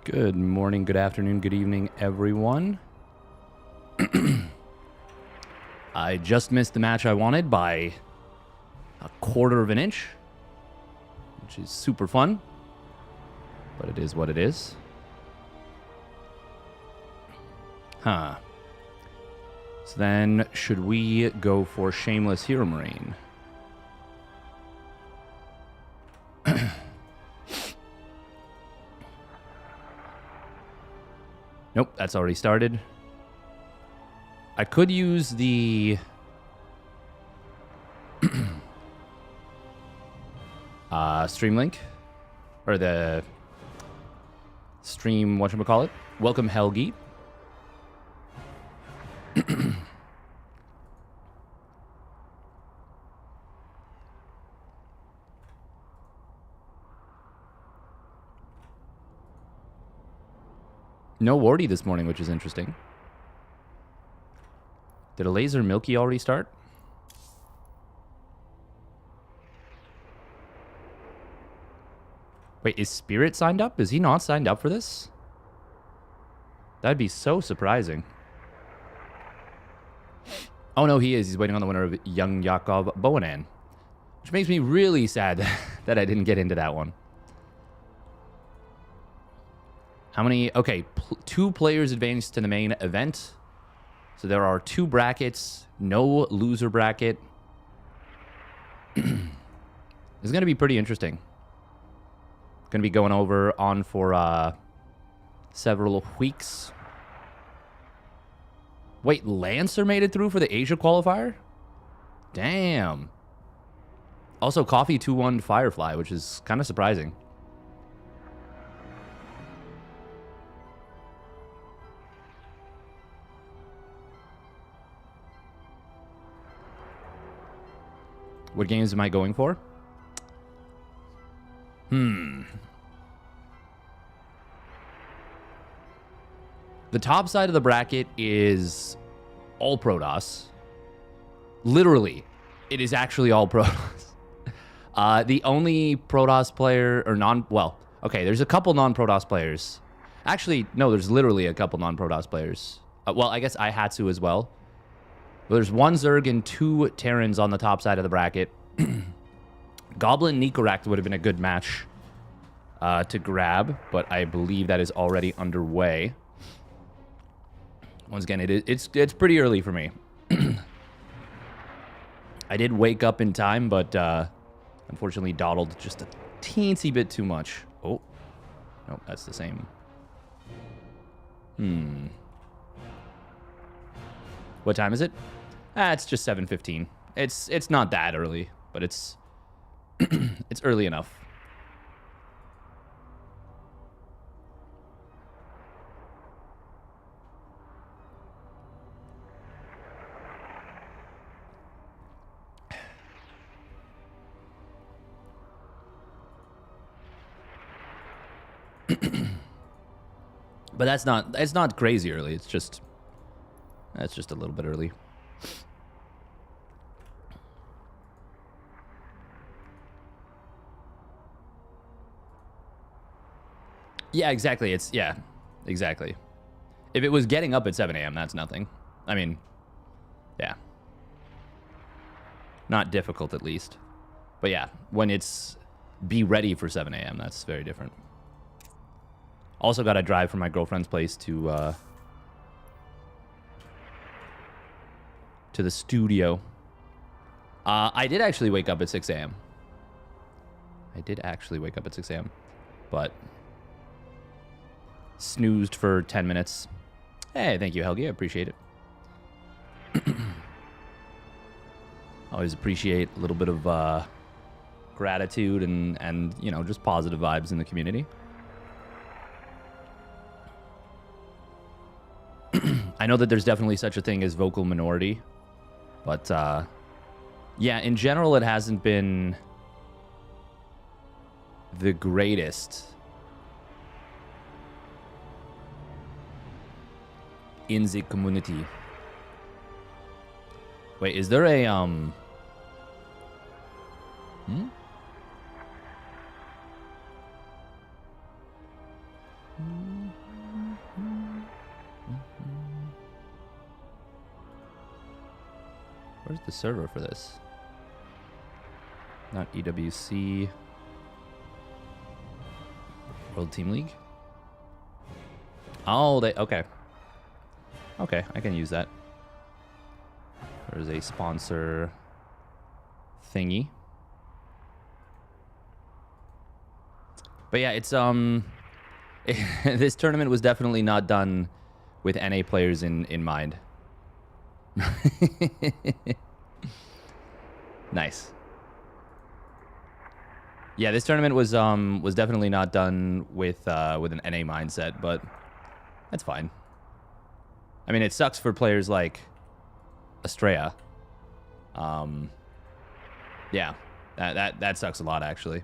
Good morning, good afternoon, good evening, everyone. I just missed the match I wanted by a quarter of an inch, which is super fun, but it is what it is. Huh. So then, should we go for Shameless Hero Marine? Nope, that's already started. I could use the stream link, or the stream, whatchamacallit. Welcome, Helgi. No Wardy this morning, which is interesting. Did a Laser Milky already start? Wait, is Spirit signed up? Is he not signed up for this? That'd be so surprising. Oh no, he is. He's waiting on the winner of Young Yakov Boanan. Which makes me really sad that I didn't get into that one. How many? Okay, 2 players advanced to the main event. So there are 2 brackets, no loser bracket. This is going to be pretty interesting. Going to be going on for several weeks. Wait, Lancer made it through for the Asia qualifier? Damn. Also, Coffee 2-1 Firefly, which is kind of surprising. What games am I going for? The top side of the bracket is all Protoss. Literally, it is actually all Protoss. The only Protoss player, or there's a couple non-Protoss players. Actually, no, there's literally a couple non-Protoss players. Well, I guess Ihatsu as well. There's 1 Zerg and 2 Terrans on the top side of the bracket. Goblin Nikorak would have been a good match to grab, but I believe that is already underway. Once again, it's pretty early for me. I did wake up in time, but unfortunately dawdled just a teensy bit too much. Oh, no, that's the same. What time is it? It's just 7:15. It's not that early, but it's it's early enough. But it's not crazy early. That's just a little bit early. Yeah, exactly. Exactly. If it was getting up at 7 a.m., that's nothing. I mean, yeah. Not difficult, at least. But yeah, when it's be ready for 7 a.m., that's very different. Also got to drive from my girlfriend's place to the studio. I did actually wake up at 6 a.m. But snoozed for 10 minutes. Hey, thank you, Helgi. I appreciate it. Always appreciate a little bit of gratitude and you know, just positive vibes in the community. I know that there's definitely such a thing as vocal minority, but yeah, in general, it hasn't been the greatest in the community. Wait, is there a Where's the server for this? Not EWC. World Team League? Oh, okay. Okay, I can use that. There's a sponsor thingy. But yeah, it's this tournament was definitely not done with NA players in mind. Nice. Yeah, this tournament was definitely not done with an NA mindset, but that's fine. I mean, it sucks for players like Estrella. Yeah, that sucks a lot, actually.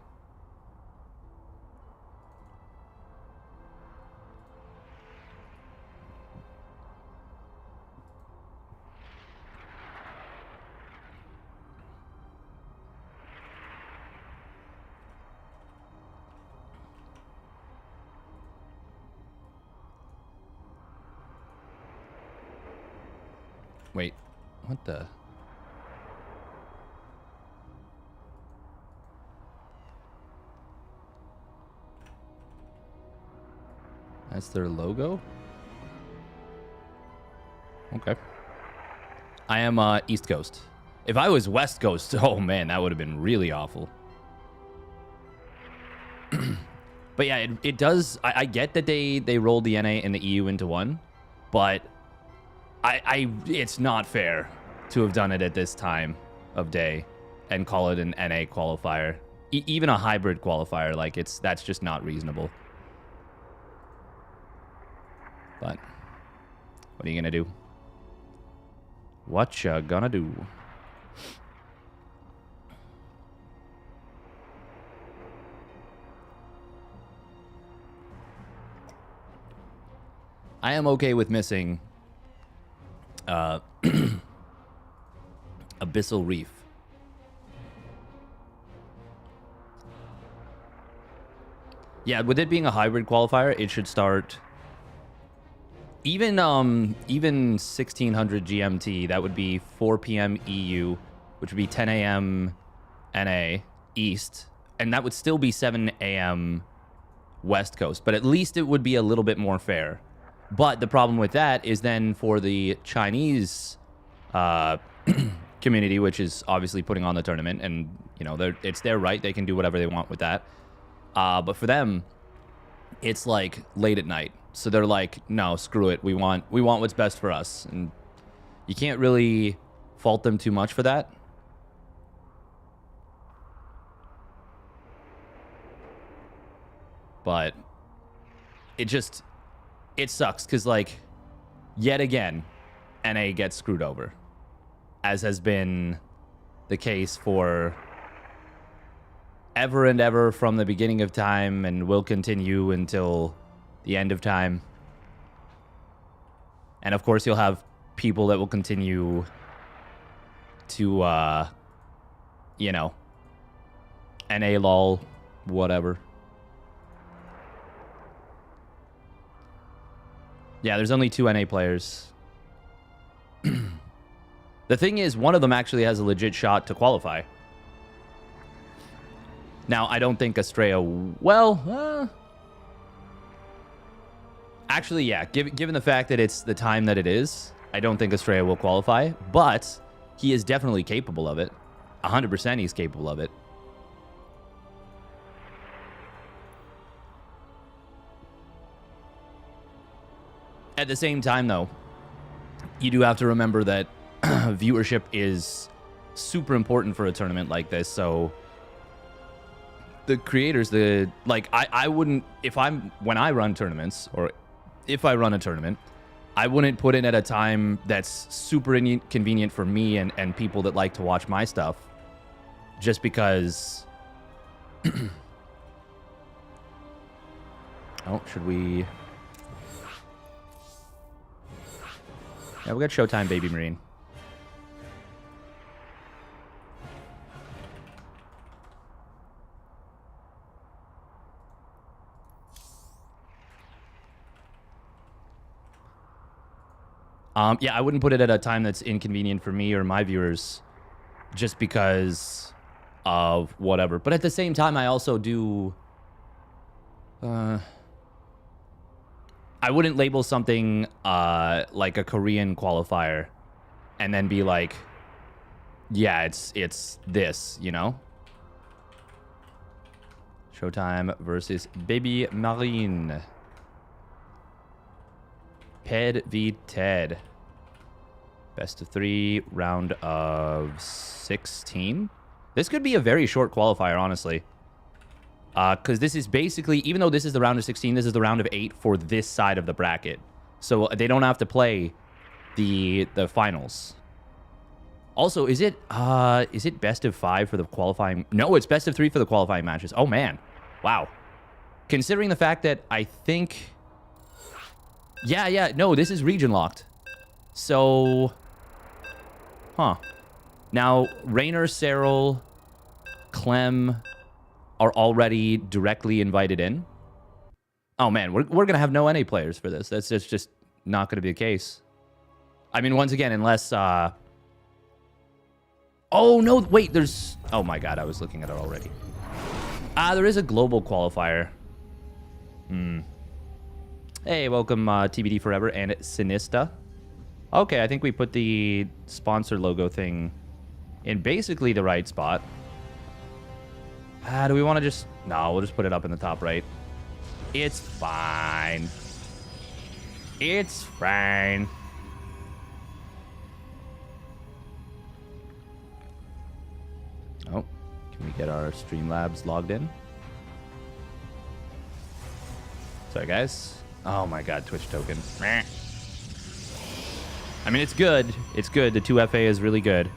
Wait, what the? That's their logo? Okay. I am East Coast. If I was West Coast, oh man, that would have been really awful. But yeah, it does. I get that they rolled the NA and the EU into one, but it's not fair to have done it at this time of day and call it an NA qualifier. Even a hybrid qualifier, like that's just not reasonable. But what are you gonna do? What you gonna do? I am okay with missing Abyssal Reef. Yeah, with it being a hybrid qualifier, it should start even 1600 GMT. That would be 4 p.m. EU, which would be 10 a.m. NA East, and that would still be 7 a.m. West Coast. But at least it would be a little bit more fair. But the problem with that is then for the Chinese community, which is obviously putting on the tournament, and you know it's their right; they can do whatever they want with that. But for them, it's like late at night, so they're like, "No, screw it. We want what's best for us," and you can't really fault them too much for that. But it sucks because, like, yet again, NA gets screwed over, as has been the case for ever and ever from the beginning of time and will continue until the end of time. And of course, you'll have people that will continue to, you know, NA lol, whatever. Yeah, there's only 2 NA players. The thing is, one of them actually has a legit shot to qualify. Now, I don't think Estrella... Well, actually, yeah. Given the fact that it's the time that it is, I don't think Estrella will qualify. But he is definitely capable of it. 100% he's capable of it. At the same time, though, you do have to remember that viewership is super important for a tournament like this. So the creators, I wouldn't, when I run tournaments, or if I run a tournament, I wouldn't put it at a time that's super inconvenient for me and people that like to watch my stuff, just because... Oh, should we... Yeah, we got Showtime, Baby Marine. Yeah, I wouldn't put it at a time that's inconvenient for me or my viewers just because of whatever. But at the same time, I also do... I wouldn't label something like a Korean qualifier and then be like, yeah, it's this, you know? Showtime versus Baby Marine. Ped v Ted. Best of 3, round of 16. This could be a very short qualifier, honestly. Because this is basically, even though this is the round of 16, this is the round of 8 for this side of the bracket. So they don't have to play the finals. Also, is it best of 5 for the qualifying? No, it's best of 3 for the qualifying matches. Oh, man. Wow. Considering the fact that I think... Yeah, no, this is region locked. So... Huh. Now, Rainer, Cyril, Clem are already directly invited in. Oh, man, we're going to have no NA players for this. That's just not going to be the case. I mean, once again, unless... Oh, no, wait, there's... Oh, my God, I was looking at it already. There is a global qualifier. Hey, welcome TBD Forever and Sinista. Okay, I think we put the sponsor logo thing in basically the right spot. Do we want to just... No, we'll just put it up in the top right. It's fine. It's fine. Oh, can we get our Streamlabs logged in? Sorry, guys. Oh my God, Twitch token. I mean, it's good. It's good. The 2FA is really good.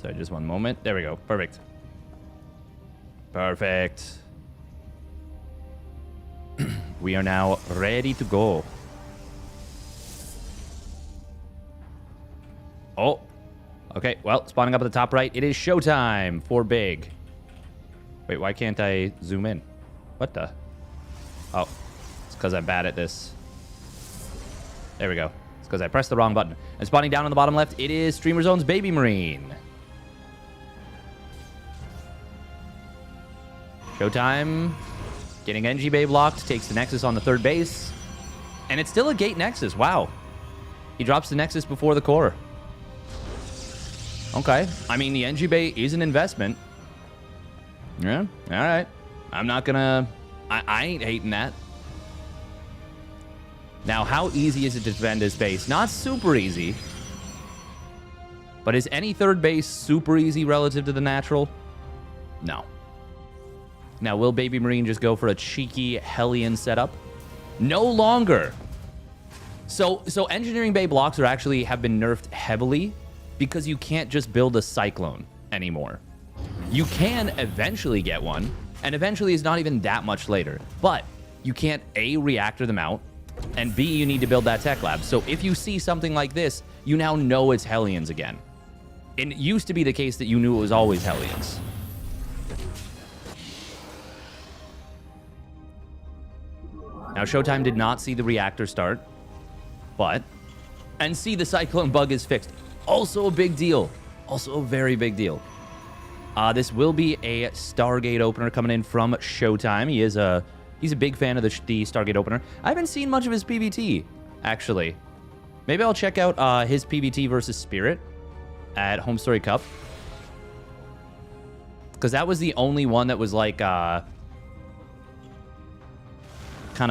Sorry, just one moment. There we go. Perfect. Perfect. We are now ready to go. Oh. Okay, well, spawning up at the top right. It is showtime for Big. Wait, why can't I zoom in? What the? Oh, it's because I'm bad at this. There we go. It's because I pressed the wrong button. And spawning down on the bottom left, it is Streamer Zone's Baby Marine. Showtime. Getting NG Babe locked. Takes the Nexus on the third base. And it's still a gate Nexus. Wow. He drops the Nexus before the core. Okay. I mean, the NG Bay is an investment. Yeah. All right. I'm not gonna... I ain't hating that. Now, how easy is it to defend his base? Not super easy. But is any third base super easy relative to the natural? No. Now, will Baby Marine just go for a cheeky Hellion setup? No longer. So Engineering Bay blocks have been nerfed heavily because you can't just build a Cyclone anymore. You can eventually get one, and eventually is not even that much later. But you can't, A, reactor them out, and B, you need to build that tech lab. So if you see something like this, you now know it's Hellions again. It used to be the case that you knew it was always Hellions. Now, Showtime did not see the reactor start, but... And see, the Cyclone bug is fixed. Also a big deal. Also a very big deal. This will be a Stargate opener coming in from Showtime. He's a big fan of the Stargate opener. I haven't seen much of his PvT, actually. Maybe I'll check out his PvT versus Spirit at Home Story Cup. Because that was the only one that was like... kind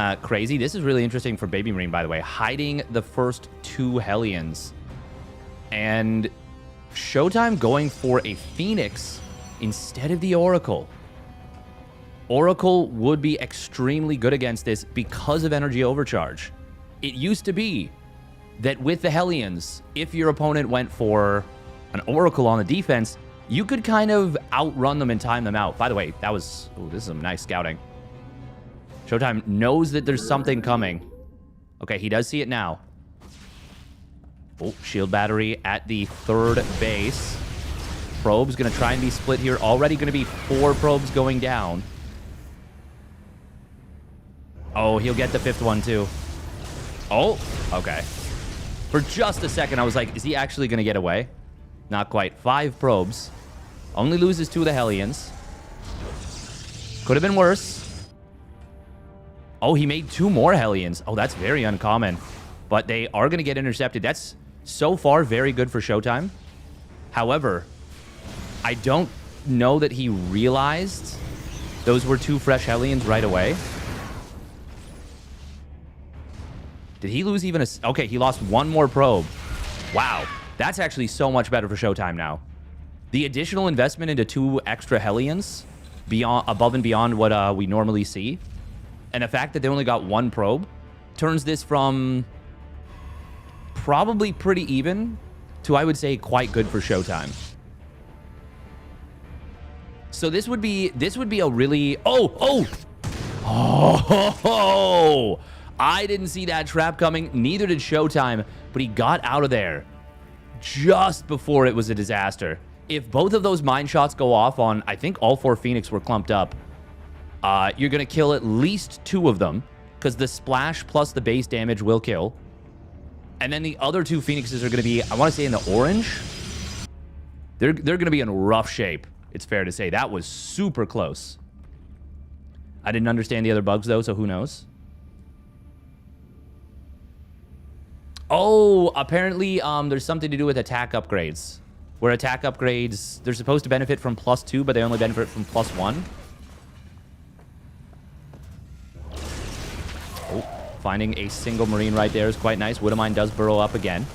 of crazy. This is really interesting for Baby Marine, by the way. Hiding the first 2 Hellions. And Showtime going for a Phoenix instead of the Oracle. Oracle would be extremely good against this because of energy overcharge. It used to be that with the Hellions, if your opponent went for an Oracle on the defense, you could kind of outrun them and time them out. By the way, that was... Oh, this is some nice scouting. Showtime knows that there's something coming. Okay, he does see it now. Oh, shield battery at the third base. Probe's going to try and be split here. Already going to be 4 probes going down. Oh, he'll get the 5th one, too. Oh, okay. For just a second, I was like, is he actually going to get away? Not quite. 5 probes. Only loses 2 of the Hellions. Could have been worse. Oh, he made 2 more Hellions. Oh, that's very uncommon. But they are going to get intercepted. That's so far very good for Showtime. However, I don't know that he realized those were 2 fresh Hellions right away. Did he lose even a... Okay, he lost 1 more probe. Wow. That's actually so much better for Showtime now. The additional investment into 2 extra Hellions above and beyond what we normally see, and the fact that they only got 1 probe turns this from probably pretty even to, I would say, quite good for Showtime. So this would be a really... Oh! I didn't see that trap coming. Neither did Showtime, but he got out of there just before it was a disaster. If both of those mine shots go off on, I think all 4 Phoenix were clumped up, you're going to kill at least 2 of them, because the splash plus the base damage will kill. And then the other 2 Phoenixes are going to be, I want to say, in the orange. They're going to be in rough shape, it's fair to say. That was super close. I didn't understand the other bugs, though, so who knows? Oh, apparently there's something to do with attack upgrades. Where attack upgrades, they're supposed to benefit from +2, but they only benefit from +1. Oh, finding a single Marine right there is quite nice. Widowmine does burrow up again.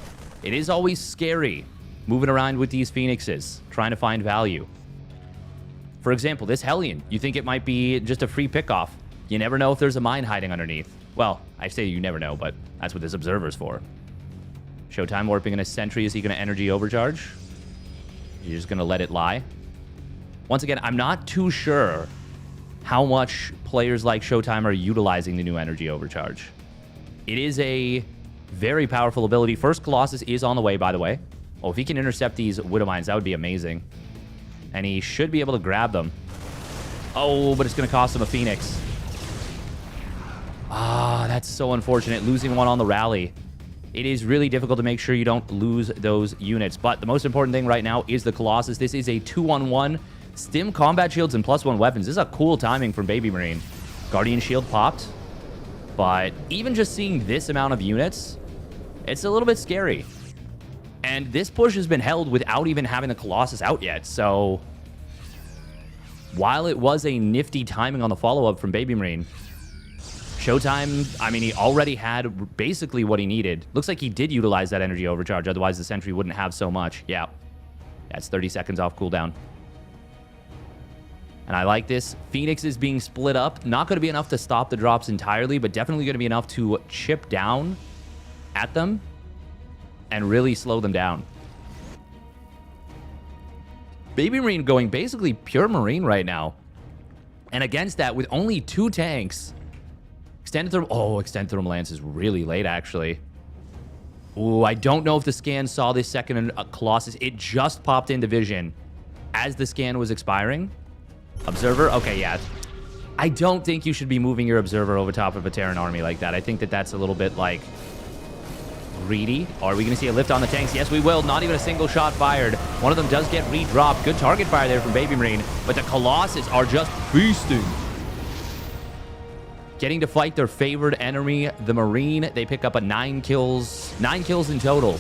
It is always scary moving around with these Phoenixes, trying to find value. For example, this Hellion, you think it might be just a free pickoff. You never know if there's a mine hiding underneath. Well, I say you never know, but that's what this Observer's for. Showtime warping in a sentry. Is he going to energy overcharge? You're just going to let it lie? Once again, I'm not too sure how much players like Showtime are utilizing the new energy overcharge. It is a very powerful ability. First Colossus is on the way, by the way. Oh, if he can intercept these Widowmines, that would be amazing. And he should be able to grab them. Oh, but it's going to cost him a Phoenix. Ah, that's so unfortunate. Losing 1 on the rally. It is really difficult to make sure you don't lose those units. But the most important thing right now is the Colossus. This is a 2-on-1. Stim combat shields and +1 weapons. This is a cool timing from Baby Marine. Guardian shield popped. But even just seeing this amount of units, it's a little bit scary. And this push has been held without even having the Colossus out yet. So while it was a nifty timing on the follow-up from Baby Marine, Showtime, I mean, he already had basically what he needed. Looks like he did utilize that energy overcharge. Otherwise, the sentry wouldn't have so much. Yeah. That's 30 seconds off cooldown. And I like this. Phoenix is being split up. Not going to be enough to stop the drops entirely, but definitely going to be enough to chip down at them and really slow them down. Baby Marine going basically pure Marine right now. And against that, with only 2 tanks... Extended Thermal Lance is really late, actually. Ooh, I don't know if the scan saw this second Colossus. It just popped into vision as the scan was expiring. Observer? Okay, yeah. I don't think you should be moving your Observer over top of a Terran army like that. I think that that's a little bit, like, greedy. Are we going to see a lift on the tanks? Yes, we will. Not even a single shot fired. One of them does get redropped. Good target fire there from Baby Marine. But the Colossus are just feasting. Getting to fight their favored enemy, the Marine. They pick up a 9 kills in total.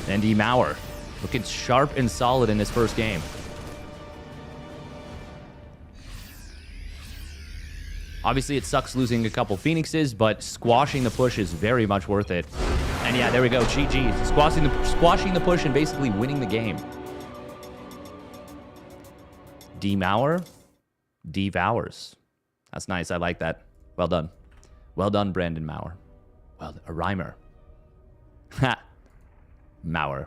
And Mauer looking sharp and solid in this first game. Obviously, it sucks losing a couple Phoenixes, but squashing the push is very much worth it. And yeah, there we go. GG. Squashing the push and basically winning the game. Mauer devours. That's nice. I like that. Well done. Well done, Brandon Mauer. Well, a rhymer. Ha. Mauer.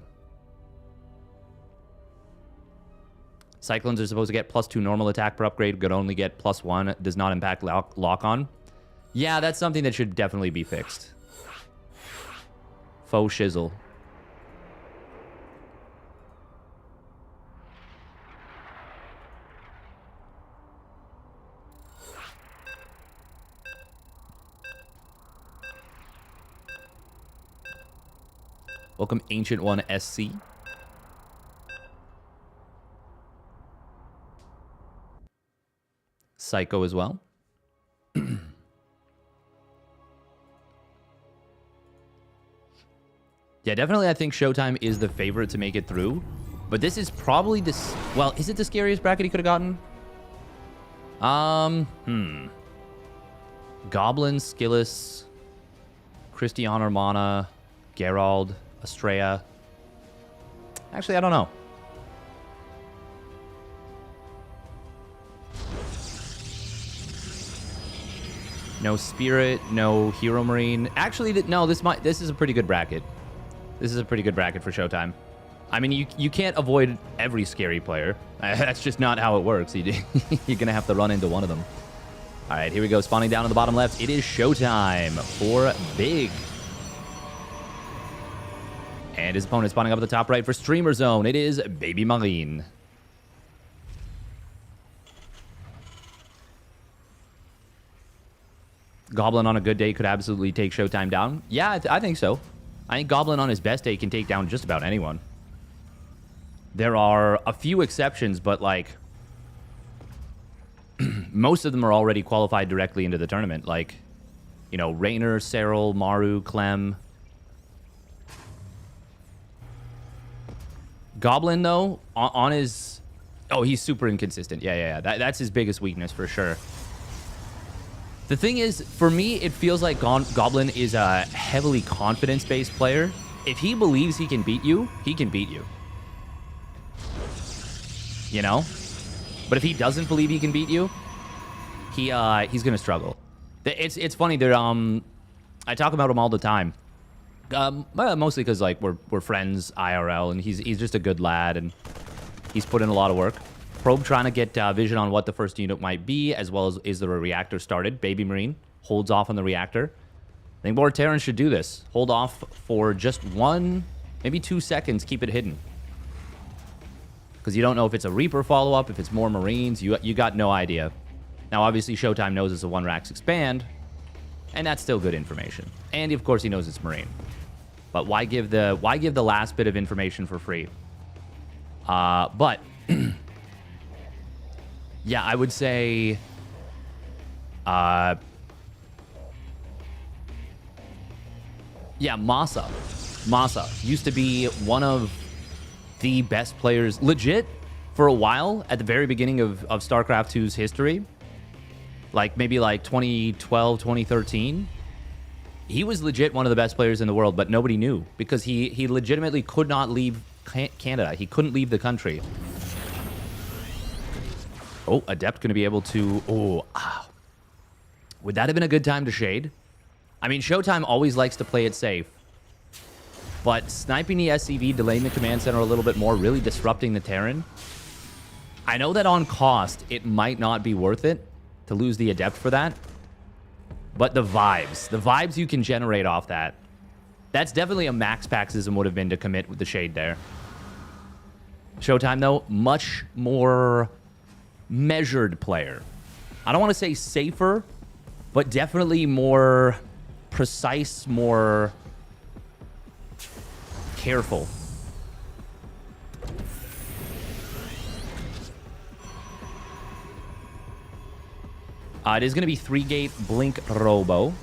Cyclones are supposed to get +2 normal attack per upgrade. Could only get +1. Does not impact lock-on. Yeah, that's something that should definitely be fixed. Faux shizzle. Welcome, Ancient One SC. Psycho as well. Yeah, definitely I think Showtime is the favorite to make it through. But this is probably this. Well, is it the scariest bracket he could have gotten? Goblin, Skillis, Christian Armana, Gerald, Estrella. Actually, I don't know. No Spirit, no Hero Marine. Actually, no, this is a pretty good bracket. This is a pretty good bracket for Showtime. I mean, you can't avoid every scary player. That's just not how it works. You're going to have to run into one of them. All right, here we go. Spawning down on the bottom left. It is Showtime for Big. And his opponent spawning up at the top right for Streamer Zone. It is Baby Marine. Goblin on a good day could absolutely take Showtime down. Yeah, I think so. I think Goblin on his best day can take down just about anyone. There are a few exceptions, but like most of them are already qualified directly into the tournament. Like, you know, Raynor, Serral, Maru, Clem. Goblin, though, on his... Oh, he's super inconsistent. Yeah. That's his biggest weakness for sure. The thing is, for me, it feels like Goblin is a heavily confidence-based player. If he believes he can beat you, he can beat you. You know? But if he doesn't believe he can beat you, he's going to struggle. It's funny. I talk about him all the time. Mostly because like we're friends IRL, and he's just a good lad, and he's put in a lot of work. Probe trying to get vision on what the first unit might be, as well as is there a reactor started. Baby Marine holds off on the reactor. I think more Terrans should do this. Hold off for just 1, maybe 2 seconds. Keep it hidden. Because you don't know if it's a Reaper follow-up, if it's more Marines. You got no idea. Now, obviously, Showtime knows it's a 1-Rax expand, and that's still good information. And, of course, he knows it's Marine. But why give the last bit of information for free? But... yeah, I would say... yeah, Masa. Masa used to be one of the best players, legit, for a while, at the very beginning of StarCraft 2's history. Like, maybe like 2012, 2013. He was legit one of the best players in the world, but nobody knew. Because he legitimately could not leave Canada. He couldn't leave the country. Oh, Adept going to be able to... Oh, would that have been a good time to shade? I mean, Showtime always likes to play it safe. But sniping the SCV, delaying the command center a little bit more, really disrupting the Terran. I know that on cost, it might not be worth it to lose the Adept for that. But the vibes you can generate off that, that's definitely a max Paxism would have been to commit with the shade there. Showtime, though, much more measured player. I don't want to say safer, but definitely more precise, more careful. It is going to be 3-gate Blink Robo.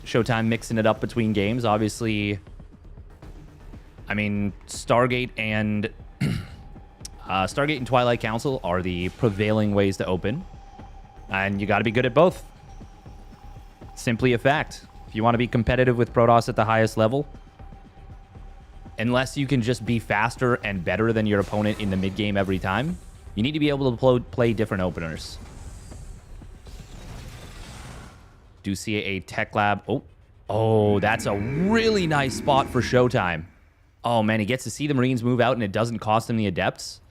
Showtime mixing it up between games. Obviously, I mean, Stargate and Twilight Council are the prevailing ways to open. And you got to be good at both. Simply a fact. If you want to be competitive with Protoss at the highest level, unless you can just be faster and better than your opponent in the mid-game every time, you need to be able to play different openers. Do see a tech lab. Oh, that's a really nice spot for Showtime. Oh, man, he gets to see the Marines move out, and it doesn't cost him the Adepts.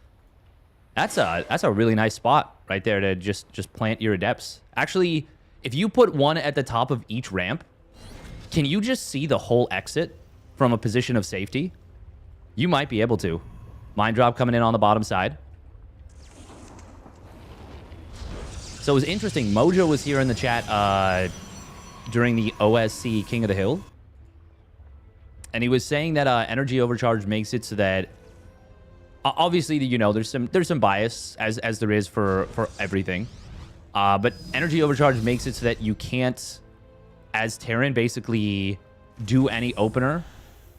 That's a really nice spot right there to just plant your Adepts. Actually, if you put one at the top of each ramp, Can you just see the whole exit from a position of safety? You might be able to. Mine drop coming in on the bottom side. So it was interesting. Mojo was here in the chat during the OSC King of the Hill. And he was saying that energy overcharge makes it so that... obviously, you know, there's some bias, as there is for everything. But energy overcharge makes it so that you can't, as Terran, basically do any opener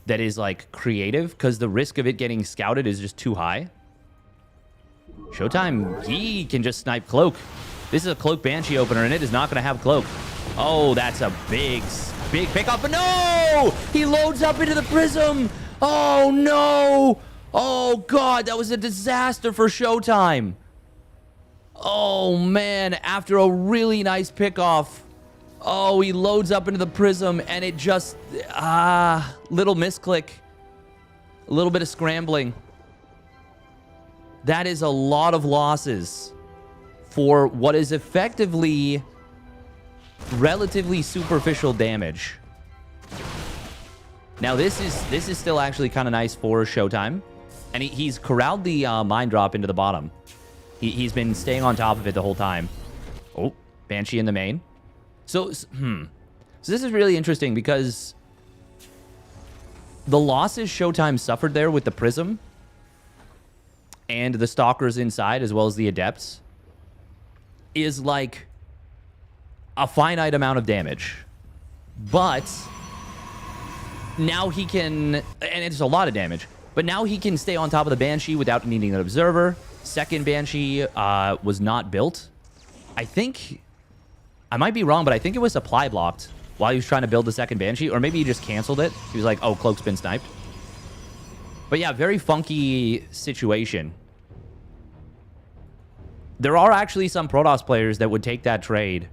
that is, like, creative, because the risk of it getting scouted is just too high. Showtime, he can just snipe Cloak. This is a Cloak Banshee opener, and it is not going to have Cloak. Oh, that's a big pickoff, but no! He loads up into the Prism! Oh, no! Oh, God, that was a disaster for Showtime. Oh, man, after a really nice pickoff. Oh, he loads up into the Prism, and it just... little misclick. A little bit of scrambling. That is a lot of losses for what is effectively relatively superficial damage. Now, this is still actually kind of nice for Showtime. And he's corralled the mine drop into the bottom. He's been staying on top of it the whole time. Oh, Banshee in the main. So this is really interesting because the losses Showtime suffered there with the Prism and the Stalkers inside, as well as the Adepts, is like a finite amount of damage. But now he can, and it's a lot of damage, but now he can stay on top of the Banshee without needing an Observer. Second Banshee was not built. I think, I might be wrong, but I think it was supply blocked while he was trying to build the second Banshee, or maybe he just canceled it. He was like, oh, Cloak's been sniped. But yeah, very funky situation. There are actually some Protoss players that would take that trade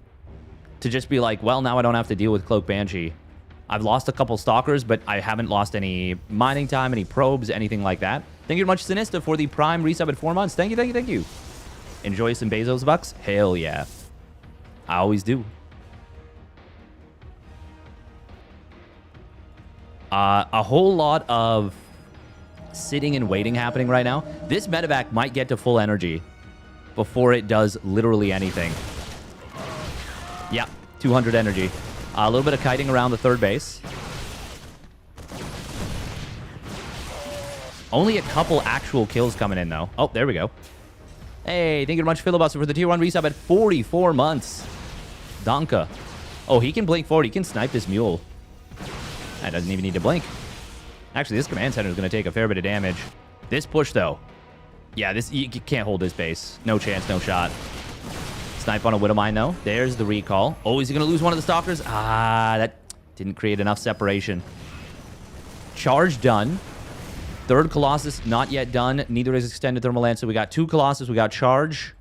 to just be like, well, now I don't have to deal with Cloak Banshee. I've lost a couple Stalkers, but I haven't lost any mining time, any probes, anything like that. Thank you very much, Sinista, for the Prime resub at 4 months. Thank you, thank you, thank you. Enjoy some Bezos bucks? Hell yeah. I always do. A whole lot of sitting and waiting happening right now. This medevac might get to full energy before it does literally anything. Yeah, 200 energy. A little bit of kiting around the third base. Only a couple actual kills coming in, though. Oh, there we go. Hey, thank you very much, Filibuster, for the tier 1 resub at 44 months. Donka. Oh, he can blink forward. He can snipe this mule. That doesn't even need to blink. Actually, this command center is going to take a fair bit of damage. This push, though. Yeah, this you can't hold this base. No chance, no shot. Snipe on a Widowmine, though. There's the recall. Oh, is he going to lose one of the Stalkers? Ah, that didn't create enough separation. Charge done. Third Colossus not yet done. Neither is Extended Thermal Lance. So we got 2 Colossus. We got Charge.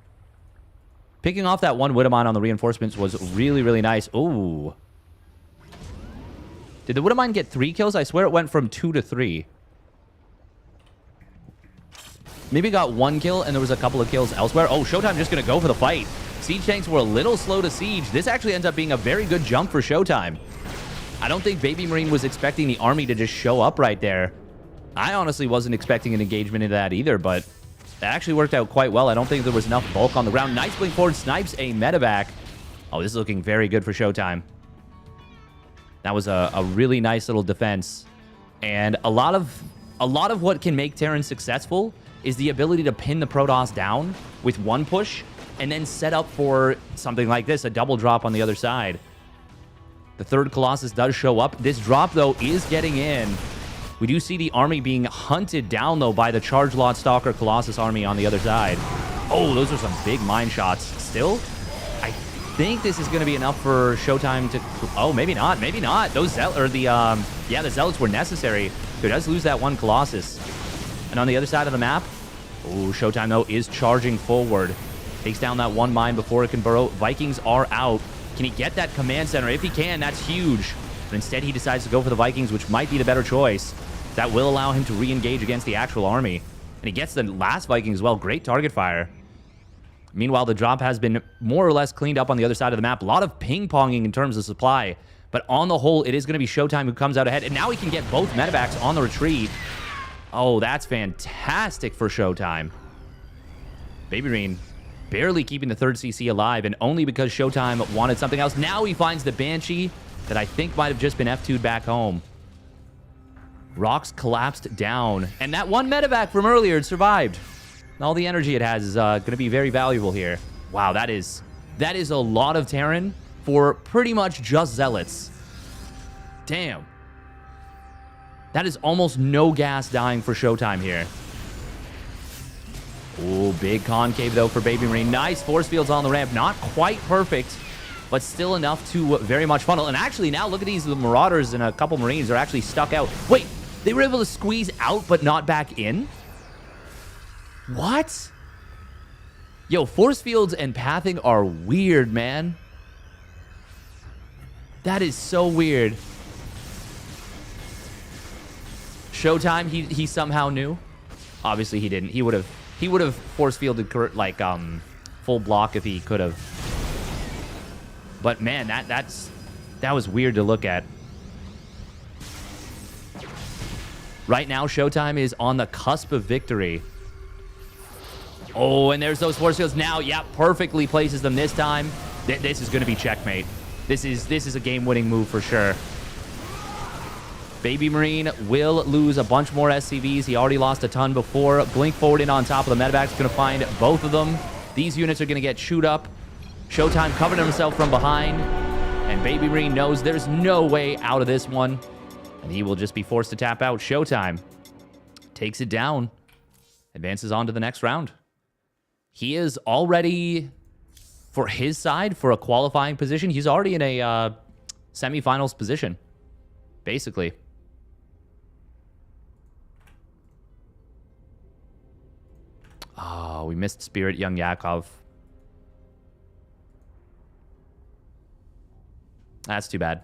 Picking off that one Widowmine on the reinforcements was really, really nice. Ooh. Did the Widowmine get 3 kills? I swear it went from 2 to 3. Maybe got 1 kill, and there was a couple of kills elsewhere. Oh, Showtime just going to go for the fight. Siege tanks were a little slow to siege. This actually ends up being a very good jump for Showtime. I don't think Baby Marine was expecting the army to just show up right there. I honestly wasn't expecting an engagement into that either, but that actually worked out quite well. I don't think there was enough bulk on the ground. Nice blink forward, snipes a medevac. Oh, this is looking very good for Showtime. That was a really nice little defense. And a lot of what can make Terran successful is the ability to pin the Protoss down with one push and then set up for something like this, a double drop on the other side. The third Colossus does show up. This drop, though, is getting in. We do see the army being hunted down, though, by the Charge Lot Stalker Colossus army on the other side. Oh, those are some big mine shots. Still, I think this is going to be enough for Showtime to... Oh, maybe not. Maybe not. Those the Zealots were necessary. He does lose that one Colossus. And on the other side of the map, oh, Showtime, though, is charging forward. Takes down that one mine before it can burrow. Vikings are out. Can he get that command center? If he can, that's huge. But instead, he decides to go for the Vikings, which might be the better choice. That will allow him to re-engage against the actual army. And he gets the last Viking as well. Great target fire. Meanwhile, the drop has been more or less cleaned up on the other side of the map. A lot of ping-ponging in terms of supply. But on the whole, it is going to be Showtime who comes out ahead. And now he can get both medevacs on the retreat. Oh, that's fantastic for Showtime. Baby Reen barely keeping the third CC alive, and only because Showtime wanted something else. Now he finds the Banshee that I think might have just been F2'd back home. Rocks collapsed down, and that one medevac from earlier had survived. All the energy it has is going to be very valuable here. Wow, that is a lot of Terran for pretty much just Zealots. Damn. That is almost no gas dying for Showtime here. Oh, big concave, though, for Baby Marine. Nice force fields on the ramp. Not quite perfect, but still enough to very much funnel. And actually, now look at these. The Marauders and a couple Marines are actually stuck out. Wait, they were able to squeeze out, but not back in? What? Yo, force fields and pathing are weird, man. That is so weird. Showtime, he somehow knew. Obviously, he didn't. He would have force fielded like full block if he could have. But man, that was weird to look at. Right now, Showtime is on the cusp of victory. Oh, and there's those force fields now. Yeah, perfectly places them this time. This is going to be checkmate. This is a game-winning move for sure. Baby Marine will lose a bunch more SCVs. He already lost a ton before. Blink forward in on top of the medevac's going to find both of them. These units are going to get chewed up. Showtime covered himself from behind. And Baby Marine knows there's no way out of this one. And he will just be forced to tap out. Showtime takes it down. Advances on to the next round. He is already, for his side, for a qualifying position, he's already in a semifinals position, basically. Oh, we missed Spirit Young Yakov. That's too bad.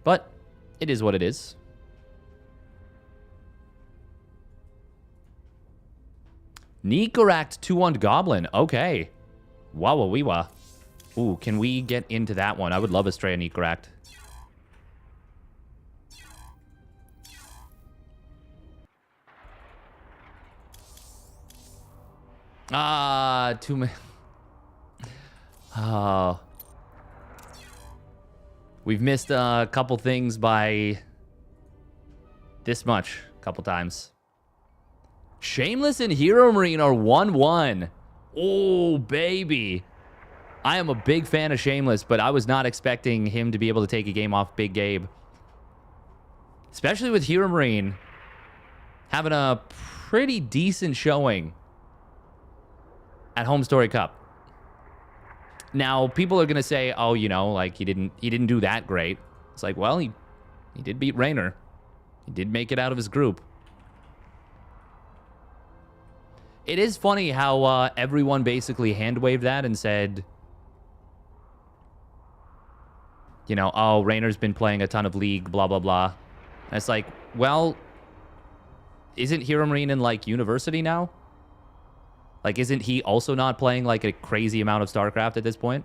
But it is what it is. Nicorakt 2-1 Goblin. Okay. Wawa-wee-wa. Ooh, can we get into that one? I would love a Stray Nicorakt. Too many. Oh. We've missed a couple things by this much a couple times. Shameless and Hero Marine are 1-1. Oh, baby. I am a big fan of Shameless, but I was not expecting him to be able to take a game off Big Gabe. Especially with Hero Marine having a pretty decent showing at Home Story Cup. Now, people are going to say, oh, you know, like he didn't do that great. It's like, well, he did beat Raynor. He did make it out of his group. It is funny how everyone basically hand-waved that and said, you know, oh, Raynor's been playing a ton of League, blah, blah, blah. And it's like, well, isn't Hero Marine in, like, university now? Like, isn't he also not playing, like, a crazy amount of StarCraft at this point?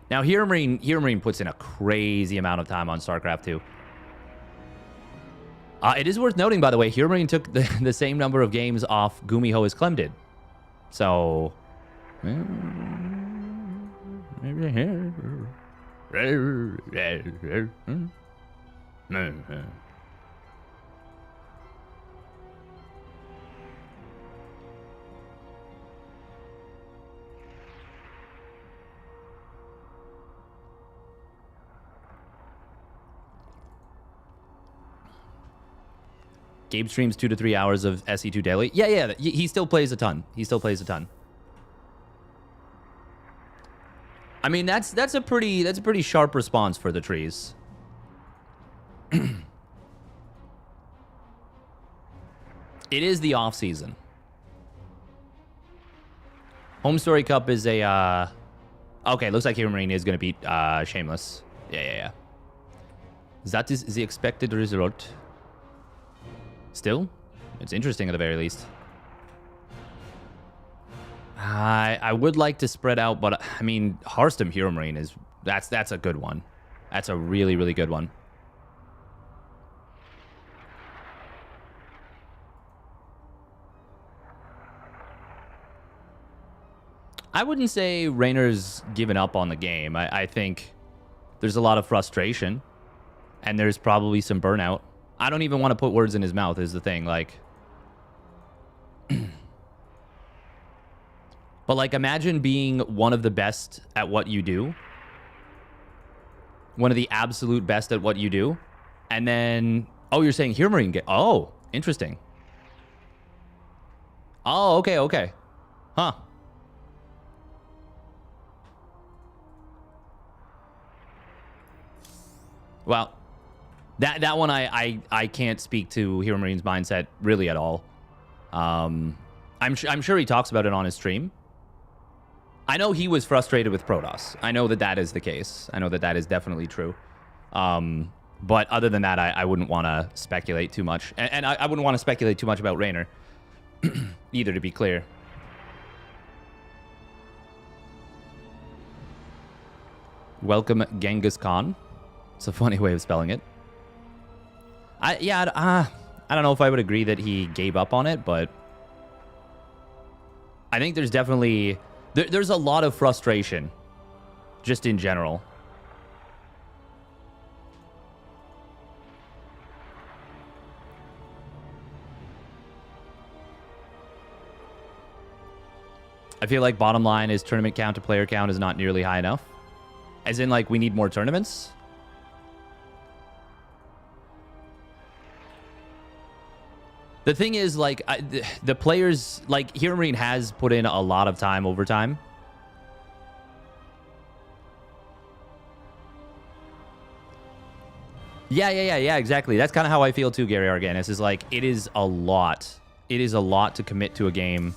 Now, Hero Marine puts in a crazy amount of time on StarCraft 2. It is worth noting, by the way, Hero Marine took the same number of games off Gumiho as Clem did. So... Gabe streams 2 to 3 hours of SE2 daily. Yeah, he still plays a ton. He still plays a ton. I mean, that's a pretty sharp response for the trees. It is the off season. Home Story Cup is a okay, looks like Hero Marine is going to beat Shameless. Yeah. That is the expected result. Still, it's interesting at the very least. I would like to spread out, but I mean, Hearthstone Hero Marine is that's a good one. That's a really, really good one. I wouldn't say Raynor's given up on the game. I think there's a lot of frustration, and there's probably some burnout. I don't even want to put words in his mouth is the thing. Like, but like, imagine being one of the best at what you do. One of the absolute best at what you do. And then, oh, you're saying Hero Marine get, oh, interesting. Oh, okay, okay. Huh. Well, that one I can't speak to Hero Marine's mindset really at all. I'm sure he talks about it on his stream. I know he was frustrated with Protoss. I know that is the case. I know that is definitely true. But other than that, I wouldn't want to speculate too much. And I wouldn't want to speculate too much about Raynor either, to be clear. Welcome, Genghis Khan. It's a funny way of spelling it. I don't know if I would agree that he gave up on it, but I think there's definitely there's a lot of frustration just in general. I feel like bottom line is tournament count to player count is not nearly high enough. As in, like, we need more tournaments. The thing is, like, the players, like, Hero Marine has put in a lot of time over time. Yeah, exactly. That's kind of how I feel too, Gary Arganis. Is like, it is a lot. It is a lot to commit to a game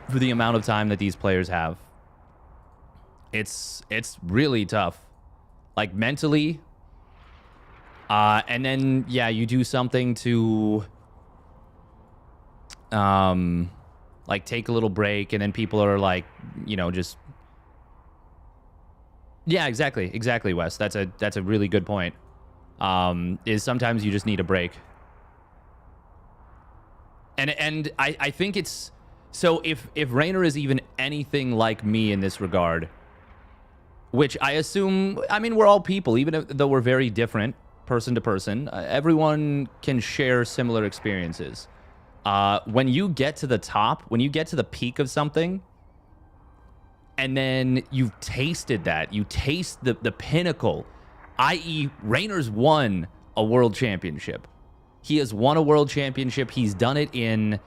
for the amount of time that these players have. It's really tough. Like, mentally. And then, yeah, you do something to, like, take a little break, and then people are like, you know, just... Yeah, exactly, Wes. That's a really good point. Is sometimes you just need a break. And I think it's... So if Raynor is even anything like me in this regard, which I assume... I mean, we're all people, even though we're very different, person to person. Everyone can share similar experiences. When you get to the top, when you get to the peak of something, and then you've tasted that, you taste the pinnacle, i.e. Raynor's won a world championship. He has won a world championship. He's done it in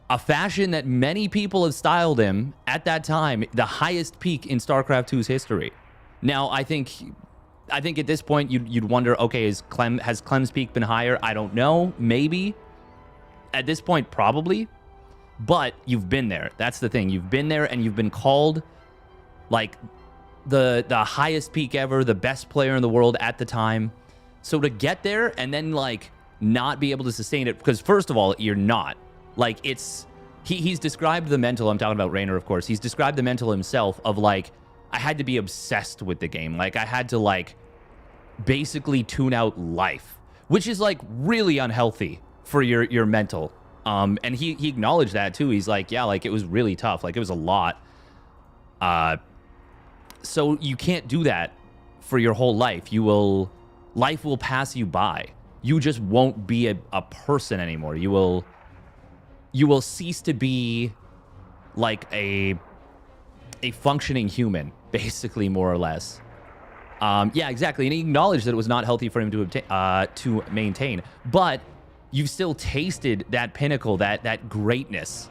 a fashion that many people have styled him at that time the highest peak in StarCraft 2's history. Now, I think at this point you'd wonder, okay, has Clem's peak been higher? I don't know, maybe. At this point, probably. But you've been there. That's the thing. You've been there, and you've been called like the highest peak ever, the best player in the world at the time. So to get there and then like not be able to sustain it, because first of all, you're not. Like, it's he's described the mental. I'm talking about Raynor, of course. He's described the mental himself of like, I had to be obsessed with the game. Like, I had to like basically tune out life, which is like really unhealthy for your mental. And he acknowledged that too. He's like, yeah, like it was really tough. Like it was a lot. So you can't do that for your whole life. Life will pass you by. You just won't be a person anymore. You will cease to be like a functioning human, basically, more or less. Yeah, exactly. And he acknowledged that it was not healthy for him to maintain. But you've still tasted that pinnacle, that greatness.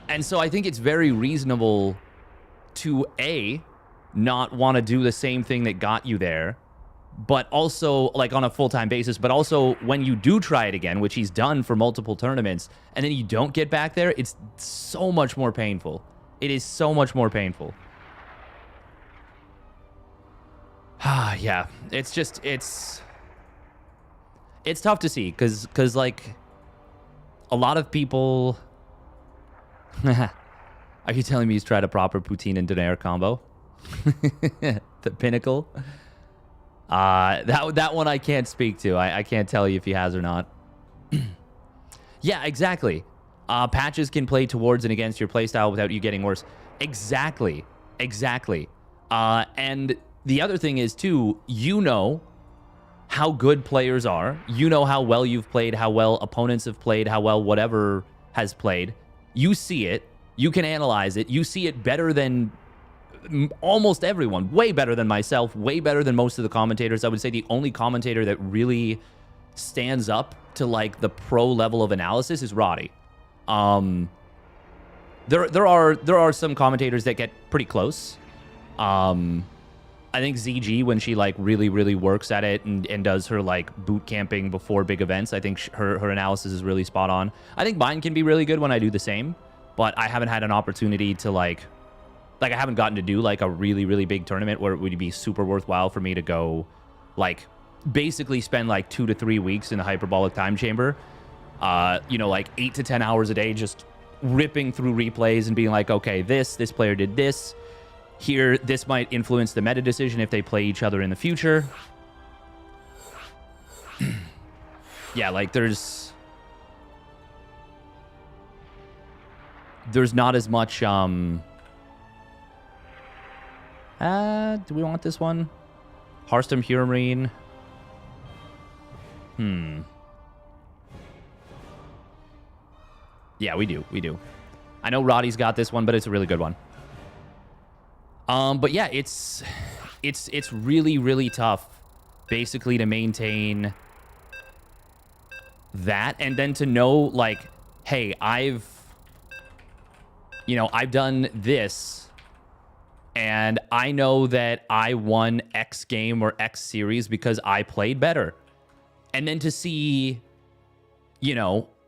And so I think it's very reasonable to, A, not want to do the same thing that got you there, but also, like, on a full-time basis, but also when you do try it again, which he's done for multiple tournaments, and then you don't get back there, it's so much more painful. It is so much more painful. Yeah, it's just, it's tough to see, because like, a lot of people Are you telling me he's tried a proper poutine and donair combo? The pinnacle. That one I can't speak to. I can't tell you if he has or not. Yeah, exactly. Patches can play towards and against your playstyle without you getting worse. Exactly. And the other thing is, too, you know how good players are. You know how well you've played, how well opponents have played, how well whatever has played. You see it. You can analyze it. You see it better than almost everyone. Way better than myself. Way better than most of the commentators. I would say the only commentator that really stands up to like the pro level of analysis is Roddy. There are some commentators that get pretty close. I think ZG, when she like really works at it and does her like boot camping before big events, I think her analysis is really spot on. I think mine can be really good when I do the same, but I haven't had an opportunity to like I haven't gotten to do like a really big tournament where it would be super worthwhile for me to go like basically spend like 2 to 3 weeks in the hyperbolic time chamber. You know, like 8 to 10 hours a day just ripping through replays and being like, okay, this player did this. Here, this might influence the meta decision if they play each other in the future. Yeah, like there's not as much do we want this one? Hearthstone Hero Marine. Yeah, we do. I know Roddy's got this one, but it's a really good one. But yeah, it's really tough basically to maintain that, and then to know like, hey, I've done this and I know that I won X game or X series because I played better. And then to see,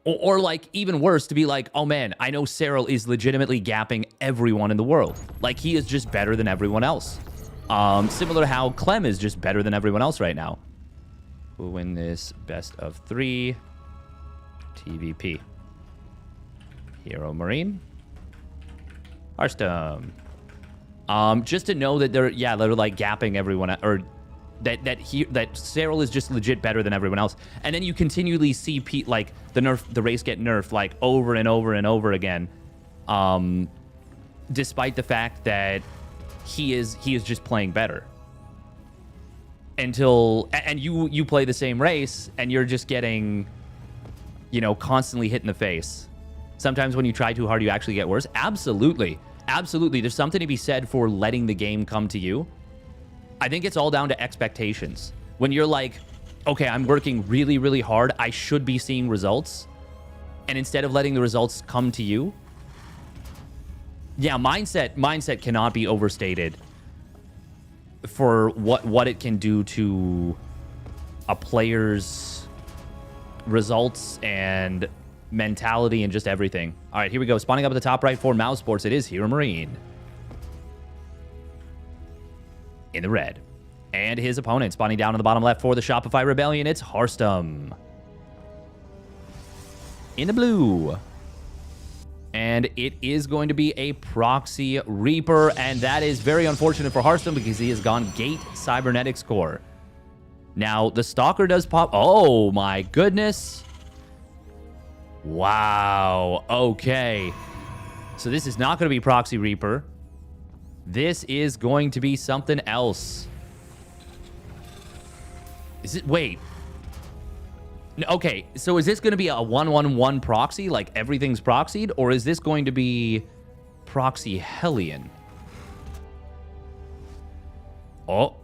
or like even worse, to be like, oh man, I know Cyril is legitimately gapping everyone in the world. Like he is just better than everyone else. Similar to how Clem is just better than everyone else right now. We'll win this best of 3 TVP. Hero Marine. Hearthstone. Just to know that they're like gapping everyone, or that Cyril is just legit better than everyone else. And then you continually see the race get nerfed like over and over again. Despite the fact that he is just playing better. And you play the same race and you're just getting, constantly hit in the face. Sometimes when you try too hard, you actually get worse. Absolutely. There's something to be said for letting the game come to you. I think it's all down to expectations. When you're like, okay, I'm working really hard, I should be seeing results. And instead of letting the results come to you, yeah, mindset cannot be overstated for what it can do to a player's results and mentality and just everything. All right, here we go. Spawning up at the top right for Mouse Sports, it is Hero Marine. In the red. And his opponent spawning down in the bottom left for the Shopify Rebellion, it's Hearthstone. In the blue. And it is going to be a Proxy Reaper, and that is very unfortunate for Hearthstone because he has gone Gate Cybernetics Core. Now, the Stalker does pop. Oh, my goodness. Wow. Okay. So this is not going to be Proxy Reaper. This is going to be something else. Is it? Wait. Okay, so is this going to be a 1-1-1 proxy, like everything's proxied, or is this going to be Proxy Hellion? Oh,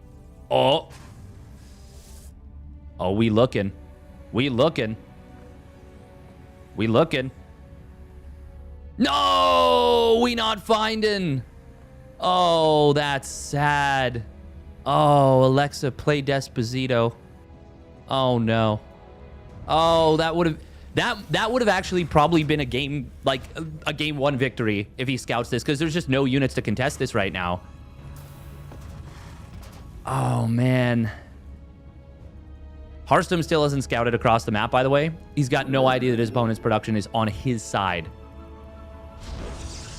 we looking. No, we not finding. Oh, that's sad. Oh, Alexa, play Desposito. Oh no. Oh, that would have actually probably been a game, like a game 1 victory if he scouts this, because there's just no units to contest this right now. Oh man. Hearthstone still hasn't scouted across the map, by the way. He's got no idea that his opponent's production is on his side.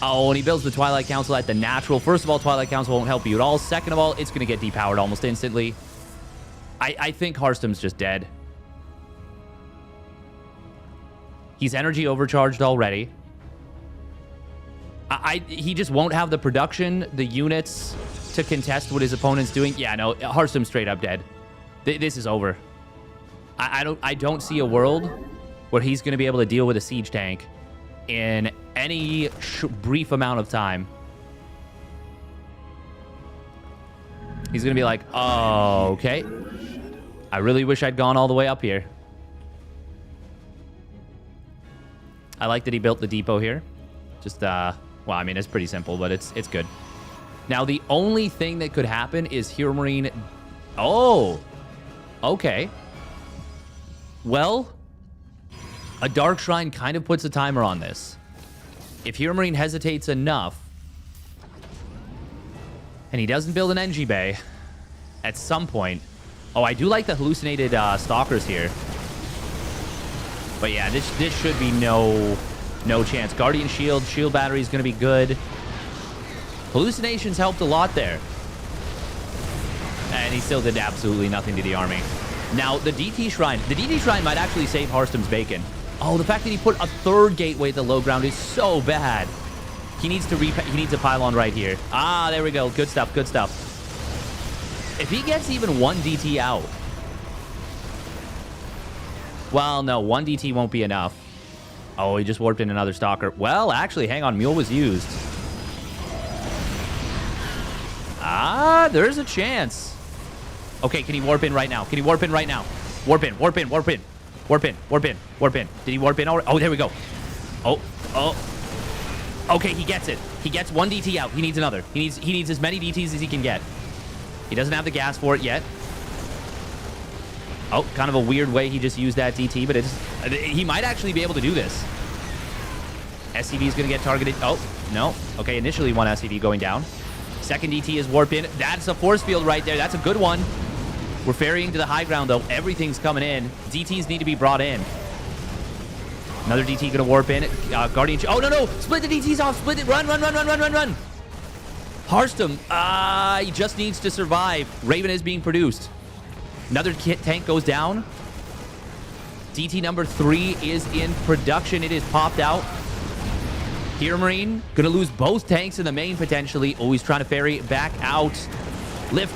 Oh, and he builds the Twilight Council at the natural. First of all, Twilight Council won't help you at all. Second of all, it's going to get depowered almost instantly. I think Hearthstone's just dead. He's energy overcharged already. He just won't have the production, the units to contest what his opponent's doing. Yeah, no, Hearthstone's straight up dead. This is over. I don't see a world where he's going to be able to deal with a siege tank in any brief amount of time. He's going to be like, oh, okay. I really wish I'd gone all the way up here. I like that he built the depot here. Just, well, I mean, it's pretty simple, but it's good. Now, the only thing that could happen is Hero Marine... Oh! Okay. Well, a Dark Shrine kind of puts a timer on this. If Hero Marine hesitates enough, and he doesn't build an NG Bay, at some point... Oh, I do like the hallucinated stalkers here. But yeah, this should be no chance. Guardian Shield battery is going to be good. Hallucinations helped a lot there. And he still did absolutely nothing to the army. Now, the DT Shrine. The DT Shrine might actually save Hearthstone's bacon. Oh, the fact that he put a third gateway at the low ground is so bad. He needs a pylon right here. Ah, there we go. Good stuff, good stuff. If he gets even one DT out... Well, no, one DT won't be enough. Oh, he just warped in another stalker. Well, actually, hang on. Mule was used. Ah, there's a chance. Okay, can he warp in right now? Can he warp in right now? Warp in, warp in, warp in. Warp in, warp in, warp in. Did he warp in already? Oh, there we go. Oh. Okay, he gets it. He gets one DT out. He needs another. He needs as many DTs as he can get. He doesn't have the gas for it yet. Oh, kind of a weird way he just used that DT, but he might actually be able to do this. SCV is going to get targeted. Oh, no. Okay, initially one SCV going down. Second DT is warp in. That's a force field right there. That's a good one. We're ferrying to the high ground, though. Everything's coming in. DTs need to be brought in. Another DT going to warp in. Guardian... Oh, no. Split the DTs off. Split it. Run. Hearthstone. He just needs to survive. Raven is being produced. Another tank goes down. DT number 3 is in production. It is popped out. Hero Marine going to lose both tanks in the main potentially. Oh, he's trying to ferry back out. Lift.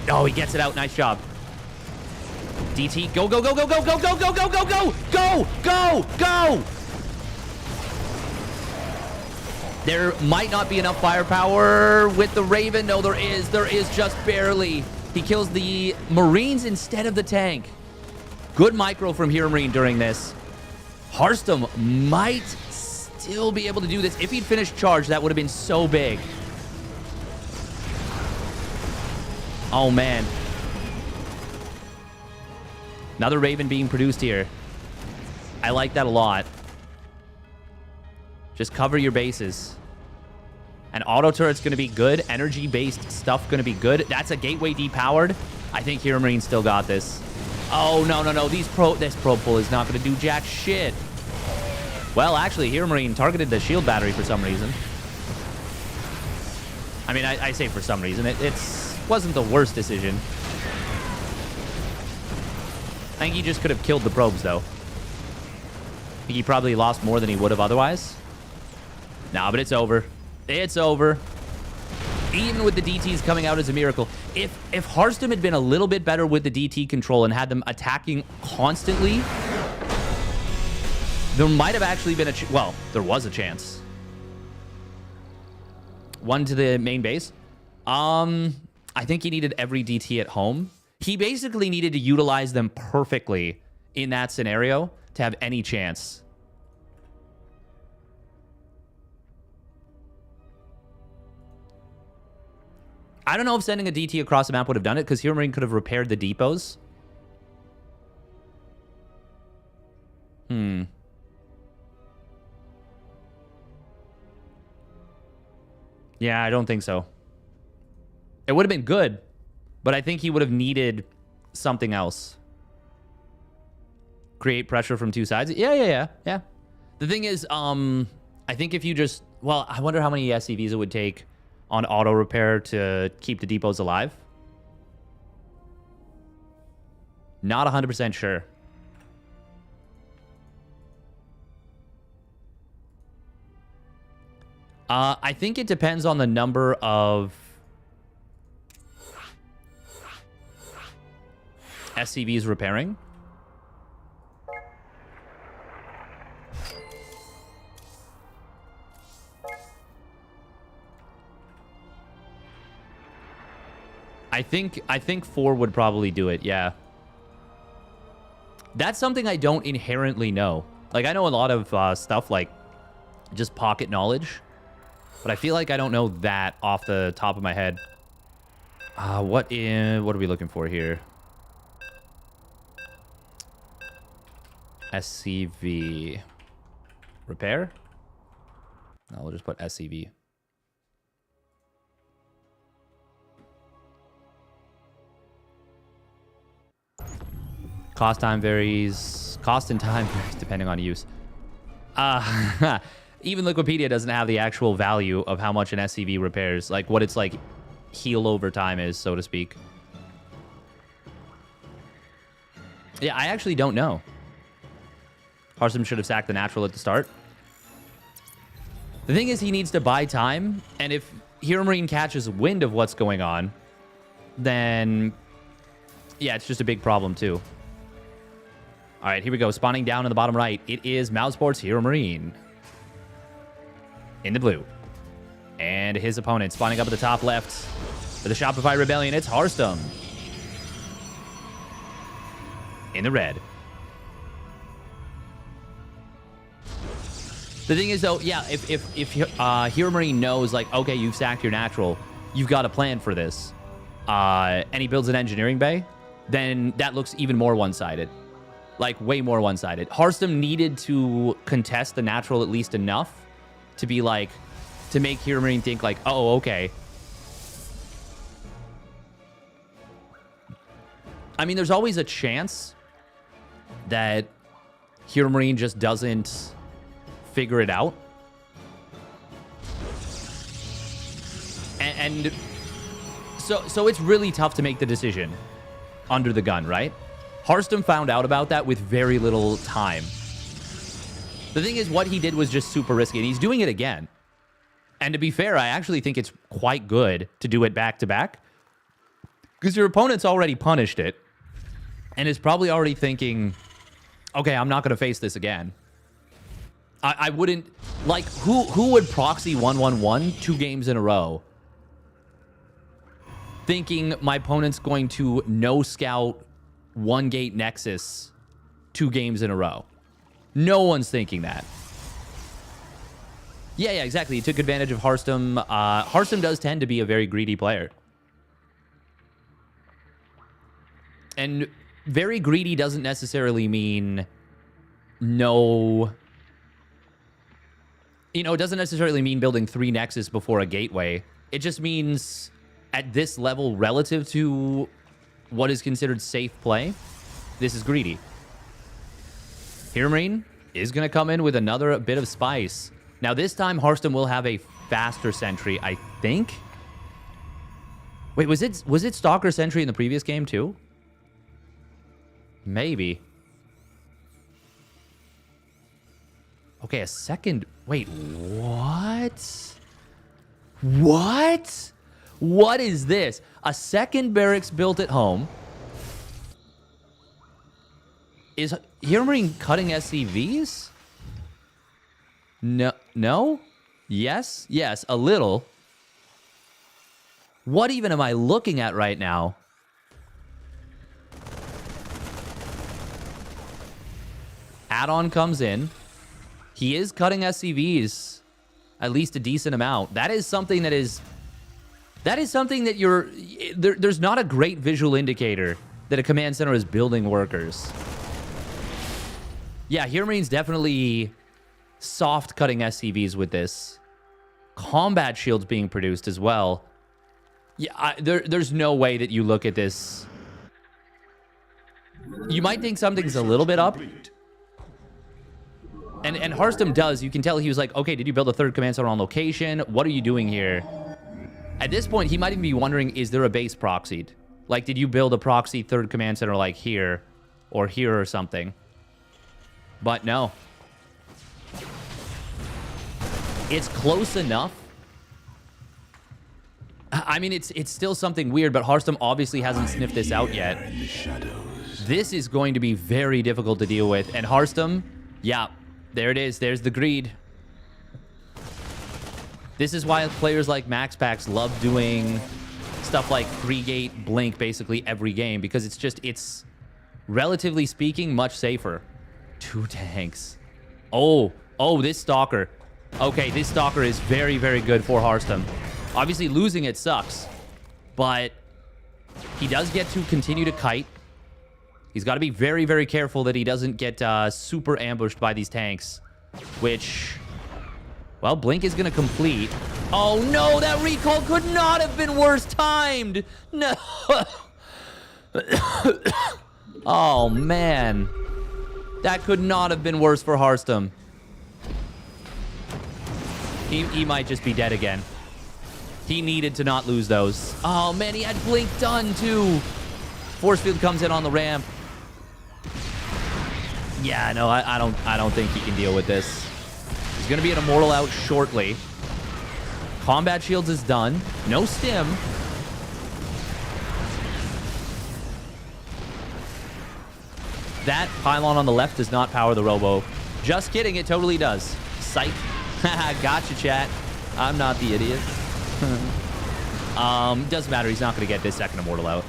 Oh, he gets it out. Nice job. DT, go. There might not be enough firepower with the Raven. No, there is. There is just barely. He kills the Marines instead of the tank. Good micro from Hero Marine during this. Hearthstone might still be able to do this. If he'd finished charge, that would have been so big. Oh, man. Another Raven being produced here. I like that a lot. Just cover your bases. And auto turret's going to be good. Energy-based stuff going to be good. That's a gateway depowered. I think Hero Marine still got this. Oh, no. This probe pull is not going to do jack shit. Well, actually, Hero Marine targeted the shield battery for some reason. I mean, I say for some reason. It wasn't the worst decision. I think he just could have killed the probes, though. I think he probably lost more than he would have otherwise. Nah, but it's over. It's over. Even with the DTs coming out as a miracle. If Hearthstone had been a little bit better with the DT control and had them attacking constantly, there might have actually been well, there was a chance. One to the main base. I think he needed every DT at home. He basically needed to utilize them perfectly in that scenario to have any chance. I don't know if sending a DT across the map would have done it, because Hero Marine could have repaired the depots. Yeah, I don't think so. It would have been good, but I think he would have needed something else. Create pressure from two sides. Yeah. The thing is, I think if you just... Well, I wonder how many SCVs it would take on auto repair to keep the depots alive. Not 100% sure. I think it depends on the number of SCVs repairing. I think 4 would probably do it, yeah. That's something I don't inherently know. Like, I know a lot of stuff, like, just pocket knowledge. But I feel like I don't know that off the top of my head. What are we looking for here? SCV. Repair? No, we'll just put SCV. Cost time varies. Cost and time varies depending on use. Even Liquipedia doesn't have the actual value of how much an SCV repairs. Like, what its, like, heal over time is, so to speak. Yeah, I actually don't know. Hearthstone should have sacked the natural at the start. The thing is, he needs to buy time. And if Hero Marine catches wind of what's going on, then... yeah, it's just a big problem, too. All right, here we go. Spawning down in the bottom right. It is Mousesport's Hero Marine. In the blue. And his opponent spawning up at the top left. For the Shopify Rebellion, it's Hearthstone. In the red. The thing is, though, yeah, if Hero Marine knows, like, okay, you've sacked your natural, you've got a plan for this, and he builds an engineering bay, then that looks even more one-sided. Like, way more one-sided. Hearthstone needed to contest the natural at least enough to be like, to make Hero Marine think like, oh, okay. I mean, there's always a chance that Hero Marine just doesn't figure it out. And so it's really tough to make the decision under the gun, right? Hearthstone found out about that with very little time. The thing is, what he did was just super risky, and he's doing it again. And to be fair, I actually think it's quite good to do it back-to-back. Because your opponent's already punished it. And is probably already thinking, okay, I'm not going to face this again. I wouldn't... Like, who would proxy 1-1-1 2 games in a row? Thinking my opponent's going to no-scout 1-gate Nexus 2 games in a row. No one's thinking that. Yeah, exactly. He took advantage of Hearthstone. Hearthstone does tend to be a very greedy player. And very greedy doesn't necessarily mean no... You know, it doesn't necessarily mean building 3 Nexus before a gateway. It just means at this level, relative to what is considered safe play, this is greedy. Hero Marine is going to come in with another bit of spice. Now, this time, Hearthstone will have a faster sentry, I think. Wait, was it Stalker Sentry in the previous game, too? Maybe. Okay, a second... Wait, what? What? What is this? A second barracks built at home. Is Hero Marine cutting SCVs? No? Yes, a little. What even am I looking at right now? Add-on comes in. He is cutting SCVs at least a decent amount. That is something that is... That is something that you're... There's not a great visual indicator that a command center is building workers. Yeah, Hero Marine's definitely soft cutting SCVs with this. Combat shields being produced as well. Yeah, there's no way that you look at this. You might think something's a little bit up. And Harstem does. You can tell he was like, okay, did you build a third command center on location? What are you doing here? At this point, he might even be wondering, is there a base proxied? Like, did you build a proxy third command center like here or here or something? But no. It's close enough. I mean, it's still something weird, but Harstem obviously hasn't sniffed this out yet. This is going to be very difficult to deal with. And Harstem, yeah, there it is. There's the greed. This is why players like Max Packs love doing stuff like 3-gate blink basically every game, because it's relatively speaking much safer. 2 tanks. Oh, this Stalker. Okay, this Stalker is very, very good for Harstem. Obviously, losing it sucks, but he does get to continue to kite. He's got to be very, very careful that he doesn't get super ambushed by these tanks, which, well, Blink is going to complete. Oh, no, that recall could not have been worse timed. No. Oh, man. That could not have been worse for Harstem. He might just be dead again. He needed to not lose those. Oh, man, he had Blink done, too. Force field comes in on the ramp. Yeah, no, I don't think he can deal with this. He's going to be an Immortal out shortly. Combat Shields is done. No stim. That pylon on the left does not power the Robo. Just kidding, it totally does. Psych. Gotcha, chat. I'm not the idiot. Doesn't matter. He's not going to get this second Immortal out.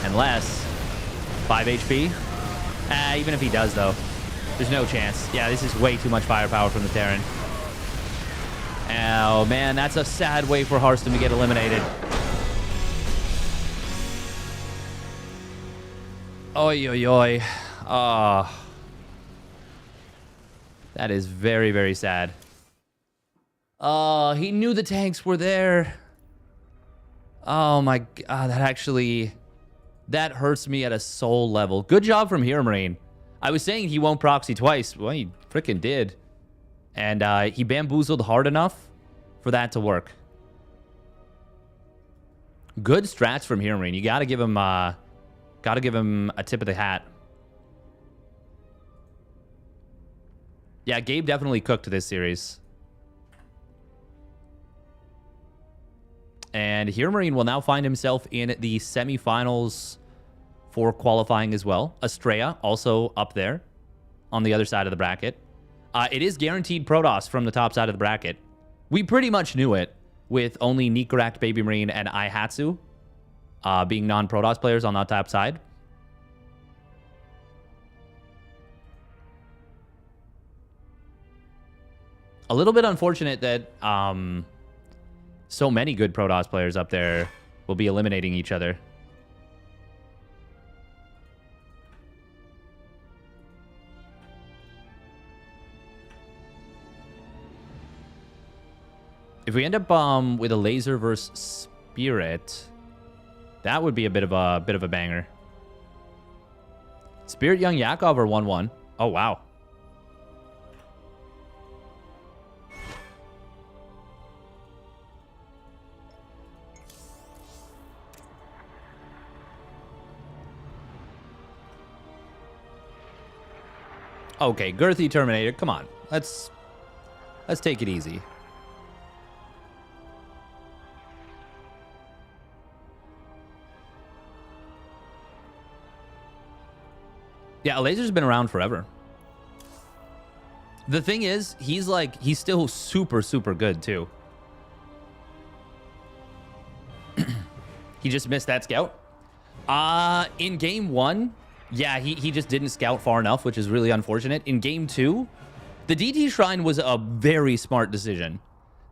Unless 5 HP. Even if he does, though, there's no chance. Yeah, this is way too much firepower from the Terran. Oh, man, that's a sad way for Harstem to get eliminated. Oi, oi, oi. That is very, very sad. He knew the tanks were there. Oh, my God, that hurts me at a soul level. Good job from Hero Marine. I was saying he won't proxy twice. Well, he freaking did. And he bamboozled hard enough for that to work. Good strats from Hero Marine. You gotta give him a tip of the hat. Yeah, Gabe definitely cooked this series. And Hero Marine will now find himself in the semifinals for qualifying as well. Estrella also up there on the other side of the bracket. It is guaranteed Protoss from the top side of the bracket. We pretty much knew it with only Nikorak, Baby Marine, and Ihatsu being non-Protoss players on that top side. A little bit unfortunate that so many good Protoss players up there will be eliminating each other. If we end up with a laser versus Spirit, that would be a bit of a banger. Spirit Young Yakov are 1-1. Oh wow. Okay, Girthy Terminator, come on. Let's take it easy. Yeah, Laser's been around forever. The thing is, he's still super, super good, too. He just missed that scout. In game 1, yeah, he just didn't scout far enough, which is really unfortunate. In game 2, the DT Shrine was a very smart decision.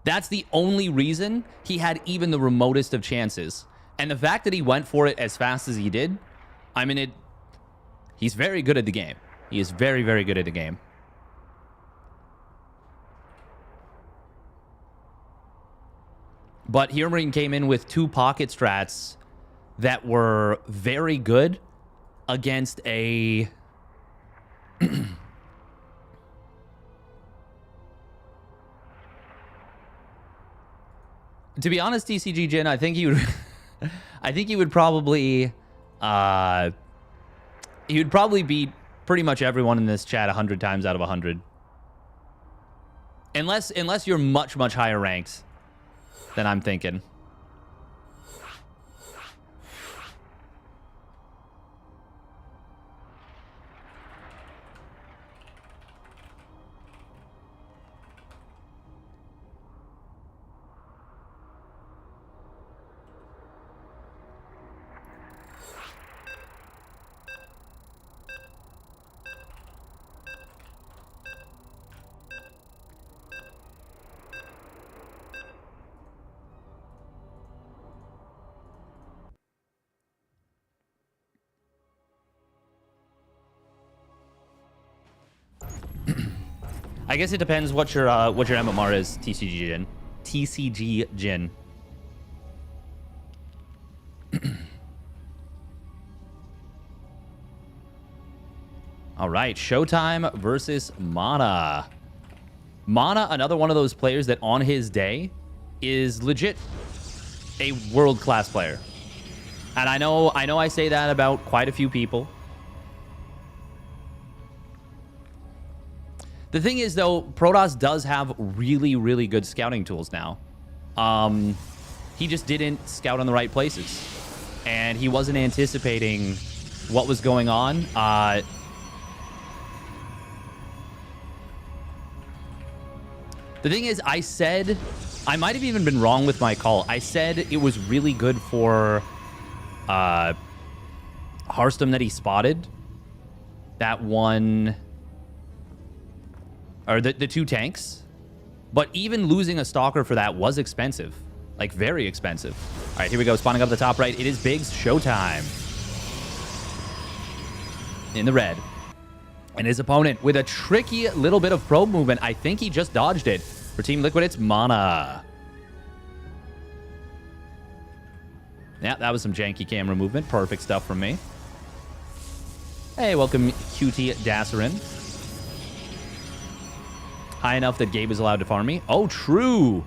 That's the only reason he had even the remotest of chances. And the fact that he went for it as fast as he did, I mean, he's very good at the game. He is very, very good at the game. But Hero Marine came in with 2 pocket strats that were very good against a To be honest, TCG Jin, I think he would... I think he would probably... he would probably beat pretty much everyone in this chat 100 times out of 100. Unless you're much, much higher ranked than I'm thinking. I guess it depends what your MMR is, TCG Jin. TCG Jin. All right, Showtime versus Mana. Mana, another one of those players that on his day is legit a world-class player. And I know I say that about quite a few people. The thing is, though, Protoss does have really, really good scouting tools now. He just didn't scout on the right places. And he wasn't anticipating what was going on. The thing is, I said... I might have even been wrong with my call. I said it was really good for Hearthstone that he spotted. That one... Or the two tanks. But even losing a Stalker for that was expensive. Like, very expensive. All right, here we go. Spawning up the top right. It is Biggs Showtime. In the red. And his opponent with a tricky little bit of probe movement. I think he just dodged it. For Team Liquid, it's Mana. Yeah, that was some janky camera movement. Perfect stuff from me. Hey, welcome QT Dasserin. High enough that Gabe is allowed to farm me. Oh, true.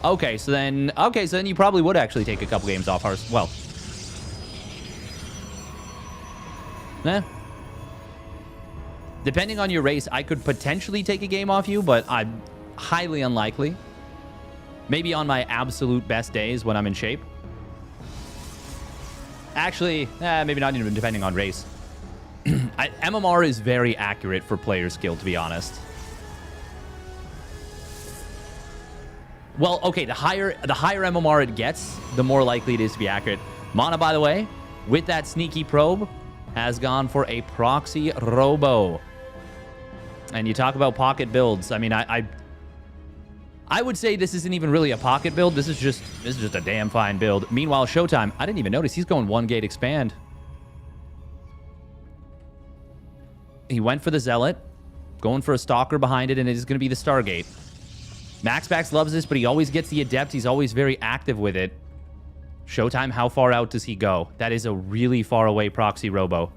Okay, so then you probably would actually take a couple games off Hearthstone. Well. Depending on your race, I could potentially take a game off you, but I'm highly unlikely. Maybe on my absolute best days when I'm in shape. Actually, maybe not even depending on race. MMR is very accurate for player skill, to be honest. Well, okay, the higher MMR it gets, the more likely it is to be accurate. Mana, by the way, with that sneaky probe, has gone for a proxy robo. And you talk about pocket builds. I mean, I would say this isn't even really a pocket build. This is just a damn fine build. Meanwhile, Showtime, I didn't even notice he's going 1 gate expand. He went for the Zealot, going for a Stalker behind it, and it is going to be the Stargate. MaxBax loves this, but he always gets the Adept. He's always very active with it. Showtime, how far out does he go? That is a really far away proxy robo.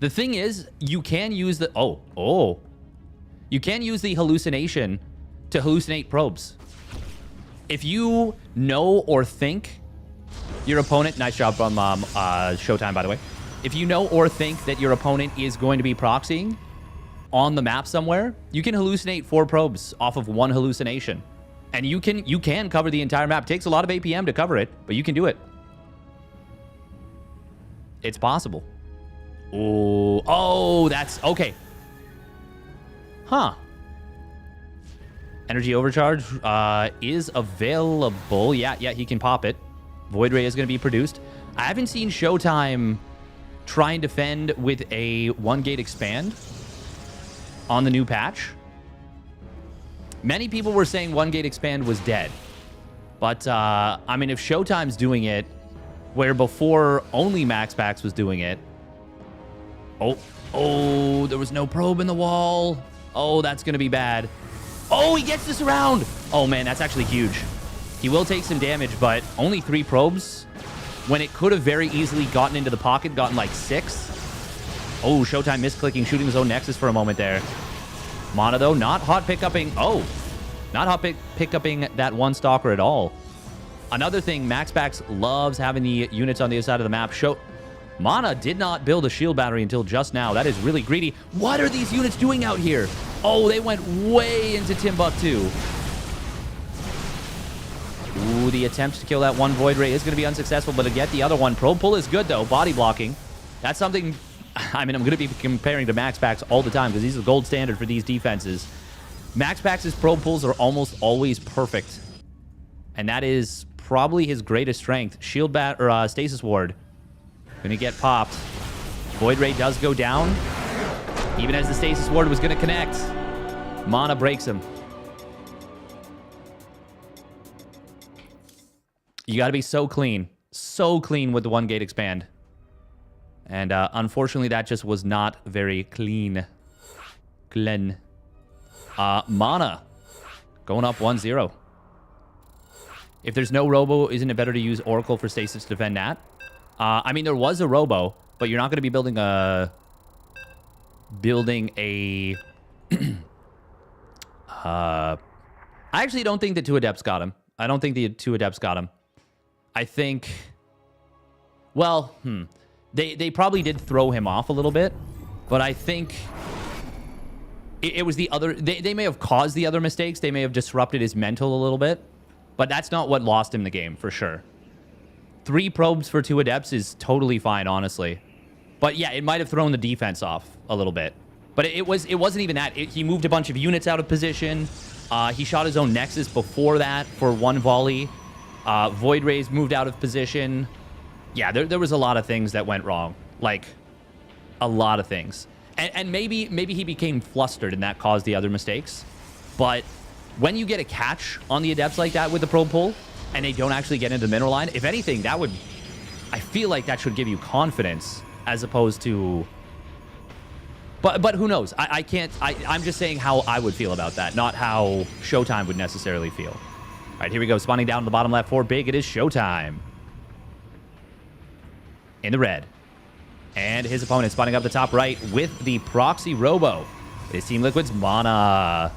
The thing is, you can use the... Oh. You can use the hallucination to hallucinate probes. If you know or think your opponent... Nice job from Showtime, by the way. If you know or think that your opponent is going to be proxying on the map somewhere, you can hallucinate 4 probes off of 1 hallucination. And you can cover the entire map. It takes a lot of APM to cover it, but you can do it. It's possible. Oh, that's... Okay. Huh. Energy Overcharge is available. Yeah, he can pop it. Void Ray is going to be produced. I haven't seen Showtime try and defend with a 1-gate expand on the new patch. Many people were saying 1-gate expand was dead. But, I mean, if Showtime's doing it, where before only MaxBax was doing it... Oh, there was no probe in the wall. Oh, that's going to be bad. Oh, he gets this around. Oh, man, that's actually huge. He will take some damage, but only 3 probes. when it could have very easily gotten into the pocket, gotten like 6. Oh, Showtime misclicking, shooting his own Nexus for a moment there. Mana, though, not hot pick-upping. Oh, not hot pick-upping that one Stalker at all. Another thing, MaxPax loves having the units on the other side of the map. Mana did not build a shield battery until just now. That is really greedy. What are these units doing out here? Oh, they went way into Timbuktu. Ooh, the attempt to kill that one Void Ray is going to be unsuccessful, but to get the other one, Probe Pull is good, though. Body blocking. That's something, I mean, I'm going to be comparing to MaxPax all the time because he's the gold standard for these defenses. MaxPax's Probe Pulls are almost always perfect, and that is probably his greatest strength. Shield Bat, or Stasis Ward. Going to get popped. Void Ray does go down, even as the Stasis Ward was going to connect. Mana breaks him. You got to be so clean with the 1-gate expand. And unfortunately, that just was not very clean. Mana going up 1-0. If there's no Robo, isn't it better to use Oracle for Stasis to defend that? I mean, there was a Robo, but you're not going to be building a... I actually don't think the 2 Adepts got him. I don't think the 2 Adepts got him. I think... Well, They probably did throw him off a little bit, but I think it was the other... They may have caused the other mistakes. They may have disrupted his mental a little bit, but that's not what lost him the game, for sure. 3 probes for 2 Adepts is totally fine, honestly. But yeah, it might have thrown the defense off a little bit. But it wasn't even that. He moved a bunch of units out of position. He shot his own Nexus before that for 1 volley. Void Rays moved out of position. Yeah, there was a lot of things that went wrong. Like, a lot of things. And maybe he became flustered and that caused the other mistakes. But when you get a catch on the Adepts like that with the Probe Pull, and they don't actually get into the mineral line, if anything, that would... I feel like that should give you confidence, as opposed to... But who knows? I can't... I'm just saying how I would feel about that, not how Showtime would necessarily feel. All right, here we go. Spawning down in the bottom left for Big. It is Showtime. In the red. And his opponent spawning up the top right with the Proxy Robo. It is Team Liquid's Mana.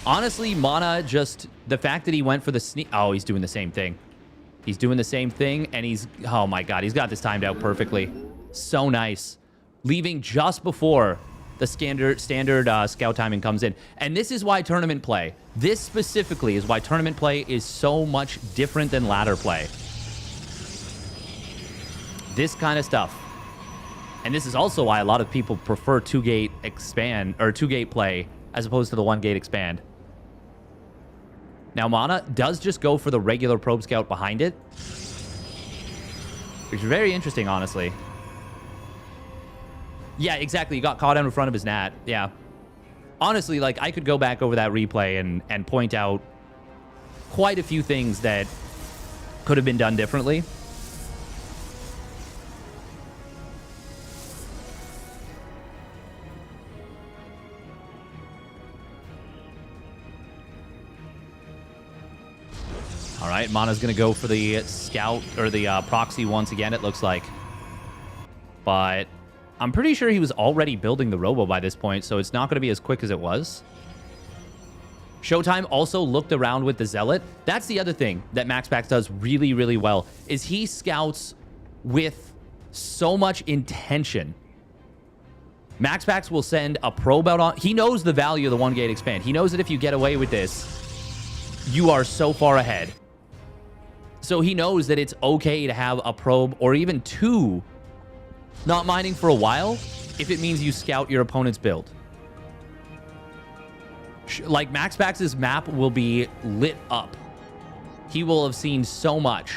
Honestly, Mana just... The fact that he went for the sneak... Oh, he's doing the same thing. He's doing the same thing, and he's... Oh, my God. He's got this timed out perfectly. So nice. Leaving just before the standard scout timing comes in. And this is why tournament play... This specifically is why tournament play is so much different than ladder play. This kind of stuff. And this is also why a lot of people prefer 2-gate expand... Or 2-gate play as opposed to the 1-gate expand. Now, Mana does just go for the regular Probe Scout behind it. Which is very interesting, honestly. Yeah, exactly. He got caught out in front of his Nat. Yeah. Honestly, like, I could go back over that replay and point out quite a few things that could have been done differently. All right, Mana's going to go for the Scout, or the Proxy once again, it looks like. But I'm pretty sure he was already building the Robo by this point, so it's not going to be as quick as it was. Showtime also looked around with the Zealot. That's the other thing that MaxPax does really, really well, is he scouts with so much intention. MaxPax will send a probe out on... He knows the value of the 1-gate expand. He knows that if you get away with this, you are so far ahead. So he knows that it's okay to have a probe or even 2 not mining for a while if it means you scout your opponent's build. Like, MaxPax's map will be lit up. He will have seen so much.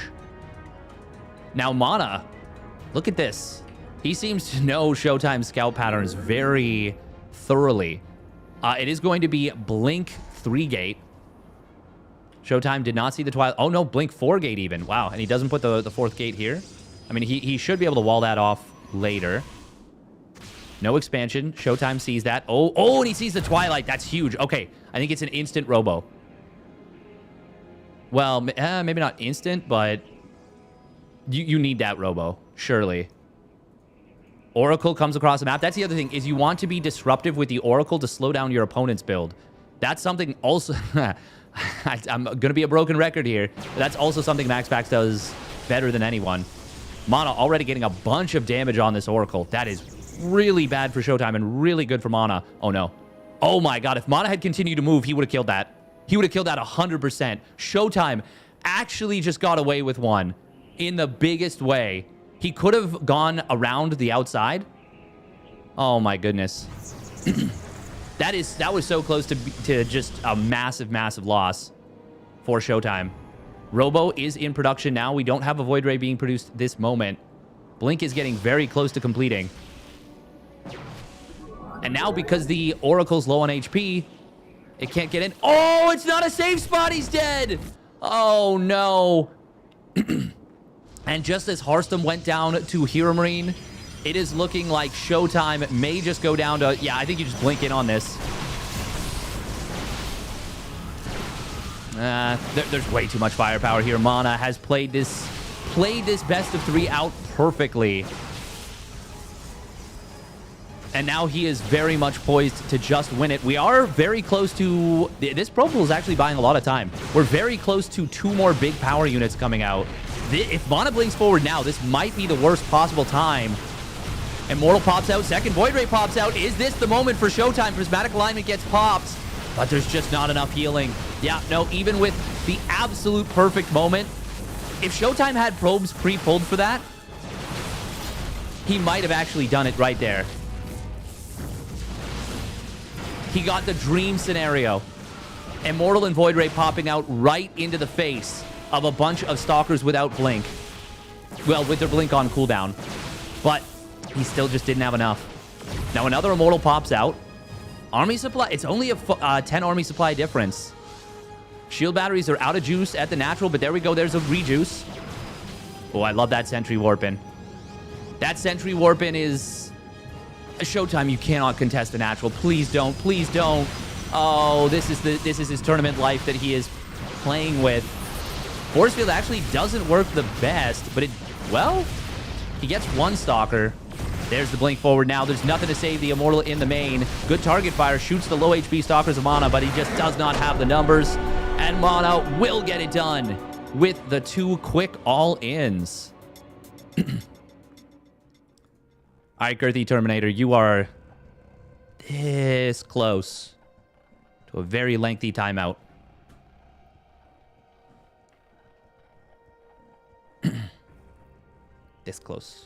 Now, Mana, look at this. He seems to know Showtime scout patterns very thoroughly. It is going to be Blink 3-gate. Showtime did not see the Twilight. Oh, no, Blink 4-gate even. Wow, and he doesn't put the 4th gate here. I mean, he should be able to wall that off later. No expansion. Showtime sees that. Oh, and he sees the Twilight. That's huge. Okay, I think it's an instant Robo. Well, maybe not instant, but You need that, Robo. Surely. Oracle comes across the map. That's the other thing, is you want to be disruptive with the Oracle to slow down your opponent's build. That's something also... I'm going to be a broken record here. But that's also something MaxPax does better than anyone. Mana already getting a bunch of damage on this Oracle. That is really bad for Showtime and really good for Mana. Oh, no. Oh, my God. If Mana had continued to move, he would have killed that. He would have killed that 100%. Showtime actually just got away with one in the biggest way. He could have gone around the outside. Oh, my goodness. That was so close to just a massive, massive loss for Showtime. Robo is in production now. We don't have a Void Ray being produced this moment. Blink is getting very close to completing. And now, because the Oracle's low on HP, it can't get in. Oh, it's not a safe spot. He's dead. Oh, no. And just as Hearthstone went down to Hero Marine, it is looking like Showtime may just go down to... Yeah, I think you just blink in on this. There's way too much firepower here. Mana has played this best of 3 out perfectly. And now he is very much poised to just win it. We are very close to... This Pro Pool is actually buying a lot of time. We're very close to 2 more big power units coming out. If Mana blinks forward now, this might be the worst possible time. Immortal pops out. Second Void Ray pops out. Is this the moment for Showtime? Prismatic Alignment gets popped. But there's just not enough healing. Yeah, no, even with the absolute perfect moment, if Showtime had probes pre-pulled for that, he might have actually done it right there. He got the dream scenario. Immortal and Void Ray popping out right into the face of a bunch of Stalkers without Blink. Well, with their Blink on cooldown. But he still just didn't have enough. Now another Immortal pops out. Army supply, it's only a 10 army supply difference. Shield batteries are out of juice at the natural, but there we go. There's a rejuice. Oh, I love that Sentry Warpin. That Sentry Warpin is... Showtime, you cannot contest the natural. Please don't. Please don't. Oh, this is his tournament life that he is playing with. Force Field actually doesn't work the best, but it... Well, he gets 1 Stalker. There's the blink forward now. There's nothing to save the Immortal in the main. Good target fire. Shoots the low HP Stalkers of Mana, but he just does not have the numbers. And Mana will get it done with the 2 quick all-ins. All right, Girthy Terminator, you are this close to a very lengthy timeout. This close.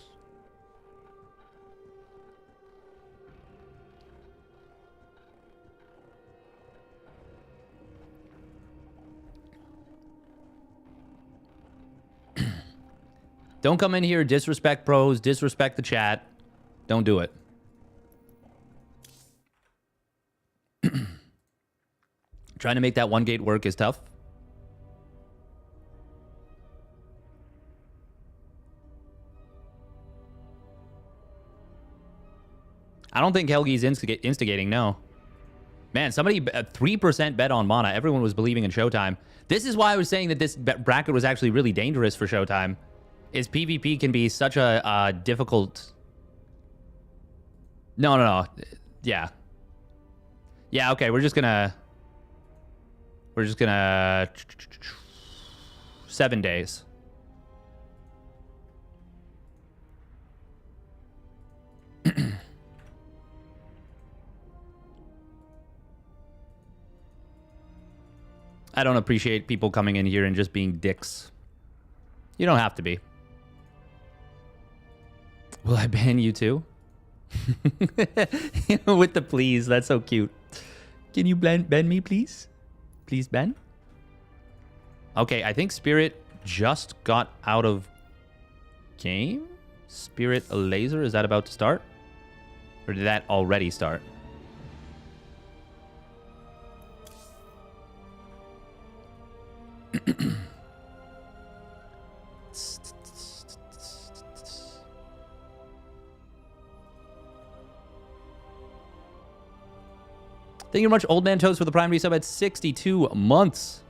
Don't come in here, disrespect pros, disrespect the chat. Don't do it. Trying to make that 1 gate work is tough. I don't think Helgi's instigating, no. Man, somebody, 3% bet on Mana. Everyone was believing in Showtime. This is why I was saying that this bracket was actually really dangerous for Showtime. Is PvP can be such a difficult... No. Yeah. Yeah, okay, we're just gonna... 7 days. I don't appreciate people coming in here and just being dicks. You don't have to be. Will I ban you too? With the please, that's so cute. Can you ban me, please? Please ban? Okay, I think Spirit just got out of game. Spirit Laser, is that about to start? Or did that already start? Thank you very much, Old Man Toast, for the Prime resub at 62 months.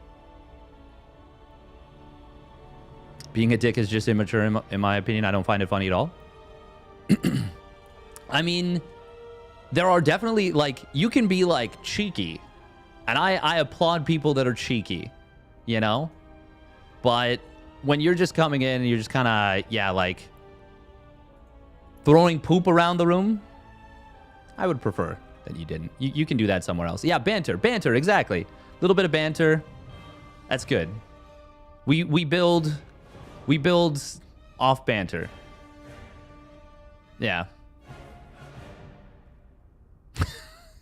Being a dick is just immature, in my opinion. I don't find it funny at all. I mean, there are definitely, like, you can be, like, cheeky. And I applaud people that are cheeky, you know? But when you're just coming in and you're just kind of, yeah, like, throwing poop around the room, I would prefer that you didn't. You can do that somewhere else. Yeah, banter, exactly. A little bit of banter. That's good. We build off banter. Yeah.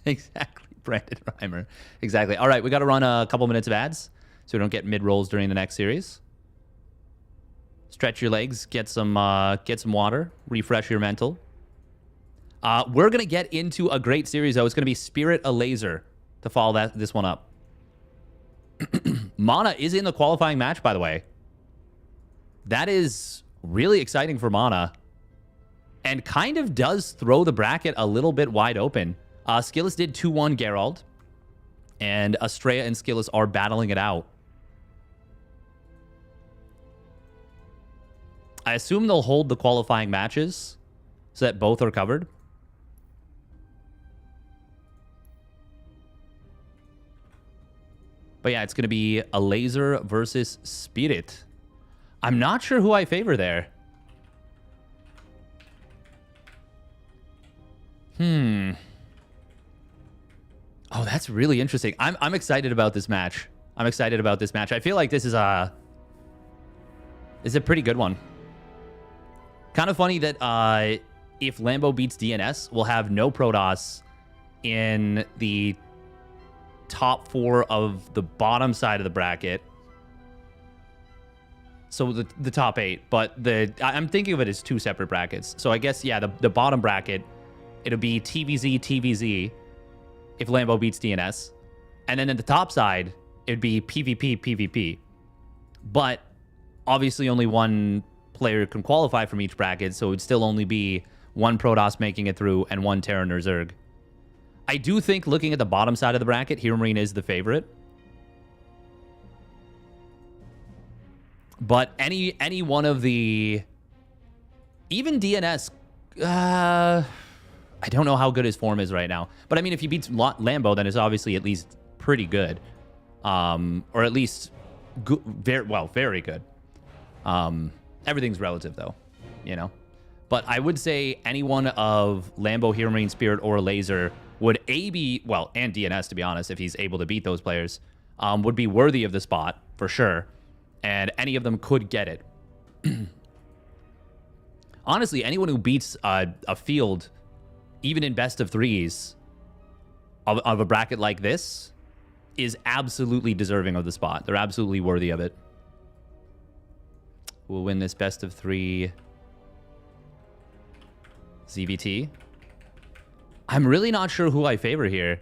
Exactly, Brandon Reimer. Exactly. All right, we got to run a couple minutes of ads so we don't get mid-rolls during the next series. Stretch your legs, get some water, refresh your mental. We're going to get into a great series, though. It's going to be Spirit a Laser to follow this one up. Mana is in the qualifying match, by the way. That is really exciting for Mana. And kind of does throw the bracket a little bit wide open. Skillus did 2-1 Geralt. And Estrella and Skillus are battling it out. I assume they'll hold the qualifying matches so that both are covered. But yeah, it's going to be a Laser versus Spirit. I'm not sure who I favor there. Oh, that's really interesting. I'm excited about this match. I feel like this is a pretty good one. Kind of funny that if Lambo beats DNS, we'll have no Protoss in the top 4 of the bottom side of the bracket. So the top 8, but I'm thinking of it as 2 separate brackets. So I guess, yeah, the bottom bracket, it'll be TVZ if Lambo beats DNS. And then at the top side, it'd be PvP. But obviously only one player can qualify from each bracket, so it would still only be 1 Protoss making it through and 1 Terran or Zerg. I do think, looking at the bottom side of the bracket, Hero Marine is the favorite. But any one of the... Even DNS... I don't know how good his form is right now. But I mean, if he beats Lambo, then it's obviously at least pretty good. Or at least very good. Everything's relative, though, you know? But I would say any one of Lambo, Hero Marine, Spirit, or Laser would be, well, and DNS, to be honest, if he's able to beat those players, would be worthy of the spot, for sure. And any of them could get it. Honestly, anyone who beats a field, even in best of 3s, of a bracket like this, is absolutely deserving of the spot. They're absolutely worthy of it. We'll win this best of 3 ZVT. I'm really not sure who I favor here.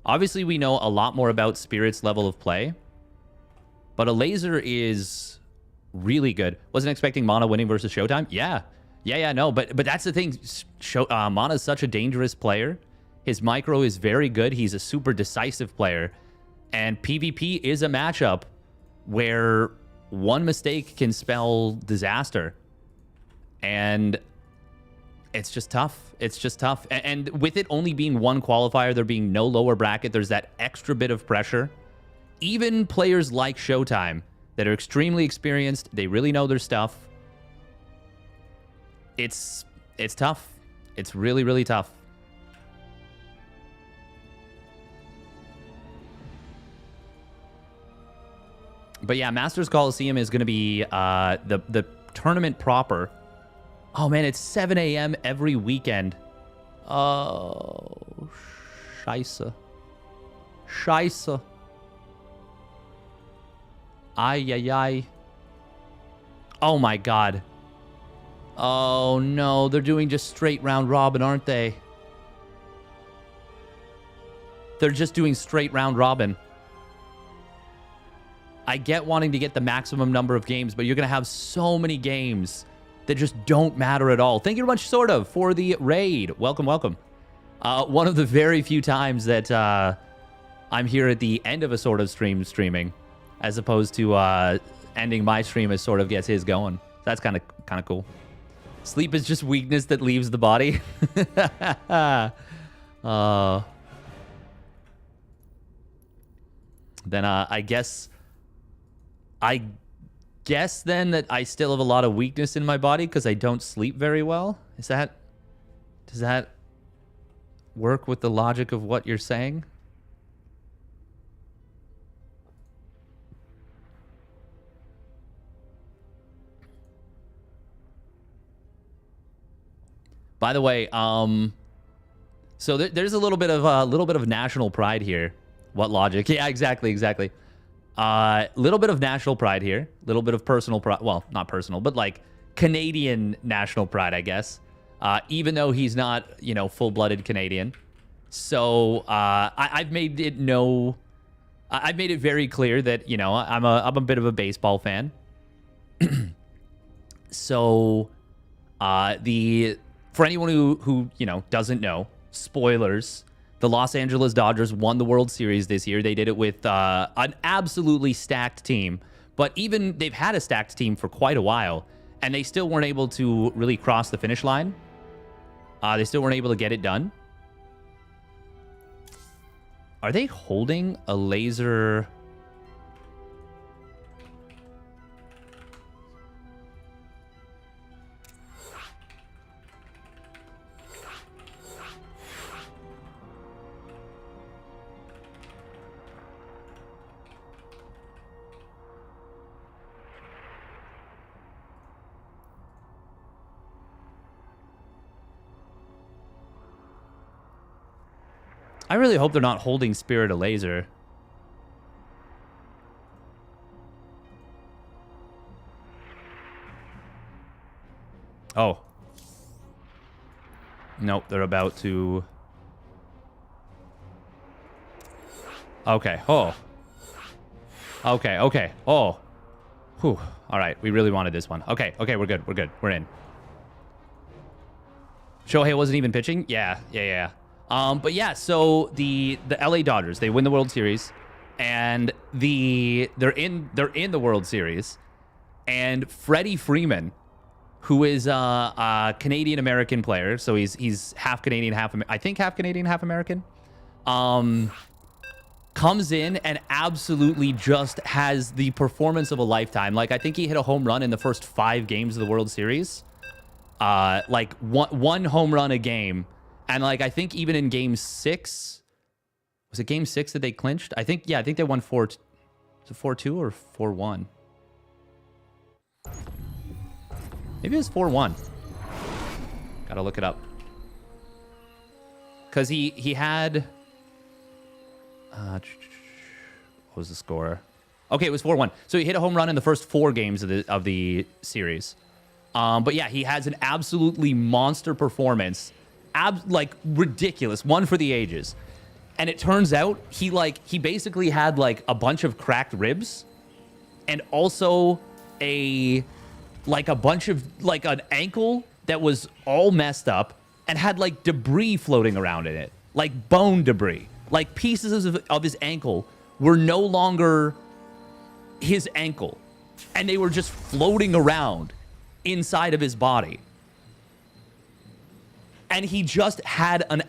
Obviously, we know a lot more about Spirit's level of play. But a Laser is really good. Wasn't expecting Mana winning versus Showtime. Yeah, no. But that's the thing. Mana's such a dangerous player. His micro is very good. He's a super decisive player. And PvP is a matchup where one mistake can spell disaster. And it's just tough. And with it only being 1 qualifier, there being no lower bracket, there's that extra bit of pressure. Even players like Showtime that are extremely experienced, they really know their stuff. It's tough. It's really, really tough. But yeah, Masters Coliseum is going to be the tournament proper. Oh man, it's 7 a.m. every weekend. Oh, scheisse. Ay. Oh my god. Oh no, they're doing just straight round robin, aren't they? They're just doing straight round robin. I get wanting to get the maximum number of games, but you're going to have so many games that just don't matter at all. Thank you very much, sort of, for the raid. Welcome. One of the very few times that I'm here at the end of a sort of streaming, as opposed to ending my stream as sort of gets his going. That's kind of cool. Sleep is just weakness that leaves the body. Then I guess then that I still have a lot of weakness in my body because I don't sleep very well. Does that work with the logic of what you're saying? By the way, so there's a little bit of national pride here. What logic? Yeah, exactly. Little bit of national pride here. Little bit of personal pride. Well, not personal, but like Canadian national pride, I guess. Even though he's not, full-blooded Canadian. So I've made it I've made it very clear that I'm a bit of a baseball fan. So for anyone who doesn't know, spoilers. The Los Angeles Dodgers won the World Series this year. They did it with an absolutely stacked team. But even they've had a stacked team for quite a while, and they still weren't able to really cross the finish line. They still weren't able to get it done. Are they holding a laser? I really hope they're not holding Spirit a laser. Oh. Nope, they're about to... Okay, oh. Okay. Oh. Whew. All right, we really wanted this one. Okay, we're good. We're in. Shohei wasn't even pitching? Yeah. But yeah, so the LA Dodgers, they win the World Series, and they're in the World Series, and Freddie Freeman, who is a Canadian American player, so he's half Canadian, half Canadian, half American, comes in and absolutely just has the performance of a lifetime. Like, I think he hit a home run in the first 5 games of the World Series, like one home run a game. And, like, I think even in Game 6... Was it Game 6 that they clinched? I think they won 4... Was it 4-2 or 4-1? Maybe it was 4-1. Gotta look it up. Because he had... what was the score? Okay, it was 4-1. So he hit a home run in the first 4 games of the series. But, yeah, he has an absolutely monster performance. Like, ridiculous, one for the ages. And it turns out he basically had like a bunch of cracked ribs and also a bunch of like an ankle that was all messed up and had like debris floating around in it, like bone debris. Like pieces of his ankle were no longer his ankle, and they were just floating around inside of his body. And he just had an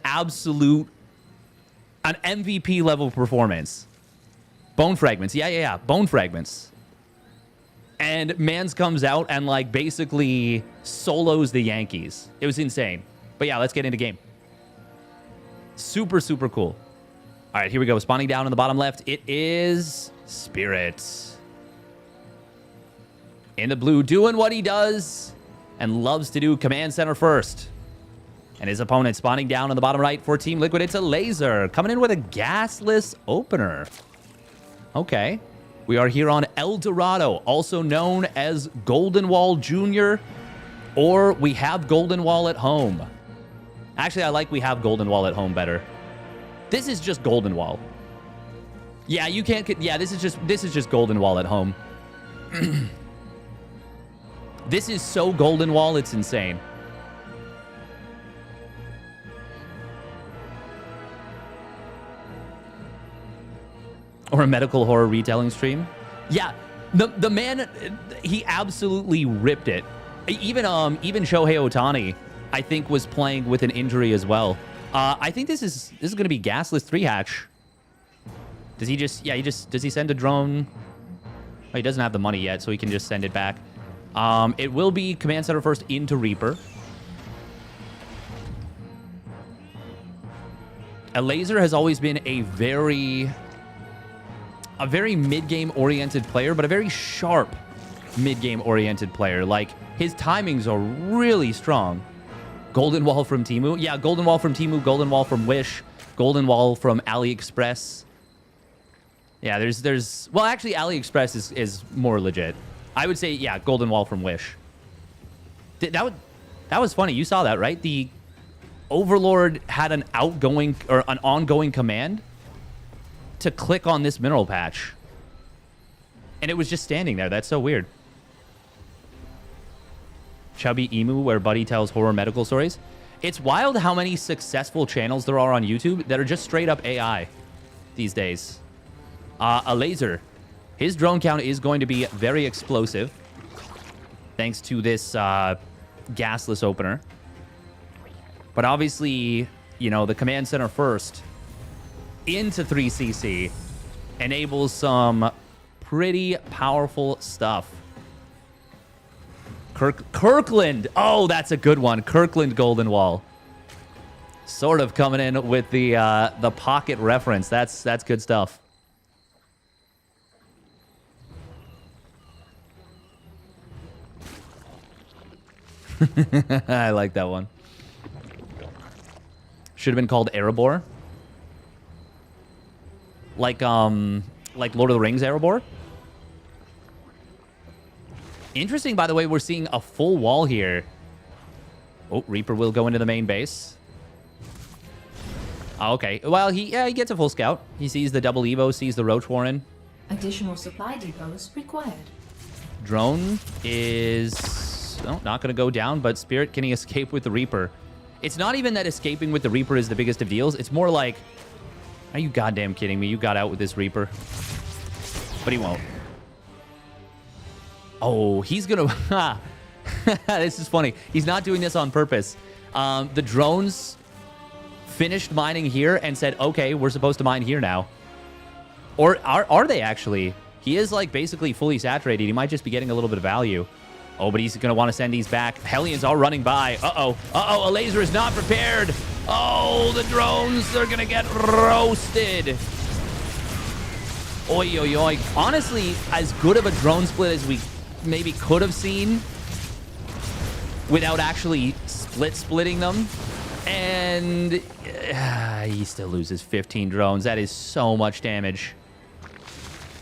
MVP level performance. Bone fragments. Yeah. Bone fragments. And Mans comes out and like basically solos the Yankees. It was insane. But yeah, let's get into game. Super, super cool. All right, here we go. Spawning down in the bottom left. It is Spirit. In the blue, doing what he does and loves to do, command center first. And his opponent spawning down on the bottom right for Team Liquid. It's a laser coming in with a gasless opener. Okay. We are here on El Dorado, also known as Golden Wall Jr. Or we have Golden Wall at home. Actually, I like we have Golden Wall at home better. This is just Golden Wall. Yeah, you can't... Yeah, this is just Golden Wall at home. This is so Golden Wall, it's insane. Or a medical horror retelling stream. Yeah, The man, he absolutely ripped it. Even Shohei Ohtani, I think, was playing with an injury as well. I think this is going to be gasless 3-hatch. Does he just... Yeah, does he send a drone? Oh, he doesn't have the money yet, so he can just send it back. It will be Command Center first into Reaper. A laser has always been a very mid-game oriented player, but a very sharp mid-game oriented player. Like, his timings are really strong. Golden Wall from Temu. Yeah, Golden Wall from Temu, Golden Wall from Wish, Golden Wall from AliExpress. Yeah, there's well, actually, AliExpress is more legit. I would say, yeah, Golden Wall from Wish. That was funny. You saw that, right? The Overlord had an ongoing command to click on this mineral patch. And it was just standing there. That's so weird. Chubby Emu, where Buddy tells horror medical stories. It's wild how many successful channels there are on YouTube that are just straight up AI these days. A laser. His drone count is going to be very explosive, thanks to this gasless opener. But obviously, you know, the command center first into 3cc enables some pretty powerful stuff. Kirkland. Oh, that's a good one. Kirkland Golden Wall. Sort of coming in with the pocket reference. That's good stuff. I like that one. Should have been called Erebor. Like Lord of the Rings Erebor. Interesting, by the way, we're seeing a full wall here. Oh, Reaper will go into the main base. Oh, okay. Well, he gets a full scout. He sees the double Evo, sees the Roach Warren. Additional supply depots required. Drone is not going to go down, but Spirit, can he escape with the Reaper? It's not even that escaping with the Reaper is the biggest of deals. It's more like, are you goddamn kidding me? You got out with this Reaper. But he won't. Oh, he's going to... This is funny. He's not doing this on purpose. The drones finished mining here and said, okay, we're supposed to mine here now. Or are they actually? He is like basically fully saturated. He might just be getting a little bit of value. Oh, but he's going to want to send these back. Hellions are running by. Uh-oh, a laser is not prepared. Oh, the drones, they're going to get roasted. Oi, oi, oi. Honestly, as good of a drone split as we maybe could have seen without actually splitting them. And he still loses 15 drones. That is so much damage.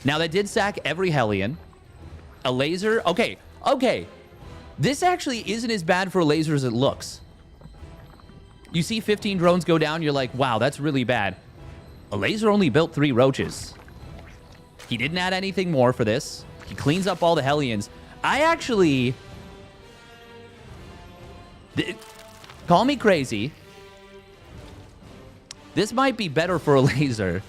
Now, that did sack every Hellion. A laser. Okay. This actually isn't as bad for a laser as it looks. You see 15 drones go down, you're like, wow, that's really bad. A laser only built 3 roaches. He didn't add anything more for this. He cleans up all the Hellions. I actually... Call me crazy. This might be better for a laser.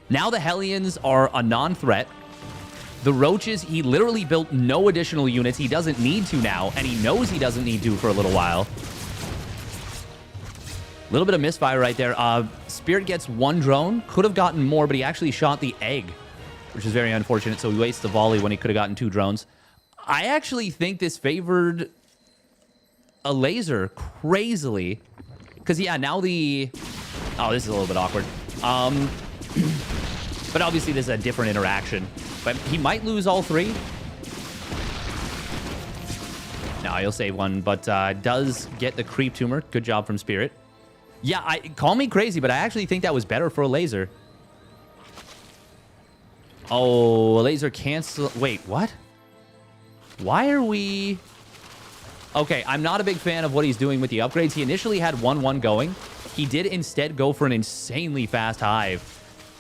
Now the Hellions are a non-threat. The Roaches, he literally built no additional units. He doesn't need to now, and he knows he doesn't need to for a little while. A little bit of misfire right there. Spirit gets 1 drone. Could have gotten more, but he actually shot the egg, which is very unfortunate, so he wastes the volley when he could have gotten 2 drones. I actually think this favored a laser crazily. Because, yeah, now the... Oh, this is a little bit awkward. But obviously, this is a different interaction. But he might lose all 3. No, he'll save 1, but does get the creep tumor. Good job from Spirit. Yeah, call me crazy, but I actually think that was better for a laser. Oh, a laser cancel... Wait, what? Why are we... Okay, I'm not a big fan of what he's doing with the upgrades. He initially had 1-1 going. He did instead go for an insanely fast hive.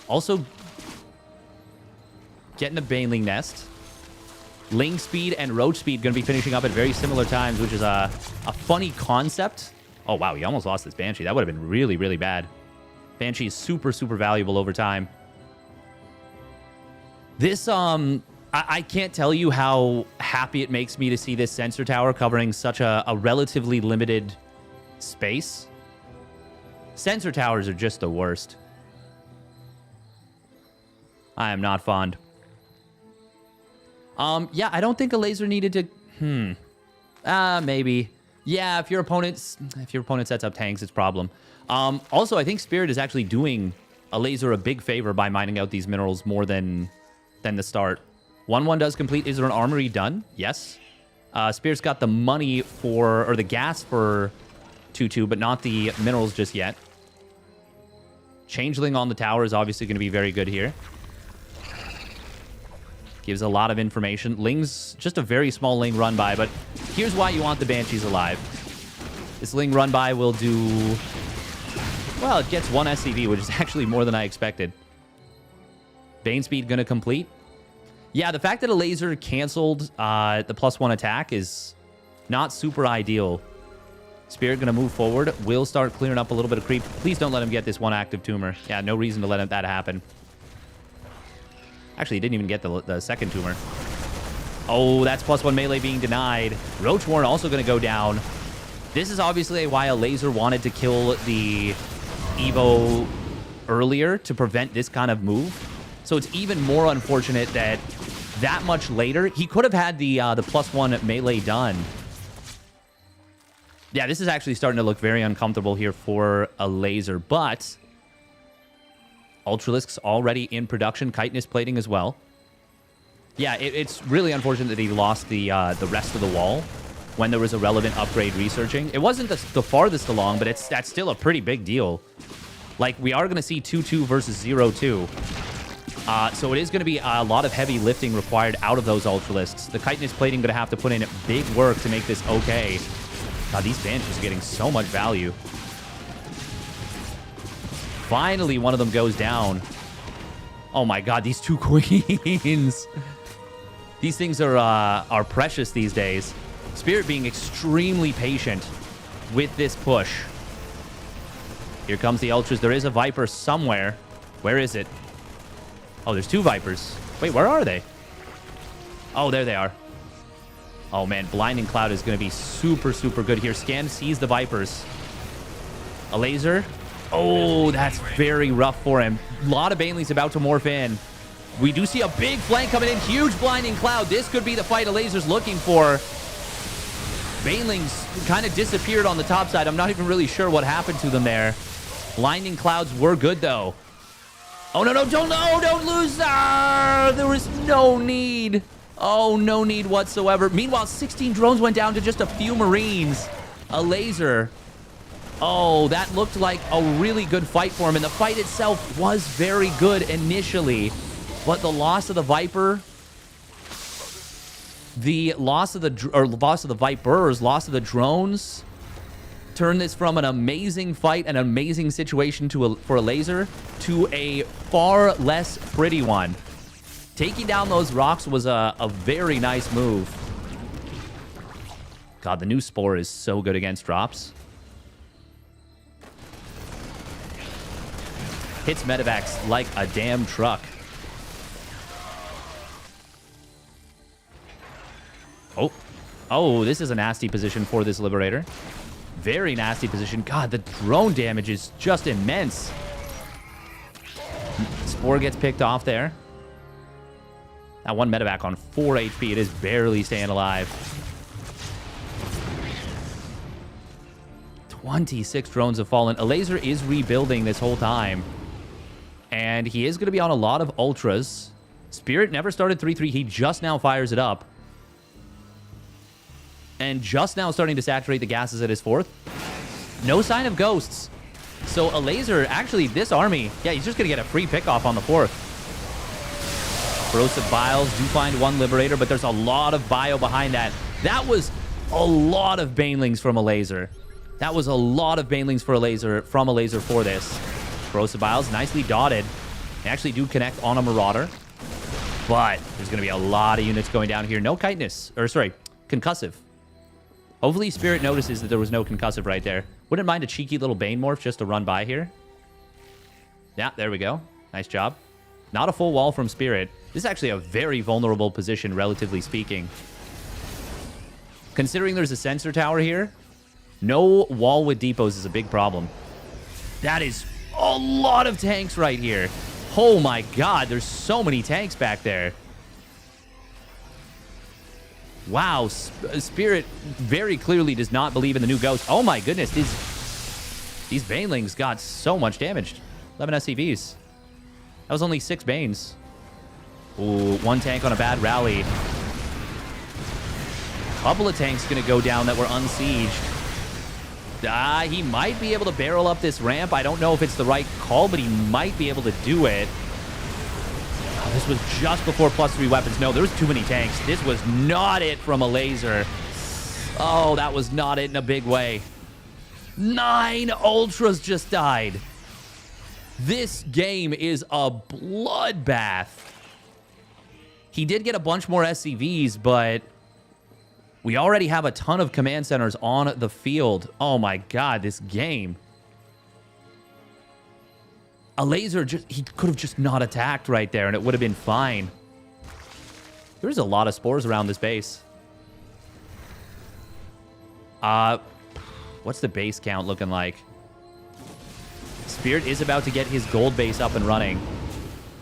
Also, getting the Baneling Nest. Ling speed and Roach speed going to be finishing up at very similar times, which is a funny concept. Oh, wow, he almost lost this Banshee. That would have been really, really bad. Banshee is super, super valuable over time. This, I can't tell you how happy it makes me to see this sensor tower covering such a relatively limited space. Sensor towers are just the worst. I am not fond. Yeah, I don't think a laser needed to... maybe. Yeah, if your opponent sets up tanks, it's a problem. Also, I think Spirit is actually doing a laser a big favor by mining out these minerals more than the start. 1-1 does complete. Is there an armory done? Yes. Spirit's got the money for, or the gas for 2-2, but not the minerals just yet. Changeling on the tower is obviously going to be very good here. Gives a lot of information. Ling's just a very small Ling run by, but here's why you want the Banshees alive. This Ling run by will do... Well, it gets 1 SCV, which is actually more than I expected. Bane speed going to complete. Yeah, the fact that a laser canceled the +1 attack is not super ideal. Spirit going to move forward. Will start clearing up a little bit of creep. Please don't let him get this 1 active tumor. Yeah, no reason to let that happen. Actually, he didn't even get the second tumor. Oh, that's +1 melee being denied. Roach Warren also going to go down. This is obviously why a laser wanted to kill the Evo earlier to prevent this kind of move. So it's even more unfortunate that much later, he could have had the +1 melee done. Yeah, this is actually starting to look very uncomfortable here for a laser, but Ultralisk's already in production. Chitinous plating as well. Yeah, it's really unfortunate that he lost the rest of the wall when there was a relevant upgrade researching. It wasn't the farthest along, but that's still a pretty big deal. Like, we are going to see 2-2 versus 0-2. So it is going to be a lot of heavy lifting required out of those Ultralisks. The chitinous plating going to have to put in big work to make this okay. God, these Banshees are getting so much value. Finally, one of them goes down. Oh my God, these 2 queens. These things are precious these days. Spirit being extremely patient with this push. Here comes the Ultras. There is a Viper somewhere. Where is it? Oh, there's 2 Vipers. Wait, where are they? Oh, there they are. Oh, man. Blinding Cloud is going to be super, super good here. Scan sees the Vipers. A laser. Oh, that's very rough for him. A lot of Banelings about to morph in. We do see a big flank coming in. Huge Blinding Cloud. This could be the fight a laser's looking for. Banelings kind of disappeared on the top side. I'm not even really sure what happened to them there. Blinding Clouds were good, though. Oh, no, don't lose. There was no need. Oh, no need whatsoever. Meanwhile, 16 drones went down to just a few Marines. A laser. Oh, that looked like a really good fight for him. And the fight itself was very good initially. But the loss of the Viper... The loss of the Vipers, loss of the drones... turned this from an amazing fight, an amazing situation for a laser, to a far less pretty one. Taking down those rocks was a very nice move. God, the new Spore is so good against drops. Hits medevacs like a damn truck. Oh, this is a nasty position for this Liberator. Very nasty position. God, the drone damage is just immense. Spore gets picked off there. That 1 medevac on 4 HP. It is barely staying alive. 26 drones have fallen. A laser is rebuilding this whole time. And he is going to be on a lot of Ultras. Spirit never started 3-3. He just now fires it up. And just now starting to saturate the gases at his 4th. No sign of ghosts. So a laser, actually, this army, yeah, he's just going to get a free pickoff on the 4th. Corrosive Biles do find 1 Liberator, but there's a lot of bio behind that. That was a lot of Banelings from a laser. That was a lot of Banelings for a laser, from a laser for this. Corrosive Biles, nicely dotted. They actually do connect on a Marauder. But there's going to be a lot of units going down here. No chitinous, or sorry, concussive. Hopefully Spirit notices that there was no concussive right there. Wouldn't mind a cheeky little Bane morph just to run by here. Yeah, there we go. Nice job. Not a full wall from Spirit. This is actually a very vulnerable position, relatively speaking. Considering there's a sensor tower here, no wall with depots is a big problem. That is a lot of tanks right here. Oh my god, there's so many tanks back there. Wow, Spirit very clearly does not believe in the new Ghost. Oh my goodness, these Banelings got so much damage. 11 SCVs. That was only 6 Banes. Ooh, 1 tank on a bad rally. Couple of tanks gonna go down that were unsieged. He might be able to barrel up this ramp. I don't know if it's the right call, but he might be able to do it. Oh, this was just before +3 weapons. No, there was too many tanks. This was not it from a laser. Oh, that was not it in a big way. 9 Ultras just died. This game is a bloodbath. He did get a bunch more SCVs, but we already have a ton of command centers on the field. Oh my god, this game. A laser, he could have just not attacked right there and it would have been fine. There's a lot of spores around this base. What's the base count looking like? Spirit is about to get his gold base up and running.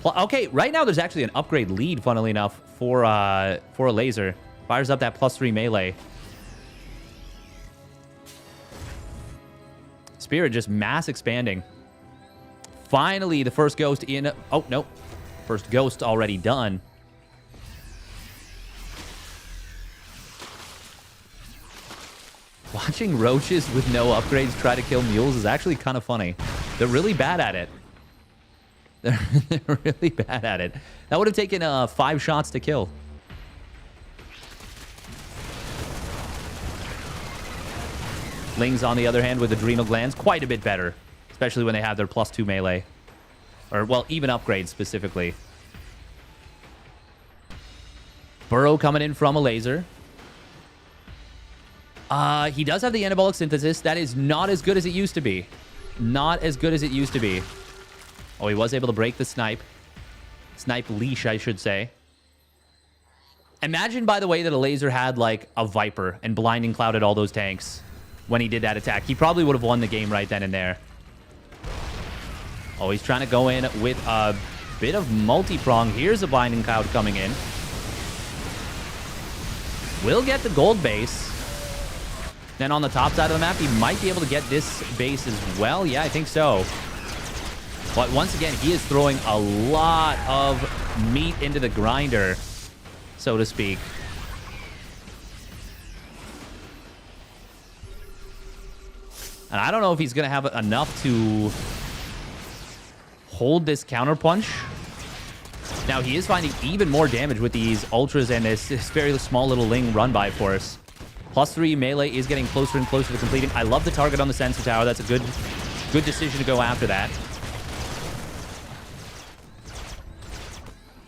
Okay, right now there's actually an upgrade lead, funnily enough, for a laser. Fires up that +3 melee. Spirit just mass expanding. Finally, the first ghost in... Oh, no. First ghost already done. Watching roaches with no upgrades try to kill mules is actually kind of funny. They're really bad at it. They're really bad at it. That would have taken 5 shots to kill. Lings, on the other hand, with adrenal glands, quite a bit better. Especially when they have their +2 melee. Or, well, even upgrades specifically. Burrow coming in from a laser. He does have the anabolic synthesis. That is not as good as it used to be. Not as good as it used to be. Oh, he was able to break the snipe. Snipe leash, I should say. Imagine, by the way, that a laser had, like, a Viper and blinding clouded all those tanks when he did that attack. He probably would have won the game right then and there. Oh, he's trying to go in with a bit of multi-prong. Here's a blinding cloud coming in. Will get the gold base. Then on the top side of the map, he might be able to get this base as well. Yeah, I think so. But once again, he is throwing a lot of meat into the grinder, so to speak. And I don't know if he's going to have enough to hold this counterpunch. Now, he is finding even more damage with these ultras and this very small little Ling run-by force. +3 melee is getting closer and closer to completing. I love the target on the sensor tower. That's a good decision to go after that.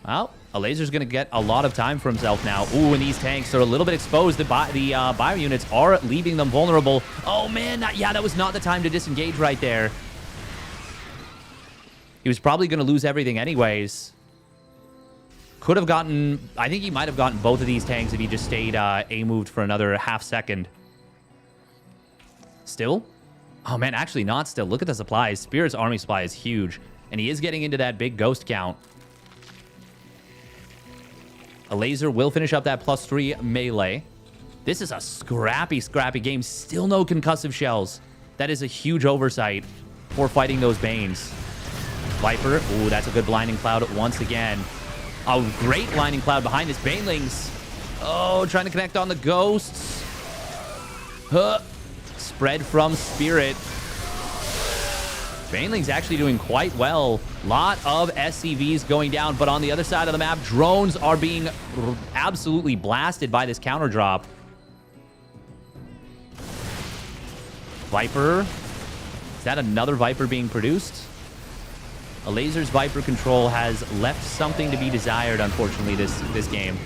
Well, a laser's going to get a lot of time for himself now. Ooh, and these tanks are a little bit exposed. The bio units are leaving them vulnerable. Oh, man. That was not the time to disengage right there. He was probably going to lose everything anyways. Could have gotten... I think he might have gotten both of these tanks if he just stayed A-moved for another half second. Still? Oh, man, actually not still. Look at the supplies. Spirit's army supply is huge. And he is getting into that big ghost count. A laser will finish up that +3 melee. This is a scrappy game. Still no concussive shells. That is a huge oversight for fighting those Banes. Viper. Ooh, that's a good blinding cloud once again. A great blinding cloud behind his Banelings. Oh, trying to connect on the ghosts. Spread from Spirit. Baneling's actually doing quite well. Lot of SCVs going down, but on the other side of the map, drones are being absolutely blasted by this counter drop. Viper. Is that another Viper being produced? A laser's Viper control has left something to be desired, unfortunately, this game.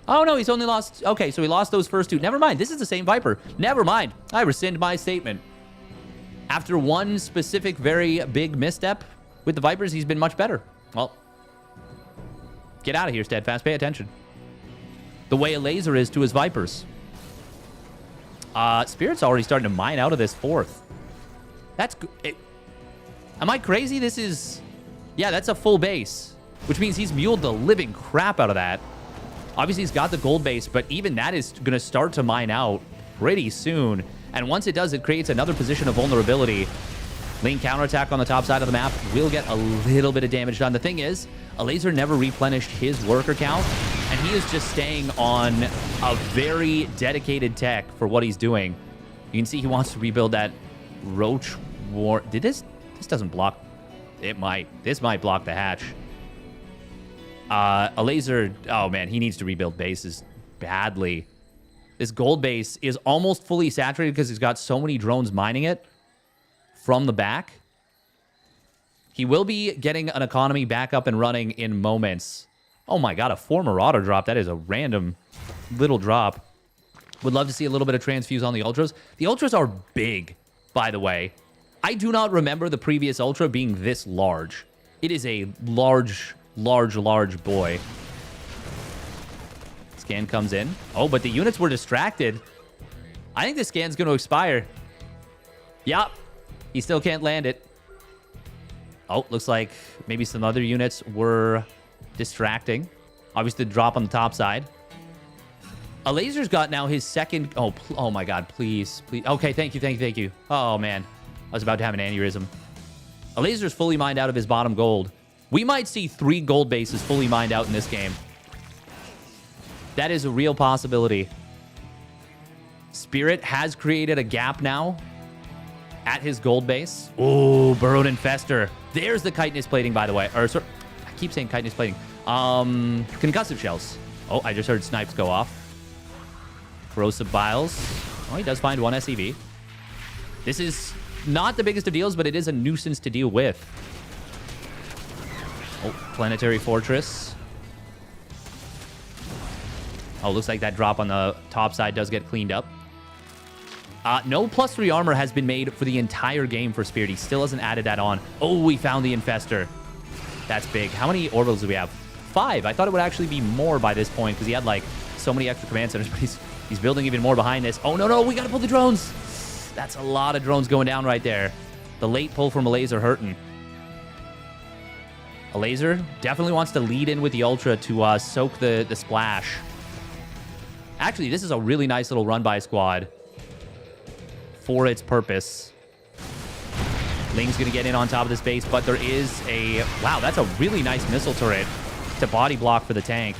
Oh, no, he's only lost... Okay, so he lost those first 2. Never mind, this is the same Viper. Never mind. I rescind my statement. After one specific, very big misstep with the Vipers, he's been much better. Well, get out of here, Steadfast. Pay attention. The way a laser is to his Vipers. Spirit's already starting to mine out of this 4th. That's good. Am I crazy? This is... Yeah, that's a full base, which means he's muled the living crap out of that. Obviously, he's got the gold base, but even that is going to start to mine out pretty soon. And once it does, it creates another position of vulnerability. Lane counterattack on the top side of the map will get a little bit of damage done. The thing is, a laser never replenished his worker count, and he is just staying on a very dedicated tech for what he's doing. You can see he wants to rebuild that Roach War. Did this doesn't block. It might. This might block the hatch. A laser. Oh, man. He needs to rebuild bases badly. This gold base is almost fully saturated because he's got so many drones mining it from the back. He will be getting an economy back up and running in moments. Oh, my God. A 4 Marauder drop. That is a random little drop. Would love to see a little bit of transfuse on the Ultras. The Ultras are big, by the way. I do not remember the previous Ultra being this large. It is a large boy. Scan comes in. Oh, but the units were distracted. I think the scan's going to expire. Yup. He still can't land it. Oh, looks like maybe some other units were distracting. Obviously, the drop on the top side. A laser's got now his second... Oh my God, please. Okay, thank you. Oh, man. I was about to have an aneurysm. A laser's fully mined out of his bottom gold. We might see 3 gold bases fully mined out in this game. That is a real possibility. Spirit has created a gap now at his gold base. Oh, Burrowed Infester. There's the chitinous plating, by the way. Or, sorry, I keep saying chitinous plating. Concussive shells. Oh, I just heard snipes go off. Corrosive Biles. Oh, he does find 1 SEV. This is not the biggest of deals, but it is a nuisance to deal with. Oh, Planetary Fortress. Oh, looks like that drop on the top side does get cleaned up. No +3 armor has been made for the entire game for Spirit. He still hasn't added that on. Oh, we found the Infester. That's big. How many orbitals do we have? 5. I thought it would actually be more by this point because he had, like, so many extra command centers, but he's building even more behind this. Oh, no, we got to pull the drones. That's a lot of drones going down right there. The late pull from a laser hurting. A laser definitely wants to lead in with the Ultra to soak the splash. Actually, this is a really nice little run-by squad for its purpose. Ling's going to get in on top of this base, but there is a... Wow, that's a really nice missile turret to body block for the tank.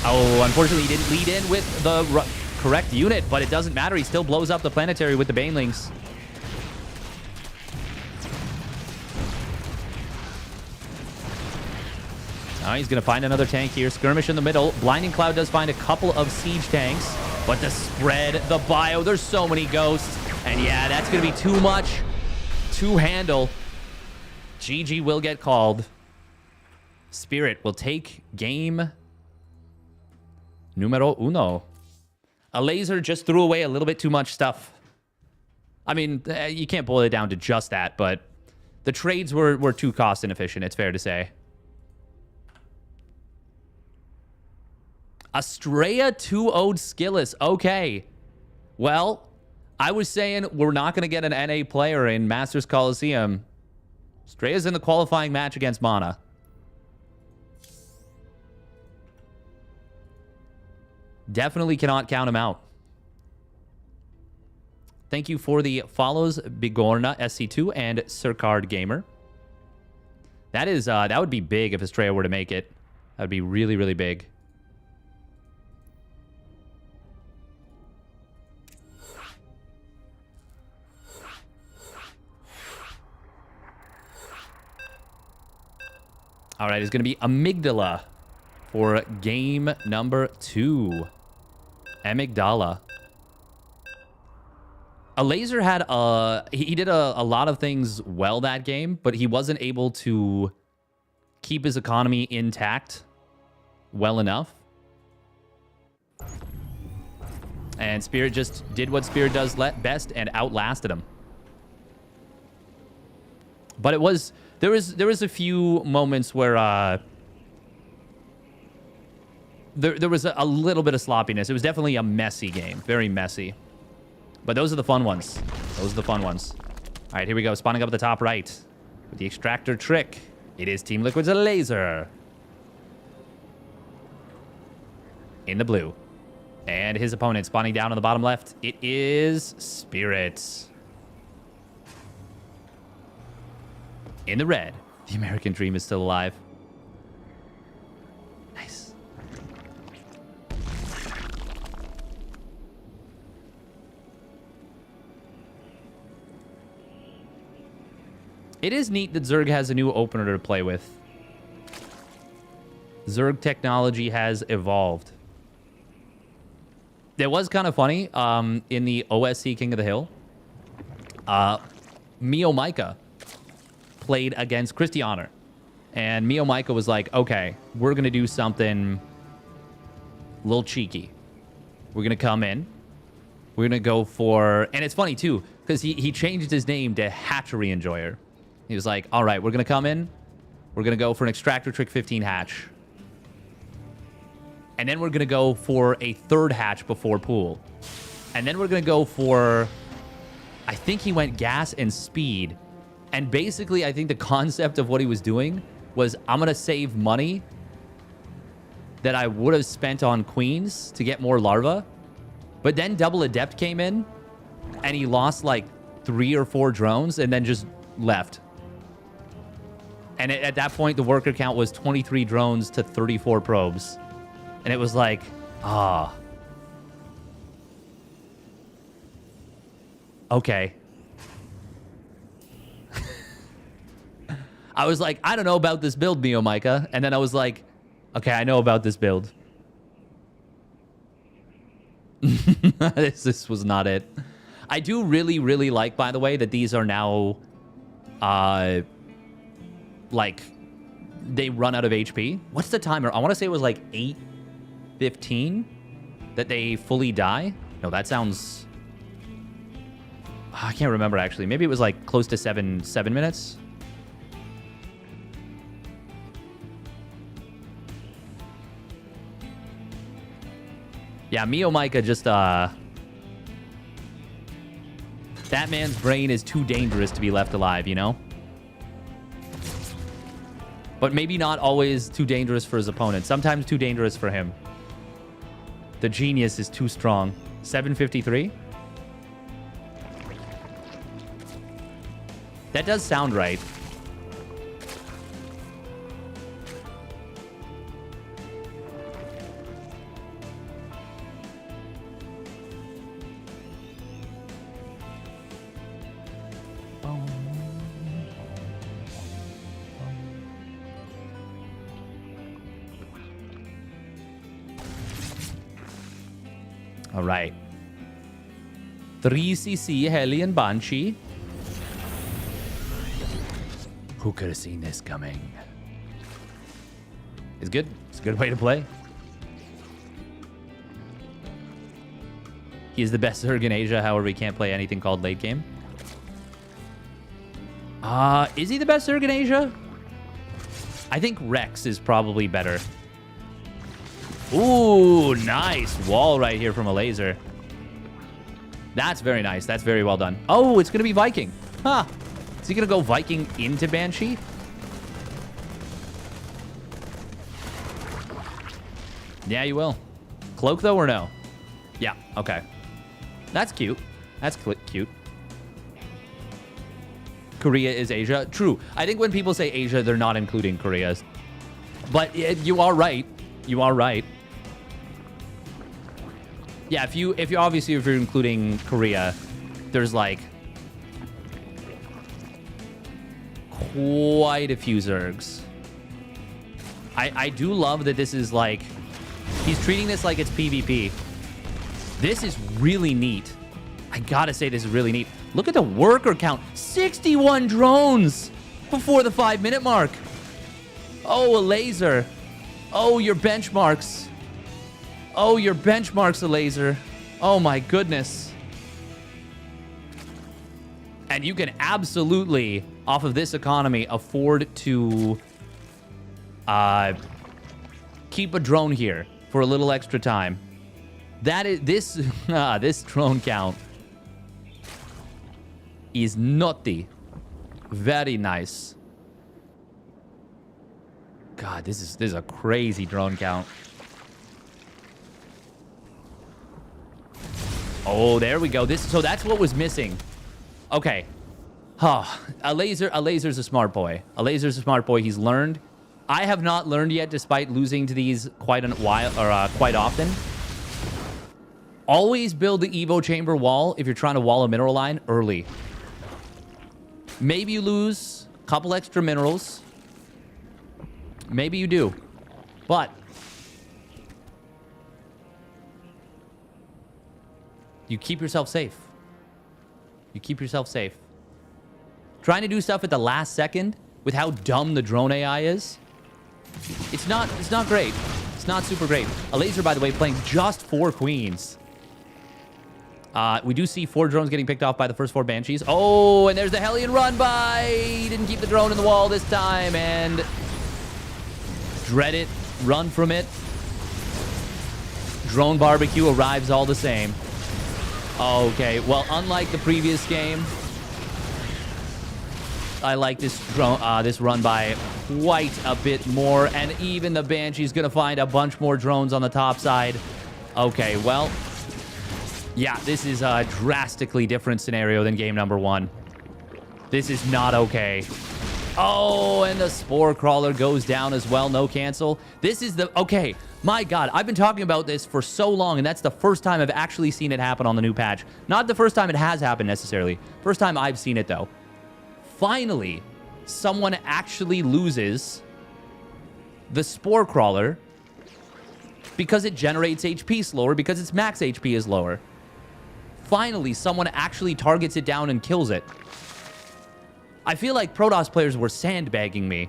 Oh, unfortunately, he didn't lead in with the correct unit, but it doesn't matter. He still blows up the planetary with the Banelings. Now he's going to find another tank here. Skirmish in the middle. Blinding Cloud does find a couple of siege tanks, but the spread, the bio, there's so many ghosts. And yeah, that's going to be too much to handle. GG will get called. Spirit will take game numero uno. A laser just threw away a little bit too much stuff. I mean, you can't boil it down to just that, but the trades were too cost inefficient, it's fair to say. Estrella 2-0'd Skillis. Okay. Well, I was saying we're not going to get an NA player in Masters Coliseum. Estrella's in the qualifying match against Mana. Definitely cannot count him out. Thank you for the follows, Bigorna SC2 and Sircard Gamer. That would be big if Estrella were to make it. That would be really, really big. All right, it's going to be Amygdala for game number 2. Amygdala. A laser had he did a lot of things well that game, but he wasn't able to keep his economy intact well enough. And Spirit just did what Spirit does best and outlasted him. But there was a few moments where there was a little bit of sloppiness. It was definitely a messy game, very messy. But those are the fun ones. Those are the fun ones. All right, here we go. Spawning up at the top right with the extractor trick. It is Team Liquid's a laser. In the blue. And his opponent spawning down on the bottom left. It is Spirit. In the red. The American dream is still alive. Nice. It is neat that Zerg has a new opener to play with. Zerg technology has evolved. It was kind of funny in the OSC King of the Hill. Mio Micah played against Christianer. And Mio Micah was like, okay, we're going to do something a little cheeky. We're going to come in. We're going to go for... And it's funny, too, because he changed his name to Hatchery Enjoyer. He was like, all right, we're going to come in. We're going to go for an Extractor Trick 15 hatch. And then we're going to go for a third hatch before pool. And then we're going to go for... I think he went gas and speed. And basically, I think the concept of what he was doing was, I'm going to save money that I would have spent on queens to get more larva. But then Double Adept came in, and he lost like 3 or 4 drones and then just left. And at that point, the worker count was 23 drones to 34 probes. And it was like, okay. I was like, I don't know about this build, Mio Micah. And then I was like, okay, I know about this build. This was not it. I do really, really like, by the way, that these are now, like, they run out of HP. What's the timer? I want to say it was like 8:15 that they fully die. No, that sounds... I can't remember, actually. Maybe it was like close to 7 minutes. Yeah, Mio Micah just, that man's brain is too dangerous to be left alive, you know? But maybe not always too dangerous for his opponent. Sometimes too dangerous for him. The genius is too strong. 753? That does sound right. All right. 3cc Hellion Banshee. Who could have seen this coming? It's good. It's a good way to play. He is the best Zerg in Asia, however, he can't play anything called late game. Is he the best Zerg in Asia? I think Rex is probably better. Ooh, nice wall right here from a laser. That's very nice. That's very well done. Oh, it's going to be Viking. Huh. Is he going to go Viking into Banshee? Yeah, you will. Cloak, though, or no? Yeah, okay. That's cute. That's cute. Korea is Asia. True. I think when people say Asia, they're not including Korea. But you are right. You are right. Yeah, if you're including Korea, there's like quite a few Zergs. I do love that this is like, he's treating this like it's PvP. This is really neat. I gotta say, this is really neat. Look at the worker count. 61 drones before the 5-minute mark. Oh, a laser. Oh, your benchmarks. Oh, your benchmarks, a laser. Oh, my goodness. And you can absolutely off of this economy afford to keep a drone here for a little extra time. That is this this drone count is nutty. Very nice. God, this is a crazy drone count. Oh, there we go. So that's what was missing. Okay. Huh. A laser's a smart boy. A laser's a smart boy. He's learned. I have not learned yet, despite losing to these quite often. Always build the Evo chamber wall if you're trying to wall a mineral line early. Maybe you lose a couple extra minerals. Maybe you do. But you keep yourself safe. You keep yourself safe. Trying to do stuff at the last second with how dumb the drone AI is. It's not great. It's not super great. A laser, by the way, playing just 4 queens. We do see 4 drones getting picked off by the first 4 Banshees. Oh, and there's the Hellion run by. He didn't keep the drone in the wall this time, and dread it. Run from it. Drone barbecue arrives all the same. Okay, well, unlike the previous game, I like this drone, this run by quite a bit more, and even the Banshee's gonna find a bunch more drones on the top side. Okay, well, yeah, this is a drastically different scenario than game number 1. This is not okay. Oh, and the Spore Crawler goes down as well. No cancel. This is the... Okay, my God. I've been talking about this for so long, and that's the first time I've actually seen it happen on the new patch. Not the first time it has happened, necessarily. First time I've seen it, though. Finally, someone actually loses the Spore Crawler because it generates HP slower, because its max HP is lower. Finally, someone actually targets it down and kills it. I feel like Protoss players were sandbagging me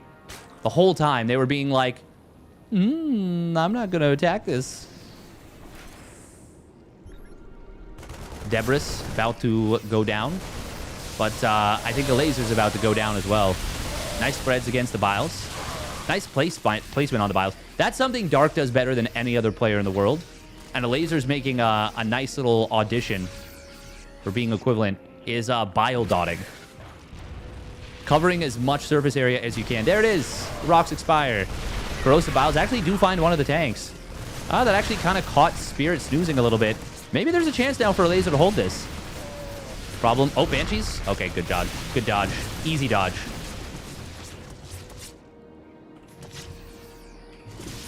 the whole time. They were being like, I'm not going to attack this. Debris about to go down. But I think the laser's about to go down as well. Nice spreads against the Biles. Nice placement on the Biles. That's something Dark does better than any other player in the world. And a laser's making a nice little audition for being equivalent is bile dotting. Covering as much surface area as you can. There it is. Rocks expire. Corrosive Biles actually do find one of the tanks. That actually kind of caught Spirit snoozing a little bit. Maybe there's a chance now for a laser to hold this. Problem. Oh, Banshees? Okay, good dodge. Good dodge. Easy dodge.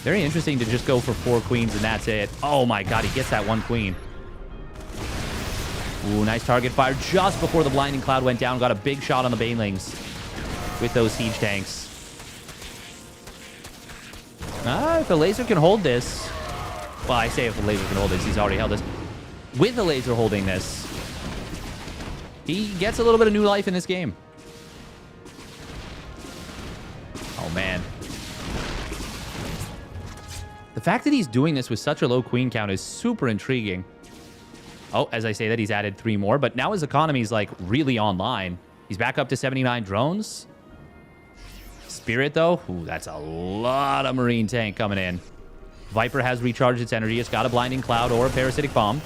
Very interesting to just go for 4 queens and that's it. Oh my God, he gets that 1 queen. Ooh, nice target fire just before the blinding cloud went down. Got a big shot on the Banelings with those siege tanks. If the laser can hold this... Well, I say if the laser can hold this. He's already held this. With the laser holding this, he gets a little bit of new life in this game. Oh, man. The fact that he's doing this with such a low queen count is super intriguing. Oh, as I say that, he's added 3 more, but now his economy's, like, really online. He's back up to 79 drones. Spirit, though, ooh, that's a lot of Marine tank coming in. Viper has recharged its energy. It's got a blinding cloud or a parasitic bomb.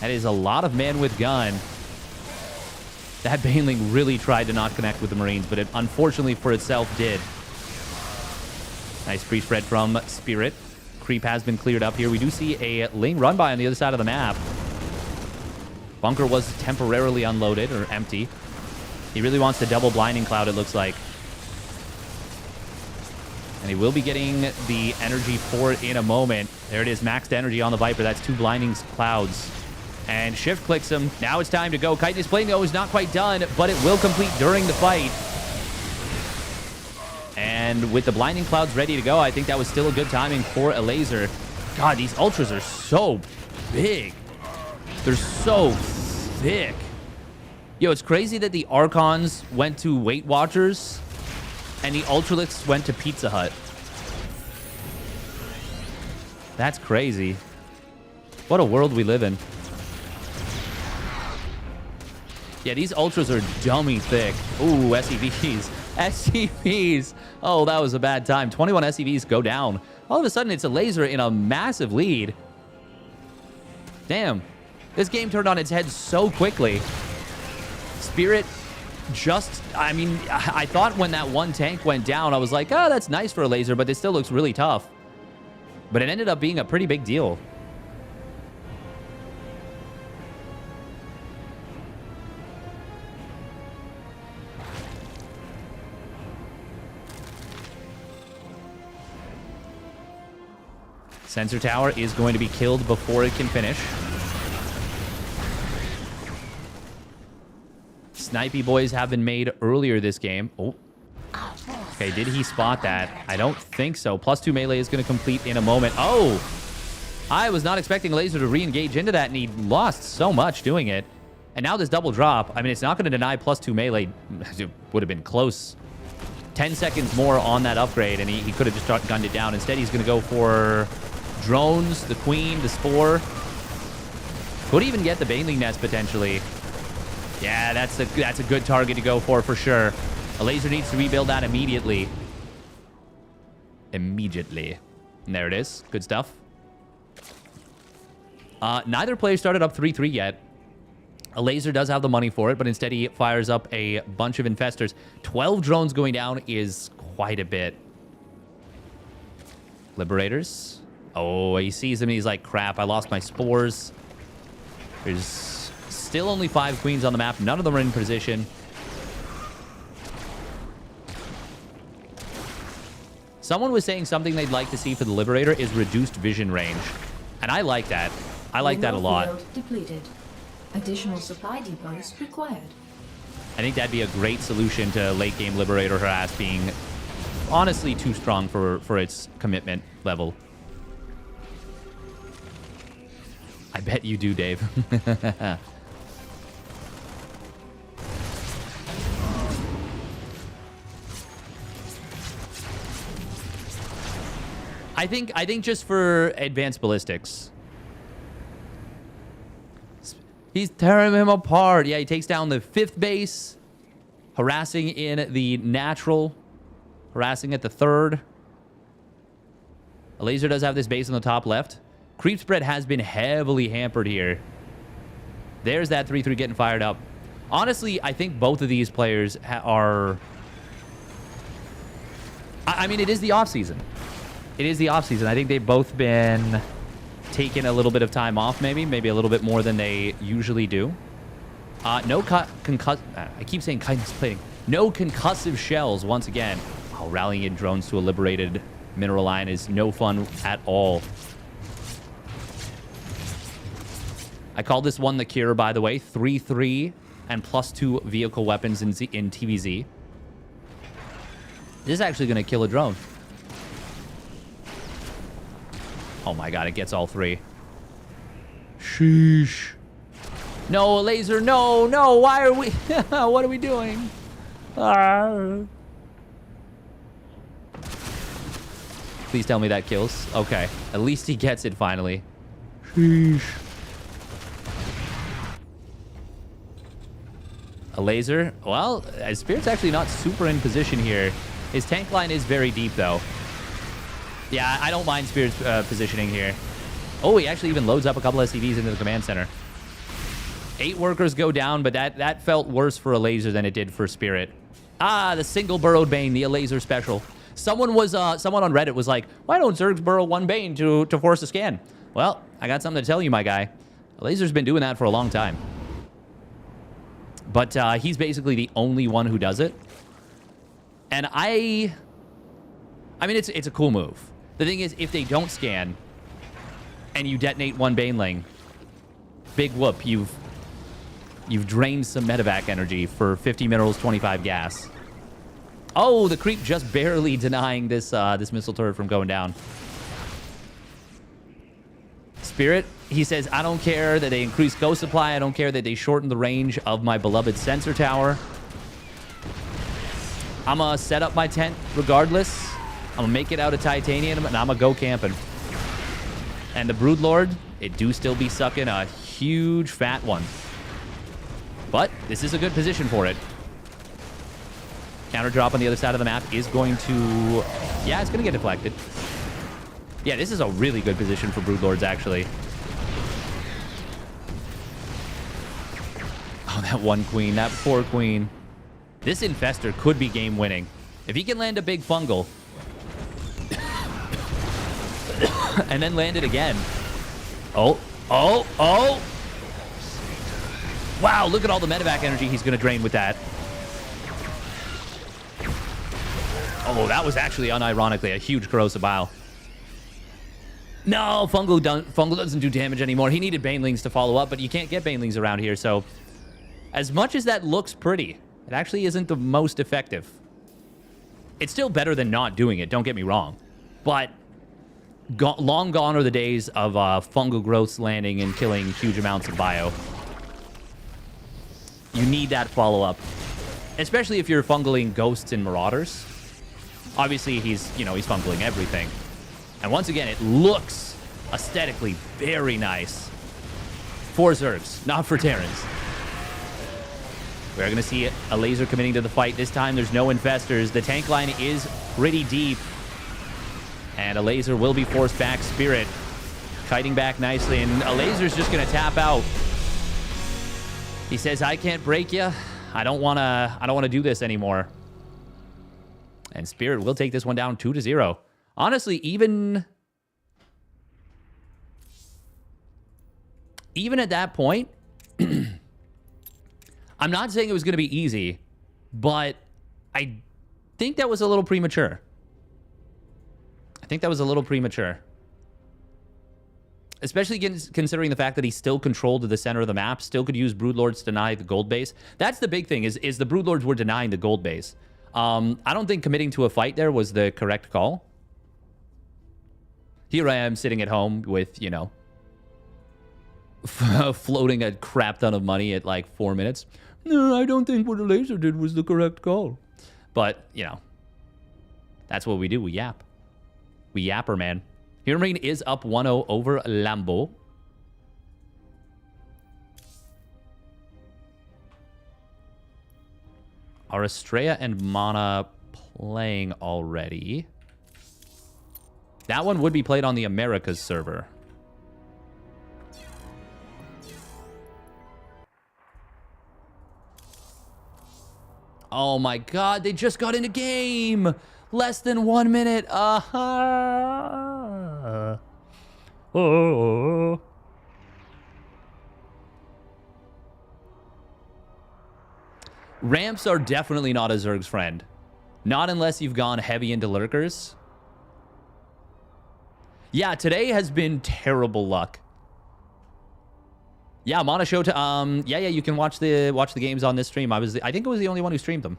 That is a lot of man with gun. That Baneling really tried to not connect with the Marines, but it unfortunately for itself did. Nice free spread from Spirit. Creep has been cleared up here. We do see a Ling run by on the other side of the map. Bunker was temporarily unloaded or empty. He really wants to double blinding cloud, it looks like. And he will be getting the energy for it in a moment. There it is, maxed energy on the Viper. That's 2 blinding clouds. And shift clicks him. Now it's time to go. Chitinous Plane, though, is not quite done, but it will complete during the fight. And with the blinding clouds ready to go, I think that was still a good timing for a laser. God, these ultras are so big. They're so thick. Yo, it's crazy that the Archons went to Weight Watchers and the Ultralists went to Pizza Hut. That's crazy. What a world we live in. Yeah, these ultras are dummy thick. Ooh, SEVs. SEVs. Oh, that was a bad time. 21 SEVs go down. All of a sudden, it's a laser in a massive lead. Damn. This game turned on its head so quickly. Spirit just... I mean, I thought when that one tank went down, I was like, oh, that's nice for a laser, but this still looks really tough. But it ended up being a pretty big deal. Sensor tower is going to be killed before it can finish. Snipey boys have been made earlier this game. Oh. Okay, did he spot that? I don't think so. +2 melee is going to complete in a moment. Oh! I was not expecting Laser to re-engage into that, and he lost so much doing it. And now this double drop, I mean, it's not going to deny +2 melee. It would have been close. 10 seconds more on that upgrade, and he could have just gunned it down. Instead, he's going to go for drones, the Queen, the Spore. Could even get the Baneling Nest, potentially. Yeah, that's a good target to go for sure. A laser needs to rebuild that immediately. Immediately. And there it is. Good stuff. Neither player started up 3-3 yet. A laser does have the money for it, but instead he fires up a bunch of infestors. 12 drones going down is quite a bit. Liberators. Oh, he sees them and he's like, crap, I lost my spores. There's still only 5 queens on the map. None of them are in position. Someone was saying something they'd like to see for the Liberator is reduced vision range. And I like that. I like that a lot. Depleted. Additional supply depots required. I think that'd be a great solution to late game Liberator harass being honestly too strong for its commitment level. I bet you do, Dave. I think just for advanced ballistics. He's tearing him apart. Yeah, he takes down the 5th base. Harassing in the natural. Harassing at the 3rd. A laser does have this base on the top left. Creep spread has been heavily hampered here. There's that 3-3 getting fired up. Honestly, I think both of these players are... I mean, it is the offseason. It is the offseason. I think they've both been taking a little bit of time off, maybe a little bit more than they usually do. No I keep saying contemplating. No concussive shells once again. Oh, rallying in drones to a liberated mineral line is no fun at all. I call this one the cure, by the way. 3-3 and +2 vehicle weapons in TVZ. This is actually going to kill a drone. Oh my god, it gets all 3. Sheesh. No, laser, no, why are we... what are we doing? Please tell me that kills. Okay, at least he gets it finally. Sheesh. A laser. Well, Spirit's actually not super in position here. His tank line is very deep, though. Yeah, I don't mind Spirit's positioning here. Oh, he actually even loads up a couple SCVs into the command center. 8 workers go down, but that felt worse for a laser than it did for Spirit. Ah, the single burrowed Bane, the laser special. Someone on Reddit was like, why don't Zergs burrow 1 Bane to force a scan? Well, I got something to tell you, my guy. A laser's been doing that for a long time. But he's basically the only one who does it. And I mean, it's a cool move. The thing is, if they don't scan and you detonate 1 Baneling, big whoop, you've drained some medevac energy for 50 minerals, 25 gas. Oh, the creep just barely denying this missile turret from going down. Spirit, he says, I don't care that they increase ghost supply. I don't care that they shorten the range of my beloved sensor tower. I'm going to set up my tent regardless. I'm going to make it out of titanium, and I'm going to go camping. And the Broodlord, it do still be sucking a huge fat one. But this is a good position for it. Counter drop on the other side of the map is going to... Yeah, it's going to get deflected. Yeah, this is a really good position for Broodlords, actually. Oh, that one queen. That poor queen. This Infestor could be game-winning. If he can land a big fungal... and then land it again. Oh. Wow, look at all the medevac energy he's going to drain with that. Oh, that was actually unironically a huge corrosive bile. No, Fungal doesn't do damage anymore. He needed Banelings to follow up, but you can't get Banelings around here, so... As much as that looks pretty, it actually isn't the most effective. It's still better than not doing it, don't get me wrong. But long gone are the days of fungal growths landing and killing huge amounts of bio. You need that follow-up. Especially if you're fungaling ghosts and marauders. Obviously, he's fungaling everything. And once again, it looks aesthetically very nice. For Zergs, not for Terrans. We're going to see a laser committing to the fight. This time, there's no infestors. The tank line is pretty deep. And a laser will be forced back. Spirit kiting back nicely. And a laser's just going to tap out. He says, I can't break you. I don't want to do this anymore. And Spirit will take this one down 2-0. Honestly, even at that point, I'm not saying it was going to be easy, but I think that was a little premature. Especially considering the fact that he still controlled the center of the map, still could use Broodlords to deny the gold base. That's the big thing, is the Broodlords were denying the gold base. I don't think committing to a fight there was the correct call. Here I am sitting at home with, floating a crap ton of money at like 4 minutes. No, I don't think what the laser did was the correct call. But, that's what we do. We yap. We yapper, man. Hero Marine is up 1-0 over Lambo. Are Estrella and Mana playing already? That one would be played on the Americas server. Oh my god, they just got into game! Less than 1 minute. Oh. Ramps are definitely not a Zerg's friend. Not unless you've gone heavy into lurkers. Yeah, today has been terrible luck. Yeah, Mana Showtime. Yeah, you can watch the games on this stream. I think I was the only one who streamed them.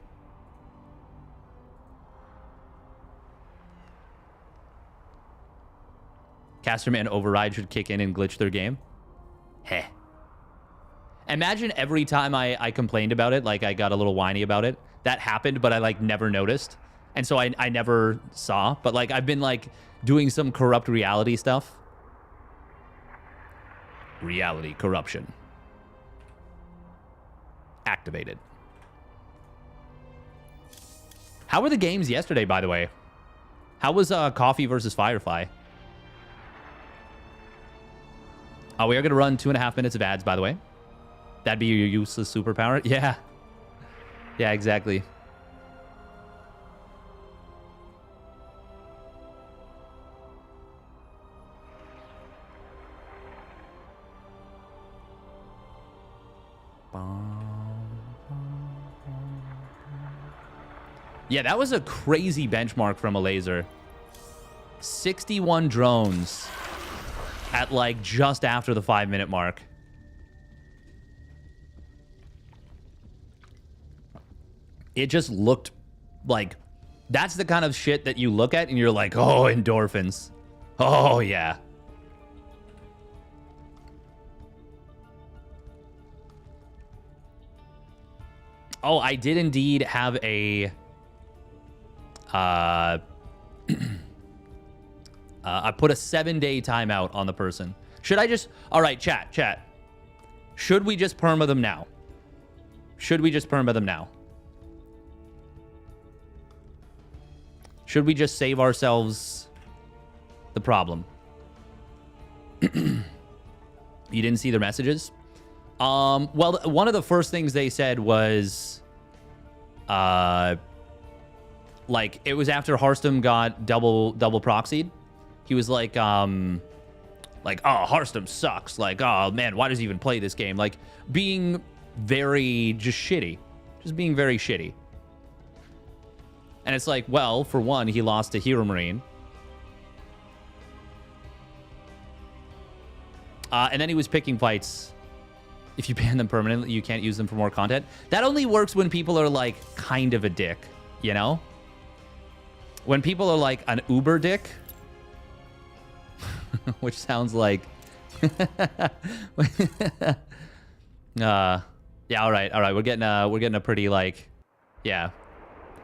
Casterman Override should kick in and glitch their game. Heh. Imagine every time I complained about it, like I got a little whiny about it, that happened, but I like never noticed. And so I never saw. But like I've been like doing some corrupt reality stuff. Reality corruption. Activated. How were the games yesterday, by the way? How was Coffee versus Firefly? Oh, we are going to run 2.5 minutes of ads, by the way. That'd be your useless superpower. Yeah. Yeah, exactly. Yeah, that was a crazy benchmark from a laser. 61 drones at like just after the 5-minute mark. It just looked like that's the kind of shit that you look at and you're like, oh, endorphins. Oh, yeah. Oh, I did indeed have a... I put a 7-day timeout on the person. Should I just... All right, chat. Should we just perma them now? Should we just perma them now? Should we just save ourselves the problem? You didn't see the messages? Well, one of the first things they said was, like, it was after Hearthstone got double proxied. He was like, oh, Hearthstone sucks. Like, oh, man, why does he even play this game? Like, being very just shitty. Just being very shitty. And it's like, well, for one, he lost to Hero Marine. And then he was picking fights. If you ban them permanently, you can't use them for more content. That only works when people are, like, kind of a dick, you know? When people are, like, an uber dick, which sounds like... yeah, all right. We're getting a pretty, like... Yeah.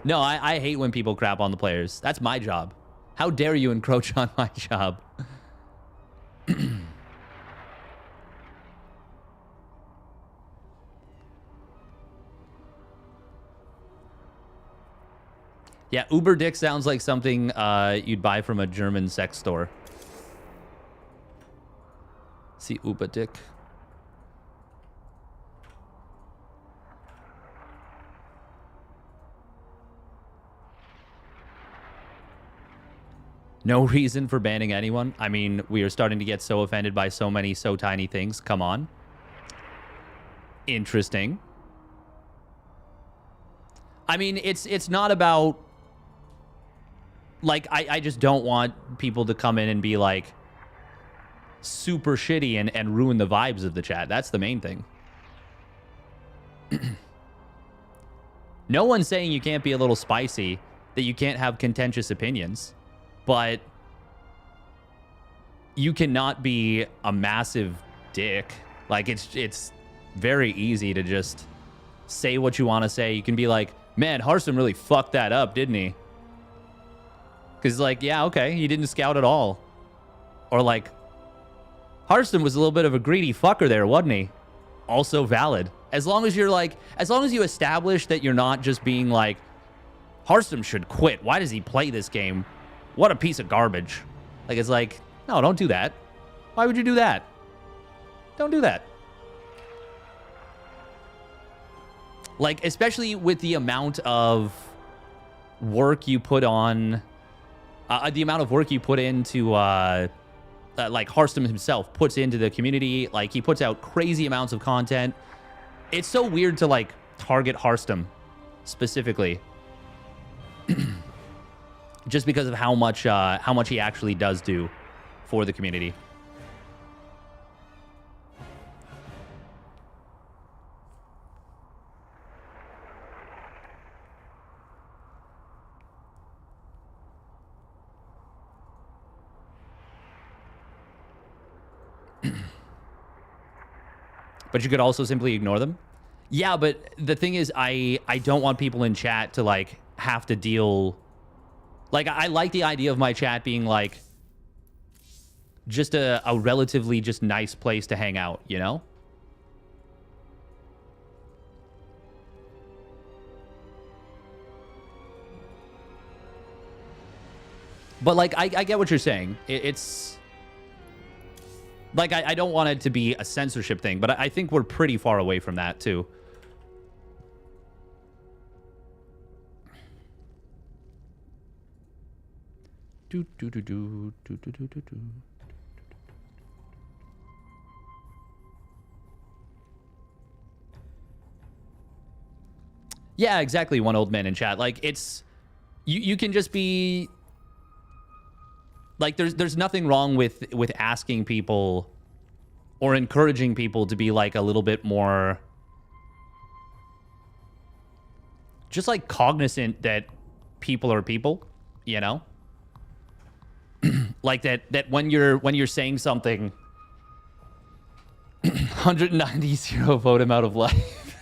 No, I hate when people crap on the players. That's my job. How dare you encroach on my job? Yeah, Uber Dick sounds like something you'd buy from a German sex store. See Uber Dick. No reason for banning anyone. I mean, we are starting to get so offended by so many, so tiny things. Come on. Interesting. I mean, it's not about... Like, I just don't want people to come in and be, like, super shitty and ruin the vibes of the chat. That's the main thing. No one's saying you can't be a little spicy, that you can't have contentious opinions, but you cannot be a massive dick. Like, it's very easy to just say what you want to say. You can be like, man, Hearthstone really fucked that up, didn't he? Because, like, yeah, okay, he didn't scout at all. Or, like, Hearthstone was a little bit of a greedy fucker there, wasn't he? Also valid. As long as you're, like, as long as you establish that you're not just being like, Hearthstone should quit. Why does he play this game? What a piece of garbage. Like, it's like, no, don't do that. Why would you do that? Don't do that. Like, especially with the amount of work you put on... the amount of work you put into, like, Hearthstone himself puts into the community. Like, he puts out crazy amounts of content. It's so weird to, like, target Hearthstone specifically. Just because of how much he actually does do for the community. But you could also simply ignore them. Yeah, but the thing is, I don't want people in chat to, like, have to deal... Like, I like the idea of my chat being, like, just a relatively just nice place to hang out, you know? But, like, I get what you're saying. It's... Like, I don't want it to be a censorship thing, but I think we're pretty far away from that, too. Yeah, exactly, one old man in chat. Like, it's... You can just be... Like, there's nothing wrong with asking people or encouraging people to be, like, a little bit more just, like, cognizant that people are people, you know? Like, that when you're saying something, 190 zero vote him out of life.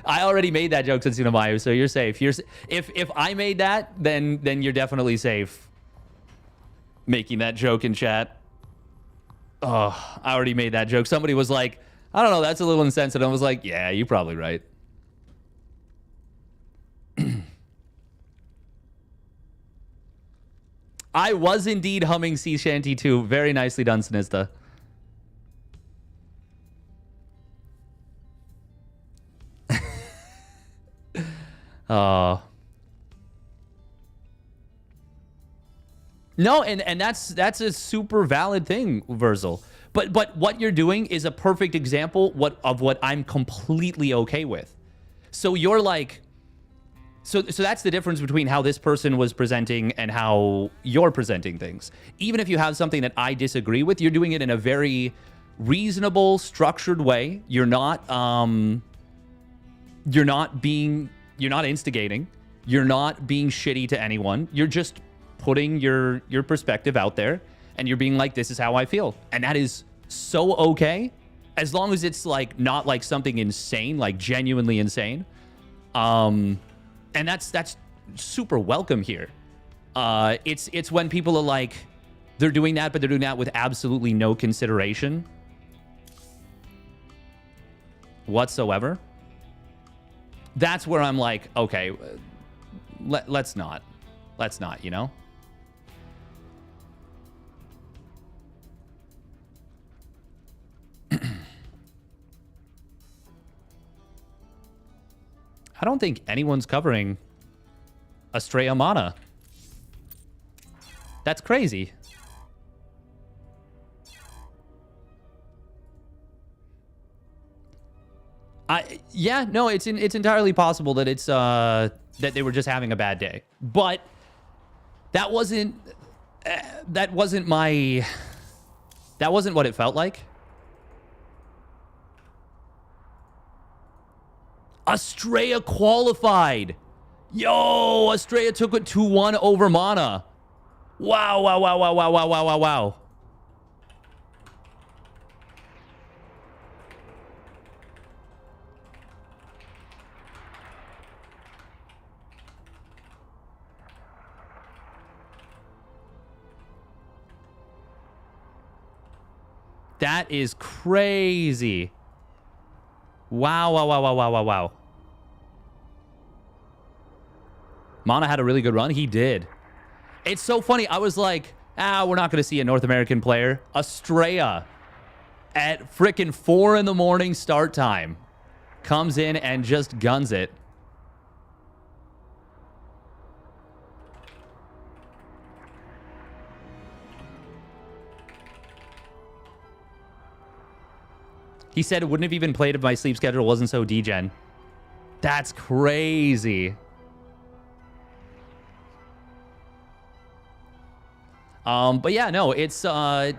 I already made that joke, Tsunamayu, so you're safe. If I made that, then you're definitely safe. Making that joke in chat. Oh, I already made that joke. Somebody was like, I don't know, that's a little insensitive. I was like, yeah, you're probably right. I was indeed humming Sea Shanty 2. Very nicely done, Sinista. No, and that's a super valid thing, Verzel. But what you're doing is a perfect example of what I'm completely okay with. So you're like, so that's the difference between how this person was presenting and how you're presenting things. Even if you have something that I disagree with, you're doing it in a very reasonable, structured way. You're not instigating. You're not being shitty to anyone. You're just putting your perspective out there, and you're being like, this is how I feel. And that is so okay, as long as it's like not like something insane, like genuinely insane. And that's super welcome here. It's when people are like, they're doing that, but they're doing that with absolutely no consideration whatsoever. That's where I'm like, okay, let's not, you know? I don't think anyone's covering Estrella Mana. That's crazy. Yeah, no, it's entirely possible that it's that they were just having a bad day. But that wasn't what it felt like. Estrella qualified. Yo, Estrella took it 2-1 over Mana. Wow, wow, wow, wow, wow, wow, wow, wow, wow. That is crazy. Wow, wow, wow, wow, wow, wow, wow. Mana had a really good run. He did. It's so funny. I was like, we're not going to see a North American player. Estrella at frickin' 4 in the morning start time comes in and just guns it. He said it wouldn't have even played if my sleep schedule wasn't so degen. That's crazy. But yeah, no, it's and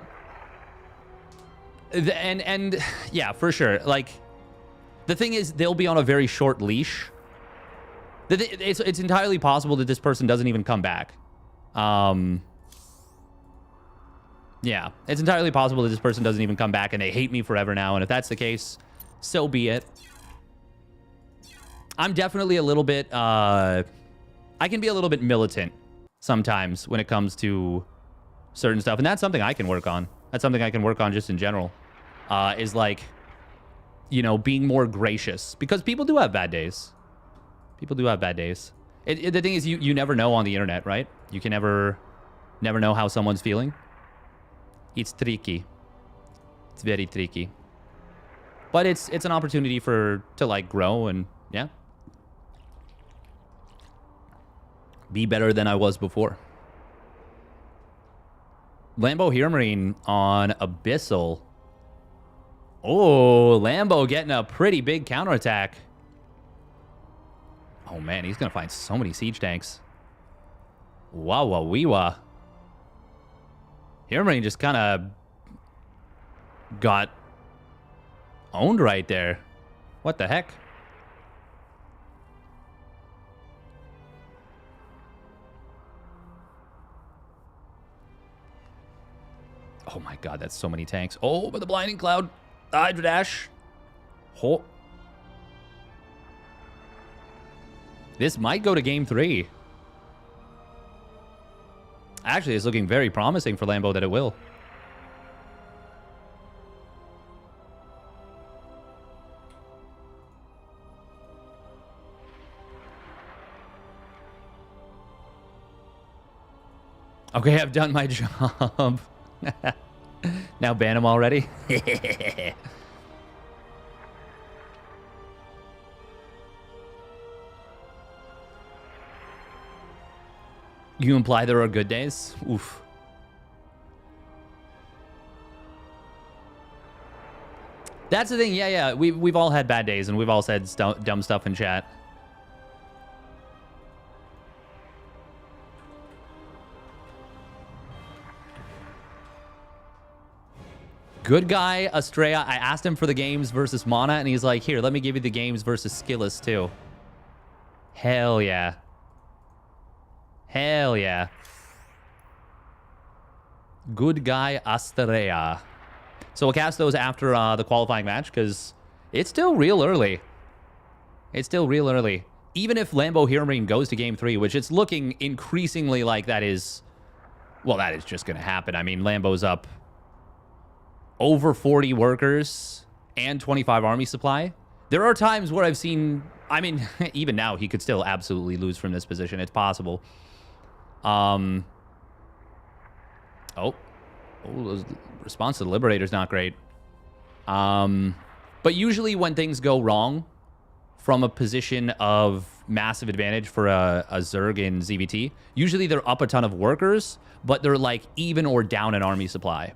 yeah, for sure. Like, the thing is, they'll be on a very short leash. It's entirely possible that this person doesn't even come back. Yeah, it's entirely possible that this person doesn't even come back and they hate me forever now. And if that's the case, so be it. I'm definitely a little bit, I can be a little bit militant sometimes when it comes to certain stuff. And that's something I can work on. That's something I can work on just in general, is like, you know, being more gracious, because people do have bad days. People do have bad days. The thing is, you never know on the internet, right? You can never know how someone's feeling. It's tricky. It's very tricky. But it's an opportunity to like grow and, yeah, be better than I was before. Lambo Hero Marine on Abyssal. Oh, Lambo getting a pretty big counterattack. Oh man, he's gonna find so many siege tanks. Wow, wow, wee wah. Hero Marine just kind of got owned right there. What the heck? Oh my god, that's so many tanks. Oh, but the Blinding Cloud. Hydra Dash. Oh. This might go to game 3. Actually, it's looking very promising for Lambo that it will. Okay, I've done my job. Now ban him already? You imply there are good days? Oof. That's the thing. Yeah. We've all had bad days, and we've all said dumb stuff in chat. Good guy, Estrella. I asked him for the games versus Mana, and he's like, here, let me give you the games versus Skillus, too. Hell yeah. Hell yeah. Good guy, Estrella. So we'll cast those after the qualifying match, because it's still real early. It's still real early. Even if Lambo Hero Marine goes to Game 3, which it's looking increasingly like that is... Well, that is just going to happen. I mean, Lambo's up over 40 workers and 25 army supply. There are times where I've seen... I mean, even now, he could still absolutely lose from this position. It's possible. Oh, the response to the Liberator's not great. But usually when things go wrong from a position of massive advantage for a Zerg in ZVT, usually they're up a ton of workers, but they're like even or down an army supply.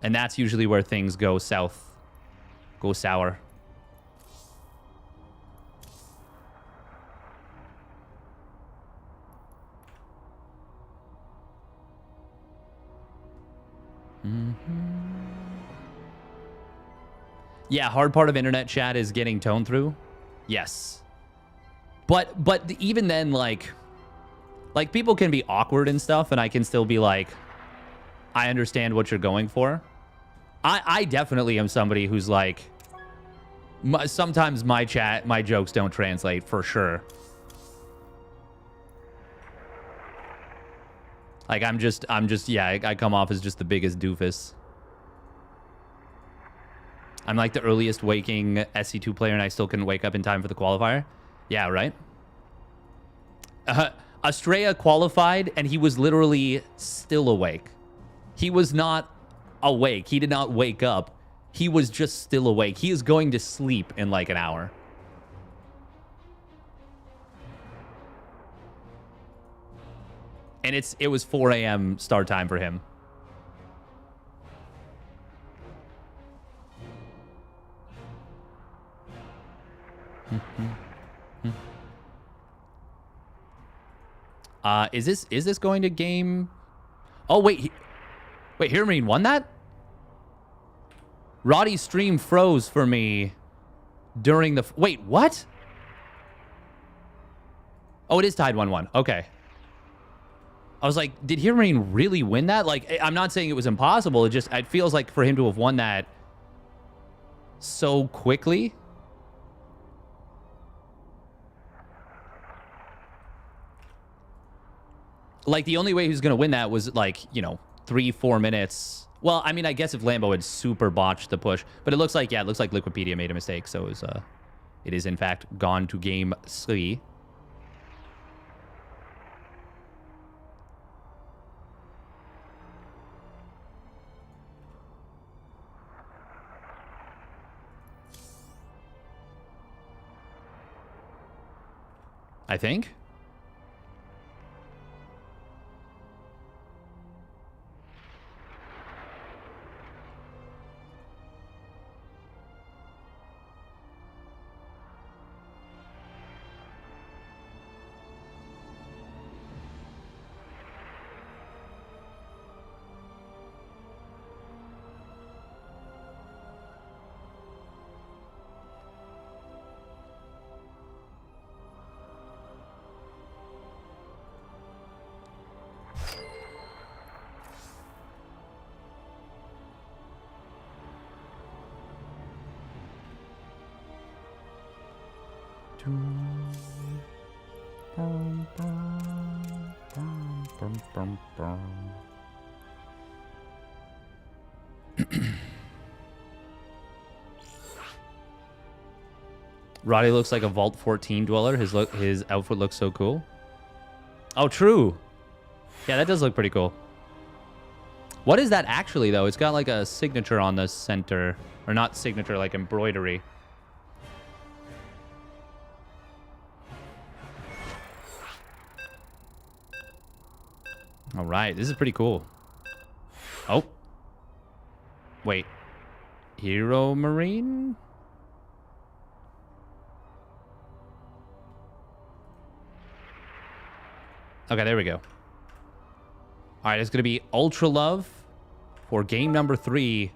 And that's usually where things go south, go sour. Yeah, hard part of internet chat is getting toned through. Yes. But even then, like people can be awkward and stuff, and I can still be like, I understand what you're going for. I definitely am somebody who's like, sometimes my jokes don't translate, for sure. Like, I'm just, yeah, I come off as just the biggest doofus. I'm like the earliest waking SC2 player, and I still couldn't wake up in time for the qualifier. Yeah, right? Estrella qualified, and he was literally still awake. He was not awake. He did not wake up. He was just still awake. He is going to sleep in like an hour. And it was 4 a.m. start time for him. Is this going to game? Oh wait, wait, Hero Marine won that? Roddy's stream froze for me during the wait, what? Oh, it is tied 1-1. Okay. I was like, did Hero Marine really win that? Like, I'm not saying it was impossible. It feels like for him to have won that so quickly. Like, the only way he was going to win that was, like, 3-4 minutes. Well, I mean, I guess if Lambo had super botched the push. But it looks like, yeah, it looks like Liquipedia made a mistake. So it is, in fact, gone to game 3. I think. Roddy looks like a Vault 14 dweller. His outfit looks so cool. Oh, true. Yeah, that does look pretty cool. What is that actually, though? It's got like a signature on the center. Or not signature, like embroidery. All right, this is pretty cool. Oh. Wait. Hero Marine? Okay, there we go. All right, it's going to be Ultra Love for game number 3.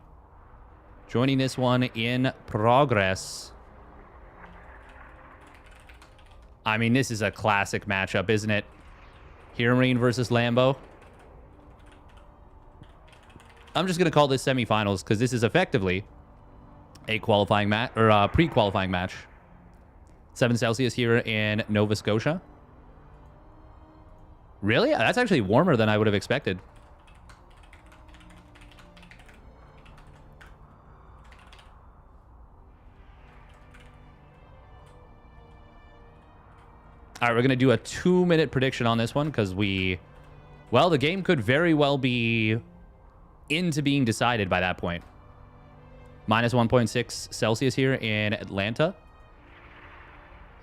Joining this one in progress. I mean, this is a classic matchup, isn't it? Hero Marine versus Lambo. I'm just going to call this semifinals because this is effectively a qualifying match or a pre-qualifying match. 7 Celsius here in Nova Scotia. Really? That's actually warmer than I would have expected. All right, we're going to do a 2-minute prediction on this one because well, the game could very well be into being decided by that point. Minus 1.6 Celsius here in Atlanta.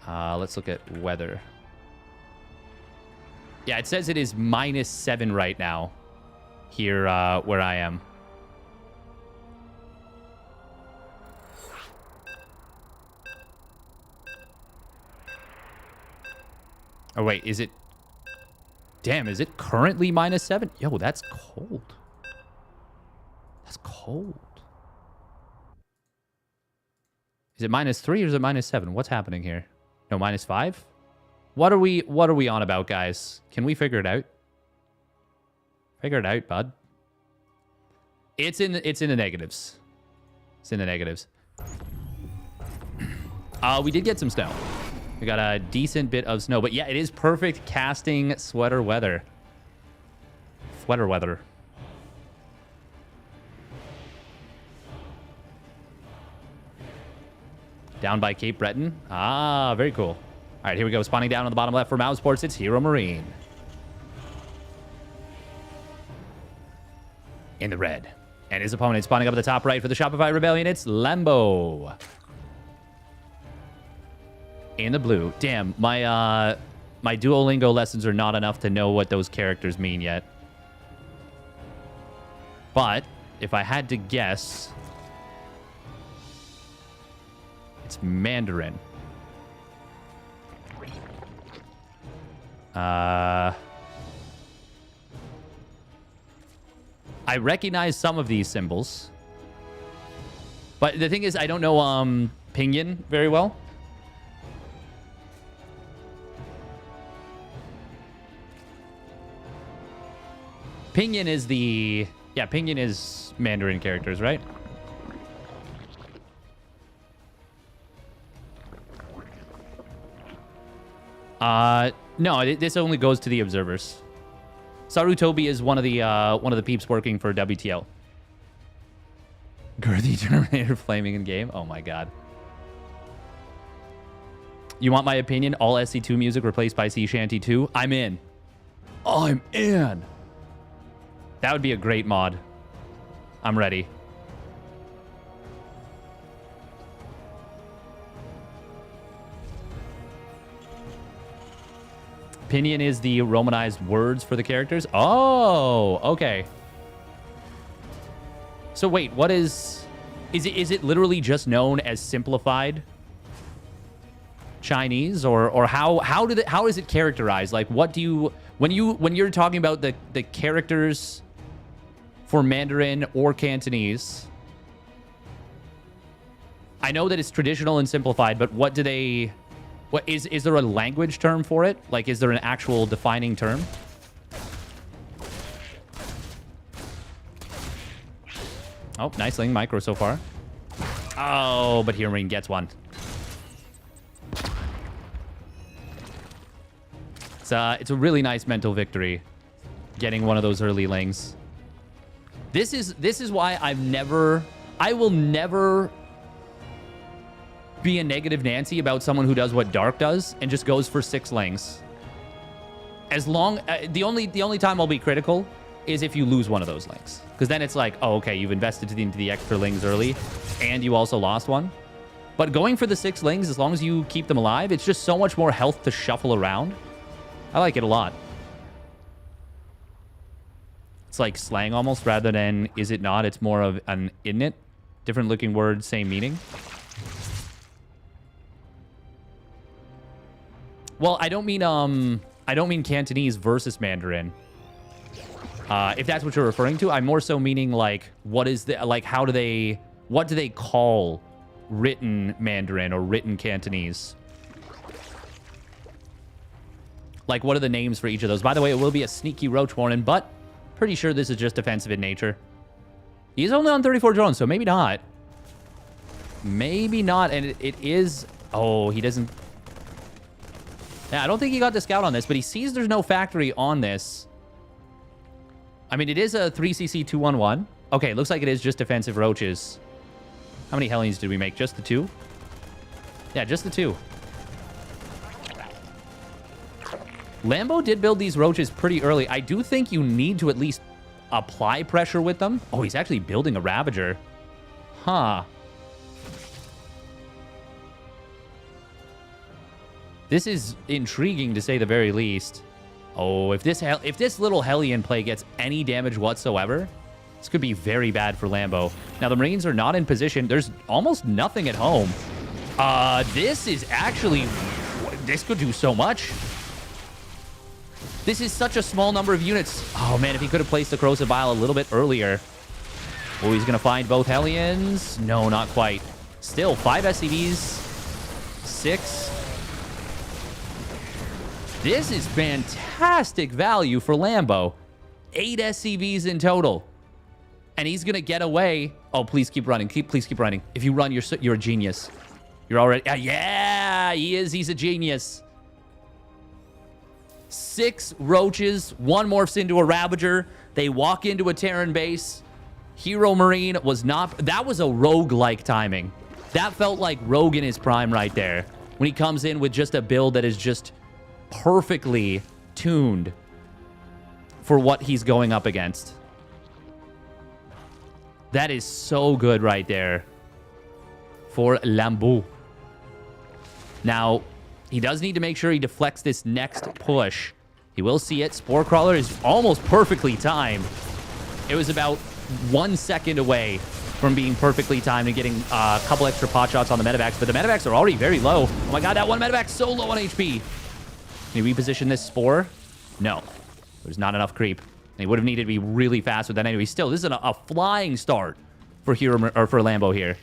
Let's look at weather. Yeah, it says it is -7 right now here where I am. Oh, wait, is it... Damn, is it currently -7? Yo, that's cold. That's cold. Is it -3 or is it -7? What's happening here? No, -5? What are we on about, guys? Can we figure it out? Figure it out, bud. It's in the negatives. It's in the negatives. We did get some snow. We got a decent bit of snow. But yeah, it is perfect casting sweater weather. Sweater weather. Down by Cape Breton. Ah, very cool. All right, here we go. Spawning down on the bottom left for Mouse Sports. It's Hero Marine. In the red. And his opponent spawning up at the top right for the Shopify Rebellion. It's Lambo. In the blue. Damn, my Duolingo lessons are not enough to know what those characters mean yet. But if I had to guess, it's Mandarin. I recognize some of these symbols. But the thing is, I don't know Pinyin very well. Pinyin is the... Yeah, Pinyin is Mandarin characters, right? No, this only goes to the observers. Sarutobi is one of the peeps working for WTL. Girthy Terminator flaming in game. Oh my god. You want my opinion? All SC2 music replaced by Sea Shanty 2? I'm in. I'm in. That would be a great mod. I'm ready. Pinyin is the Romanized words for the characters. Oh, okay. So wait, what is it literally just known as simplified Chinese, or how is it characterized? Like, what do you when you're talking about the characters for Mandarin or Cantonese? I know that it's traditional and simplified, but what do they... What is there a language term for it? Like, is there an actual defining term? Oh, nice Ling micro so far. Oh, but Hero Marine gets one. It's a really nice mental victory, getting one of those early Lings. This is why I will never be a negative Nancy about someone who does what Dark does and just goes for 6 Lings. As long... the only time I'll be critical is if you lose one of those links. Because then it's like, oh, okay, you've invested into the extra lings early, and you also lost one. But going for the 6 lings, as long as you keep them alive, it's just so much more health to shuffle around. I like it a lot. It's like slang almost, rather than is it not? It's more of an isn't it? Different looking word, same meaning. Well, I don't mean Cantonese versus Mandarin. If that's what you're referring to, I'm more so meaning like what do they call written Mandarin or written Cantonese? Like, what are the names for each of those? By the way, it will be a sneaky roach warning, but pretty sure this is just defensive in nature. He's only on 34 drones, so maybe not. Maybe not, and it is... Oh, he doesn't... Yeah, I don't think he got the scout on this, but he sees there's no factory on this. I mean, it is a 3cc 211. Okay, looks like it is just defensive roaches. How many Hellions did we make? Just the 2? Yeah, just the 2. Lambo did build these roaches pretty early. I do think you need to at least apply pressure with them. Oh, he's actually building a Ravager. Huh. This is intriguing to say the very least. Oh, if this little Hellion play gets any damage whatsoever, this could be very bad for Lambo. Now, the Marines are not in position. There's almost nothing at home. This is actually... This could do so much. This is such a small number of units. Oh, man, if he could have placed the Corrosive Bile a little bit earlier. Oh, he's going to find both Hellions. No, not quite. Still, 5 SCVs. 6. This is fantastic value for Lambo. 8 SCVs in total. And he's going to get away. Oh, please keep running. Please keep running. If you run, you're a genius. You're already... yeah, he is. He's a genius. 6 roaches. 1 morphs into a Ravager. They walk into a Terran base. Hero Marine was not... That was a rogue-like timing. That felt like Rogue in his prime right there. When he comes in with just a build that is just perfectly tuned for what he's going up against. That is so good right there for Lambeau. Now, he does need to make sure he deflects this next push. He will see it. Spore Crawler is almost perfectly timed. It was about 1 second away from being perfectly timed and getting a couple extra pot shots on the medevacs, but the medevacs are already very low. Oh my god, that one medevac so low on HP. Can he reposition this Spore? No. There's not enough creep. He would have needed to be really fast with that anyway. Still, this is a flying start for Lambo here.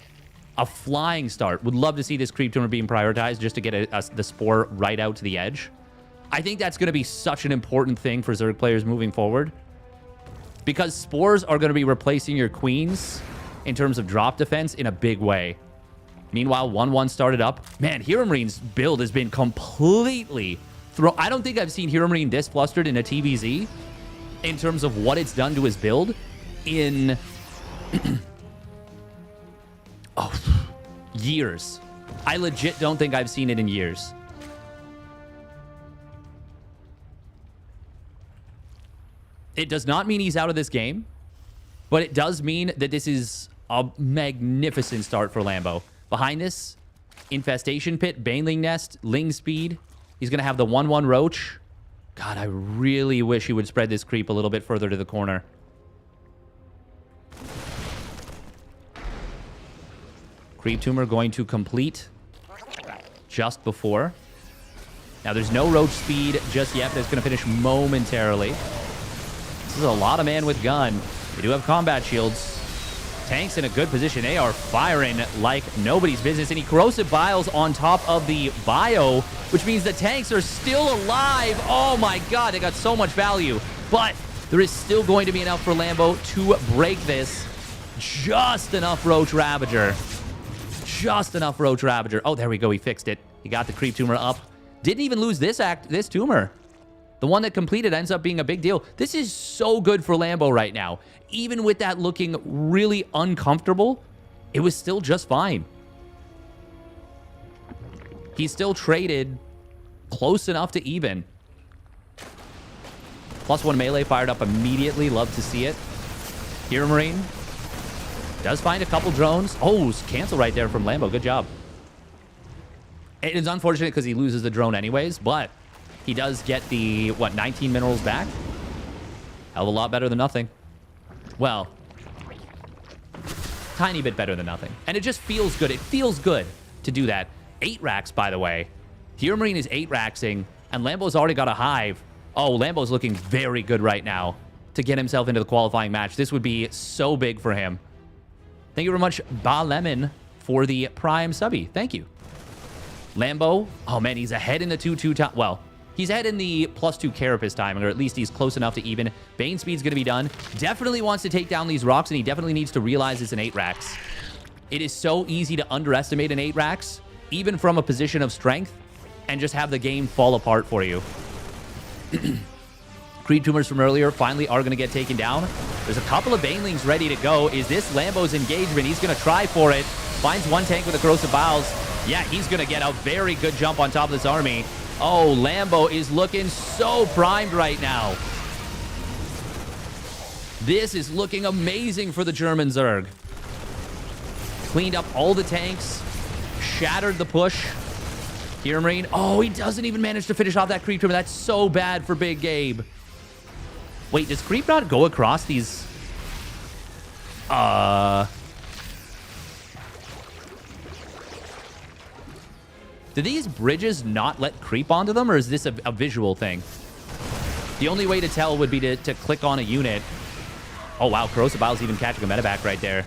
A flying start. Would love to see this creep tumor being prioritized just to get the Spore right out to the edge. I think that's going to be such an important thing for Zerg players moving forward. Because Spores are going to be replacing your Queens in terms of drop defense in a big way. Meanwhile, 1-1 started up. Man, Hero Marine's build has been completely thrown. I don't think I've seen Hero Marine this flustered in a TVZ in terms of what it's done to his build in... years. I legit don't think I've seen it in years. It does not mean he's out of this game, but it does mean that this is a magnificent start for Lambo. Behind this, Infestation Pit, Baneling Nest, Ling Speed. He's going to have the 1-1 Roach. God, I really wish he would spread this creep a little bit further to the corner. Creep Tumor going to complete just before. Now, there's no Roach speed just yet, but it's going to finish momentarily. This is a lot of man with gun. They do have combat shields. Tanks in a good position. They are firing like nobody's business. And he Corrosive Biles on top of the bio, which means the tanks are still alive. Oh my god, they got so much value. But there is still going to be enough for Lambo to break this. Just enough Roach Ravager. Just enough Roach Ravager. Oh, there we go. He fixed it. He got the Creep Tumor up. Didn't even lose this tumor. The one that completed ends up being a big deal. This is so good for Lambo right now. Even with that looking really uncomfortable, it was still just fine. He still traded close enough to even. +1 melee fired up immediately. Love to see it. Hero Marine does find a couple drones. Oh, cancel right there from Lambo. Good job. It is unfortunate because he loses the drone anyways, but he does get the, what, 19 minerals back? Hell of a lot better than nothing. Well, tiny bit better than nothing. And it just feels good. It feels good to do that. 8 racks, by the way. Hero Marine is 8 racksing, and Lambo's already got a hive. Oh, Lambo's looking very good right now to get himself into the qualifying match. This would be so big for him. Thank you very much, Ba Lemon, for the Prime subby. Thank you. Lambo, oh man, he's ahead in the 2-2 time. Well, he's ahead in the +2 Carapace timing, or at least he's close enough to even. Bane speed's going to be done. Definitely wants to take down these rocks, and he definitely needs to realize it's an 8 racks. It is so easy to underestimate an 8 racks, even from a position of strength, and just have the game fall apart for you. Creed tumors from earlier finally are going to get taken down. There's a couple of Banelings ready to go. Is this Lambo's engagement? He's going to try for it. Finds one tank with a Corrosive Bowels. Yeah, he's going to get a very good jump on top of this army. Oh, Lambo is looking so primed right now. This is looking amazing for the German Zerg. Cleaned up all the tanks. Shattered the push. Hero Marine. Oh, he doesn't even manage to finish off that Creep Tumor. That's so bad for Big Gabe. Wait, does Creep not go across these? Do these bridges not let creep onto them, or is this a visual thing? The only way to tell would be to click on a unit. Oh, wow. Corrosive Bile's even catching a medevac right there.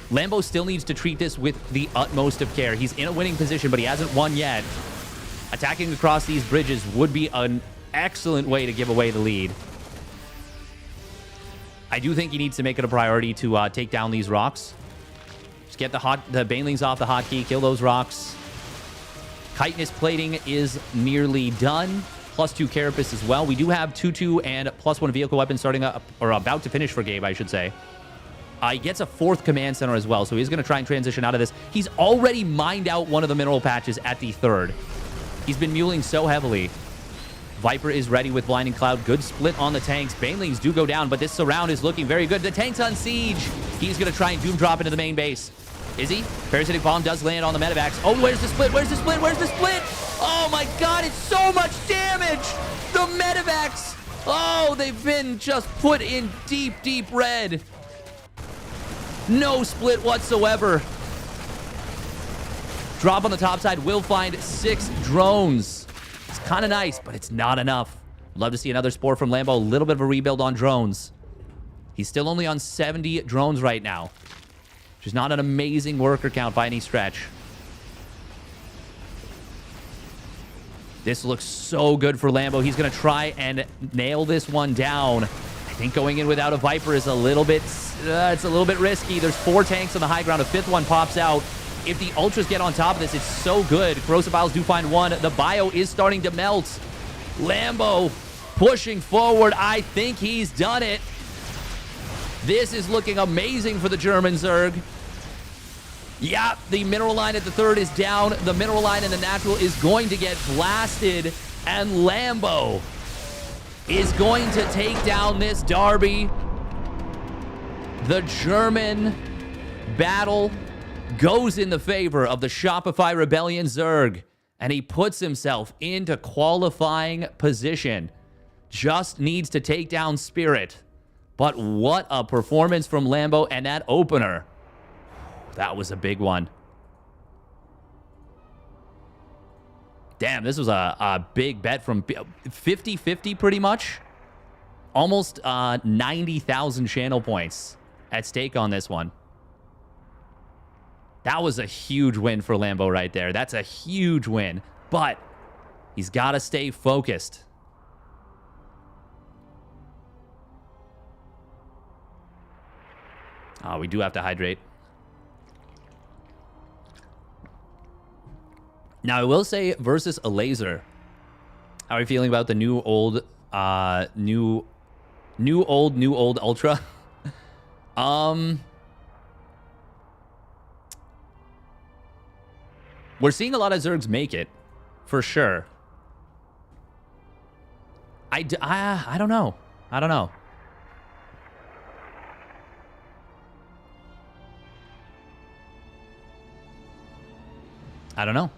Lambo still needs to treat this with the utmost of care. He's in a winning position, but he hasn't won yet. Attacking across these bridges would be an excellent way to give away the lead. I do think he needs to make it a priority to take down these rocks. Just get the Banelings off the hotkey, kill those rocks. Chitinous plating is nearly done. +2 Carapace as well. We do have 2-2 and +1 vehicle weapon starting up, or about to finish for Gabe, I should say. He gets a 4th command center as well, so he's going to try and transition out of this. He's already mined out one of the mineral patches at the 3rd. He's been muling so heavily. Viper is ready with Blinding Cloud. Good split on the tanks. Banelings do go down, but this surround is looking very good. The tank's on siege. He's going to try and Doom Drop into the main base. Is he? Parasitic Bomb does land on the medevacs. Oh, where's the split? Where's the split? Where's the split? Oh my god, it's so much damage! The medevacs! Oh, they've been just put in deep, deep red. No split whatsoever. Drop on the top side will find 6 drones. It's kind of nice, but it's not enough. Love to see another Spore from Lambo. A little bit of a rebuild on drones. He's still only on 70 drones right now, which is not an amazing worker count by any stretch. This looks so good for Lambo. He's going to try and nail this one down. I think going in without a Viper is a little bit, it's a little bit risky. There's 4 tanks on the high ground. A 5th one pops out. If the Ultras get on top of this, it's so good. Corrosive Biles do find one. The bio is starting to melt. Lambo pushing forward. I think he's done it. This is looking amazing for the German Zerg. Yeah, the mineral line at the 3rd is down. The mineral line in the natural is going to get blasted. And Lambo is going to take down this derby. The German battle goes in the favor of the Shopify Rebellion Zerg, and he puts himself into qualifying position. Just needs to take down Spirit. But what a performance from Lambo, and that opener. That was a big one. Damn, this was a big bet from 50-50 pretty much. Almost 90,000 channel points at stake on this one. That was a huge win for Lambo right there. That's a huge win. But he's got to stay focused. We do have to hydrate. Now, I will say versus a laser. How are you feeling about the new old Ultra? We're seeing a lot of Zergs make it, for sure. I don't know. I don't know. I don't know.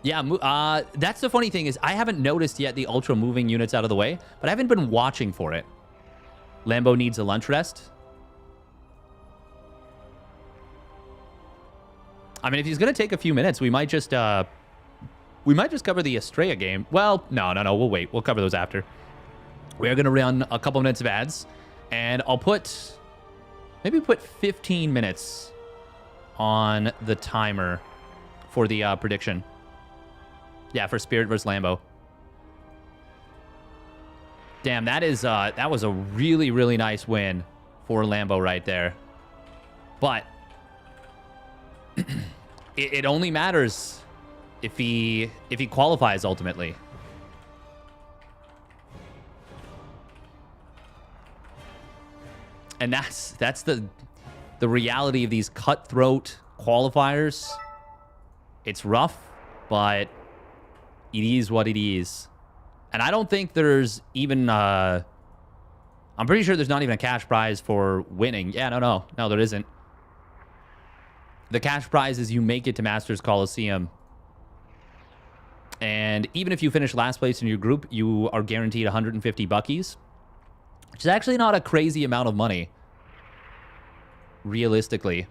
Yeah, that's the funny thing is I haven't noticed yet the ultra moving units out of the way, but I haven't been watching for it. Lambo needs a lunch rest. I mean, if he's going to take a few minutes, we might just cover the Estrella game. Well, no. We'll wait. We'll cover those after. We are going to run a couple minutes of ads, and I'll maybe put 15 minutes on the timer for the prediction. Yeah, for Spirit versus Lambo. Damn, that was a really, really nice win for Lambo right there. But it only matters if he qualifies ultimately. And that's the reality of these cutthroat qualifiers. It's rough, but it is what it is. And I don't think there's even I'm pretty sure there's not even a cash prize for winning. Yeah, no, there isn't. The cash prize is you make it to Masters Coliseum. And even if you finish last place in your group, you are guaranteed 150 buckies, which is actually not a crazy amount of money, realistically.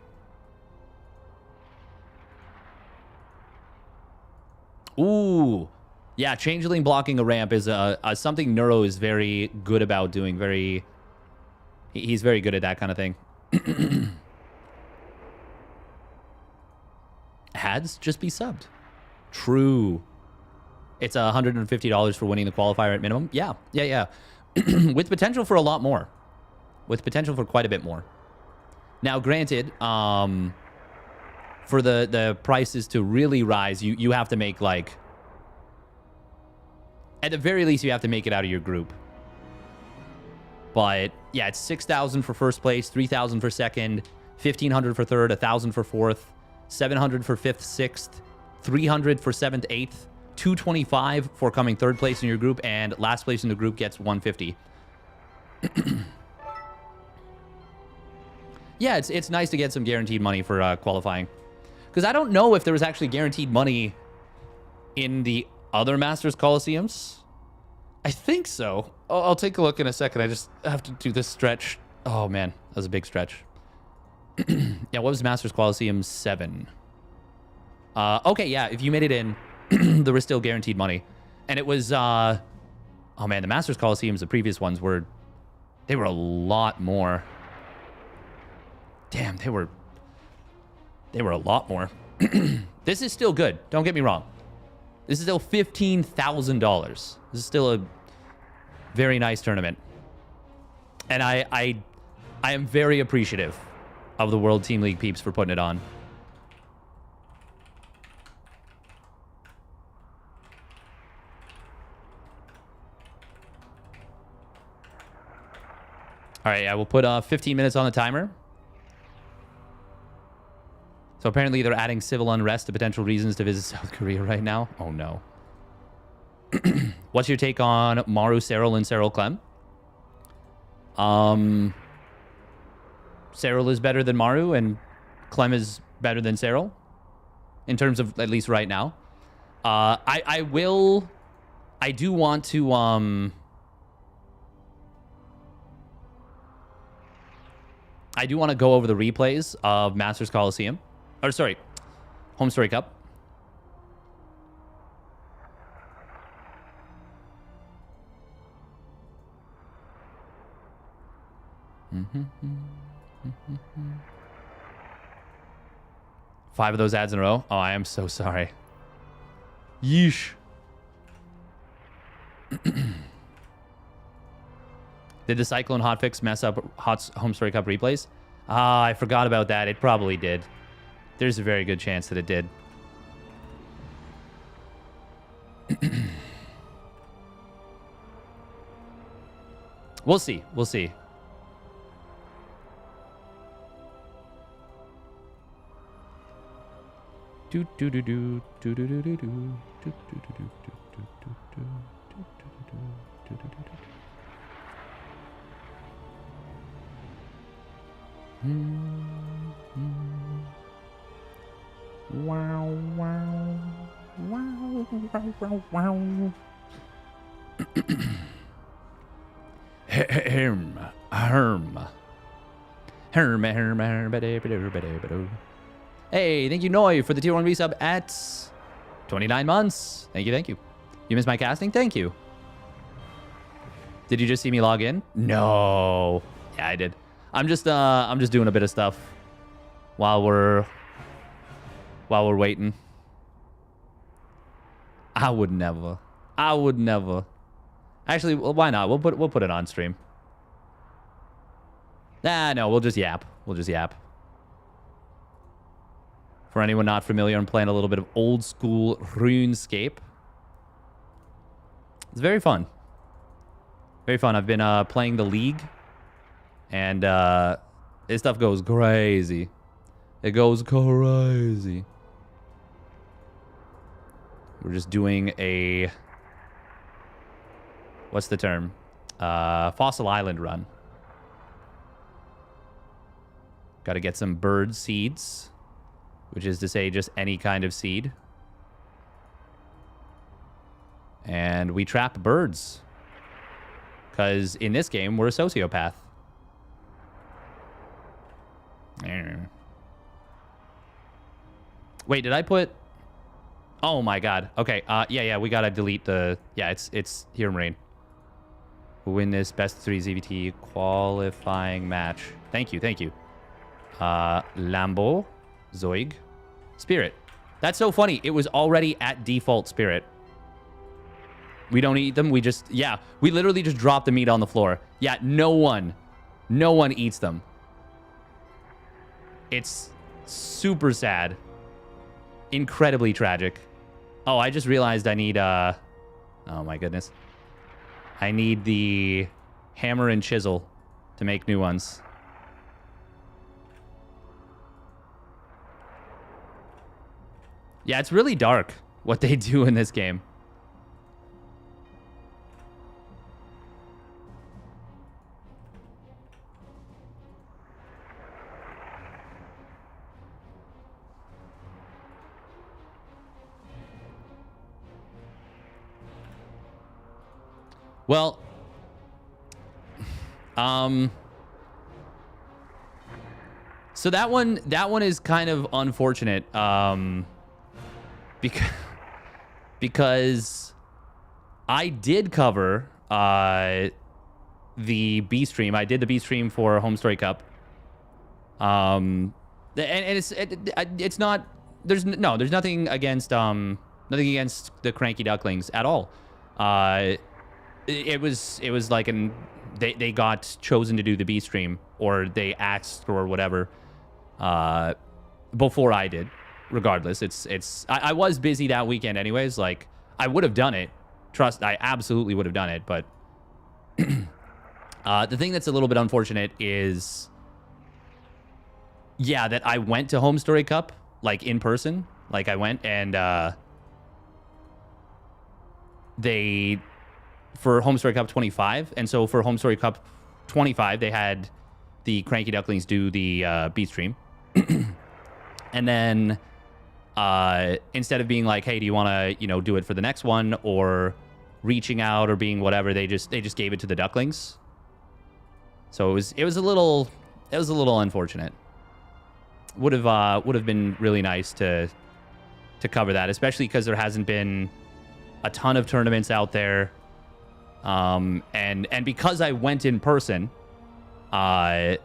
Ooh. Yeah, Changeling blocking a ramp is something Neuro is very good about doing. He's very good at that kind of thing. Ads, just be subbed. True. It's $150 for winning the qualifier at minimum. Yeah. With potential for a lot more. With potential for quite a bit more. Now, granted, for the prices to really rise, you have to make, like, at the very least, you have to make it out of your group. But yeah, it's 6,000 for first place, 3,000 for second, 1,500 for third, 1,000 for fourth, 700 for fifth, sixth, 300 for seventh, eighth, 225 for coming third place in your group, and last place in the group gets 150. Yeah, it's nice to get some guaranteed money for qualifying. Because I don't know if there was actually guaranteed money in the other Masters Coliseums. I think so. I'll take a look in a second. I just have to do this stretch. Oh, man. That was a big stretch. Yeah, what was Masters Coliseum 7? Okay, yeah. If you made it in, there was still guaranteed money. And it was... oh, man. The Masters Coliseums, the previous ones were... They were a lot more. Damn, they were a lot more. This is still good. Don't get me wrong. This is still $15,000. This is still a very nice tournament. And I am very appreciative of the World Team League peeps for putting it on. All right, I will put 15 minutes on the timer. So apparently they're adding civil unrest to potential reasons to visit South Korea right now. Oh, no. What's your take on Maru, Cyril, and Cyril Clem? Cyril is better than Maru, and Clem is better than Cyril. In terms of, at least right now. I do want to... I do want to go over the replays of Masters Coliseum. Or, sorry, Home Story Cup. Five of those ads in a row. Oh, I am so sorry. Yeesh. Did the Cyclone hotfix mess up Home Story Cup replays? Ah, I forgot about that. It probably did. There's a very good chance that it did. We'll see. We'll see. Do do do do do do do do do do do do do do do. Wow, wow, wow, wow, wow. Hey, thank you, Noi, for the tier 1 resub at 29 months. Thank you, thank you. You missed my casting? Thank you. Did you just see me log in? No. Yeah, I did. I'm just doing a bit of stuff while we're waiting. I would never. I would never. Actually, well, why not? We'll put it on stream. Nah, no, we'll just yap. We'll just yap. For anyone not familiar, I'm playing a little bit of old school RuneScape. It's very fun. Very fun. I've been playing the League, and this stuff goes crazy. It goes crazy. We're just doing a... What's the term? Fossil Island run. Got to get some bird seeds, which is to say just any kind of seed. And we trap birds. Because in this game, we're a sociopath. Wait, did I put... Oh my god. Okay, yeah, we gotta delete the... Yeah, it's here, Marine. We'll win this best 3 ZVT qualifying match. Thank you, thank you. Lambo, Zoig, Spirit. That's so funny. It was already at default Spirit. We don't eat them. We just... Yeah, we literally just drop the meat on the floor. Yeah, no one eats them. It's super sad. Incredibly tragic. Oh, I just realized I need, oh my goodness. I need the hammer and chisel to make new ones. Yeah, it's really dark what they do in this game. Well, so that one is kind of unfortunate, because I did cover the B stream. I did the B stream for Home Story Cup, and it's not there's nothing against the Cranky Ducklings at all. It was like they got chosen to do the B stream, or they asked or whatever before I did. Regardless, I was busy that weekend anyways. Like, I would have done it. Trust, I absolutely would have done it. But the thing that's a little bit unfortunate is, yeah, that I went to Home Story Cup, like, in person. Like, I went and for Home Story Cup 25, and so for Home Story Cup 25, they had the Cranky Ducklings do the beat stream. And then instead of being like, hey, do you want to, do it for the next one, or reaching out or being whatever, they just gave it to the Ducklings. So it was a little unfortunate. Would have been really nice to cover that, especially because there hasn't been a ton of tournaments out there. And because I went in person, I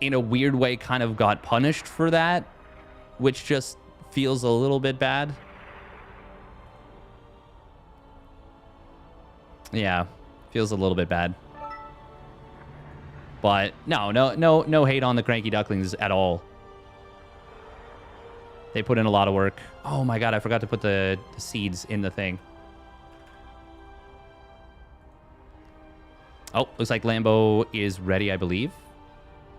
in a weird way kind of got punished for that, which just feels a little bit bad. Yeah, feels a little bit bad. But no hate on the Cranky Ducklings at all. They put in a lot of work. Oh my god, I forgot to put the seeds in the thing. Oh, looks like Lambo is ready, I believe.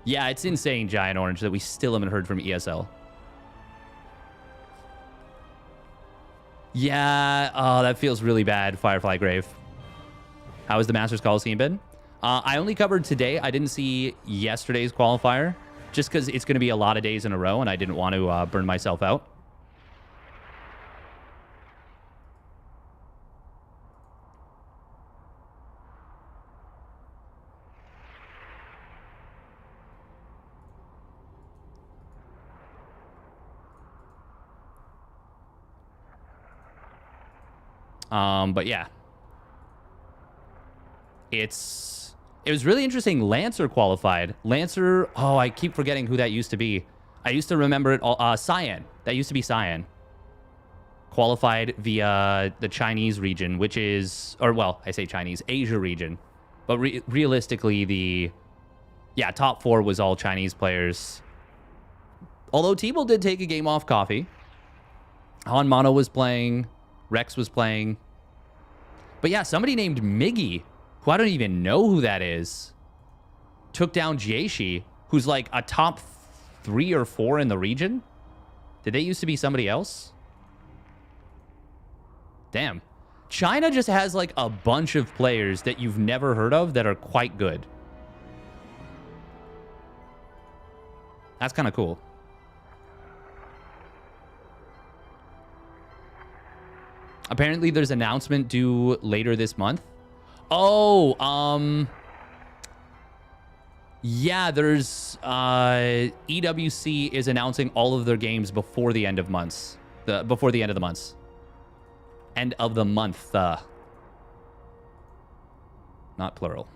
Yeah, it's insane, Giant Orange, that we still haven't heard from ESL. Yeah, oh, that feels really bad, Firefly Grave. How has the Masters Coliseum been? I only covered today. I didn't see yesterday's qualifier, just because it's going to be a lot of days in a row, and I didn't want to burn myself out. But yeah. It was really interesting. Lancer qualified. Lancer, oh, I keep forgetting who that used to be. I used to remember it all. Cyan. That used to be Cyan. Qualified via the Chinese region, which is, or well, I say Chinese, Asia region. But realistically, yeah, top 4 was all Chinese players. Although T-Bull did take a game off coffee. Han Mono was playing. Rex was playing. But yeah, somebody named Miggy, who I don't even know who that is, took down Jieshi, who's like a top 3 or 4 in the region. Did they used to be somebody else? Damn. China just has like a bunch of players that you've never heard of that are quite good. That's kind of cool. Apparently, there's an announcement due later this month. Oh, yeah, there's EWC is announcing all of their games before the end of months. Before the end of the months. End of the month. Not plural.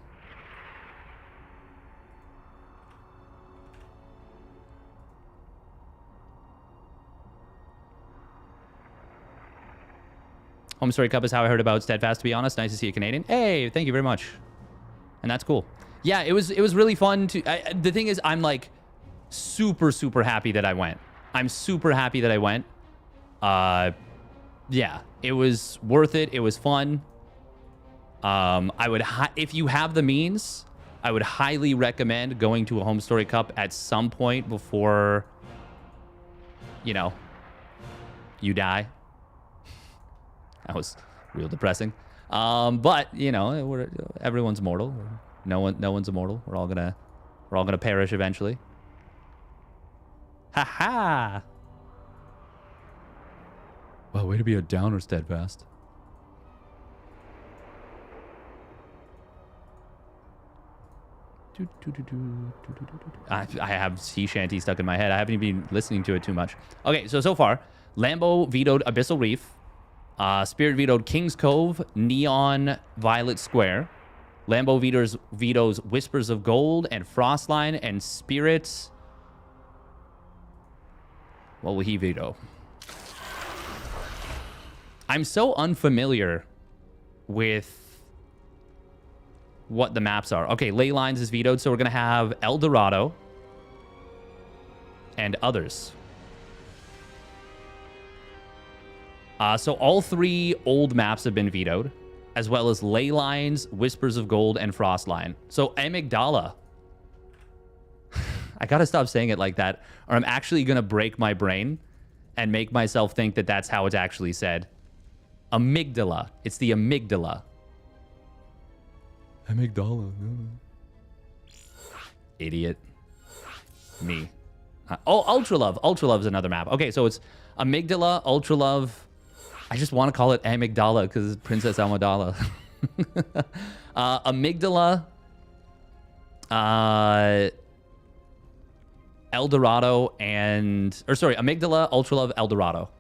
Home Story Cup is how I heard about Steadfast, to be honest. Nice to see a Canadian. Hey, thank you very much. And that's cool. Yeah, it was really fun to... the thing is, I'm like super, super happy that I went. I'm super happy that I went. Yeah, it was worth it. It was fun. I would... if you have the means, I would highly recommend going to a Home Story Cup at some point before, you know, you die. That was real depressing. But you know, everyone's mortal. No one's immortal. We're all gonna perish eventually. Ha ha. Well, way to be a downer, Steadfast. I have sea shanty stuck in my head. I haven't even been listening to it too much. Okay, so far, Lambo vetoed Abyssal Reef. Spirit vetoed King's Cove, Neon, Violet Square. Lambo vetoes Whispers of Gold and Frostline, and Spirit. What will he veto? I'm so unfamiliar with what the maps are. Okay, Ley Lines is vetoed, so we're going to have El Dorado and others. So all 3 old maps have been vetoed, as well as Ley Lines, Whispers of Gold, and Frostline. So Amygdala. I gotta stop saying it like that, or I'm actually gonna break my brain and make myself think that that's how it's actually said. Amygdala. It's the amygdala. Amygdala. Idiot. Me. Oh, Ultra Love. Ultra Love is another map. Okay, so it's Amygdala, Ultra Love. I just want to call it Amygdala because it's Princess Amidala. Amygdala, El Dorado, Amygdala, Ultra Love, El Dorado.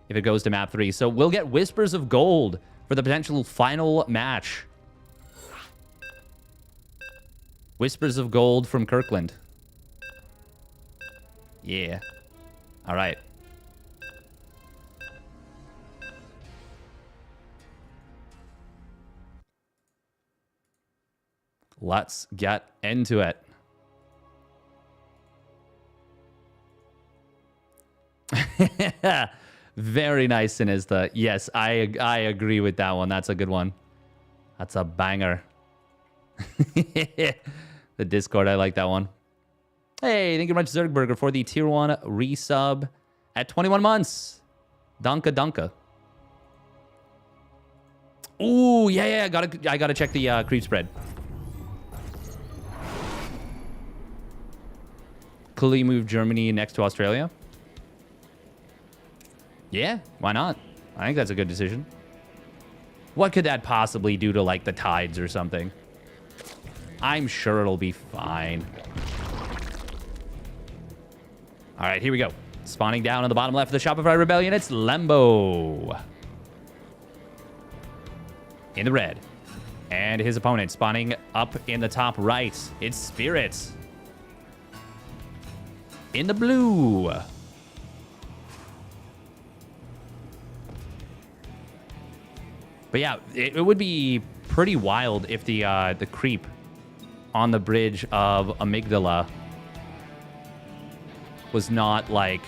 If it goes to map 3. So we'll get Whispers of Gold for the potential final match. Whispers of Gold from Kirkland. Yeah. All right. Let's get into it. Very nice, Sinista. Yes, I agree with that one. That's a good one. That's a banger. The Discord, I like that one. Hey, thank you very much, Zergberger, for the tier 1 resub at 21 months. Danka Danka. Ooh, yeah. I gotta check the creep spread. Clearly move Germany next to Australia. Yeah, why not? I think that's a good decision. What could that possibly do to, like, the tides or something? I'm sure it'll be fine. All right, here we go. Spawning down on the bottom left of the Shopify Rebellion, it's Lambo. In the red. And his opponent spawning up in the top right. It's Spirits. In the blue. But yeah, it would be pretty wild if the creep on the bridge of Amygdala was not like...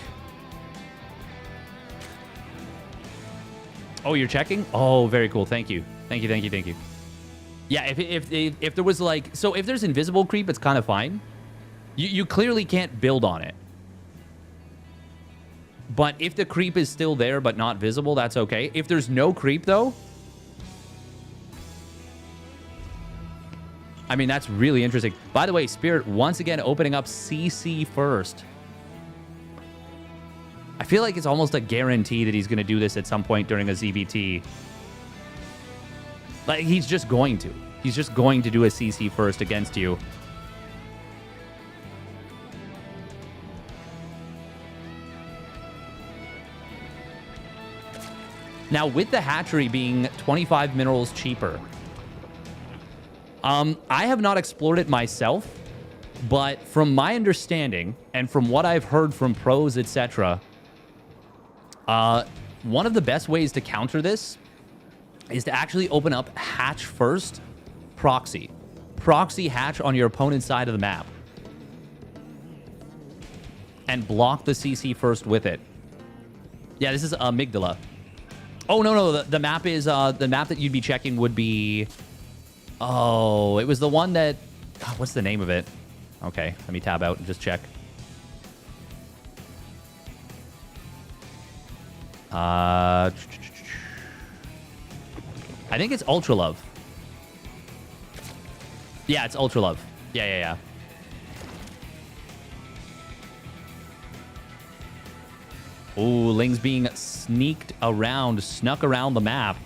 Oh, you're checking? Oh, very cool. Thank you. Thank you. Yeah, if there was like... So if there's invisible creep, it's kind of fine. You clearly can't build on it. But if the creep is still there but not visible, that's okay. If there's no creep, though... I mean, that's really interesting. By the way, Spirit once again opening up CC first. I feel like it's almost a guarantee that he's going to do this at some point during a ZBT. Like, he's just going to. He's just going to do a CC first against you. Now, with the hatchery being 25 minerals cheaper, I have not explored it myself, but from my understanding and from what I've heard from pros, etc., one of the best ways to counter this is to actually open up hatch first, proxy. Proxy hatch on your opponent's side of the map. And block the CC first with it. Yeah, this is Amygdala. Oh, no. The map is, the map that you'd be checking would be... Oh, it was the one that... God, what's the name of it? Okay, let me tab out and just check. I think it's Ultra Love. Yeah, it's Ultra Love. Yeah. Ooh, Ling's being snuck around the map.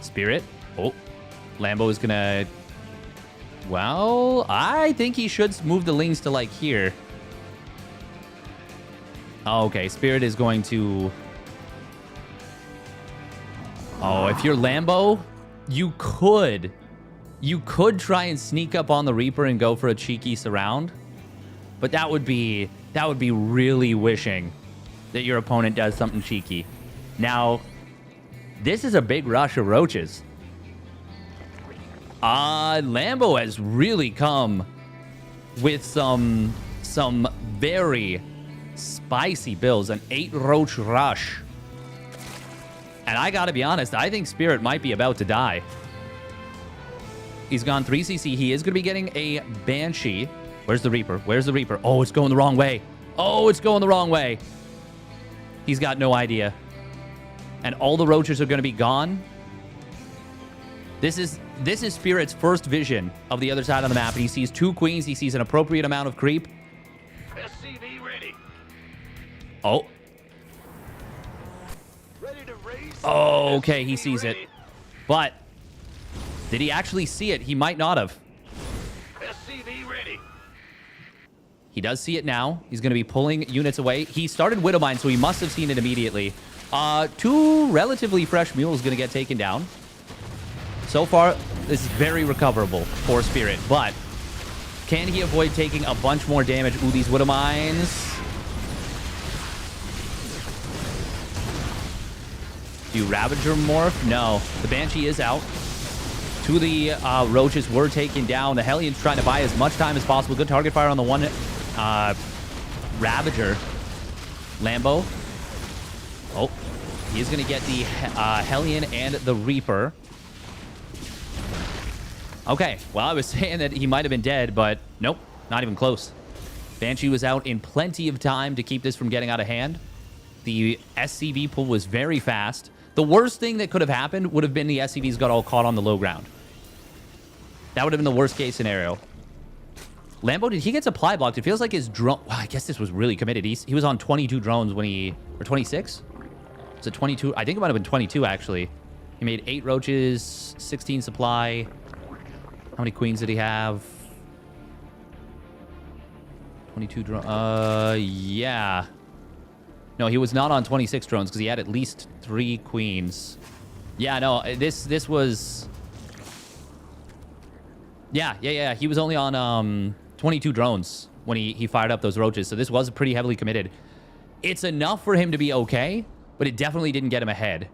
Spirit. Oh, Lambo is gonna... Well, I think he should move the Lings to, like, here. Oh, okay, Spirit is going to... Oh, if you're Lambo, you could try and sneak up on the Reaper and go for a cheeky surround. But that would be really wishing that your opponent does something cheeky. Now, this is a big rush of roaches. Lambo has really come with some very spicy builds. An 8 roach rush. And I gotta be honest, I think Spirit might be about to die. He's gone 3cc. He is gonna be getting a Banshee. Where's the Reaper? Oh, it's going the wrong way. He's got no idea. And all the roaches are gonna be gone. This is Spirit's first vision of the other side of the map. He sees 2 queens. He sees an appropriate amount of creep. SCV ready. Oh. Ready to race. Oh, okay, he sees it. But did he actually see it? He might not have. SCV ready. He does see it now. He's going to be pulling units away. He started Widowmine, so he must have seen it immediately. 2 relatively fresh mules going to get taken down. So far, this is very recoverable for Spirit, but can he avoid taking a bunch more damage? Ooh, these Widow Mines. Do Ravager morph? No. The Banshee is out. 2 of the Roaches were taken down. The Hellions trying to buy as much time as possible. Good target fire on the one Ravager. Lambo. Oh, he is going to get the Hellion and the Reaper. Okay, well, I was saying that he might have been dead, but nope, not even close. Banshee was out in plenty of time to keep this from getting out of hand. The SCV pull was very fast. The worst thing that could have happened would have been the SCVs got all caught on the low ground. That would have been the worst case scenario. Lambo, did he get supply blocked? It feels like his drone... Wow, I guess this was really committed. He was on 22 drones when he... Or 26? Was it 22? I think it might have been 22, actually. He made 8 roaches, 16 supply. How many queens did he have? 22 drones. Yeah. No, he was not on 26 drones because he had at least 3 queens. Yeah, no, this was... Yeah. He was only on 22 drones when he fired up those roaches. So this was pretty heavily committed. It's enough for him to be okay, but it definitely didn't get him ahead.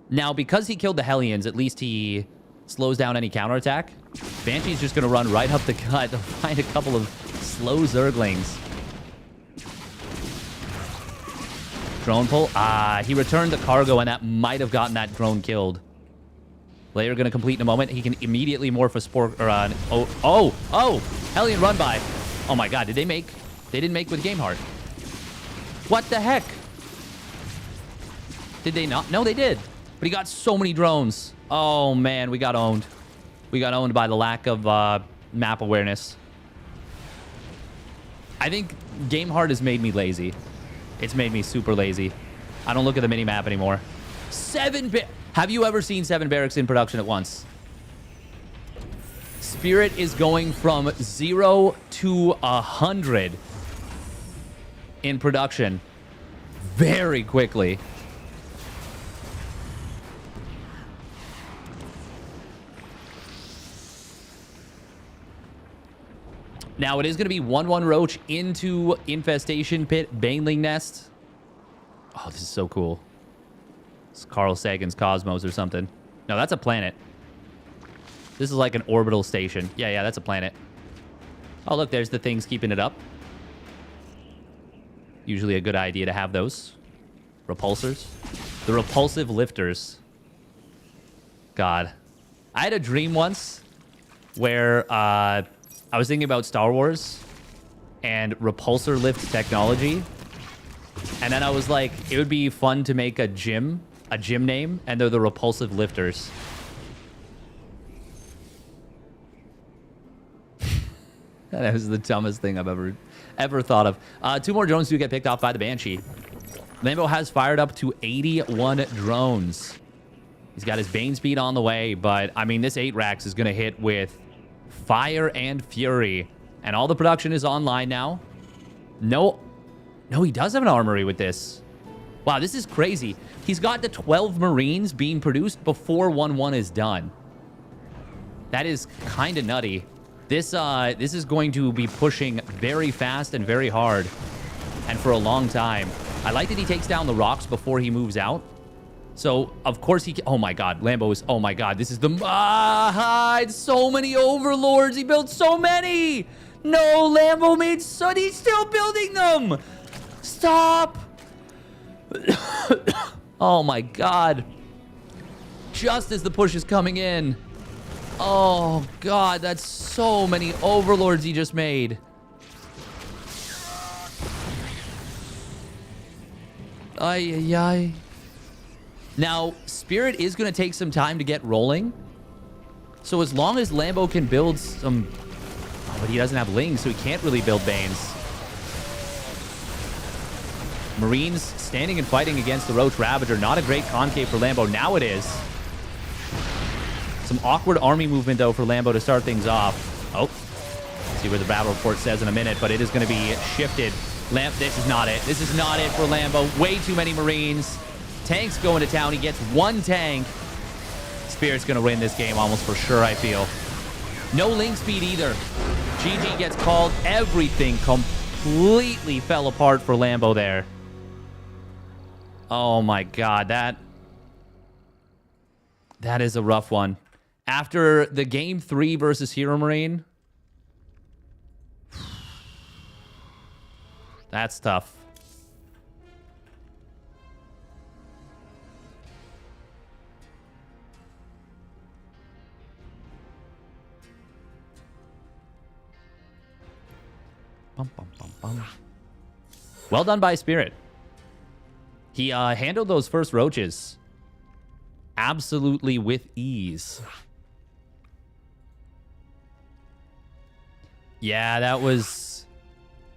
Now, because he killed the Hellions, at least he slows down any counterattack. Banshee's just going to run right up the gut to find a couple of slow Zerglings. Drone pull. He returned the cargo, and that might have gotten that drone killed. Layer going to complete in a moment. He can immediately morph a spore... Or oh! Hellion run by. Oh my god, did they make... They didn't make with Gameheart. What the heck? Did they not? No, they did. But he got so many drones. Oh, man, we got owned. We got owned by the lack of map awareness. I think Gameheart has made me lazy. It's made me super lazy. I don't look at the mini-map anymore. 7... Have you ever seen 7 barracks in production at once? Spirit is going from 0 to 100 in production very quickly. Now, it is going to be 1-1 Roach into Infestation Pit, Baneling Nest. Oh, this is so cool. It's Carl Sagan's Cosmos or something. No, that's a planet. This is like an orbital station. Yeah, that's a planet. Oh, look, there's the things keeping it up. Usually a good idea to have those. Repulsors. The repulsive lifters. God. I had a dream once where I was thinking about Star Wars and repulsor lift technology. And then I was like, it would be fun to make a gym name, and they're the repulsive lifters. That was the dumbest thing I've ever thought of. 2 more drones do get picked off by the Banshee. Lambo has fired up to 81 drones. He's got his Bane speed on the way, but, I mean, this 8-Rax is going to hit with Fire and Fury. And all the production is online now. No, he does have an armory with this. Wow, this is crazy. He's got the 12 Marines being produced before 1-1 is done. That is kind of nutty. This is going to be pushing very fast and very hard. And for a long time. I like that he takes down the rocks before he moves out. So, of course he... Oh my god, Lambo is... Oh my god, this is the... it's so many overlords. He built so many. No, Lambo made so... He's still building them. Stop. Oh my god. Just as the push is coming in. Oh god, that's so many overlords he just made. Ay. Now, Spirit is going to take some time to get rolling. So as long as Lambo can build some... Oh, but he doesn't have Lings, so he can't really build Banes. Marines standing and fighting against the Roach Ravager. Not a great concave for Lambo. Now it is. Some awkward army movement, though, for Lambo to start things off. Oh. See what the battle report says in a minute, but it is going to be shifted. This is not it. This is not it for Lambo. Way too many Marines. Tank's going to town. He gets 1 tank. Spirit's going to win this game almost for sure, I feel. No link speed either. GG gets called. Everything completely fell apart for Lambo there. Oh my god, that is a rough one. After the game 3 versus Hero Marine, that's tough. Well done by Spirit. He handled those first roaches absolutely with ease. Yeah, that was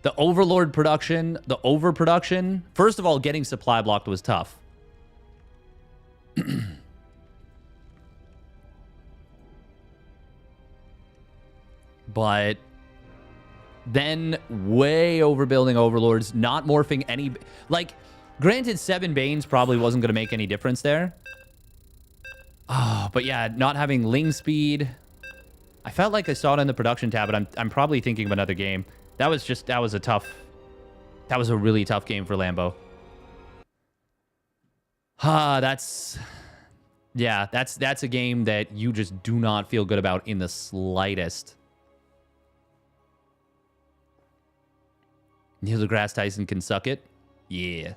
the Overlord production, the overproduction. First of all, getting supply blocked was tough. But then way overbuilding Overlords, not morphing any... Like, granted, 7 Banes probably wasn't going to make any difference there. Oh, but yeah, not having Ling speed. I felt like I saw it in the production tab, but I'm probably thinking of another game. That was a really tough game for Lambo. That's a game that you just do not feel good about in the slightest. Neil deGrasse Tyson can suck it. Yeah.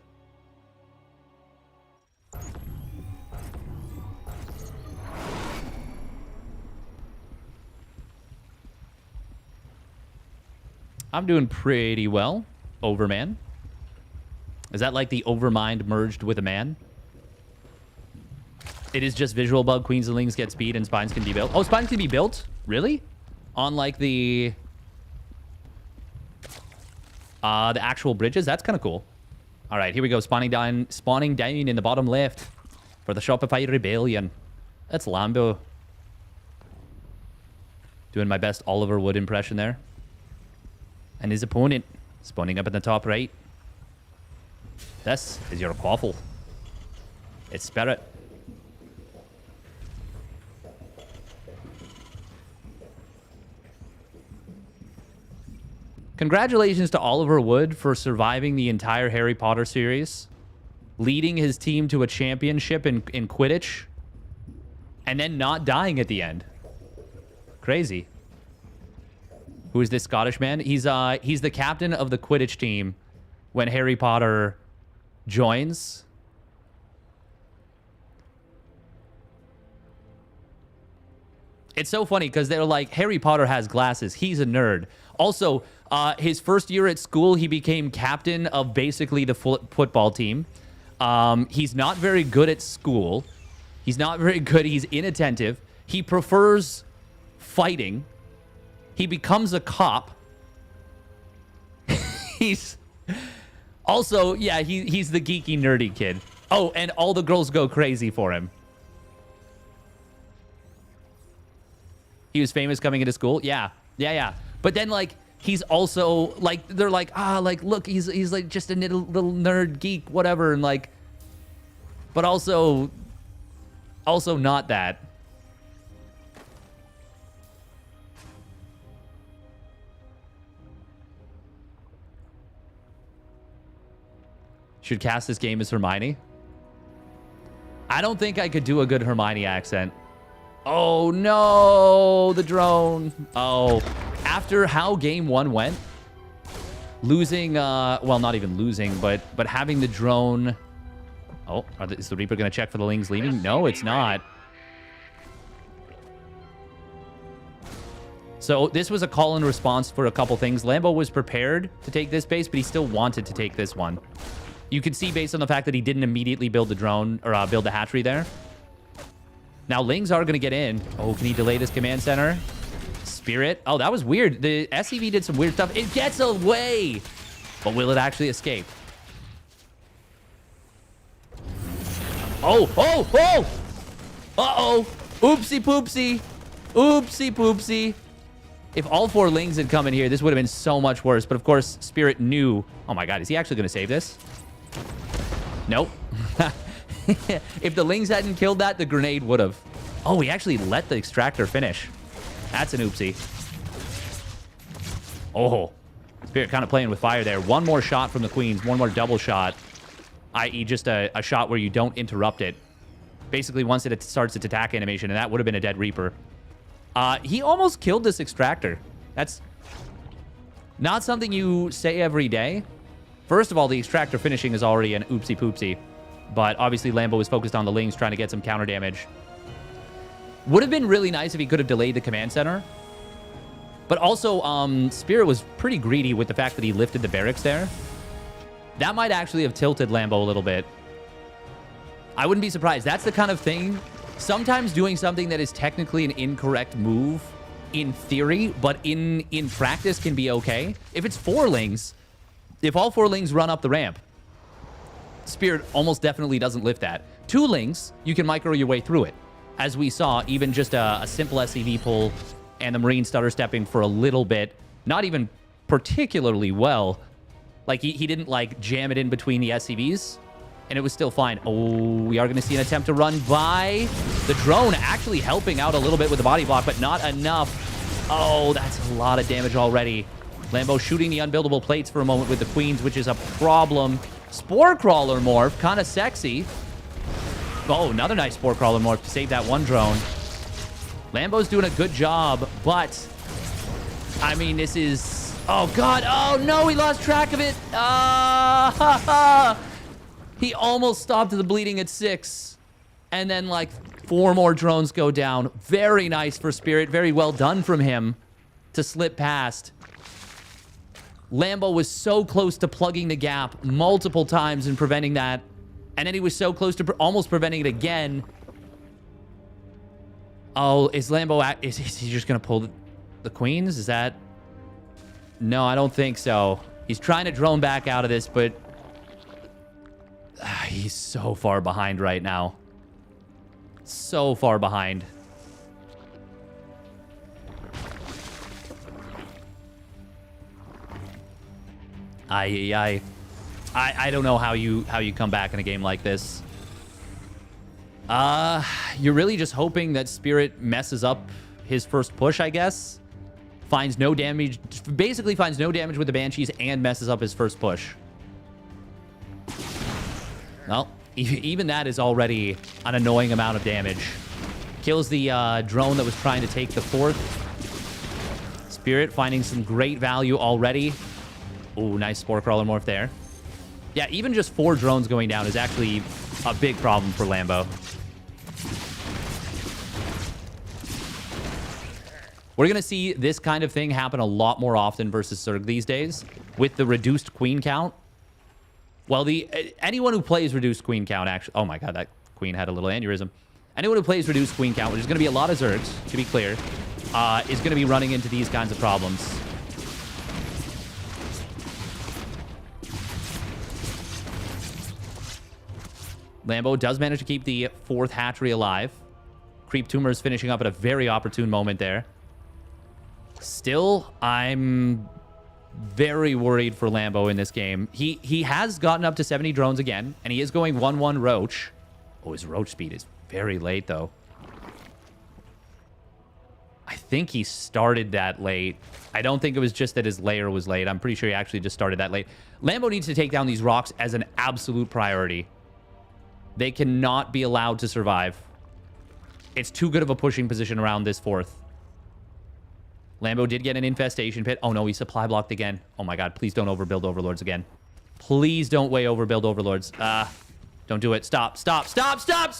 I'm doing pretty well. Overman. Is that like the Overmind merged with a man? It is just visual bug. Queens and Lings get speed and spines can be built. Oh, spines can be built? Really? On like the actual bridges? That's kind of cool. All right, here we go. Spawning down in the bottom left for the Shopify Rebellion. That's Lambo. Doing my best Oliver Wood impression there. And his opponent spawning up in the top right. This is your quaffle. It's Spirit. Congratulations to Oliver Wood for surviving the entire Harry Potter series, leading his team to a championship in Quidditch, and then not dying at the end. Crazy. Who is this Scottish man? He's the captain of the Quidditch team when Harry Potter joins. It's so funny because they're like, Harry Potter has glasses. He's a nerd. Also, his first year at school, he became captain of basically the football team. He's not very good at school. He's not very good. He's inattentive. He prefers fighting. He becomes a cop. He's also, yeah, he's the geeky, nerdy kid. Oh, and all the girls go crazy for him. He was famous coming into school. Yeah. But then, like, he's also, like, they're like, like, look, he's like just a little nerd geek, whatever. And, like, but also not that. Should cast this game as Hermione. I don't think I could do a good Hermione accent. Oh, no, the drone. Oh, after how game 1 went, losing, well, not even losing, but having the drone. Oh, is the Reaper going to check for the Lings leaving? No, it's not. So this was a call and response for a couple things. Lambo was prepared to take this base, but he still wanted to take this one. You can see based on the fact that he didn't immediately build the drone or build the hatchery there. Now, Lings are going to get in. Oh, can he delay this command center? Spirit. Oh, that was weird. The SCV did some weird stuff. It gets away. But will it actually escape? Oh. Uh-oh. Oopsie poopsie. Oopsie poopsie. If all 4 Lings had come in here, this would have been so much worse. But, of course, Spirit knew. Oh, my God. Is he actually going to save this? Nope. If the Lings hadn't killed that, the grenade would have. Oh, he actually let the extractor finish. That's an oopsie. Oh, Spirit kind of playing with fire there. One more shot from the Queens. One more double shot. I.e. just a shot where you don't interrupt it. Basically, once it starts its attack animation, and that would have been a dead Reaper. He almost killed this extractor. That's not something you say every day. First of all, the extractor finishing is already an oopsie poopsie. But obviously, Lambo was focused on the Lings, trying to get some counter damage. Would have been really nice if he could have delayed the command center. But also, Spirit was pretty greedy with the fact that he lifted the barracks there. That might actually have tilted Lambo a little bit. I wouldn't be surprised. That's the kind of thing. Sometimes doing something that is technically an incorrect move in theory, but in practice can be okay. If it's 4 lings, if all 4 lings run up the ramp, Spirit almost definitely doesn't lift that. 2 lings, you can micro your way through it. As we saw, even just a simple SCV pull and the Marine stutter stepping for a little bit, not even particularly well. Like, he didn't, like, jam it in between the SCVs, and it was still fine. Oh, we are going to see an attempt to run by. The drone actually helping out a little bit with the body block, but not enough. Oh, that's a lot of damage already. Lambo shooting the unbuildable plates for a moment with the Queens, which is a problem. Spore Crawler morph, kind of sexy. Oh, another nice Spore Crawler morph to save that one drone. Lambo's doing a good job, but I mean, this is... Oh, God. Oh, no, he lost track of it. He almost stopped the bleeding at 6. And then, like, 4 more drones go down. Very nice for Spirit. Very well done from him to slip past. Lambo was so close to plugging the gap multiple times and preventing that. And then he was so close to almost preventing it again. Oh, is Lambo... Is he just going to pull the Queens? Is that... No, I don't think so. He's trying to drone back out of this, but... he's so far behind right now. So far behind. I don't know how you come back in a game like this. You're really just hoping that Spirit messes up his first push, I guess. Finds no damage, basically finds no damage with the Banshees and messes up his first push. Well, even that is already an annoying amount of damage. Kills the drone that was trying to take the 4th. Spirit finding some great value already. Ooh, nice Spore Crawler morph there. Yeah, even just 4 drones going down is actually a big problem for Lambo. We're going to see this kind of thing happen a lot more often versus Zerg these days with the reduced queen count. Well, anyone who plays reduced queen count actually... Oh my God, that queen had a little aneurysm. Anyone who plays reduced queen count, which is going to be a lot of Zergs, to be clear, is going to be running into these kinds of problems. Lambo does manage to keep the 4th hatchery alive. Creep Tumor is finishing up at a very opportune moment there. Still, I'm very worried for Lambo in this game. He has gotten up to 70 drones again, and he is going 1-1 Roach. Oh, his Roach speed is very late, though. I think he started that late. I don't think it was just that his layer was late. I'm pretty sure he actually just started that late. Lambo needs to take down these rocks as an absolute priority. They cannot be allowed to survive. It's too good of a pushing position around this 4th. Lambo did get an infestation pit. Oh, no, he supply blocked again. Oh, my God. Please don't overbuild Overlords again. Please don't way overbuild Overlords. Don't do it. Stop. Stop. Stop. Stop.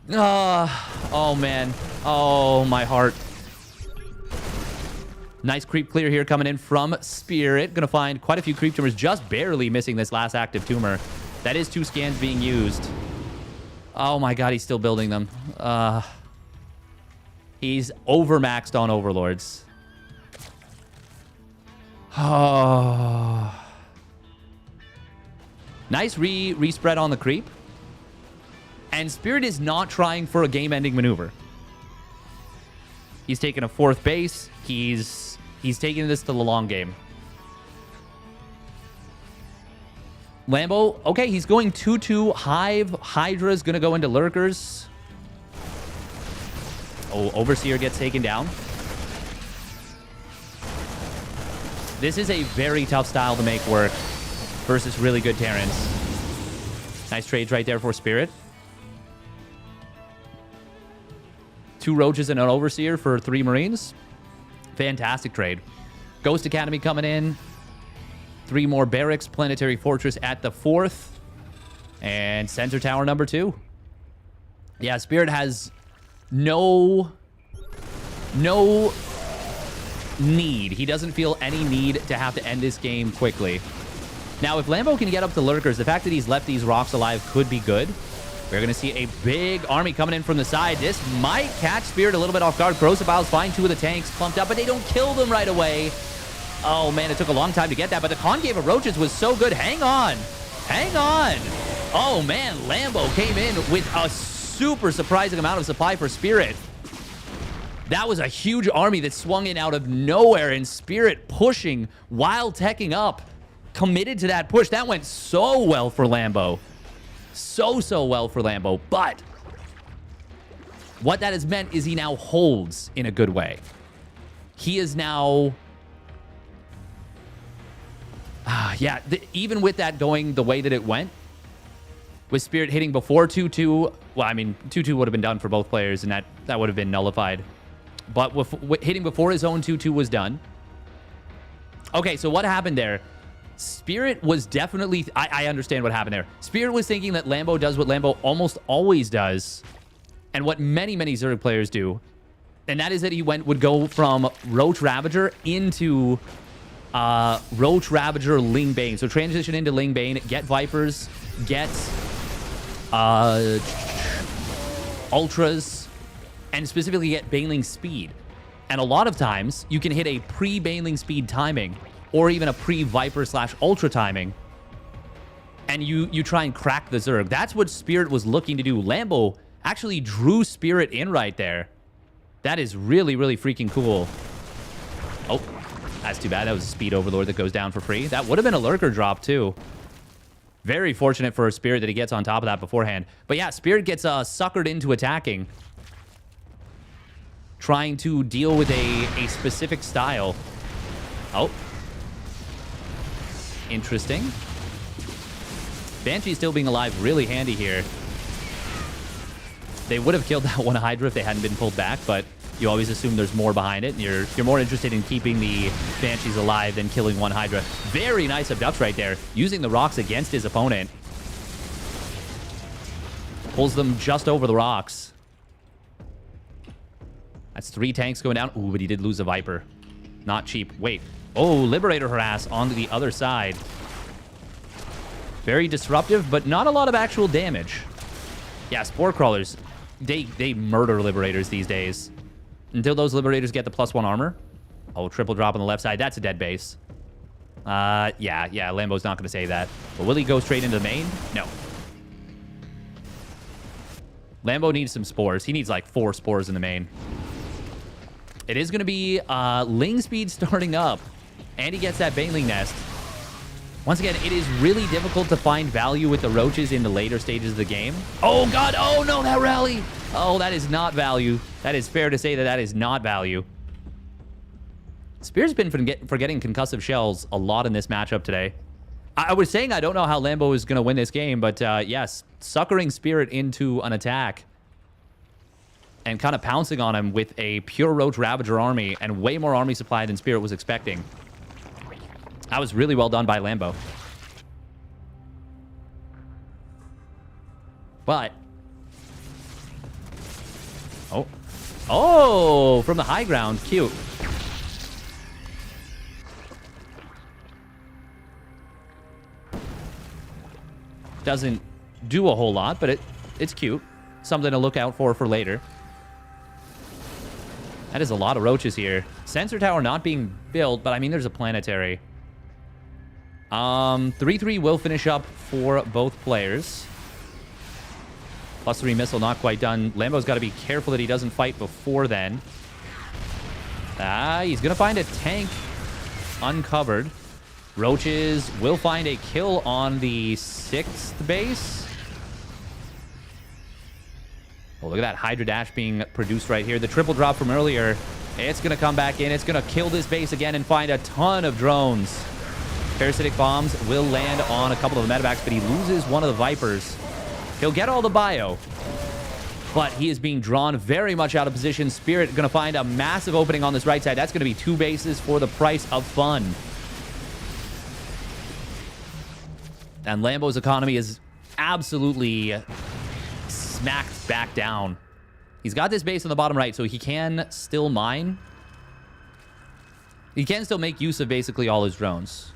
Oh, man. Oh, my heart. Nice creep clear here coming in from Spirit. Gonna find quite a few creep tumors. Just barely missing this last active tumor. That is 2 scans being used. Oh, my God. He's still building them. He's overmaxed on Overlords. Oh. Nice respread on the creep. And Spirit is not trying for a game-ending maneuver. He's taking a 4th base. He's taking this to the long game. Lambo, okay, he's going 2-2 Hive. Hydra's going to go into Lurkers. Oh, Overseer gets taken down. This is a very tough style to make work versus really good Terrans. Nice trades right there for Spirit. 2 Roaches and an Overseer for 3 Marines. Fantastic trade. Ghost Academy coming in. 3 more Barracks. Planetary Fortress at the 4th. And Sensor Tower number 2. Yeah, Spirit has no need. He doesn't feel any need to have to end this game quickly. Now, if Lambo can get up to lurkers, the fact that he's left these rocks alive could be good. We're going to see a big army coming in from the side. This might catch Spirit a little bit off guard. Crucibles find two of the tanks clumped up, but they don't kill them right away. Oh, man, it took a long time to get that, but the concave of roaches was so good. Hang on. Hang on. Oh, man, Lambo came in with a super surprising amount of supply for Spirit. That was a huge army that swung in out of nowhere, and Spirit pushing while teching up. Committed to that push. That went so well for Lambo. So well for Lambo. But what that has meant is he now holds in a good way. He is now... yeah, even with that going the way that it went, with Spirit hitting before 2-2, well, I mean, 2-2 would have been done for both players, and that would have been nullified. But with hitting before his own 2-2 was done. Okay, so what happened there? Spirit was definitely... I understand what happened there. Spirit was thinking that Lambo does what Lambo almost always does, and what many Zerg players do, and that is that he would go from Roach Ravager into Roach Ravager Ling Bane. So transition into Ling Bane, get Vipers, get Ultras, and specifically get Baneling Speed. And a lot of times, you can hit a pre-Baneling Speed timing, or even a pre-Viper/Ultra timing, and you try and crack the Zerg. That's what Spirit was looking to do. Lambo actually drew Spirit in right there. That is really freaking cool. Oh, that's too bad. That was a Speed Overlord that goes down for free. That would have been a Lurker drop, too. Very fortunate for Spirit that he gets on top of that beforehand. But yeah, Spirit gets suckered into attacking, trying to deal with a specific style. Oh. Interesting. Banshee still being alive, really handy here. They would have killed that one Hydra if they hadn't been pulled back, but you always assume there's more behind it, and you're more interested in keeping the Banshees alive than killing one Hydra. Very nice abduct right there, using the rocks against his opponent. Pulls them just over the rocks. That's 3 tanks going down. Ooh, but he did lose a Viper. Not cheap. Wait. Oh, Liberator Harass onto the other side. Very disruptive, but not a lot of actual damage. Yeah, Spore Crawlers, they murder Liberators these days. Until those Liberators get the +1 armor. Oh, triple drop on the left side. That's a dead base. Yeah, Lambo's not going to say that. But will he go straight into the main? No. Lambo needs some spores. He needs like 4 spores in the main. It is going to be Ling Speed starting up. And he gets that Baneling Nest. Once again, it is really difficult to find value with the Roaches in the later stages of the game. Oh, God. Oh, no, that rally. Oh, that is not value. That is fair to say that is not value. Spear's been forgetting concussive shells a lot in this matchup today. I was saying I don't know how Lambo is going to win this game, but yes, suckering Spirit into an attack and kind of pouncing on him with a pure Roach Ravager army and way more army supply than Spirit was expecting. That was really well done by Lambo. But... Oh. Oh! From the high ground. Cute. Doesn't do a whole lot, but it's cute. Something to look out for later. That is a lot of Roaches here. Sensor tower not being built, but I mean, there's a planetary. 3-3 will finish up for both players. +3 missile not quite done. Lambo's got to be careful that he doesn't fight before then. He's going to find a tank uncovered. Roaches will find a kill on the 6th base. Oh, look at that Hydra Dash being produced right here. The triple drop from earlier. It's going to come back in. It's going to kill this base again and find a ton of drones. Parasitic bombs will land on a couple of the medevacs, but he loses one of the Vipers. He'll get all the bio, but he is being drawn very much out of position. Spirit going to find a massive opening on this right side. That's going to be 2 bases for the price of fun. And Lambo's economy is absolutely smacked back down. He's got this base on the bottom right, so he can still mine. He can still make use of basically all his drones.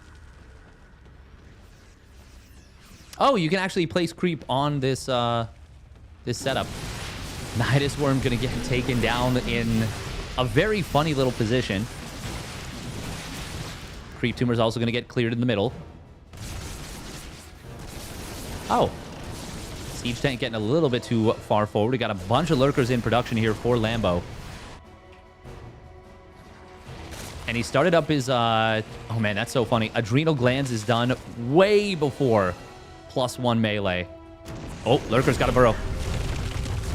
Oh, you can actually place creep on this this setup. Nidus Worm gonna get taken down in a very funny little position. Creep Tumor's also gonna get cleared in the middle. Oh. Siege Tank getting a little bit too far forward. We got a bunch of lurkers in production here for Lambo. And he started up his, oh man, that's so funny. Adrenal Glands is done way before +1 melee. Oh, Lurker's got a burrow.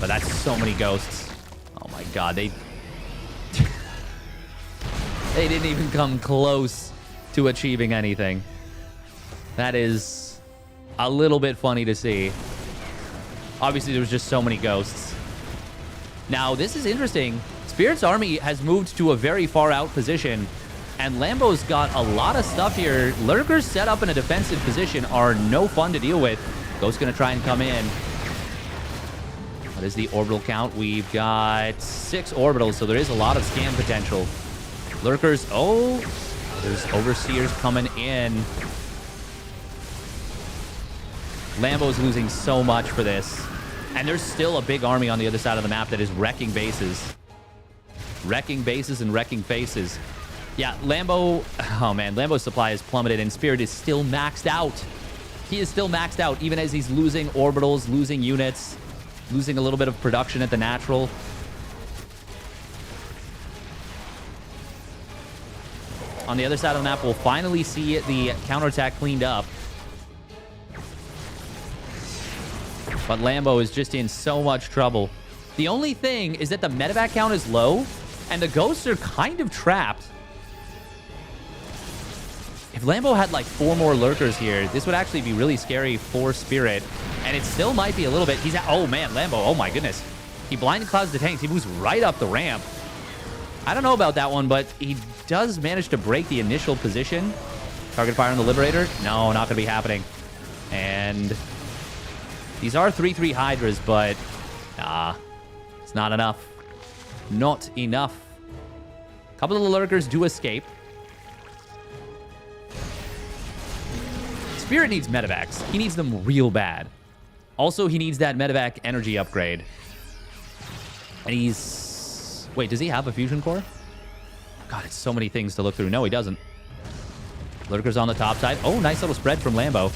But that's so many ghosts. Oh my god, they didn't even come close to achieving anything. That is a little bit funny to see. Obviously, there was just so many ghosts. Now, this is interesting. Spirit's army has moved to a very far out position, and Lambo's got a lot of stuff here. Lurkers set up in a defensive position are no fun to deal with. Ghost's going to try and come in. What is the orbital count? We've got 6 orbitals, so there is a lot of scam potential. Lurkers, oh, there's Overseers coming in. Lambo's losing so much for this. And there's still a big army on the other side of the map that is wrecking bases. Wrecking bases and wrecking faces. Yeah, Lambo... Oh, man. Lambo's supply has plummeted, and Spirit is still maxed out. He is still maxed out, even as he's losing orbitals, losing units, losing a little bit of production at the natural. On the other side of the map, we'll finally see the counterattack cleaned up. But Lambo is just in so much trouble. The only thing is that the medevac count is low, and the ghosts are kind of trapped. If Lambo had like 4 more lurkers here, this would actually be really scary for Spirit. And it still might be a little bit... He's at... Oh, man, Lambo. Oh, my goodness. He blinded clouds the tanks. He moves right up the ramp. I don't know about that one, but he does manage to break the initial position. Target fire on the Liberator? No, not going to be happening. And... These are 3/3 Hydras, but it's not enough. Not enough. A couple of the lurkers do escape. Spirit needs medevacs. He needs them real bad. Also, he needs that medevac energy upgrade. And he's... Wait, does he have a fusion core? God, it's so many things to look through. No, he doesn't. Lurkers on the top side. Oh, nice little spread from Lambo.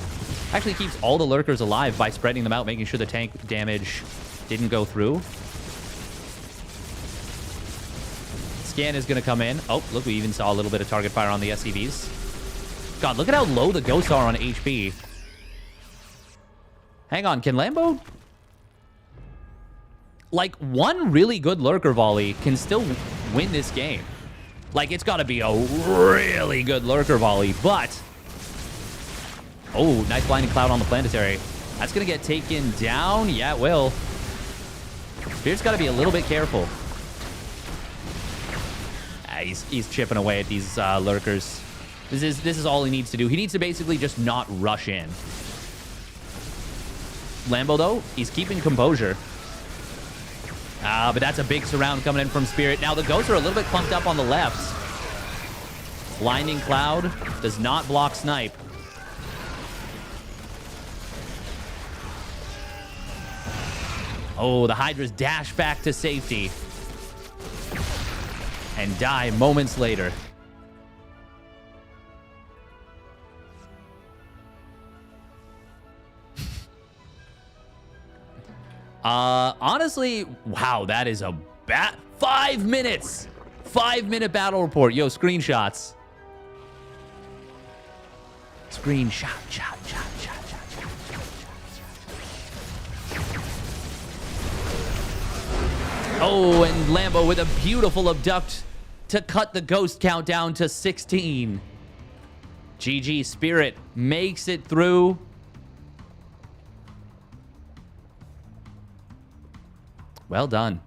Actually keeps all the lurkers alive by spreading them out, making sure the tank damage didn't go through. Scan is going to come in. Oh, look, we even saw a little bit of target fire on the SCVs. God, look at how low the ghosts are on HP. Hang on, can Lambo... Like, one really good lurker volley can still win this game. Like, it's got to be a really good lurker volley, but... Oh, nice blinding cloud on the planetary. That's going to get taken down. Yeah, it will. Spirit's got to be a little bit careful. He's chipping away at these lurkers. This is all he needs to do. He needs to basically just not rush in. Lambo, though, he's keeping composure. But that's a big surround coming in from Spirit. Now, the ghosts are a little bit clumped up on the left. Blinding cloud does not block snipe. Oh, the Hydras dash back to safety. And die moments later. Honestly, wow, that is a 5 minutes. 5-minute battle report. Yo, screenshots. Screenshot, shot. Oh, and Lambo with a beautiful abduct to cut the ghost count down to 16. GG, Spirit makes it through. Well done.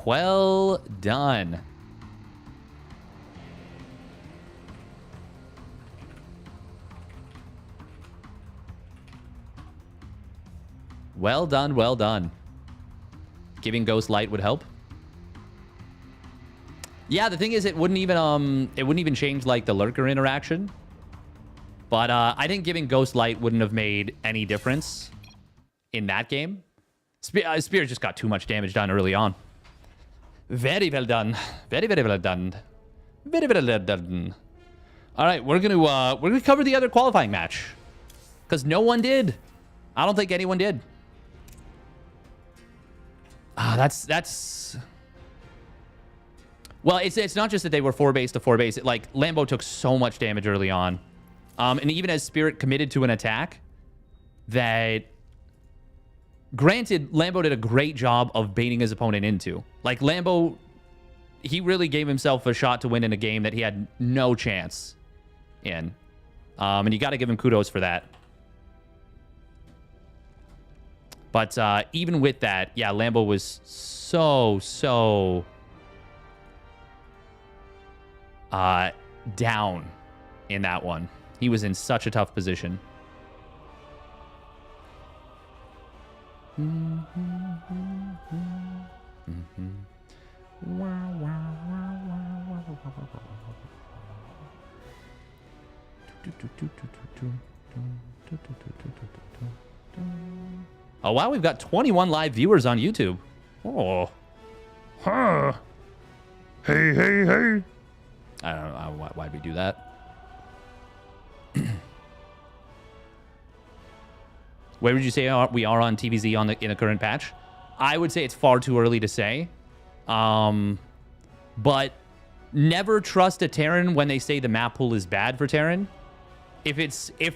Well done. Well done, well done. Giving Ghost Light would help. Yeah, the thing is, it wouldn't even change like the lurker interaction. But I think giving Ghost Light wouldn't have made any difference in that game. Spear just got too much damage done early on. Very well done. Very, very well done. Very, very well done. All right, we're gonna cover the other qualifying match because no one did. I don't think anyone did. That's. Well, it's not just that they were 4 base to 4 base. Like Lambo took so much damage early on, and even as Spirit committed to an attack, that. Granted, Lambo did a great job of baiting his opponent into. Like, Lambo, he really gave himself a shot to win in a game that he had no chance in. And you got to give him kudos for that. But even with that, yeah, Lambo was so down in that one. He was in such a tough position. Oh wow, we've got 21 live viewers on YouTube. Oh, huh. Hey. I don't know why'd we do that. Where would you say we are on TVZ in the current patch? I would say it's far too early to say. But never trust a Terran when they say the map pool is bad for Terran. If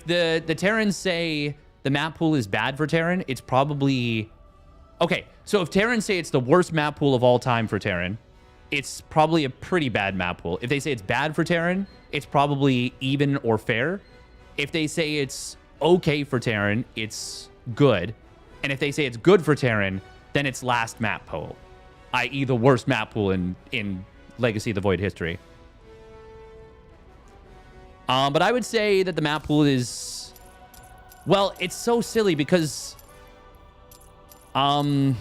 the Terrans say the map pool is bad for Terran, it's probably... Okay, so if Terrans say it's the worst map pool of all time for Terran, it's probably a pretty bad map pool. If they say it's bad for Terran, it's probably even or fair. If they say it's okay for Terran, it's good. And if they say it's good for Terran, then it's last map pool, i.e. the worst map pool in Legacy of the Void history. But I would say that the map pool is... Well, it's so silly because 3 of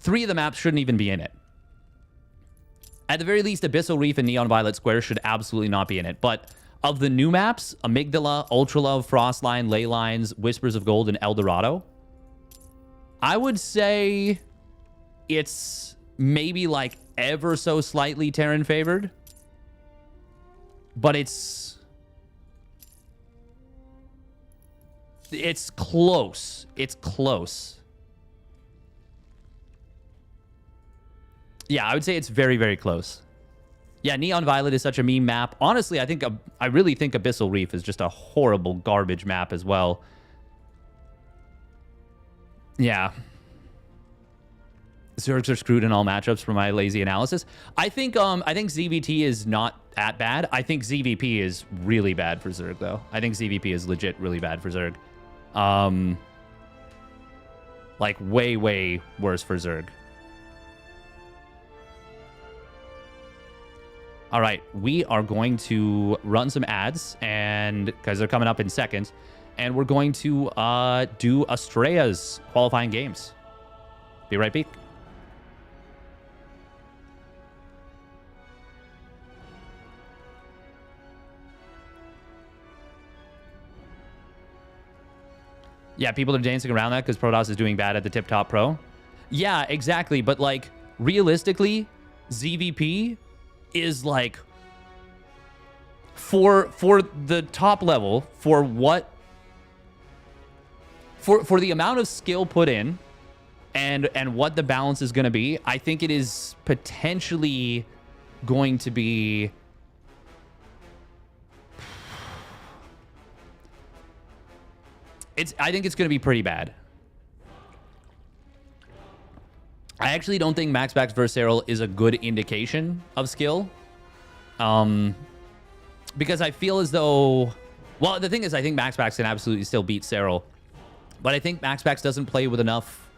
the maps shouldn't even be in it. At the very least, Abyssal Reef and Neon Violet Square should absolutely not be in it. But of the new maps, Amygdala, Ultralove, Frostline, Ley Lines, Whispers of Gold, and El Dorado, I would say it's maybe like ever so slightly Terran favored. But it's close. It's close. Yeah, I would say it's very, very close. Yeah, Neon Violet is such a meme map. Honestly, I really think Abyssal Reef is just a horrible garbage map as well. Yeah. Zergs are screwed in all matchups for my lazy analysis. I think ZVT is not that bad. I think ZVP is really bad for Zerg, though. I think ZVP is legit really bad for Zerg. Like, way, way worse for Zerg. All right, we are going to run some ads, and because they're coming up in seconds, and we're going to do Astrea's qualifying games. Be right back. Yeah, people are dancing around that because Protoss is doing bad at the Tip Top Pro. Yeah, exactly. But, like, realistically, ZVP is, like, for the top level, for the amount of skill put in and what the balance is going to be, I think it is potentially going to be... I think it's going to be pretty bad. I actually don't think Max Bax vs. Serral is a good indication of skill. Because I feel as though... Well, the thing is, I think Max Bax can absolutely still beat Serral. But I think Max Bax doesn't play with enough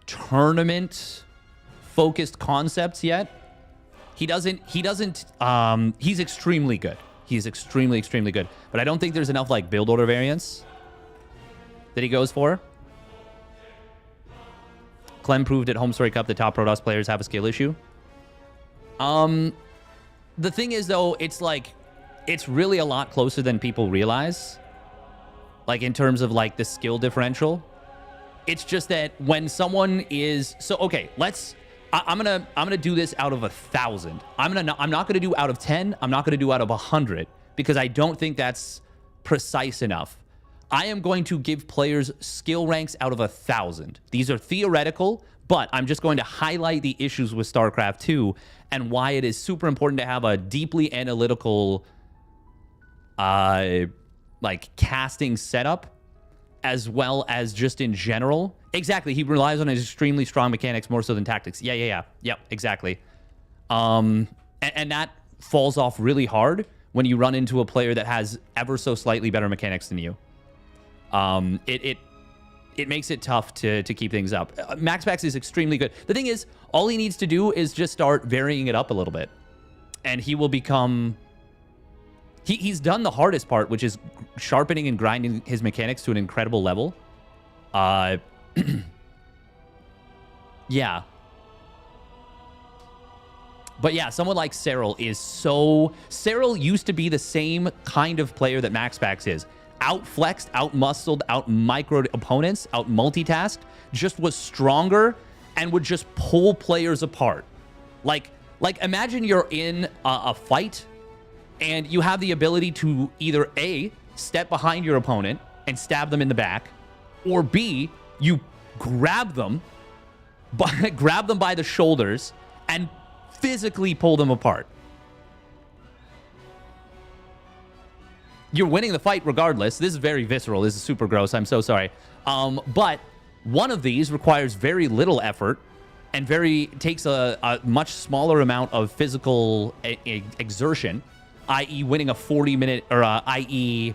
tournament-focused concepts yet. He's extremely good. He's extremely, extremely good. But I don't think there's enough, like, build order variance that he goes for. Clem proved at Home Story Cup that top Protoss players have a skill issue. The thing is, though, it's like, it's really a lot closer than people realize. Like, in terms of, like, the skill differential. It's just that when someone is... So, okay, I'm gonna do this out of 1,000. I'm not gonna do out of 10. I'm not gonna do out of 100 because I don't think that's precise enough. I am going to give players skill ranks out of 1,000. These are theoretical, but I'm just going to highlight the issues with StarCraft 2 and why it is super important to have a deeply analytical, like, casting setup, as well as just in general. Exactly, he relies on his extremely strong mechanics more so than tactics. Yep, exactly. And that falls off really hard when you run into a player that has ever so slightly better mechanics than you. It makes it tough to keep things up. MaxPax is extremely good. The thing is, all he needs to do is just start varying it up a little bit, and he will become... He's done the hardest part, which is sharpening and grinding his mechanics to an incredible level. Yeah. But yeah, someone like Cyril is so... Cyril used to be the same kind of player that MaxPax is. Out-flexed, out-muscled, out-microed opponents, out-multitasked, just was stronger and would just pull players apart. Like imagine you're in a fight and you have the ability to either A, step behind your opponent and stab them in the back, or B, you grab them by the shoulders and physically pull them apart. You're winning the fight regardless. This is very visceral. This is super gross. I'm so sorry. But one of these requires very little effort and takes a much smaller amount of physical exertion, i.e. winning a 40-minute, or i.e.,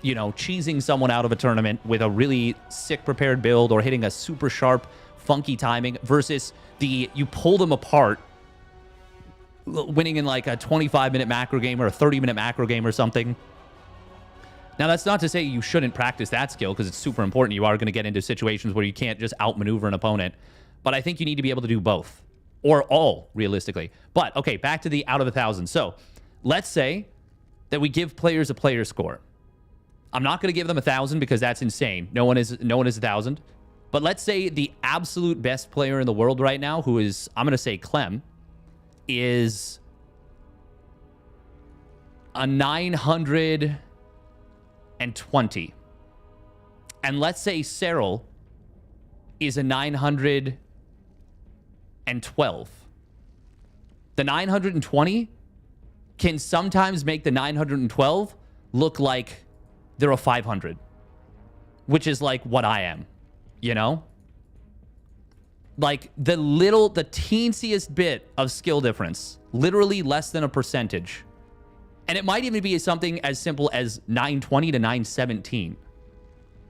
you know, cheesing someone out of a tournament with a really sick prepared build or hitting a super sharp, funky timing, versus you pull them apart, winning in like a 25-minute macro game or a 30-minute macro game or something. Now, that's not to say you shouldn't practice that skill, because it's super important. You are going to get into situations where you can't just outmaneuver an opponent. But I think you need to be able to do both, or all, realistically. But, okay, back to the out of 1,000. So, let's say that we give players a player score. I'm not going to give them 1,000 because that's insane. No one is 1,000. But let's say the absolute best player in the world right now, who is, I'm going to say Clem, is a 920. And let's say Cyril is a 912. The 920 can sometimes make the 912 look like they're a 500, which is like what I am, you know? Like the teensiest bit of skill difference, literally less than a percentage. And it might even be something as simple as 920 to 917.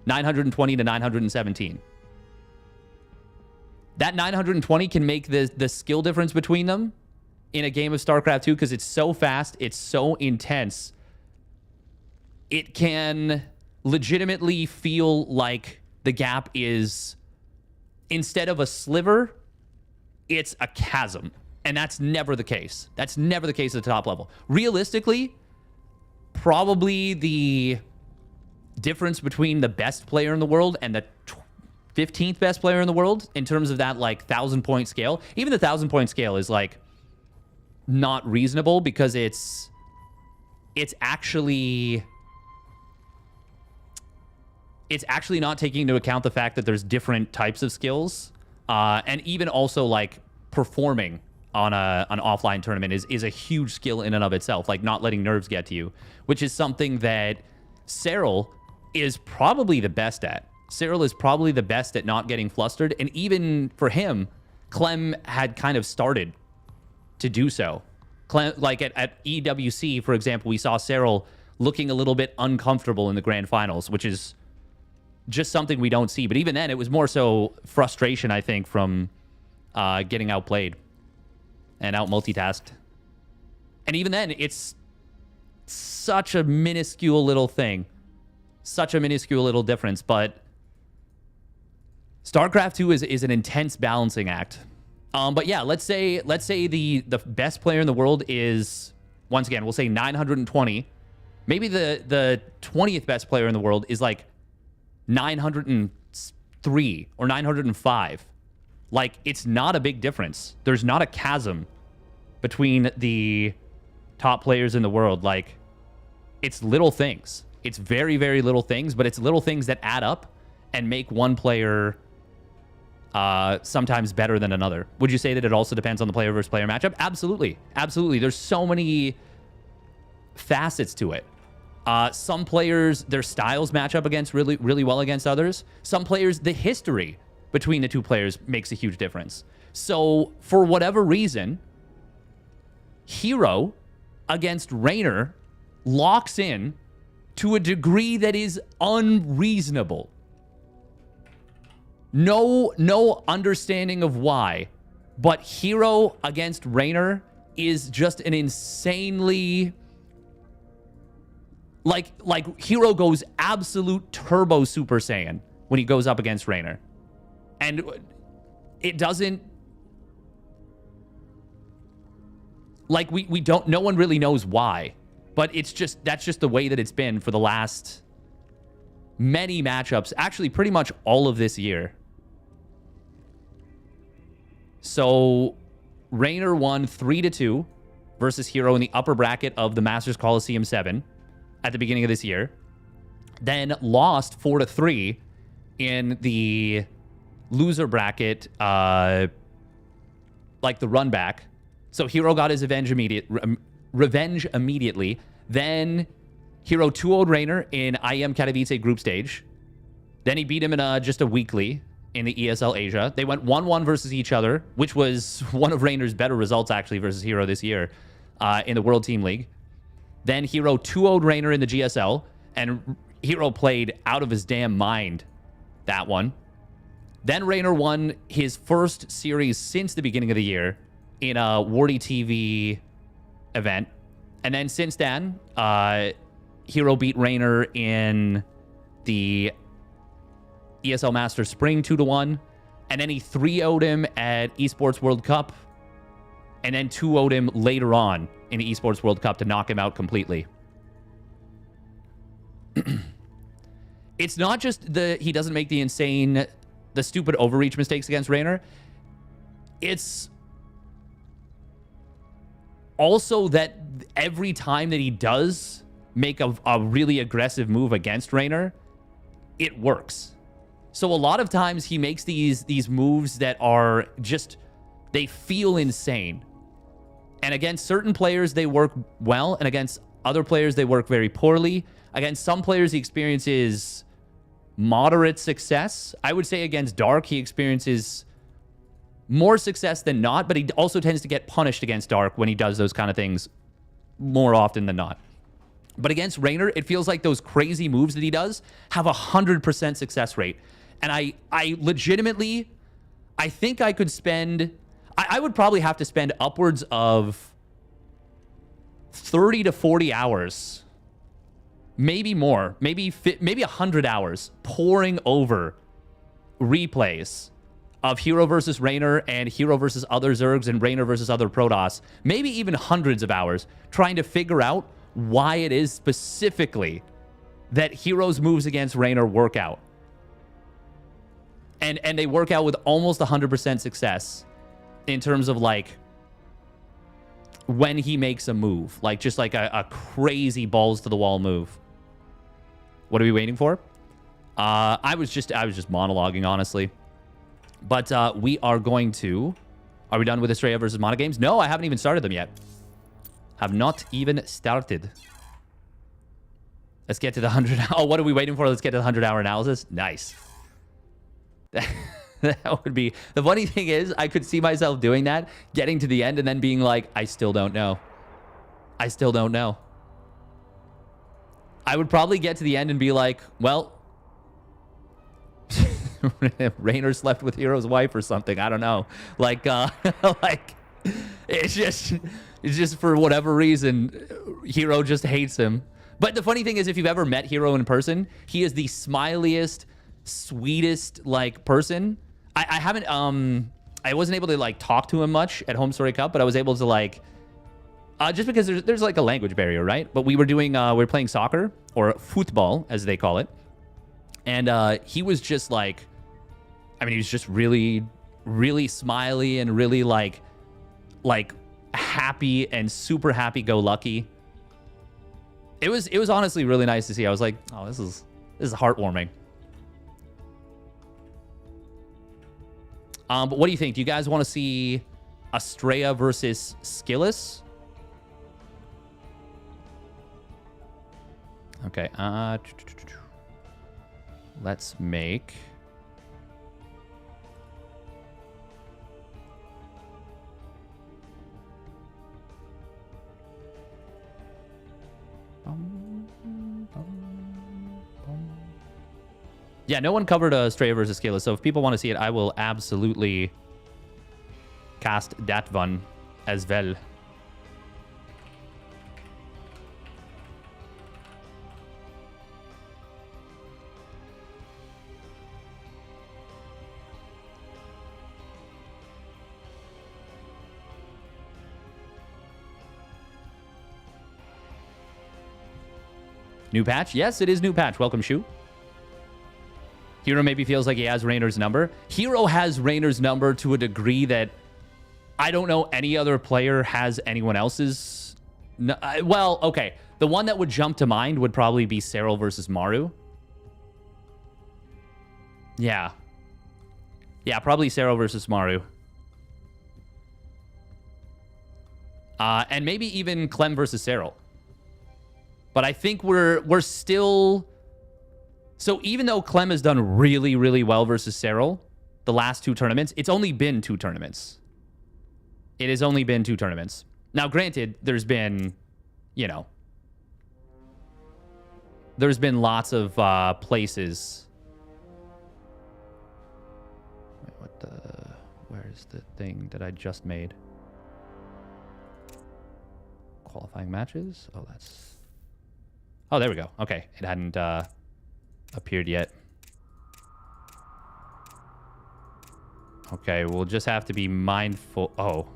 920 to 917. That 920 can make the skill difference between them in a game of StarCraft 2, because it's so fast, it's so intense. It can legitimately feel like the gap is, instead of a sliver, it's a chasm. And that's never the case. That's never the case at the top level. Realistically, probably the difference between the best player in the world and the 15th best player in the world in terms of that, like, 1,000-point scale. Even the 1,000-point scale is, like, not reasonable, because it's actually not taking into account the fact that there's different types of skills, and even also, like, performing on an offline tournament is a huge skill in and of itself, like not letting nerves get to you, which is something that Cyril is probably the best at. Cyril is probably the best at not getting flustered, and even for him, Clem had kind of started to do so. Clem, like at EWC, for example, we saw Cyril looking a little bit uncomfortable in the grand finals, which is just something we don't see. But even then, it was more so frustration, I think, from getting outplayed and out multitasked. And even then, it's such a minuscule little thing, such a minuscule little difference. But StarCraft 2 is an intense balancing act. But yeah, let's say the best player in the world is, once again, we'll say 920, Maybe the 20th best player in the world is like 903 or 905. Like, it's not a big difference. There's not a chasm between the top players in the world. Like, it's little things. It's very, very little things, but it's little things that add up and make one player sometimes better than another. Would you say that it also depends on the player versus player matchup? Absolutely. Absolutely. There's so many facets to it. Some players, their styles match up against really, really well against others. Some players, the history between the two players makes a huge difference. So for whatever reason, Hero against Raynor locks in to a degree that is unreasonable. No understanding of why, but Hero against Raynor is just an insanely... Like Hero goes absolute turbo Super Saiyan when he goes up against Raynor. And it doesn't... Like, we don't... No one really knows why. But it's just... That's just the way that it's been for the last many matchups. Actually, pretty much all of this year. So, Raynor won 3-2 versus Hero in the upper bracket of the Masters Coliseum 7 at the beginning of this year. Then lost 4-3 in the loser bracket, like the run back. So Hero got his revenge immediately. Then Hero 2-0'd Raynor in IEM Katowice group stage. Then he beat him in just a weekly in the ESL Asia. They went 1-1 versus each other, which was one of Raynor's better results, actually, versus Hero this year in the World Team League. Then Hero 2-0'd Raynor in the GSL, and Hero played out of his damn mind that one. Then Raynor won his first series since the beginning of the year in a Warty TV event. And then since then, Hero beat Raynor in the ESL Masters Spring 2-1. And then he 3-0'd him at Esports World Cup. And then 2-0'd him later on in the Esports World Cup to knock him out completely. It's not just he doesn't make the stupid overreach mistakes against Raynor. It's also that every time that he does make a really aggressive move against Raynor, it works. So a lot of times he makes these moves that are just, they feel insane. And against certain players, they work well. And against other players, they work very poorly. Against some players, he experiences moderate success. I would say against Dark, he experiences more success than not. But he also tends to get punished against Dark when he does those kind of things more often than not. But against Raynor, it feels like those crazy moves that he does have 100% success rate. And I legitimately, I think I could spend... I would probably have to spend upwards of 30 to 40 hours, maybe more, maybe 100 hours pouring over replays of Hero versus Raynor and Hero versus other Zergs and Raynor versus other Protoss, maybe even hundreds of hours trying to figure out why it is specifically that Hero's moves against Raynor work out. And they work out with almost 100% success. In terms of, like, when he makes a move. Like, just like a crazy balls-to-the-wall move. What are we waiting for? I was just monologuing, honestly. But we are going to... Are we done with Estrella versus Mono games? No, I haven't even started them yet. Have not even started. Let's get to the 100... Oh, what are we waiting for? Let's get to the 100-hour analysis. Nice. That would be... The funny thing is, I could see myself doing that, getting to the end, and then being like, I still don't know. I still don't know. I would probably get to the end and be like, well... Raynor slept with Hero's wife or something. I don't know. Like, like... It's just for whatever reason, Hero just hates him. But the funny thing is, if you've ever met Hero in person, he is the smiliest, sweetest, like, person. I haven't, I wasn't able to, like, talk to him much at Home Story Cup, but I was able to, like, Just because there's like a language barrier, right? But we were playing soccer, or football as they call it, and he was just like, I mean, he was just really, really smiley and really like happy and super happy-go-lucky. It was honestly really nice to see. I was like, oh, this is heartwarming. But what do you think? Do you guys want to see Estrella versus Skillus? Okay. Let's make. Yeah, no one covered Estrella versus Skillus, so if people want to see it, I will absolutely cast that one as well. New patch? Yes, it is new patch. Welcome, Shu. Hero maybe feels like he has Rainer's number. Hero has Rainer's number to a degree that I don't know any other player has anyone else's. Well, okay. The one that would jump to mind would probably be Serral versus Maru. Yeah. Yeah, probably Serral versus Maru. And maybe even Clem versus Serral. But I think we're still... So even though Clem has done really, really well versus Serral, the last 2 tournaments, it's only been 2 tournaments. It has only been 2 tournaments. Now, granted, there's been, you know, there's been lots of places. Wait, where's the thing that I just made? Qualifying matches? Oh, that's... Oh, there we go. Okay, it hadn't... appeared yet. Okay, we'll just have to be mindful. Oh,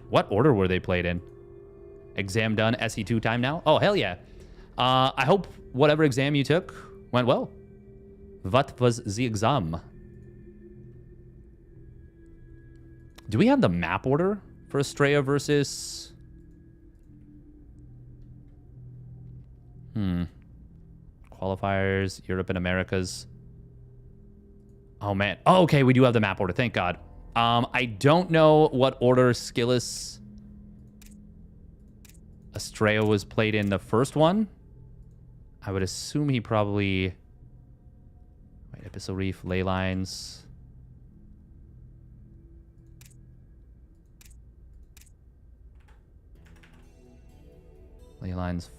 what order were they played in? Exam done, SE2 time now? Oh, hell yeah. I hope whatever exam you took went well. What was the exam? Do we have the map order for Estrella versus... Qualifiers, Europe and Americas. Oh, man. Oh, okay, we do have the map order. Thank God. I don't know what order Skillus Estrella was played in the first one. I would assume he probably... Wait, Abyssal Reef, Ley Lines... Ley Lines...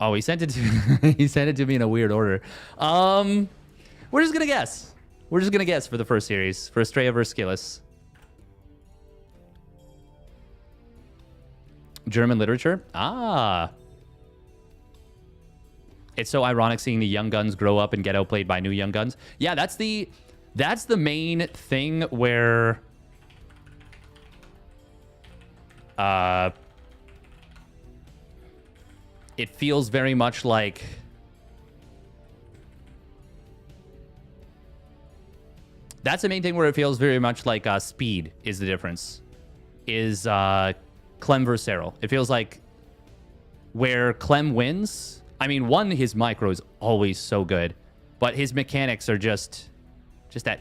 Oh, he sent it to he sent it to me in a weird order. We're just gonna guess. We're just gonna guess for the first series for Estrella versus Skillus. German literature. Ah, it's so ironic seeing the young guns grow up and get outplayed by new young guns. Yeah, that's the main thing where it feels very much like... That's the main thing where it feels very much like speed is the difference. Is Clem versus Serral. It feels like where Clem wins... I mean, one, his micro is always so good, but his mechanics are just that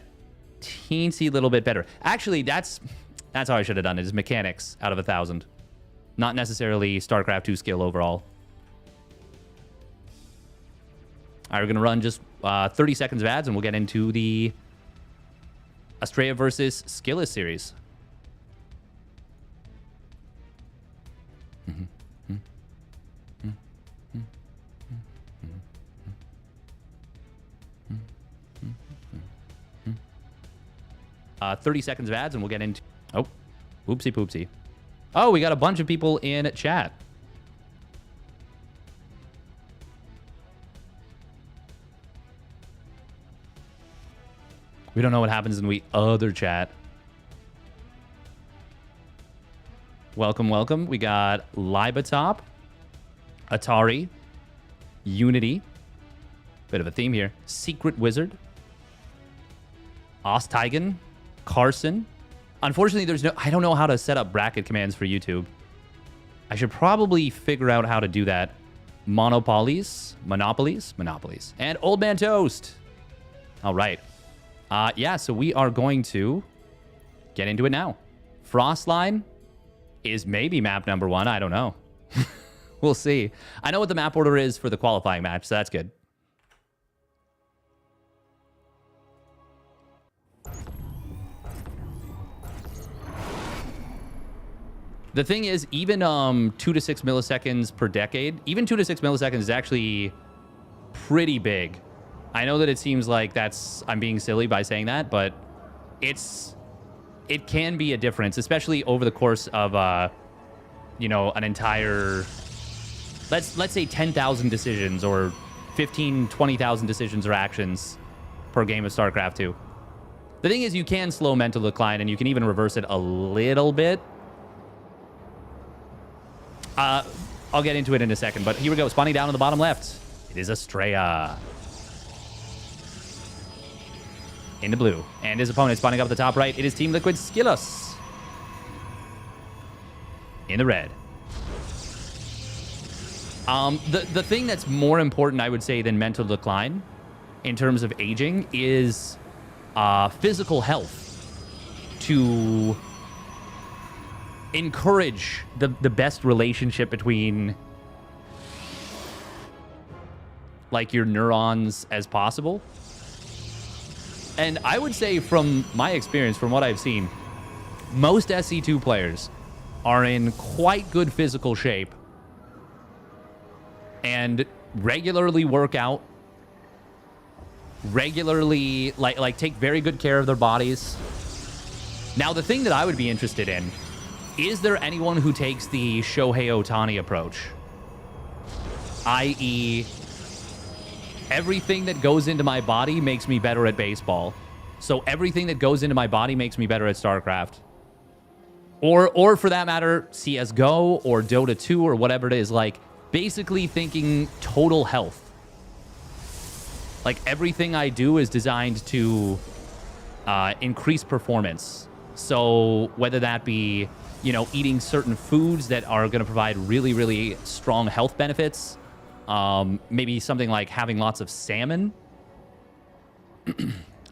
teensy little bit better. Actually, that's how I should have done it, is mechanics out of 1,000. Not necessarily StarCraft 2 skill overall. All right, we're going to run just 30 seconds of ads, and we'll get into the Estrella versus Skillus series. 30 seconds of ads, and we'll get into... Oh, oopsie poopsie. Oh, we got a bunch of people in chat. We don't know what happens in the other chat. Welcome, welcome. We got Libotop, Atari, Unity. Bit of a theme here. Secret Wizard, Osteigen, Carson. Unfortunately, there's no... I don't know how to set up bracket commands for YouTube. I should probably figure out how to do that. Monopolies. And Old Man Toast. All right. Yeah, so we are going to get into it now. Frostline is maybe map number 1. I don't know. We'll see. I know what the map order is for the qualifying match, so that's good. The thing is, even 2 to 6 milliseconds per decade, even 2 to 6 milliseconds is actually pretty big. I know that it seems like I'm being silly by saying that, but it can be a difference, especially over the course of you know, an entire, let's say 10,000 decisions or 15, 20,000 decisions or actions per game of StarCraft 2. The thing is, you can slow mental decline, and you can even reverse it a little bit. I'll get into it in a second, but here we go. Spawning down on the bottom left. It is Estrella. In the blue. And his opponent spawning up at the top right. It is Team Liquid Skillus. In the red. The thing that's more important, I would say, than mental decline in terms of aging is physical health. To encourage the best relationship between like your neurons as possible. And I would say from my experience, from what I've seen, most SC2 players are in quite good physical shape and regularly work out, regularly like take very good care of their bodies. Now, the thing that I would be interested in, is there anyone who takes the Shohei Ohtani approach? I.e., everything that goes into my body makes me better at baseball. So everything that goes into my body makes me better at StarCraft. Or for that matter, CSGO or Dota 2 or whatever it is. Like, basically thinking total health. Like, everything I do is designed to increase performance. So whether that be, you know, eating certain foods that are going to provide really, really strong health benefits. Maybe something like having lots of salmon.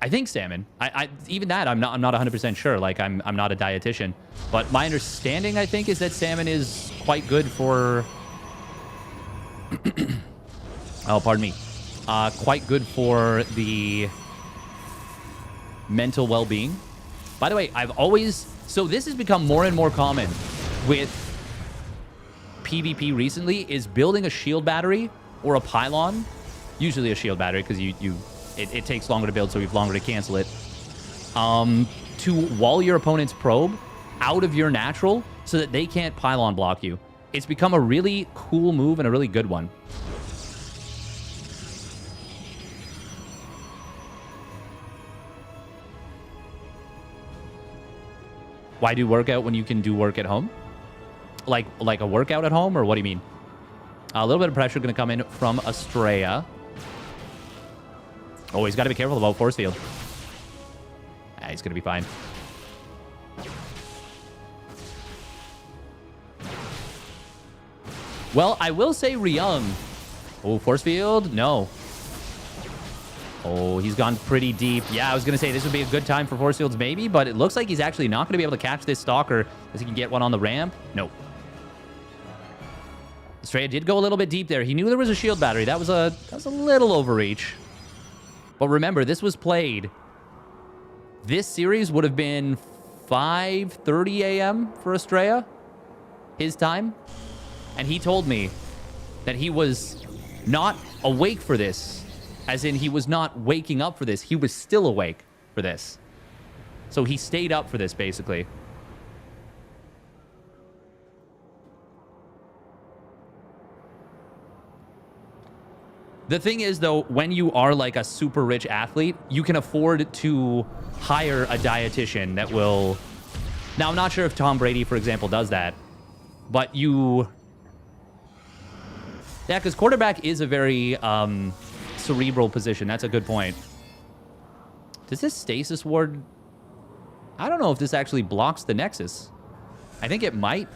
I think salmon. I even that I'm not 100% sure. Like, I'm not a dietitian, but my understanding, I think, is that salmon is quite good for oh, pardon me. Quite good for the mental well-being. By the way, so this has become more and more common with PvP recently, is building a shield battery or a pylon, usually a shield battery because it takes longer to build, so you have longer to cancel it, to wall your opponent's probe out of your natural so that they can't pylon block you. It's become a really cool move and a really good one. Why do workout when you can do work at home? Like a workout at home, or what do you mean? A little bit of pressure going to come in from Estrella. Oh, he's got to be careful about force field. He's going to be fine. Well, I will say Ryung. Oh, force field? No. Oh, he's gone pretty deep. Yeah, I was going to say this would be a good time for force fields maybe, but it looks like he's actually not going to be able to catch this Stalker as he can get one on the ramp. Nope. Estrella did go a little bit deep there. He knew there was a shield battery. That was a little overreach. But remember, this was played. This series would have been 5:30 a.m. for Estrella, his time. And he told me that he was not awake for this. As in, he was not waking up for this. He was still awake for this. So he stayed up for this, basically. The thing is, though, when you are like a super rich athlete, you can afford to hire a dietitian that will... Now, I'm not sure if Tom Brady, for example, does that. But you... Yeah, because quarterback is a very cerebral position. That's a good point. Does this stasis ward... I don't know if this actually blocks the Nexus. I think it might.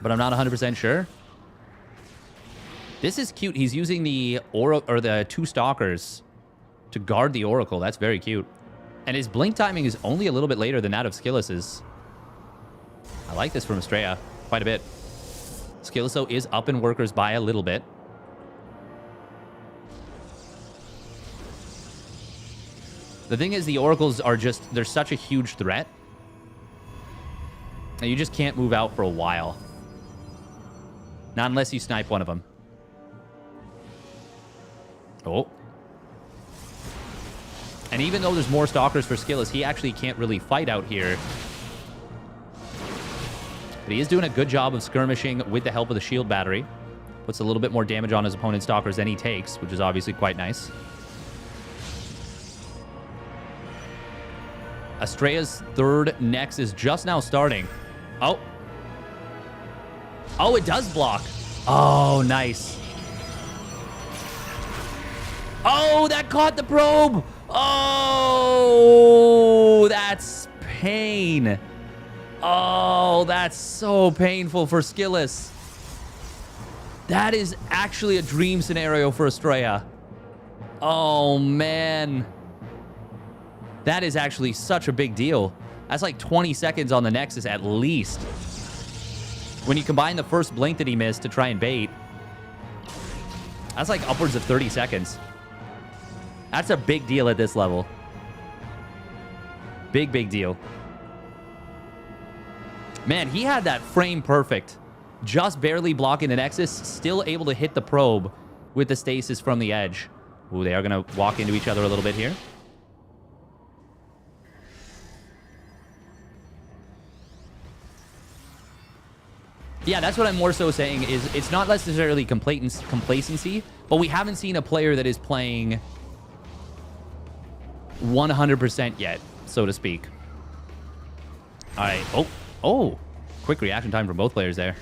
But I'm not 100% sure. This is cute. He's using the the 2 Stalkers to guard the Oracle. That's very cute. And his blink timing is only a little bit later than that of Skillis's. I like this from Estrella quite a bit. Skillis, though, is up in workers by a little bit. The thing is, the Oracles are just... They're such a huge threat. And you just can't move out for a while. Not unless you snipe one of them. Oh. And even though there's more Stalkers for Skillis, he actually can't really fight out here. But he is doing a good job of skirmishing with the help of the shield battery. Puts a little bit more damage on his opponent's Stalkers than he takes, which is obviously quite nice. Estrella's third Nex is just now starting. Oh. Oh, it does block. Oh, nice. Oh, that caught the probe. Oh, that's pain. Oh, that's so painful for Skillis. That is actually a dream scenario for Estrella. Oh, man. That is actually such a big deal. That's like 20 seconds on the Nexus at least. When you combine the first blink that he missed to try and bait, that's like upwards of 30 seconds. That's a big deal at this level. Big, big deal. Man, he had that frame perfect. Just barely blocking the Nexus, still able to hit the probe with the stasis from the edge. Ooh, they are going to walk into each other a little bit here. Yeah, that's what I'm more so saying is it's not necessarily complacency, but we haven't seen a player that is playing 100% yet, so to speak. All right. Oh, quick reaction time from both players there.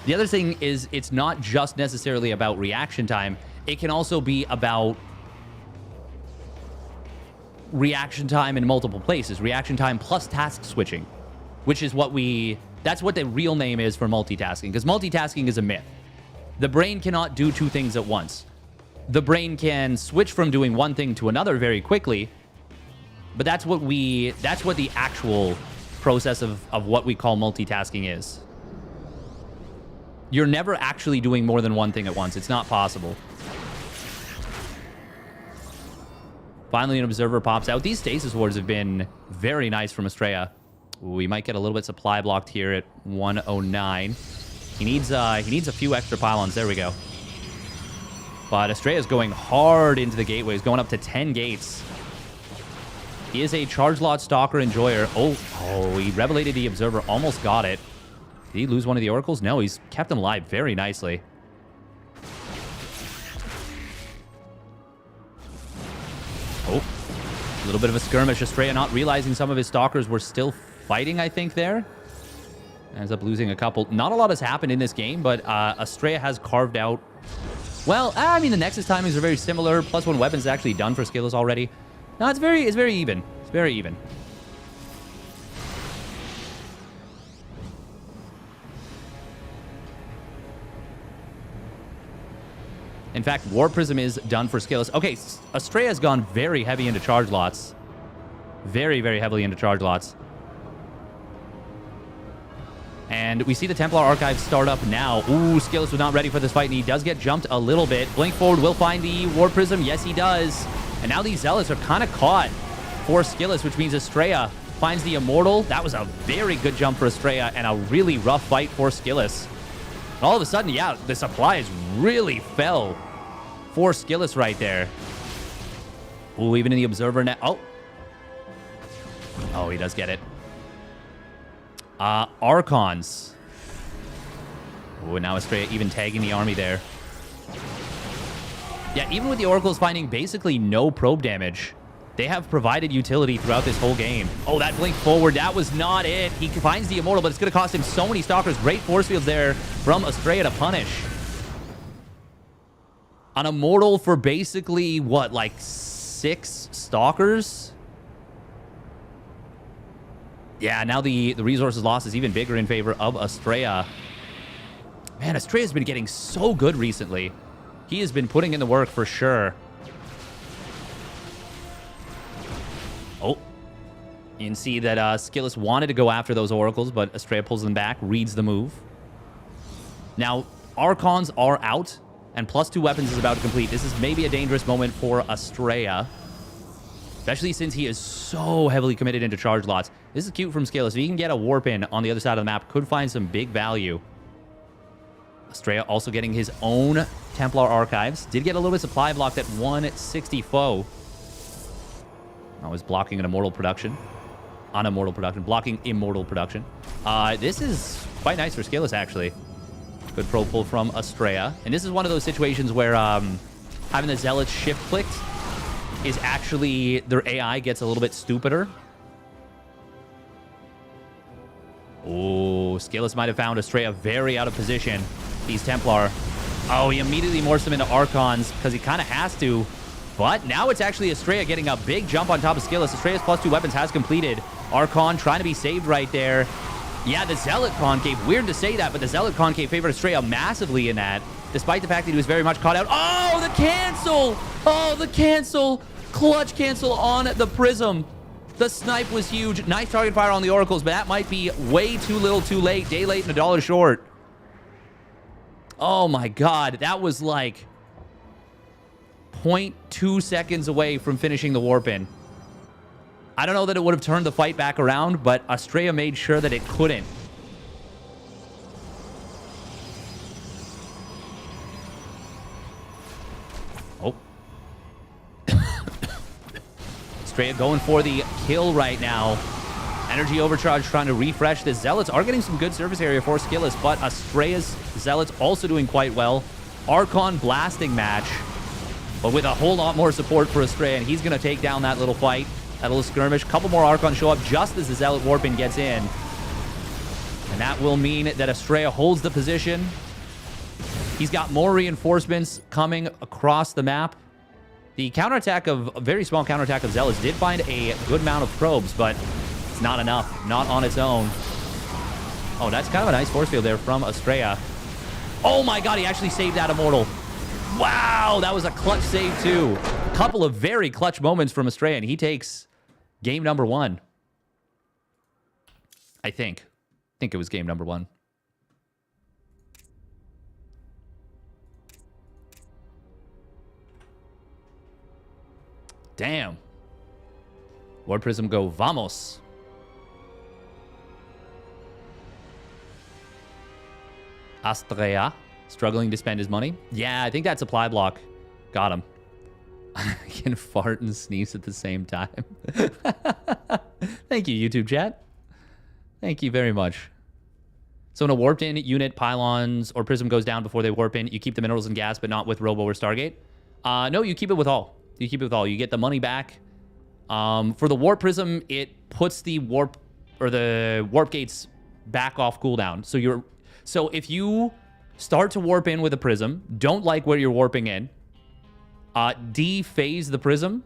The other thing is it's not just necessarily about reaction time. It can also be about reaction time in multiple places. Reaction time plus task switching, which is that's what the real name is for multitasking, because multitasking is a myth. The brain cannot do 2 things at once. The brain can switch from doing one thing to another very quickly, but that's what the actual process of what we call multitasking is. You're never actually doing more than one thing at once. It's not possible. Finally, an observer pops out. These stasis wards have been very nice from Estrella. We might get a little bit supply blocked here at 109. He needs a few extra pylons. There we go. But Estrella's going hard into the gateways, going up to 10 gates. He is a charge lot stalker enjoyer. Oh, he revelated the observer, almost got it. Did he lose one of the oracles? No, he's kept him alive very nicely. Oh, a little bit of a skirmish. Estrella not realizing some of his stalkers were still fighting, I think, there. Ends up losing a couple. Not a lot has happened in this game, but Estrella has carved out... Well, I mean, the Nexus timings are very similar. +1 weapons is actually done for Skillis already. No, it's very even. It's very even. In fact, War Prism is done for Skillis. Okay, Estrella's gone very heavy into charge lots. Very, very heavily into charge lots. And we see the Templar Archive start up now. Ooh, Skillis was not ready for this fight, and he does get jumped a little bit. Blink forward will find the War Prism. Yes, he does. And now these Zealots are kind of caught for Skillis, which means Estrella finds the Immortal. That was a very good jump for Estrella and a really rough fight for Skillis. And all of a sudden, yeah, the supplies really fell for Skillis right there. Ooh, even in the Observer net. Oh, he does get it. Archons. Oh, now Estrella even tagging the army there. Yeah, even with the Oracles finding basically no probe damage, They have provided utility throughout this whole game. Oh, that blink forward, that was not it. He finds the Immortal, but it's going to cost him so many Stalkers. Great force fields there from Estrella to punish. An Immortal for basically, what, like 6 Stalkers? Yeah, now the resources loss is even bigger in favor of Estrella. Man, Estrella's been getting so good recently. He has been putting in the work for sure. Oh. You can see that Skillus wanted to go after those Oracles, but Estrella pulls them back, reads the move. Now, Archons are out, and +2 weapons is about to complete. This is maybe a dangerous moment for Estrella, especially since he is so heavily committed into charge lots. This is cute from Skillus. If he can get a warp in on the other side of the map, could find some big value. Estrella also getting his own Templar Archives. Did get a little bit supply blocked at 160 foe. I was blocking an Immortal production. Unimmortal production. Blocking Immortal production. This is quite nice for Skillus, actually. Good pro pull from Estrella. And this is one of those situations where having the Zealots shift clicked is actually... their AI gets a little bit stupider. Oh, Skillus might have found Estrella very out of position. He's Templar. Oh, he immediately morphs them into Archons because he kind of has to. But now it's actually Estrella getting a big jump on top of Skillus. Estrella's +2 weapons has completed. Archon trying to be saved right there. Yeah, the Zealot Concave. Weird to say that, but the Zealot Concave favored Estrella massively in that, despite the fact that he was very much caught out. Oh, the cancel! Oh, the cancel! Clutch cancel on the Prism. The snipe was huge. Nice target fire on the Oracles, but that might be way too little too late. Day late and $1 short. Oh my god, that was like 0.2 seconds away from finishing the warp in. I don't know that it would have turned the fight back around, but Estrella made sure that it couldn't. Oh. Estrella going for the kill right now. Energy Overcharge trying to refresh. The Zealots are getting some good surface area for Skillus, but Estrella's Zealots also doing quite well. Archon blasting match, but with a whole lot more support for Estrella, and he's going to take down that little fight, that little skirmish. Couple more Archons show up just as the Zealot Warping gets in. And that will mean that Estrella holds the position. He's got more reinforcements coming across the map. The counterattack of, a very small counterattack of Zealots did find a good amount of probes, but it's not enough. Not on its own. Oh, that's kind of a nice force field there from Estrella. Oh my god, he actually saved that Immortal. Wow, that was a clutch save too. A couple of very clutch moments from Estrella, and he takes game number 1. I think it was game number 1. Damn. War Prism go, vamos. Estrella struggling to spend his money. Yeah, I think that supply block got him. I can fart and sneeze at the same time. Thank you, YouTube chat. Thank you very much. So when a warped in unit, pylons, or prism goes down before they warp in, you keep the minerals and gas, but not with Robo or Stargate. No, you keep it with all. You keep it with all. You get the money back. For the warp prism, it puts the warp or the warp gates back off cooldown. So if you start to warp in with a prism, don't like where you're warping in, dephase the prism,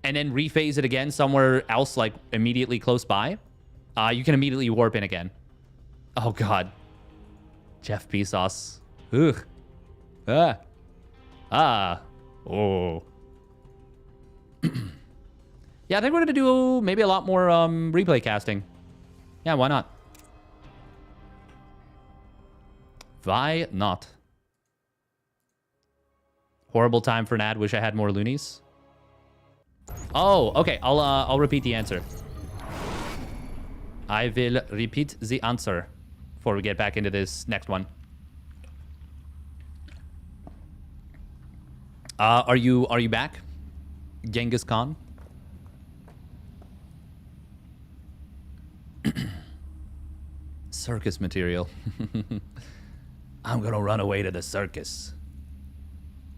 and then rephase it again somewhere else, like immediately close by, you can immediately warp in again. Oh god. Jeff Bezos. Ugh. Oh. Yeah, I think we're gonna do maybe a lot more replay casting. Yeah, why not? Why not? Horrible time for an ad. Wish I had more loonies. Oh, okay. I'll repeat the answer. I will repeat the answer before we get back into this next one. Are you back, Genghis Khan? Circus material. I'm gonna run away to the circus.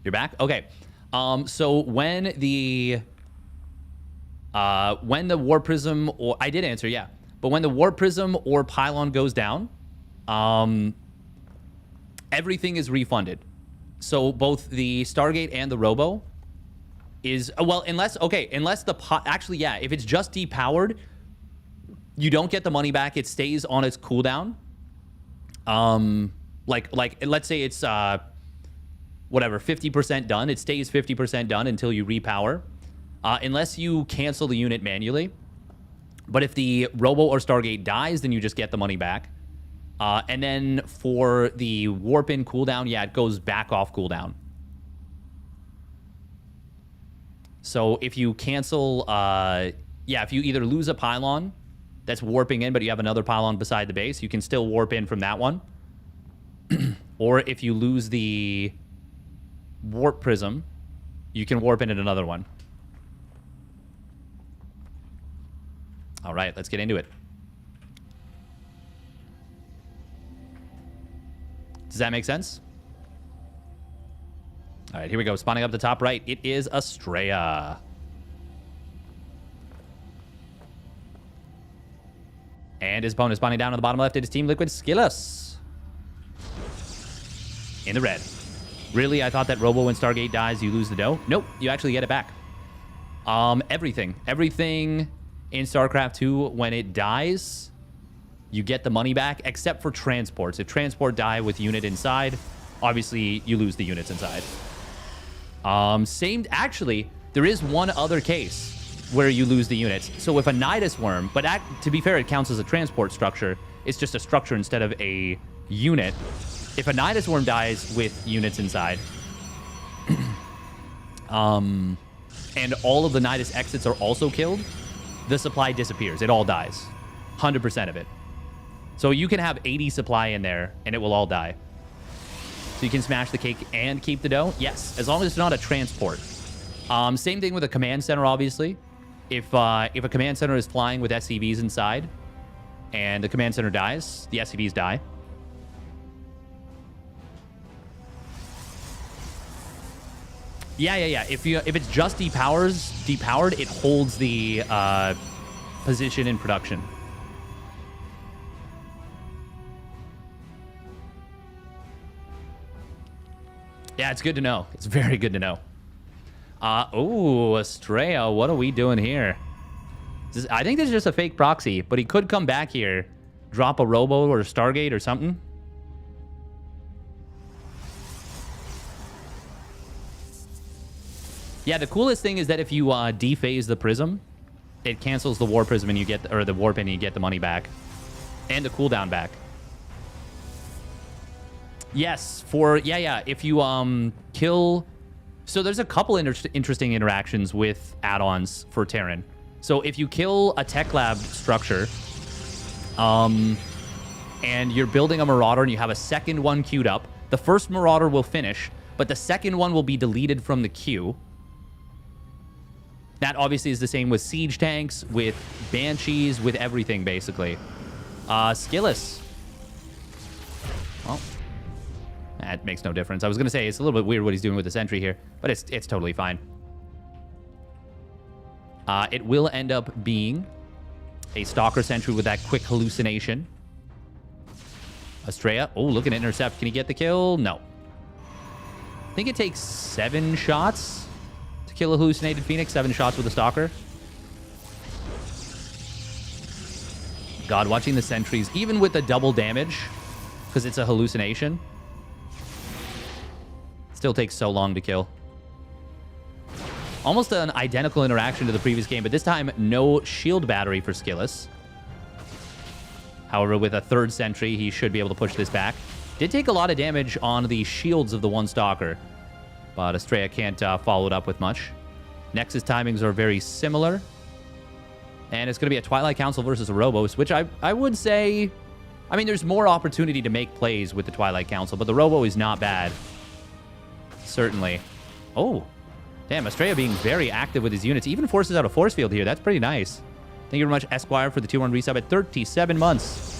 You're back? Okay. So when the When the War Prism, or I did answer, yeah. But when the War Prism or Pylon goes down, everything is refunded. So both the Stargate and the Robo is, well, unless the, actually, yeah, if it's just depowered, you don't get the money back. It stays on its cooldown. Like let's say it's, whatever, 50% done. It stays 50% done until you repower. Unless you cancel the unit manually. But if the Robo or Stargate dies, then you just get the money back. And then for the warp in cooldown, yeah, it goes back off cooldown. So if you cancel, if you either lose a pylon that's warping in, but you have another pylon beside the base, you can still warp in from that one. Or if you lose the warp prism, you can warp in at another one. All right, let's get into it. Does that make sense? All right, here we go. Spawning up the top right. It is Estrella. And his opponent spawning down on the bottom left. It is Team Liquid Skillus. In the red. Really, I thought that Robo when Stargate dies, you lose the dough. Nope, you actually get it back. Everything in StarCraft 2, when it dies, you get the money back, except for transports. If transport die with unit inside, obviously you lose the units inside. Actually, there is one other case where you lose the units. So if a Nidus Worm, but to be fair, it counts as a transport structure. It's just a structure instead of a unit. If a Nidus Worm dies with units inside, and all of the Nidus exits are also killed, the supply disappears. It all dies. 100% of it. So you can have 80 supply in there, and it will all die. So you can smash the cake and keep the dough? Yes, as long as it's not a transport. Same thing with a command center, obviously. If a command center is flying with SCVs inside, and the command center dies, the SCVs die. Yeah. If it's just depowered, it holds the position in production. Yeah, it's good to know. It's very good to know. Estrella, what are we doing here? I think this is just a fake proxy, but he could come back here, drop a Robo or a Stargate or something. Yeah, the coolest thing is that if you dephase the prism, it cancels the war prism and you get, or the warp and you get the money back, and the cooldown back. Yes, if you kill. So there's a couple interesting interactions with add-ons for Terran. So if you kill a tech lab structure, and you're building a Marauder and you have a second one queued up, the first Marauder will finish, but the second one will be deleted from the queue. That obviously is the same with siege tanks, with banshees, with everything basically. Skillus. Well, that makes no difference. I was gonna say it's a little bit weird what he's doing with the sentry here, but it's totally fine. It will end up being a Stalker sentry with that quick hallucination. Estrella. Oh, looking at intercept. Can he get the kill? No. I think it takes 7 shots to kill a hallucinated Phoenix. 7 shots with a Stalker. God, watching the sentries, even with the double damage, because it's a hallucination, still takes so long to kill. Almost an identical interaction to the previous game, but this time no shield battery for Skillus. However, with a 3rd sentry, he should be able to push this back. Did take a lot of damage on the shields of the one Stalker, but Estrella can't follow it up with much. Nexus timings are very similar. And it's going to be a Twilight Council versus a Robos, which I would say... I mean, there's more opportunity to make plays with the Twilight Council, but the Robo is not bad. Certainly. Oh, damn, Estrella being very active with his units. Even forces out a force field here. That's pretty nice. Thank you very much, Esquire, for the 2-1 resub at 37 months.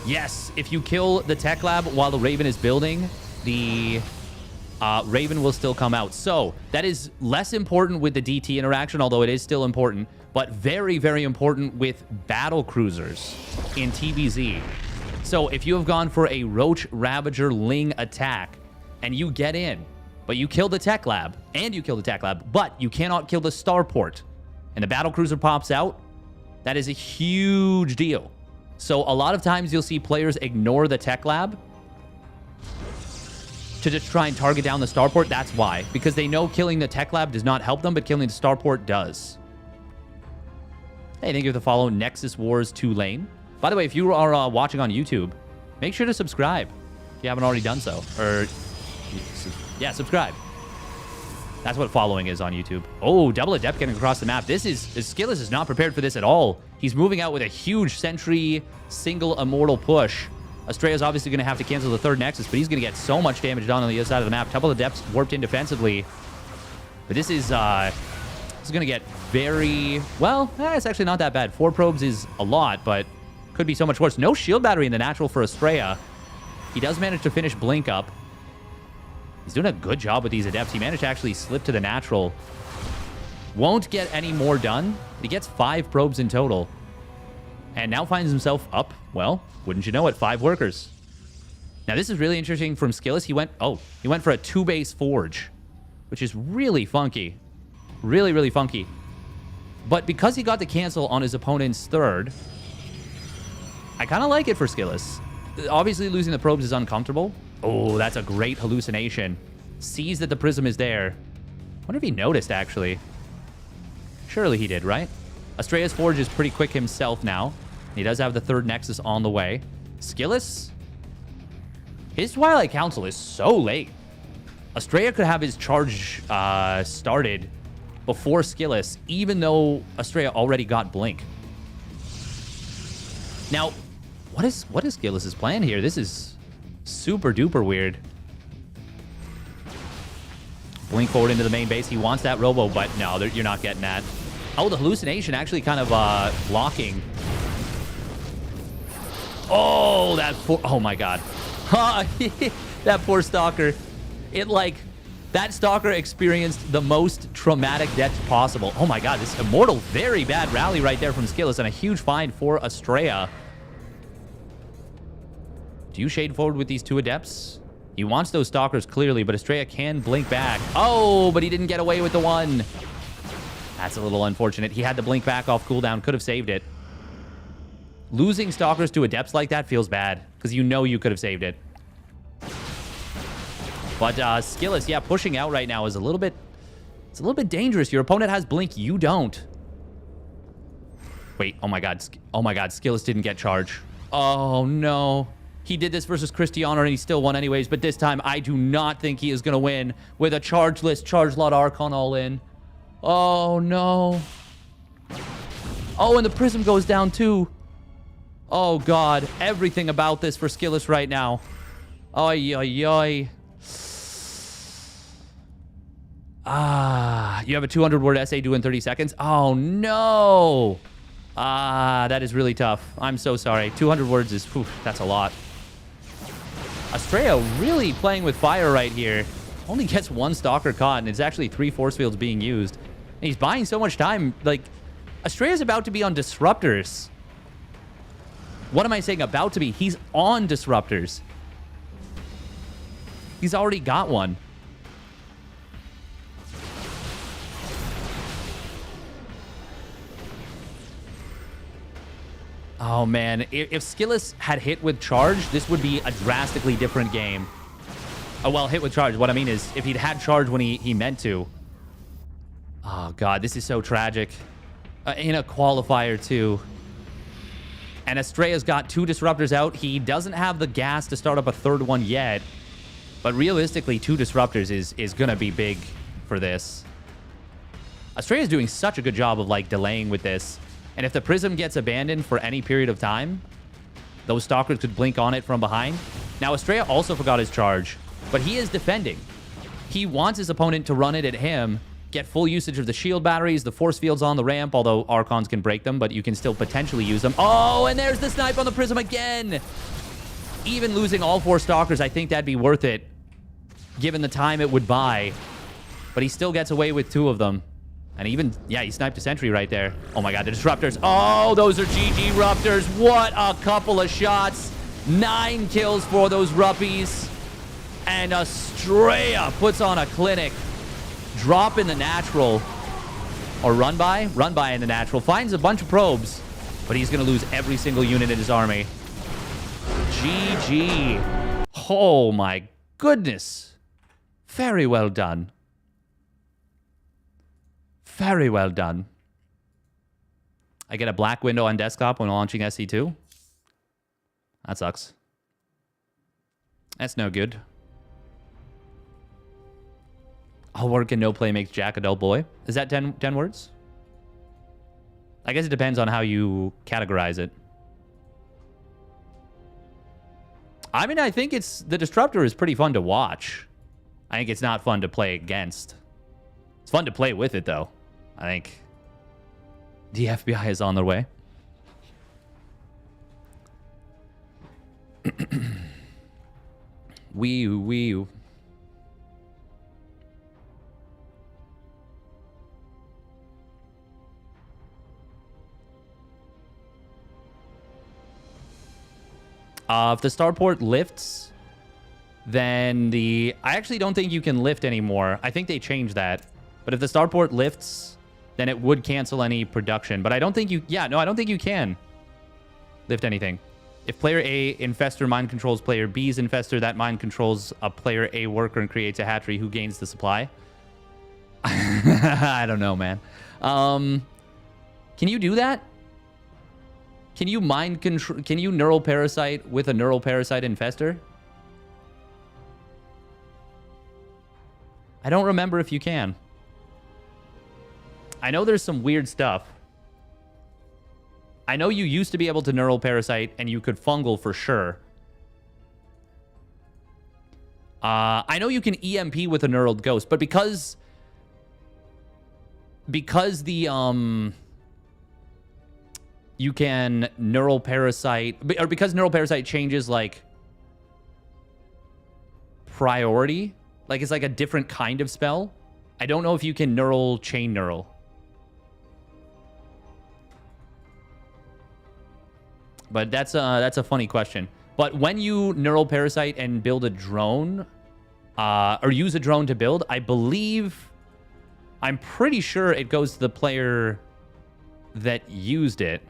Yes, if you kill the tech lab while the Raven is building, the Raven will still come out. So that is less important with the DT interaction, although it is still important, but very, very important with battle cruisers in TBZ. So if you have gone for a Roach Ravager Ling attack and you get in, but you kill the tech lab, but you cannot kill the starport, and the battle cruiser pops out, that is a huge deal. So a lot of times you'll see players ignore the tech lab to just try and target down the starport. That's why. Because they know killing the tech lab does not help them, but killing the starport does. Hey, thank you for the follow, Nexus Wars 2 Lane. By the way, if you are watching on YouTube, make sure to subscribe if you haven't already done so. Or, yeah, subscribe. That's what following is on YouTube. Oh, double adept getting across the map. Skillus is not prepared for this at all. He's moving out with a huge sentry single immortal push. Astrea's obviously going to have to cancel the third Nexus, but he's going to get so much damage done on the other side of the map. Double adepts warped in defensively. But this is going to get very... Well, it's actually not that bad. 4 probes is a lot, but could be so much worse. No shield battery in the natural for Astrea. He does manage to finish Blink up. He's doing a good job with these adepts. He managed to actually slip to the natural. Won't get any more done. He gets 5 probes in total. And now finds himself up, well, wouldn't you know it, 5 workers. Now, this is really interesting from Skillus. He went for a 2-base forge, which is really funky. Really, really funky. But because he got the cancel on his opponent's third, I kind of like it for Skillus. Obviously, losing the probes is uncomfortable. Oh, that's a great hallucination. Sees that the prism is there. Wonder if he noticed, actually. Surely he did, right? Astrea's forge is pretty quick himself now. He does have the third Nexus on the way. Skillus, his Twilight Council is so late. Astrea could have his charge started before Skillus, even though Astrea already got Blink. Now, what is Skillus' plan here? This is super duper weird. Blink forward into the main base. He wants that robo, but no, you're not getting that. Oh, the hallucination actually kind of blocking. Oh, oh my god. That poor Stalker. That Stalker experienced the most traumatic death possible. Oh my god, this Immortal, very bad rally right there from Skillus, and a huge find for Astrea. Do you shade forward with these 2 adepts? He wants those Stalkers clearly, but Astrea can blink back. Oh, but he didn't get away with the 1. That's a little unfortunate. He had the blink back off cooldown, could have saved it. Losing Stalkers to adepts like that feels bad, because you know you could have saved it. But Skillus, yeah, pushing out right now is a little bit dangerous. Your opponent has blink, you don't. Wait, oh my god, Skillus didn't get charge. Oh no. He did this versus Cristiano and he still won anyways, but this time I do not think he is going to win with a chargeless Charge Lot Archon all in. Oh no. Oh, and the Prism goes down too. Oh god, everything about this for Skillus right now. Oy, oy, oy. You have a 200-word essay due in 30 seconds? Oh no. That is really tough. I'm so sorry. 200 words is, whew, that's a lot. Astrea really playing with fire right here. Only gets 1 Stalker caught, and it's actually 3 force fields being used. And he's buying so much time. Like, Astrea's about to be on Disruptors. What am I saying about to be? He's on Disruptors. He's already got one. Oh, man. If Skillus had hit with charge, this would be a drastically different game. Oh, well, hit with charge. What I mean is, if he'd had charge when he meant to. Oh, God, this is so tragic. In a qualifier, too. And Astrea's got 2 Disruptors out. He doesn't have the gas to start up a 3rd one yet. But realistically, 2 Disruptors is going to be big for this. Astrea's doing such a good job of, like, delaying with this. And if the Prism gets abandoned for any period of time, those Stalkers could blink on it from behind. Now, Astrea also forgot his charge, but he is defending. He wants his opponent to run it at him, get full usage of the shield batteries, the force fields on the ramp, although Archons can break them, but you can still potentially use them. Oh, and there's the snipe on the Prism again! Even losing all 4 Stalkers, I think that'd be worth it. given the time it would buy. But he still gets away with 2 of them. And even, yeah, he sniped a sentry right there. Oh my god, the disruptors. Oh, those are GG Ruptors. What a couple of shots. 9 kills for those Ruppies. And Estrella puts on a clinic. Drop in the natural. Or run by? Run by in the natural. Finds a bunch of probes. But he's going to lose every single unit in his army. GG. Oh my goodness. Very well done. Very well done. I get a black window on desktop when launching SC2. That sucks. That's no good. All work and no play makes Jack a dull boy. Is that 10 words? I guess it depends on how you categorize it. I mean, I think the Disruptor is pretty fun to watch. I think it's not fun to play against. It's fun to play with it, though. I think the FBI is on their way. Wee. If the starport lifts, then I actually don't think you can lift anymore. I think they changed that. But if the starport lifts, then it would cancel any production. But I don't think you... Yeah, no, I don't think you can lift anything. If player A infestor mind controls player B's infestor, that mind controls a player A worker and creates a hatchery. Who gains the supply? I don't know, man. Can you do that? Can you mind control? Can you neural parasite with a neural parasite infestor? I don't remember if you can. I know there's some weird stuff. I know you used to be able to neural parasite and you could fungal for sure. I know you can EMP with a neural ghost, but because the you can neural parasite, or because neural parasite changes like priority, like it's like a different kind of spell. I don't know if you can neural chain neural. But that's a funny question. But when you neural parasite and build a drone, or use a drone to build, I'm pretty sure it goes to the player that used it.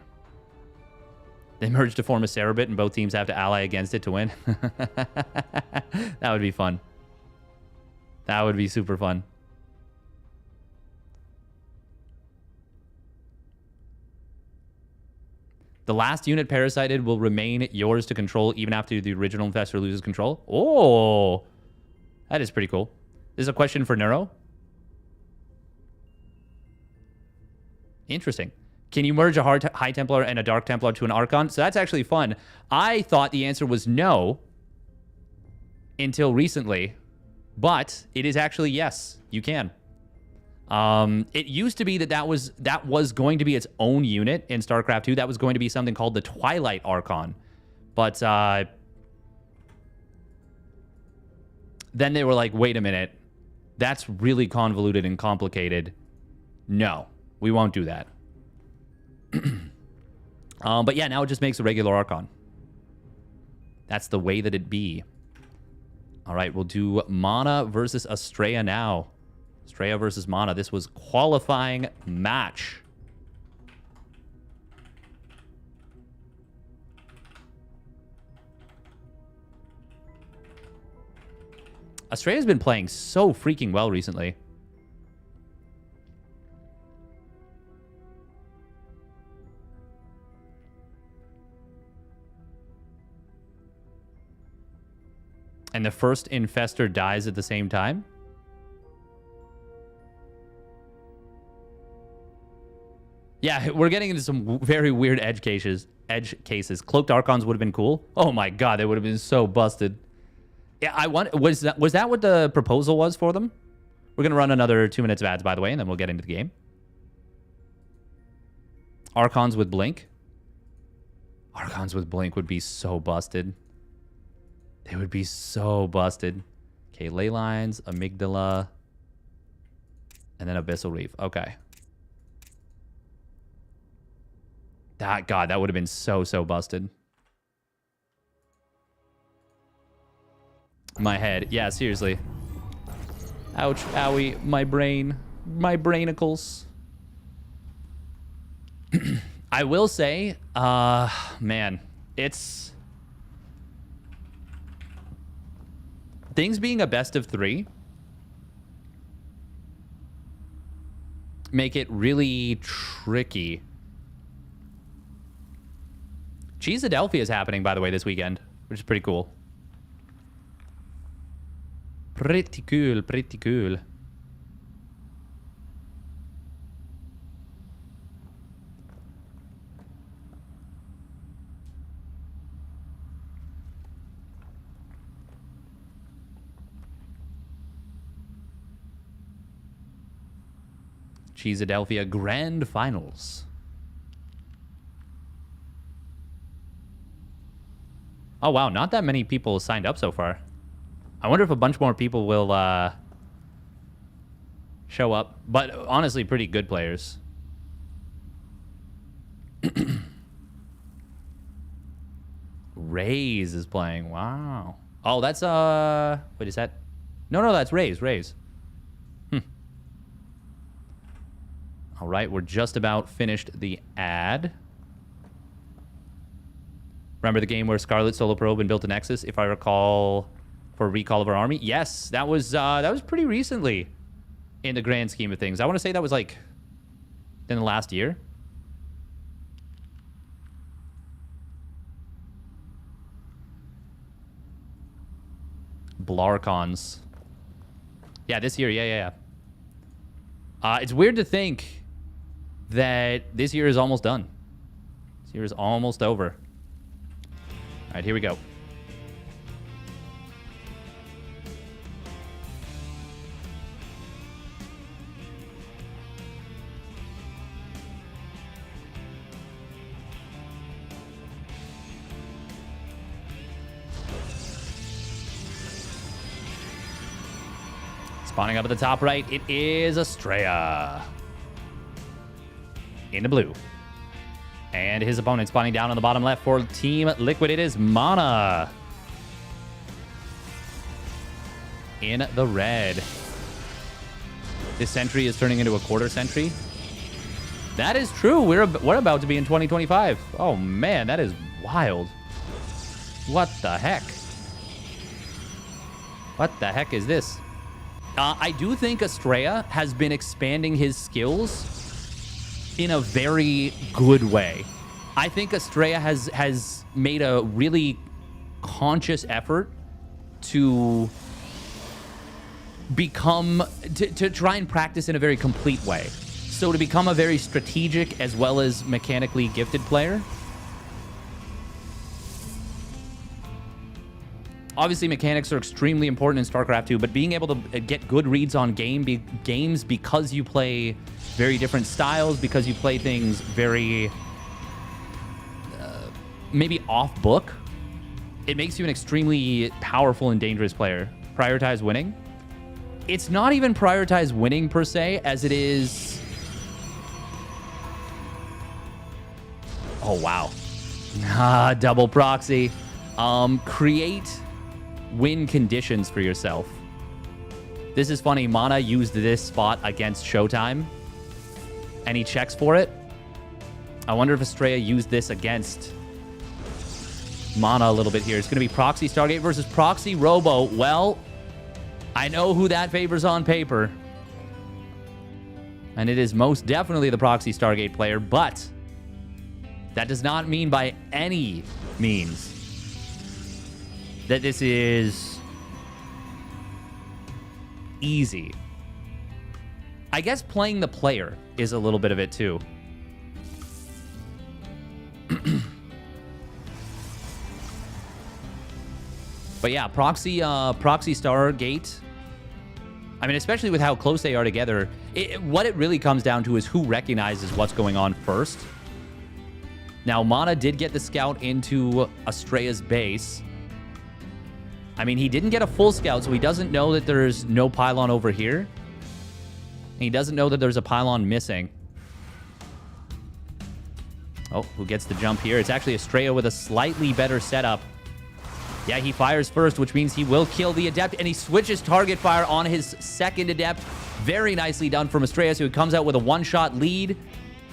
They merge to form a Cerebit, and both teams have to ally against it to win. That would be fun. That would be super fun. The last unit parasited will remain yours to control even after the original infestor loses control. Oh, that is pretty cool. This is a question for Neuro. Interesting. Can you merge a High Templar and a Dark Templar to an Archon? So that's actually fun. I thought the answer was no until recently, but it is actually yes, you can. It used to be that was going to be its own unit in StarCraft 2. That was going to be something called the Twilight Archon. But then they were like, wait a minute. That's really convoluted and complicated. No, we won't do that. But yeah, now it just makes a regular Archon. That's the way that it be. All right, we'll do Mana versus Estrella now. Estrella versus Mana. This was qualifying match. Estrella's been playing so freaking well recently. And the first infestor dies at the same time? Yeah, we're getting into some very weird edge cases. Cloaked Archons would have been cool. Oh my god, they would have been so busted. Yeah, I want. Was that what the proposal was for them? We're gonna run another 2 minutes of ads, by the way, and then we'll get into the game. Archons with Blink. Archons with Blink would be so busted. They would be so busted. Okay, ley lines, amygdala, and then abyssal reef. Okay. God, that would have been so busted. My head. Yeah, seriously. Ouch, owie, my brain. My brainicles. I will say, man, it's... Things being a best of 3 make it really tricky. Cheeseadelphia is happening, by the way, this weekend, which is pretty cool. Pretty cool, pretty cool. Cheeseadelphia Grand Finals. Oh, wow. Not that many people signed up so far. I wonder if a bunch more people will show up. But honestly, pretty good players. Raze is playing. Wow. Oh, that's... Wait, is that... No, that's Raze. All right, we're just about finished the ad. Remember the game where Scarlet solo probe and built a Nexus, if I recall, for recall of our army? Yes, that was pretty recently in the grand scheme of things. I want to say that was like in the last year. Blarcons. Yeah, this year. Yeah. It's weird to think that this year is almost done. This year is almost over. All right, here we go. Spawning up at the top right, it is Estrella. In the blue. And his opponent spawning down on the bottom left for Team Liquid, it is Mana. In the red. This sentry is turning into a quarter sentry. That is true. We're about to be in 2025. Oh, man, that is wild. What the heck? What the heck is this? I do think Estrella has been expanding his skills in a very good way. I think Estrella has made a really conscious effort to to try and practice in a very complete way. So to become a very strategic as well as mechanically gifted player. Obviously, mechanics are extremely important in StarCraft 2, but being able to get good reads on games because you play very different styles, because you play things very maybe off book, it makes you an extremely powerful and dangerous player. Prioritize winning. It's not even prioritize winning per se, as it is... Oh, wow. Double proxy. Create win conditions for yourself. This is funny. Mana used this spot against Showtime, and he checks for it. I wonder if Estrella used this against Mana a little bit here. It's going to be Proxy Stargate versus Proxy Robo. Well, I know who that favors on paper, and it is most definitely the Proxy Stargate player, but that does not mean by any means that this is easy. I guess playing the player is a little bit of it too. But yeah, Proxy Stargate, I mean, especially with how close they are together, what it really comes down to is who recognizes what's going on first. Now, Mana did get the scout into Estrella's base. I mean, he didn't get a full scout, so he doesn't know that there's no pylon over here. And he doesn't know that there's a pylon missing. Oh, who gets the jump here? It's actually Estrella with a slightly better setup. Yeah, he fires first, which means he will kill the Adept, and he switches target fire on his second Adept. Very nicely done from Estrella, so he comes out with a one-shot lead,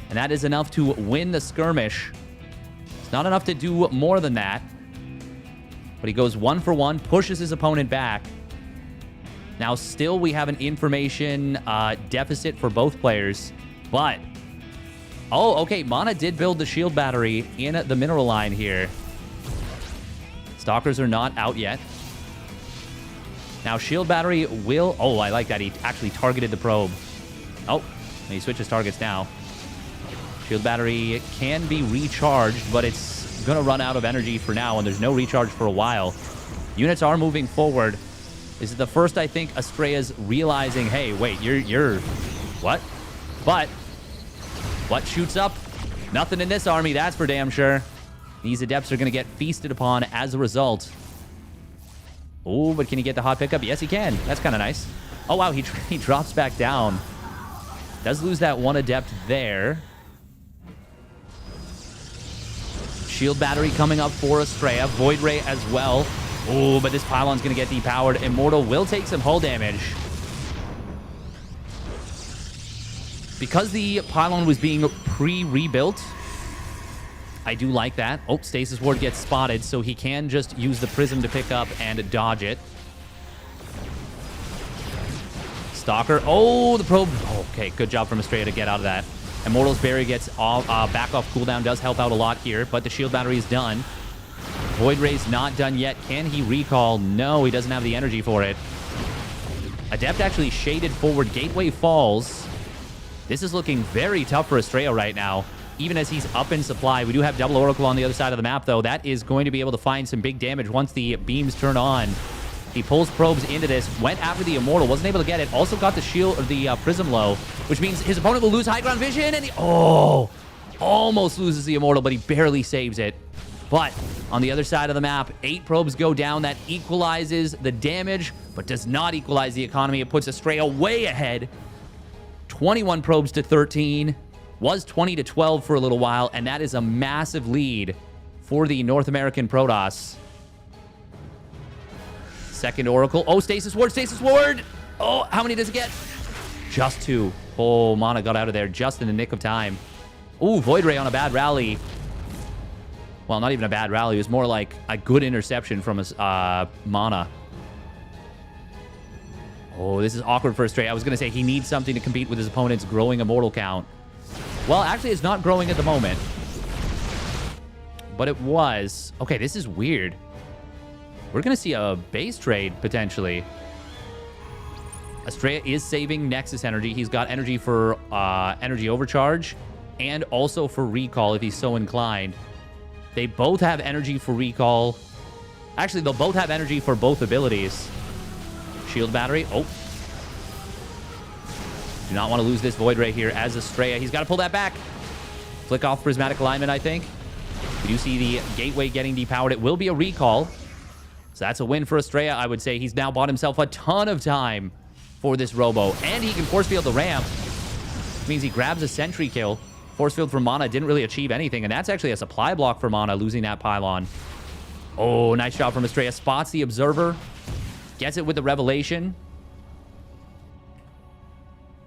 and that is enough to win the skirmish. It's not enough to do more than that, but he goes 1 for 1, pushes his opponent back. Now, still, we have an information deficit for both players, but... Oh, okay, Mana did build the shield battery in the mineral line here. Stalkers are not out yet. Now, shield battery will... Oh, I like that. He actually targeted the probe. Oh, he switches targets now. Shield battery can be recharged, but it's going to run out of energy for now, and there's no recharge for a while. Units are moving forward. This is the first, I think, Estrella's realizing, hey, wait, you're... What? But... What shoots up? Nothing in this army, that's for damn sure. These Adepts are going to get feasted upon as a result. Oh, but can he get the hot pickup? Yes, he can. That's kind of nice. Oh, wow, he drops back down. Does lose that one Adept there. Shield battery coming up for Estrella. Void Ray as well. Oh, but this pylon's going to get depowered. Immortal will take some hull damage. Because the pylon was being pre-rebuilt, I do like that. Oh, Stasis Ward gets spotted, so he can just use the Prism to pick up and dodge it. Stalker. Oh, the probe. Okay, good job from Estrella to get out of that. Immortal's Berry gets back off cooldown. Does help out a lot here, but the shield battery is done. Void Ray's not done yet. Can he recall? No, he doesn't have the energy for it. Adept actually shaded forward. Gateway falls. This is looking very tough for Estrella right now, even as he's up in supply. We do have double Oracle on the other side of the map, though. That is going to be able to find some big damage once the beams turn on. He pulls probes into this, went after the Immortal, wasn't able to get it. Also got the shield or the Prism low, which means his opponent will lose high ground vision, and he, almost loses the Immortal, but he barely saves it. But on the other side of the map, 8 probes go down. That equalizes the damage, but does not equalize the economy. It puts Estrella way ahead. 21 probes to 13. Was 20 to 12 for a little while, and that is a massive lead for the North American Protoss. Second Oracle. Oh, Stasis Ward, Stasis Ward! Oh, how many does it get? Just 2. Oh, Mana got out of there just in the nick of time. Ooh, Void Ray on a bad rally. Well, not even a bad rally. It was more like a good interception from Mana. Oh, this is awkward for Estrella. I was going to say he needs something to compete with his opponent's growing Immortal count. Well, actually, it's not growing at the moment. But it was. Okay, this is weird. We're going to see a base trade, potentially. Estrella is saving Nexus energy. He's got energy for energy overcharge and also for recall if he's so inclined. They both have energy for recall. Actually, they'll both have energy for both abilities. Shield battery. Oh. Do not want to lose this Void Ray here as Estrella. He's got to pull that back. Flick off Prismatic Alignment, I think. We do see the Gateway getting depowered. It will be a recall. So that's a win for Estrella, I would say. He's now bought himself a ton of time for this Robo. And he can force field the ramp. Which means he grabs a sentry kill. Force field from Mana didn't really achieve anything. And that's actually a supply block for Mana, losing that pylon. Oh, nice job from Estrella. Spots the Observer. Gets it with the Revelation.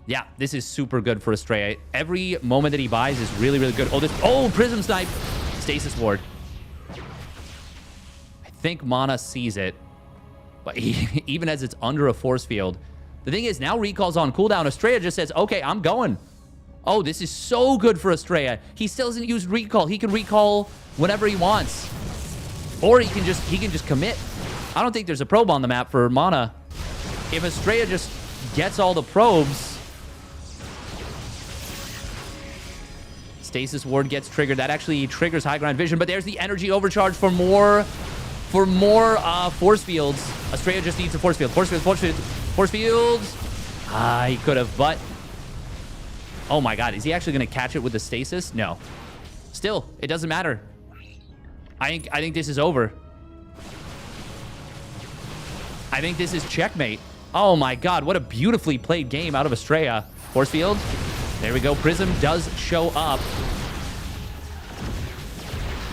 Yeah, this is super good for Estrella. Every moment that he buys is really, really good. Oh, Prism Snipe. Stasis Ward. I think Mana sees it. But even as it's under a force field. The thing is, now recall's on cooldown. Estrella just says, okay, I'm going. Oh, this is so good for Estrella. He still doesn't use recall. He can recall whenever he wants. Or he can just commit. I don't think there's a probe on the map for Mana. If Estrella just gets all the probes... Stasis Ward gets triggered. That actually triggers high ground vision, but there's the energy overcharge for more force fields. Estrella just needs a force field. Force fields. He could have, but... Oh my god, is he actually going to catch it with the stasis? No. Still, it doesn't matter. I think this is over. I think this is checkmate. Oh my god, what a beautifully played game out of Estrella. Force field. There we go. Prism does show up.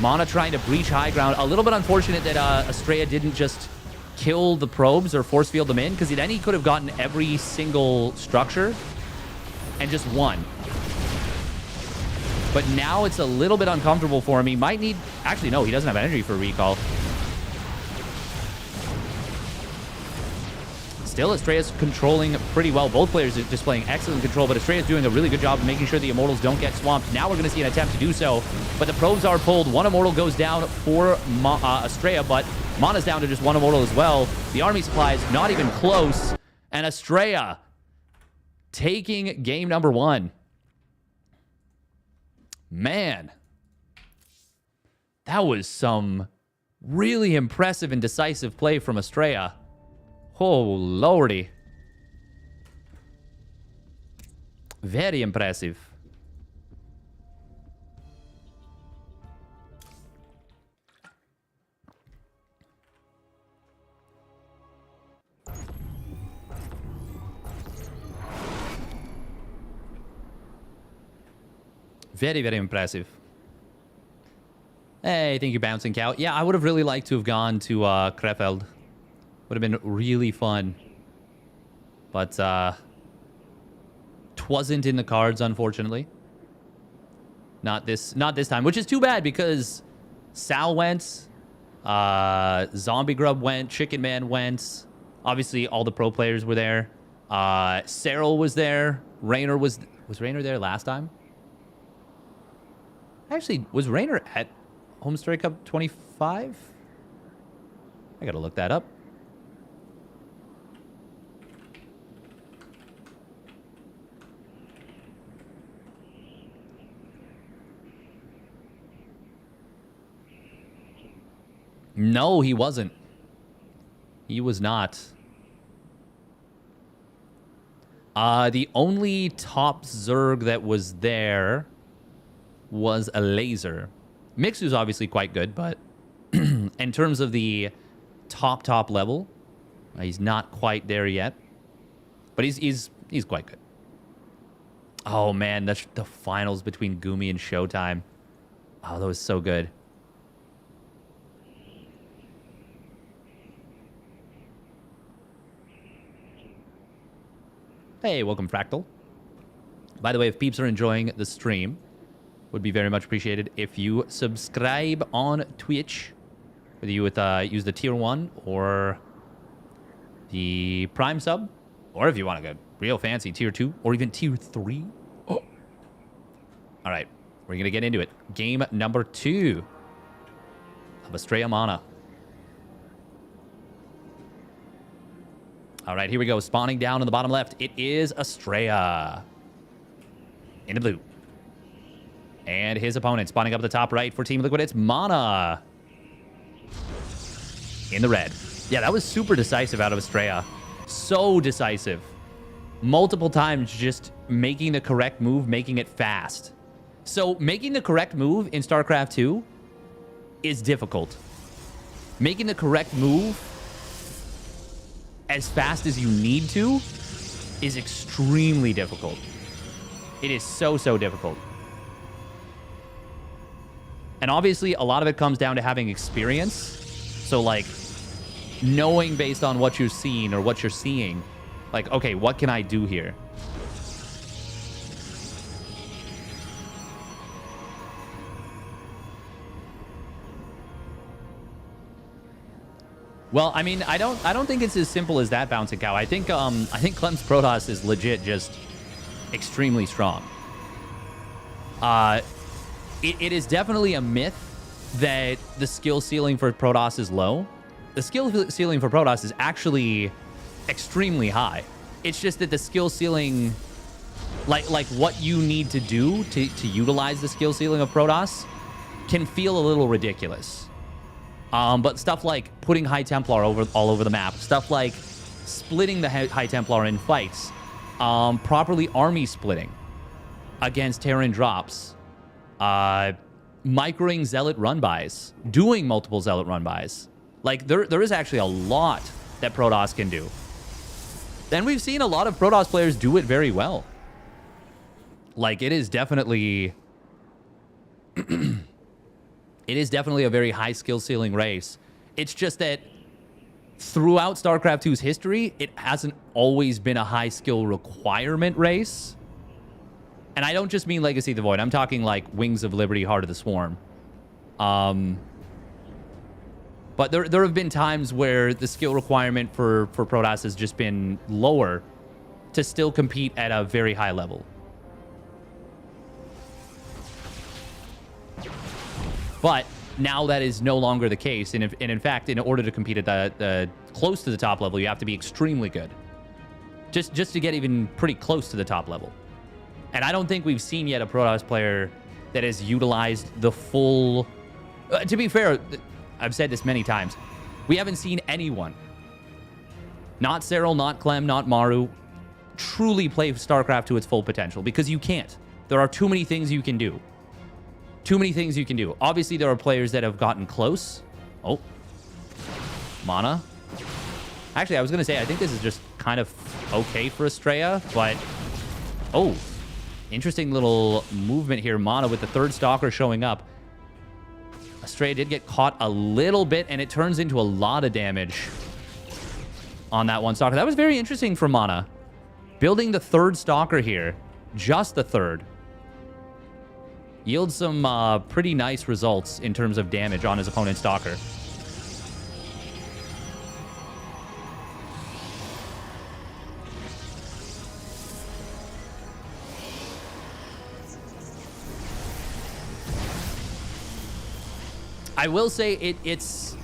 Mana trying to breach high ground. A little bit unfortunate that Estrella didn't just kill the probes or force field them in, because then he could have gotten every single structure and just won. But now it's a little bit uncomfortable for him. He might need... Actually, no, he doesn't have energy for recall. Still, Estrella's controlling pretty well. Both players are displaying excellent control, but Estrella's doing a really good job of making sure the Immortals don't get swamped. Now we're going to see an attempt to do so, but the probes are pulled. One Immortal goes down for Estrella, but Mana's down to just one Immortal as well. The army supply is not even close, and Estrella taking game number 1. Man, that was some really impressive and decisive play from Estrella. Oh, lordy. Very impressive. Very, very impressive. Hey, thank you, Bouncing Cow. Yeah, I would have really liked to have gone to Krefeld. Would have been really fun. But, twasn't in the cards, unfortunately. Not this time, which is too bad because Sal went, Zombie Grub went, Chicken Man went. Obviously, all the pro players were there. Cyril was there. Raynor was Raynor there last time? Actually, was Raynor at Homestory Cup 25? I gotta look that up. No, he wasn't. He was not. The only top Zerg that was there was a laser. Mixu's obviously quite good, but in terms of the top level, he's not quite there yet. But he's quite good. Oh man, the finals between Gumi and Showtime. Oh, that was so good. Hey, welcome, Fractal. By the way, if peeps are enjoying the stream, would be very much appreciated if you subscribe on Twitch. Whether you would use the tier 1 or the Prime sub, or if you want to go real fancy, tier 2 or even tier 3. Oh. All right, we're going to get into it. Game number 2 of Estrella Mana. All right, here we go. Spawning down on the bottom left. It is Estrella. In the blue. And his opponent spawning up at the top right for Team Liquid. It's Mana. In the red. Yeah, that was super decisive out of Estrella. So decisive. Multiple times just making the correct move, making it fast. So making the correct move in StarCraft 2 is difficult. Making the correct move as fast as you need to is extremely difficult. It is so difficult. And obviously, a lot of it comes down to having experience. So, like, knowing based on what you've seen or what you're seeing, like, okay, what can I do here? Well, I mean, I don't think it's as simple as that, Bouncing Cow. I think Clem's Protoss is legit just extremely strong. It is definitely a myth that the skill ceiling for Protoss is low. The skill ceiling for Protoss is actually extremely high. It's just that the skill ceiling, like what you need to do to utilize the skill ceiling of Protoss can feel a little ridiculous. But stuff like putting High Templar all over the map, stuff like splitting the High Templar in fights, properly army splitting against Terran drops, microing Zealot run-bys, doing multiple Zealot run-bys. Like, there is actually a lot that Protoss can do. And we've seen a lot of Protoss players do it very well. Like, it is definitely... it is definitely a very high skill ceiling race. It's just that throughout StarCraft 2's history, it hasn't always been a high skill requirement race. And I don't just mean Legacy of the Void. I'm talking like Wings of Liberty, Heart of the Swarm. But there have been times where the skill requirement for Protoss has just been lower to still compete at a very high level. But now that is no longer the case. And in fact, in order to compete at the close to the top level, you have to be extremely good. Just to get even pretty close to the top level. And I don't think we've seen yet a Protoss player that has utilized the full... to be fair, I've said this many times. We haven't seen anyone, not Cyril, not Clem, not Maru, truly play StarCraft to its full potential, because you can't. There are too many things you can do. Too many things you can do. Obviously, there are players that have gotten close. Oh. Mana. Actually, I was going to say, I think this is just kind of okay for Estrella, but... Oh. Interesting little movement here. Mana with the third Stalker showing up. Estrella did get caught a little bit, and it turns into a lot of damage on that one Stalker. That was very interesting for Mana. Building the third Stalker here, just the third, yields some pretty nice results in terms of damage on his opponent's Stalker. I will say it is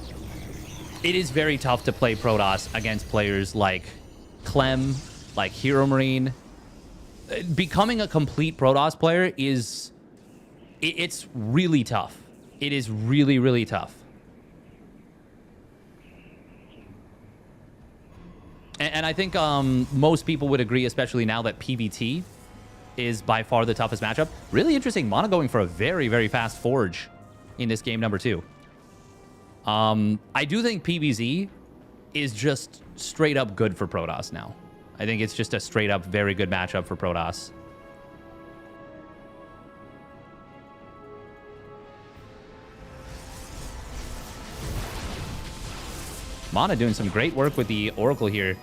very tough to play Protoss against players like Clem, like Hero Marine. Becoming a complete Protoss player is... It's really tough. It is really, really tough. And I think most people would agree, especially now that PvT is by far the toughest matchup. Really interesting. Mana going for a very, very fast Forge in this game number 2. I do think PvZ is just straight up good for Protoss now. I think it's just a straight up very good matchup for Protoss. Mana doing some great work with the Oracle here.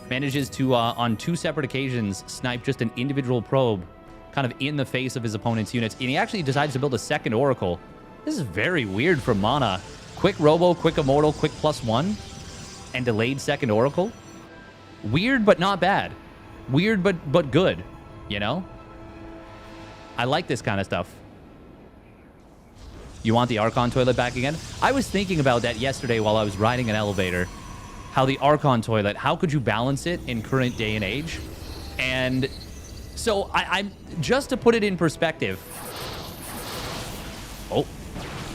Manages to, on 2 separate occasions, snipe just an individual probe kind of in the face of his opponent's units. And he actually decides to build a second Oracle. This is very weird from Mana. Quick Robo, quick Immortal, quick +1, and delayed second Oracle. Weird, but not bad. Weird, but good, you know? I like this kind of stuff. You want the Archon toilet back again? I was thinking about that yesterday while I was riding an elevator. How the Archon toilet, how could you balance it in current day and age? And so I'm just to put it in perspective. Oh.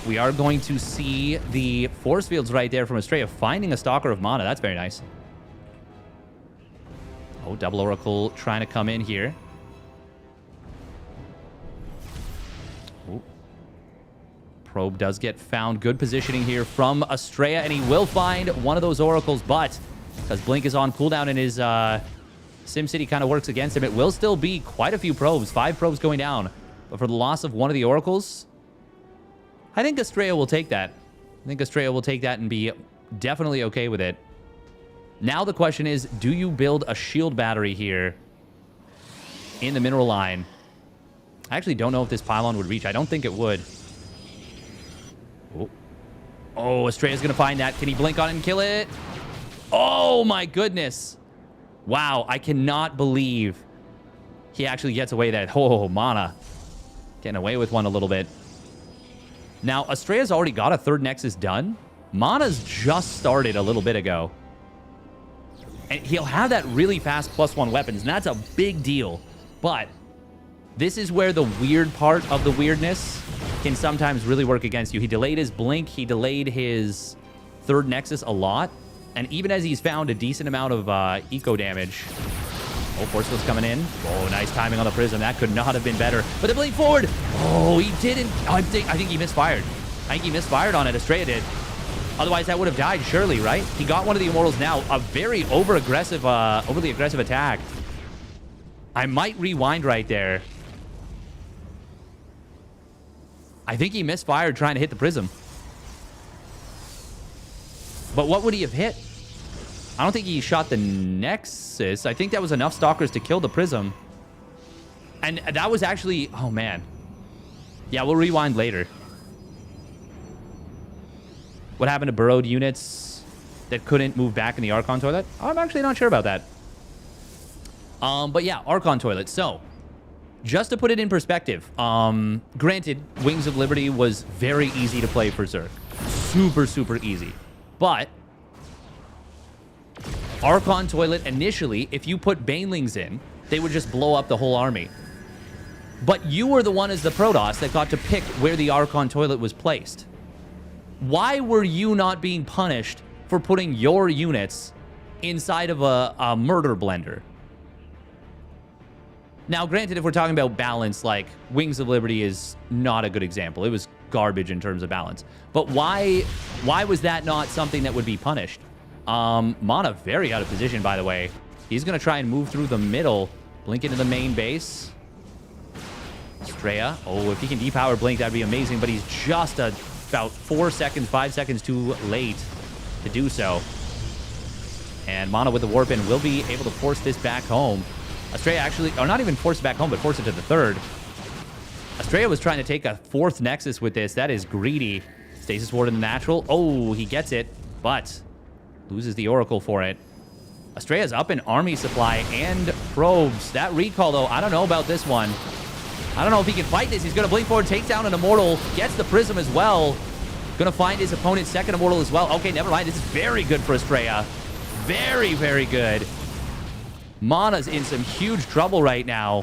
We are going to see the force fields right there from Estrella finding a Stalker of Mana. That's very nice. Oh, double Oracle trying to come in here. Oh. Probe does get found. Good positioning here from Estrella, and he will find one of those Oracles, but because Blink is on cooldown and his SimCity kind of works against him, it will still be quite a few probes. 5 probes going down. But for the loss of one of the Oracles... I think Estrella will take that. I think Estrella will take that and be definitely okay with it. Now the question is, do you build a shield battery here in the mineral line? I actually don't know if this pylon would reach. I don't think it would. Oh, Estrella's going to find that. Can he blink on it and kill it? Oh, my goodness. Wow, I cannot believe he actually gets away with that. Oh, Mana. Getting away with one a little bit. Now, Estrella's already got a third Nexus done. Mana's just started a little bit ago. And he'll have that really fast +1 weapons, and that's a big deal. But this is where the weird part of the weirdness can sometimes really work against you. He delayed his Blink. He delayed his third Nexus a lot. And even as he's found a decent amount of eco damage... Oh, Force Field's coming in. Oh, nice timing on the Prism. That could not have been better. But the Blink forward. Oh, he didn't. Oh, I think he misfired. I think he misfired on it. Estrella did. Otherwise, that would have died, surely, right? He got one of the Immortals now. A very overly aggressive attack. I might rewind right there. I think he misfired trying to hit the Prism. But what would he have hit? I don't think he shot the Nexus. I think that was enough Stalkers to kill the Prism. And that was actually... Oh, man. Yeah, we'll rewind later. What happened to burrowed units that couldn't move back in the Archon Toilet? I'm actually not sure about that. But yeah, Archon Toilet. So, just to put it in perspective, granted, Wings of Liberty was very easy to play for Zerg. Super, super easy. But Archon Toilet initially, if you put Banelings in, they would just blow up the whole army. But you were the one as the Protoss that got to pick where the Archon Toilet was placed. Why were you not being punished for putting your units inside of a murder blender? Now, granted, if we're talking about balance, like, Wings of Liberty is not a good example. It was garbage in terms of balance. But why was that not something that would be punished? Mana very out of position, by the way. He's going to try and move through the middle. Blink into the main base. Estrella. Oh, if he can depower Blink, that'd be amazing. But he's just about 4 seconds, 5 seconds too late to do so. And Mana with the Warp In will be able to force this back home. Estrella actually, or not even force it back home, but force it to the third. Estrella was trying to take a fourth Nexus with this. That is greedy. Stasis Ward in the natural. Oh, he gets it, but loses the Oracle for it. Estrella's up in army supply and probes. That recall, though, I don't know about this one. I don't know if he can fight this. He's going to blink forward, take down an Immortal, gets the Prism as well. Going to find his opponent's second Immortal as well. Okay, never mind. This is very good for Estrella. Very, very good. Mana's in some huge trouble right now.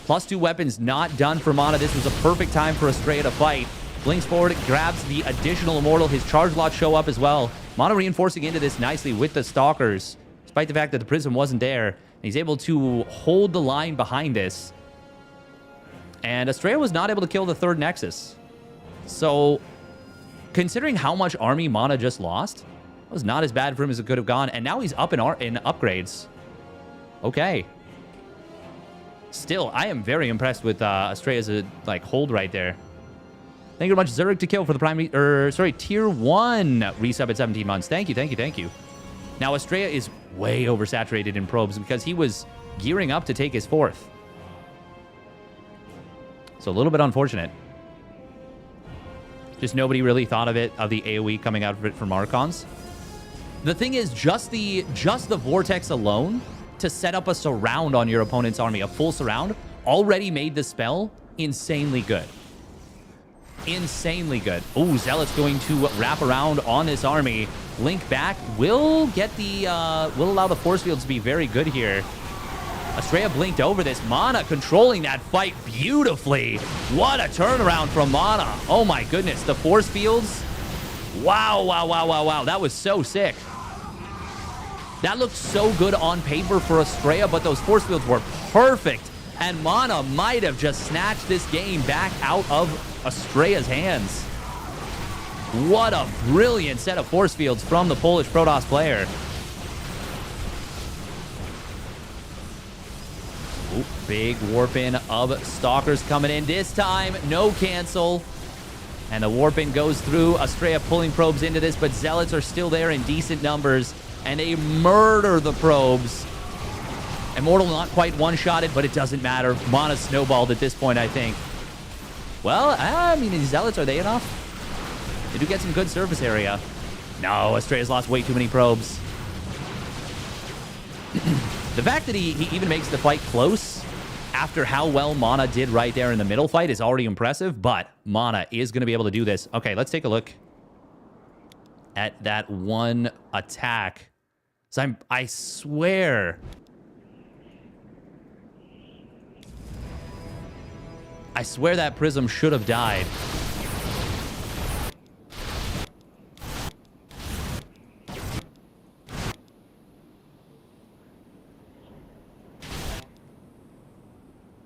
+2 weapons not done for Mana. This was a perfect time for Estrella to fight. Blinks forward, grabs the additional Immortal. His charge lots show up as well. Mana reinforcing into this nicely with the Stalkers. Despite the fact that the Prism wasn't there. He's able to hold the line behind this. And Estrella was not able to kill the third Nexus. So, considering how much army Mana just lost, it was not as bad for him as it could have gone. And now he's up in upgrades. Okay. Still, I am very impressed with Estrella's hold right there. Thank you very much, Zurich to kill for the tier 1 resub at 17 months. Thank you, thank you, thank you. Now, Estrella is way oversaturated in probes because he was gearing up to take his fourth. So a little bit unfortunate. Just nobody really thought of the AoE coming out of it from Archons. The thing is, just the Vortex alone to set up a surround on your opponent's army, a full surround, already made the spell insanely good. Insanely good. Oh, Zealot's going to wrap around on this army. Link back will get the will allow the force fields to be very good here. Estrella blinked over this. Mana controlling that fight beautifully. What a turnaround from Mana. Oh my goodness, the force fields. Wow, wow, wow, wow, wow. That was so sick. That looked so good on paper for Estrella, but those force fields were perfect. And Mana might have just snatched this game back out of Estrella's hands. What a brilliant set of force fields from the Polish Protoss player. Ooh, big warp in of Stalkers coming in. This time, no cancel. And the warp in goes through. Estrella pulling probes into this, but Zealots are still there in decent numbers. And they murder the probes. Immortal not quite one-shotted, but it doesn't matter. Mana snowballed at this point, I think. Well, I mean, these Zealots, are they enough? They do get some good surface area. No, Estrella's lost way too many probes. The fact that he even makes the fight close after how well Mana did right there in the middle fight is already impressive, but Mana is going to be able to do this. Okay, let's take a look at that one attack. So I swear... I swear that Prism should have died.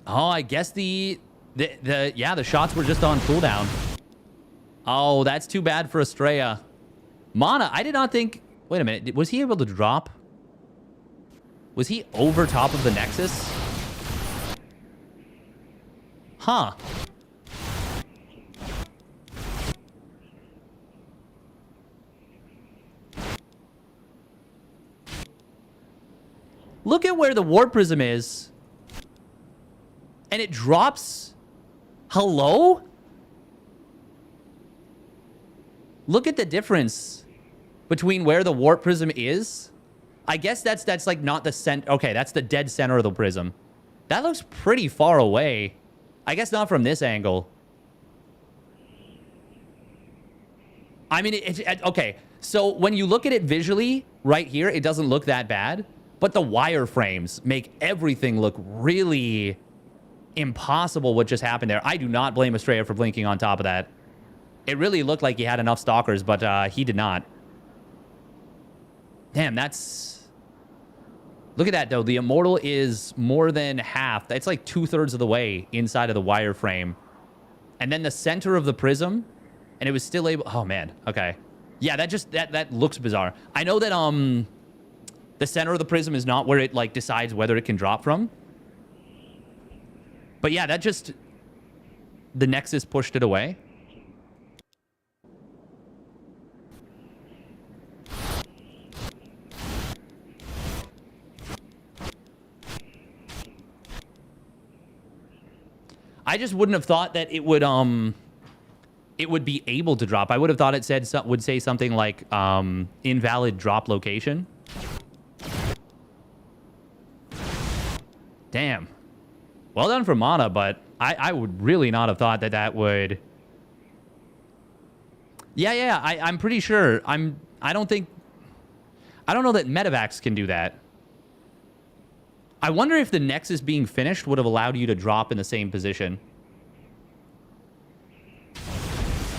Oh, I guess the shots were just on cooldown. Oh, that's too bad for Estrella. Mana, I did not think... Wait a minute. Was he able to drop? Was he over top of the Nexus? Huh. Look at where the Warp Prism is. And it drops... Hello? Look at the difference between where the Warp Prism is. I guess that's like not the center. Okay, that's the dead center of the prism. That looks pretty far away. I guess not from this angle. I mean, okay. So when you look at it visually right here, it doesn't look that bad. But the wireframes make everything look really impossible what just happened there. I do not blame Estrella for blinking on top of that. It really looked like he had enough stalkers, but he did not. Damn, that's... Look at that, though. The Immortal is more than half. It's like 2/3 of the way inside of the wireframe. And then the center of the prism, and it was still able... Oh, man. Okay. Yeah, that looks bizarre. I know that the center of the prism is not where it, like, decides whether it can drop from. But yeah, that just... The Nexus pushed it away. I just wouldn't have thought that it would be able to drop. I would have thought it would say something like invalid drop location. Damn. Well done for Mana, but I would really not have thought that would... Yeah, I'm pretty sure. I don't know that Medivacs can do that. I wonder if the Nexus being finished would have allowed you to drop in the same position.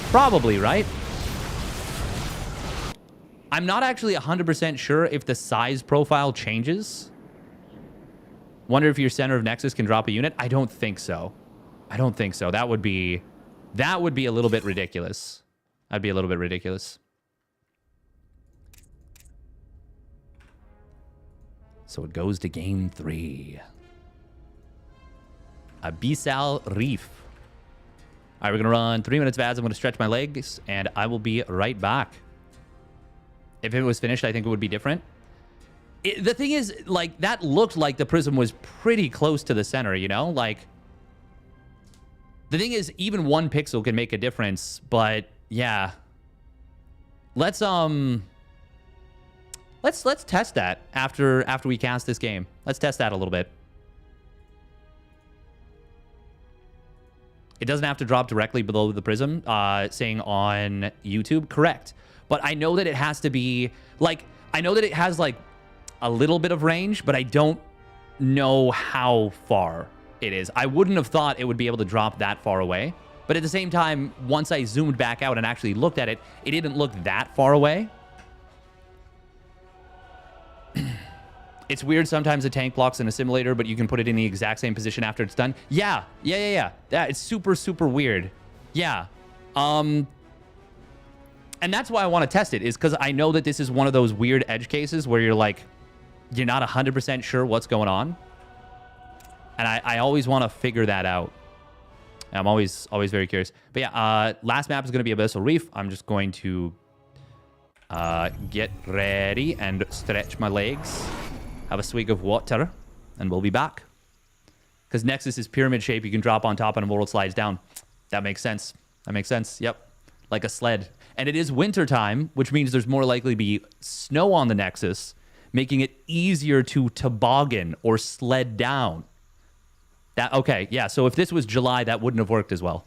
Probably, right? I'm not actually 100% sure if the size profile changes. Wonder if your center of Nexus can drop a unit. I don't think so. I don't think so. That would be a little bit ridiculous. That'd be a little bit ridiculous. So it goes to game 3. Abyssal Reef. All right, we're going to run 3 minutes of ads. I'm going to stretch my legs, and I will be right back. If it was finished, I think it would be different. The thing is, like, that looked like the prism was pretty close to the center, you know? Like, the thing is, even 1 pixel can make a difference, but, yeah. Let's test that after we cast this game. Let's test that a little bit. It doesn't have to drop directly below the prism, saying on YouTube. Correct. But I know that it has to be, like, I know that it has, like, a little bit of range, but I don't know how far it is. I wouldn't have thought it would be able to drop that far away. But at the same time, once I zoomed back out and actually looked at it, it didn't look that far away. It's weird sometimes a tank blocks in a simulator, but you can put it in the exact same position after it's done. Yeah. It's super, super weird. Yeah. And that's why I want to test it, is because I know that this is one of those weird edge cases where you're like, you're not 100% sure what's going on. And I always want to figure that out. I'm always very curious. But yeah, last map is going to be Abyssal Reef. I'm just going to get ready and stretch my legs. Have a swig of water, and we'll be back. Because Nexus is pyramid shape. You can drop on top and a world slides down. That makes sense. That makes sense. Yep. Like a sled. And it is winter time, which means there's more likely to be snow on the Nexus, making it easier to toboggan or sled down. Okay, yeah, so if this was July, that wouldn't have worked as well.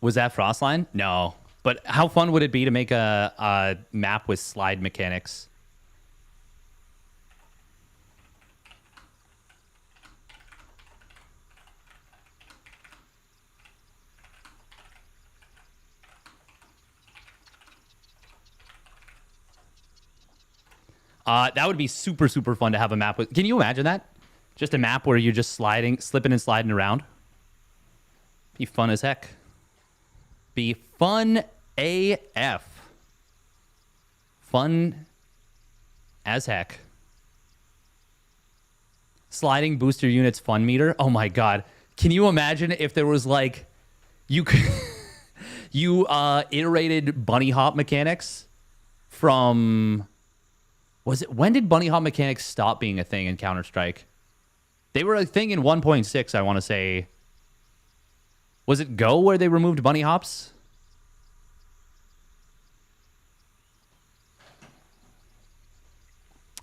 Was that Frostline? No. But how fun would it be to make a map with slide mechanics? That would be super, super fun to have a map with. Can you imagine that? Just a map where you're just slipping and sliding around. Be fun as heck. Be fun AF. Fun as heck. Sliding booster units fun meter. Oh my god. Can you imagine if there was like you could you iterated bunny hop mechanics from when did bunny hop mechanics stop being a thing in Counter-Strike? They were a thing in 1.6, I want to say. Was it Go where they removed bunny hops?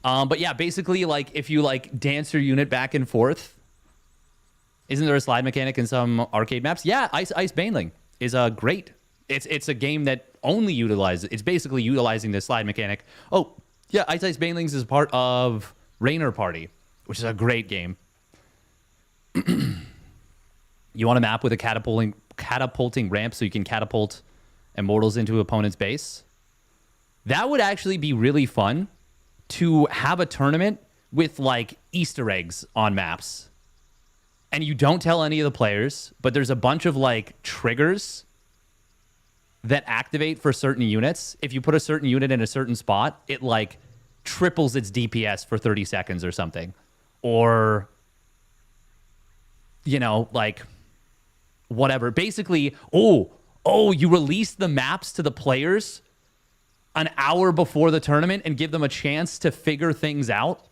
But yeah, basically, like, if you, like, dance your unit back and forth, isn't there a slide mechanic in some arcade maps? Yeah, Ice Baneling is great. It's a game that only utilizes... It's basically utilizing the slide mechanic. Oh, yeah, Ice Banelings is part of Rainer Party, which is a great game. You want a map with a catapulting ramp so you can catapult immortals into opponent's base? That would actually be really fun to have a tournament with, like, Easter eggs on maps. And you don't tell any of the players, but there's a bunch of, like, triggers that activate for certain units. If you put a certain unit in a certain spot, it, like, triples its DPS for 30 seconds or something. Or, you know, like, whatever. Basically, you release the maps to the players an hour before the tournament and give them a chance to figure things out.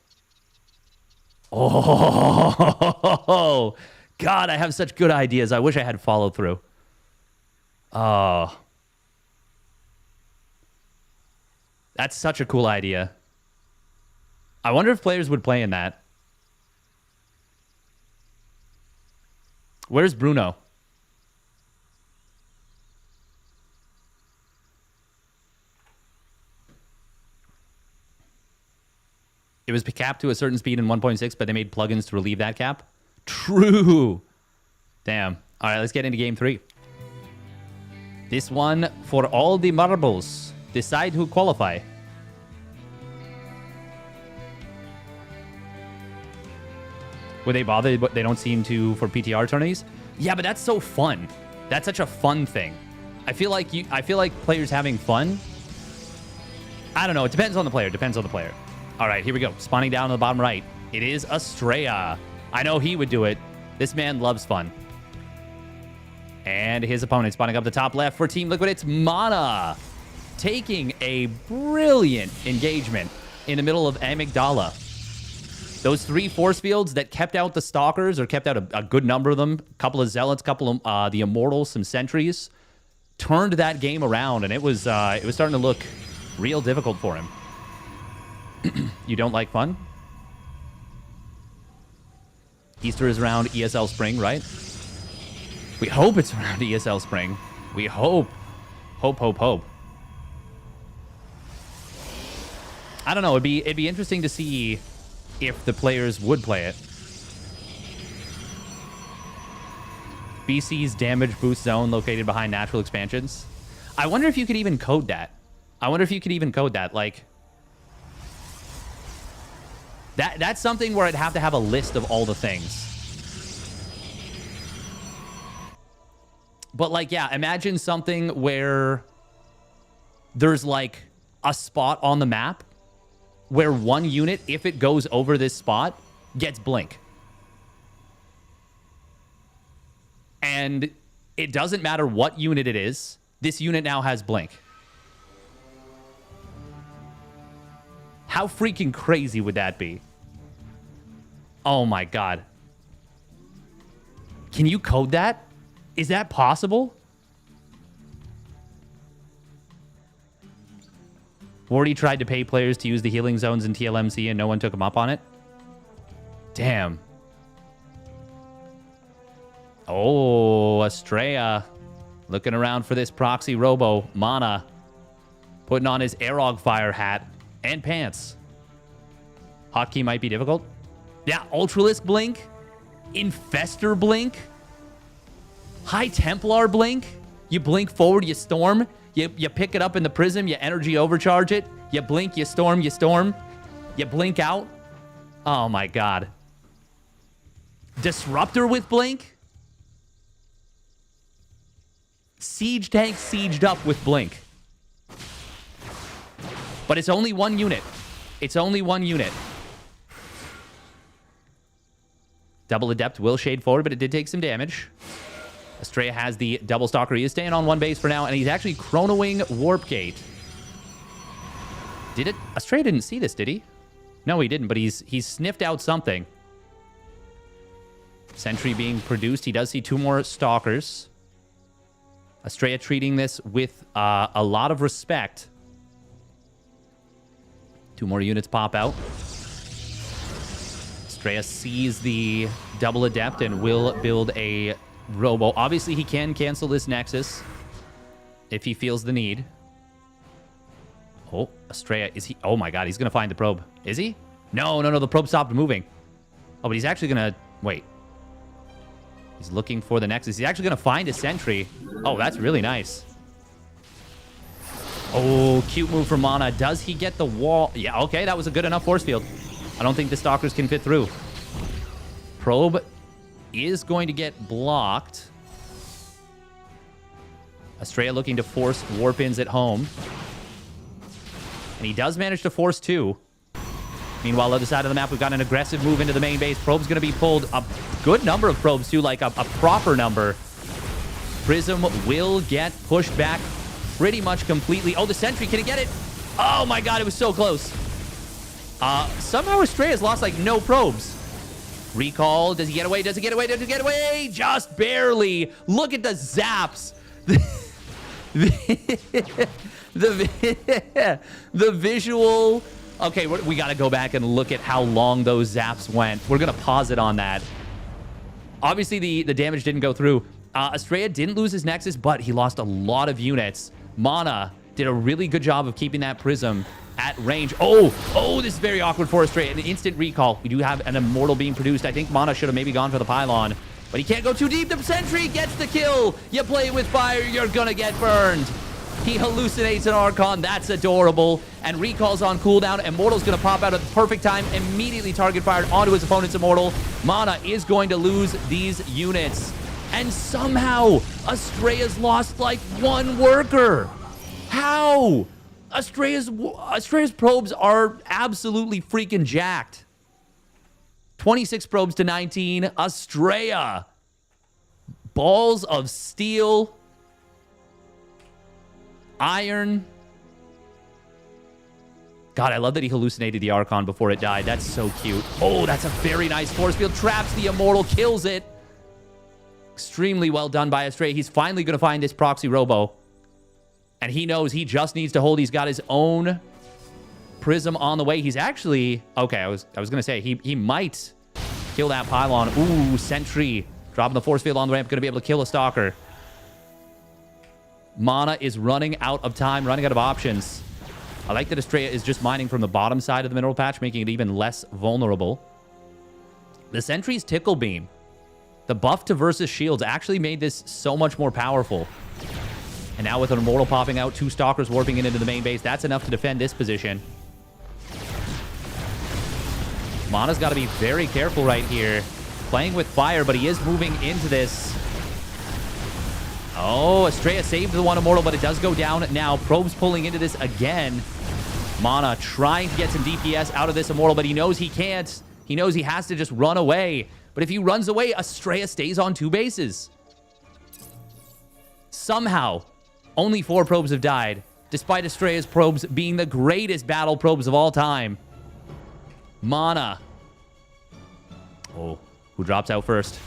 Oh, God, I have such good ideas. I wish I had followed through. Oh. That's such a cool idea. I wonder if players would play in that. Where's Bruno? It was capped to a certain speed in 1.6, but they made plugins to relieve that cap. True. Damn. All right, let's get into game 3. This one for all the marbles. Decide who qualify. Would they bother? But they don't seem to for PTR tourneys. Yeah, but that's so fun. That's such a fun thing. I feel like players having fun. I don't know. It depends on the player. All right, here we go. Spawning down on the bottom right. It is Estrella. I know he would do it. This man loves fun. And his opponent spawning up the top left for Team Liquid. It's Mana taking a brilliant engagement in the middle of Amygdala. Those 3 force fields that kept out the Stalkers, or kept out a good number of them, a couple of Zealots, a couple of the Immortals, some Sentries, turned that game around, and it was starting to look real difficult for him. You don't like fun? Easter is around ESL Spring, right? We hope it's around ESL Spring. We hope. Hope. I don't know. It'd be interesting to see if the players would play it. BC's damage boost zone located behind natural expansions. I wonder if you could even code that. Like, that's something where I'd have to have a list of all the things. But, like, yeah, imagine something where there's, like, a spot on the map where one unit, if it goes over this spot, gets blink. And it doesn't matter what unit it is, this unit now has blink. How freaking crazy would that be? Oh my god. Can you code that? Is that possible? Wardy tried to pay players to use the healing zones in TLMC and no one took him up on it. Damn. Oh, Estrella. Looking around for this proxy robo. Mana putting on his Aerog Fire hat and pants. Hotkey might be difficult. Yeah, Ultralisk Blink. Infestor Blink. High Templar Blink. You blink forward, you storm. You pick it up in the prism, you energy overcharge it. You blink, you storm, you storm. You blink out. Oh my god. Disruptor with Blink. Siege Tank sieged up with Blink. But it's only one unit. It's only one unit. Double Adept will shade forward, but it did take some damage. Estrella has the double stalker. He is staying on one base for now, and he's actually chronoing Warp Gate. Did it? Estrella didn't see this, did he? No, he didn't, but he's sniffed out something. Sentry being produced. He does see 2 more stalkers. Estrella treating this with a lot of respect. 2 more units pop out. Estrella sees the double adept and will build a robo. Obviously, he can cancel this Nexus if he feels the need. Oh, Estrella, is he? Oh my god, he's going to find the probe. Is he? No, the probe stopped moving. Oh, but he's actually going to... Wait. He's looking for the Nexus. He's actually going to find a sentry. Oh, that's really nice. Oh, cute move from Mana. Does he get the wall? Yeah, okay, that was a good enough force field. I don't think the stalkers can fit through. Probe is going to get blocked. Estrella looking to force warp-ins at home. And he does manage to force 2. Meanwhile, other side of the map, we've got an aggressive move into the main base. Probe's going to be pulled. A good number of probes, too, like a proper number. Prism will get pushed back pretty much completely. Oh, the sentry, can he get it? Oh my god, it was so close. Somehow Estrella's lost, like, no probes. Recall, does he get away? Does he get away? Does he get away? Just barely. Look at the zaps. The visual. Okay, we got to go back and look at how long those zaps went. We're going to pause it on that. Obviously, the damage didn't go through. Estrella didn't lose his Nexus, but he lost a lot of units. Mana did a really good job of keeping that Prism at range. Oh, this is very awkward for Estrella. An instant recall. We do have an Immortal being produced. I think Mana should have maybe gone for the pylon, but he can't go too deep. The sentry gets the kill. You play with fire, you're going to get burned. He hallucinates an Archon. That's adorable. And recalls on cooldown. Immortal's going to pop out at the perfect time. Immediately target fired onto his opponent's Immortal. Mana is going to lose these units. And somehow, Estrella's lost like 1 worker. How? Estrella's probes are absolutely freaking jacked. 26 probes to 19. Estrella. Balls of steel. Iron. God, I love that he hallucinated the Archon before it died. That's so cute. Oh, that's a very nice force field. Traps the Immortal, kills it. Extremely well done by Estrella. He's finally going to find this proxy robo. And he knows he just needs to hold. He's got his own Prism on the way. He's actually... Okay, I was going to say, he might kill that pylon. Ooh, Sentry. Dropping the force field on the ramp. Going to be able to kill a Stalker. Mana is running out of time, running out of options. I like that Estrella is just mining from the bottom side of the mineral patch, making it even less vulnerable. The Sentry's Tickle Beam, the buff to versus shields, actually made this so much more powerful. And now with an Immortal popping out, 2 Stalkers warping into the main base, that's enough to defend this position. Mana's got to be very careful right here. Playing with fire, but he is moving into this. Oh, Estrella saved the 1 Immortal, but it does go down now. Probe's pulling into this again. Mana trying to get some DPS out of this Immortal, but he knows he can't. He knows he has to just run away. But if he runs away, Estrella stays on 2 bases. Somehow, only 4 probes have died, despite Estrella's probes being the greatest battle probes of all time. Mana. Oh, who drops out first?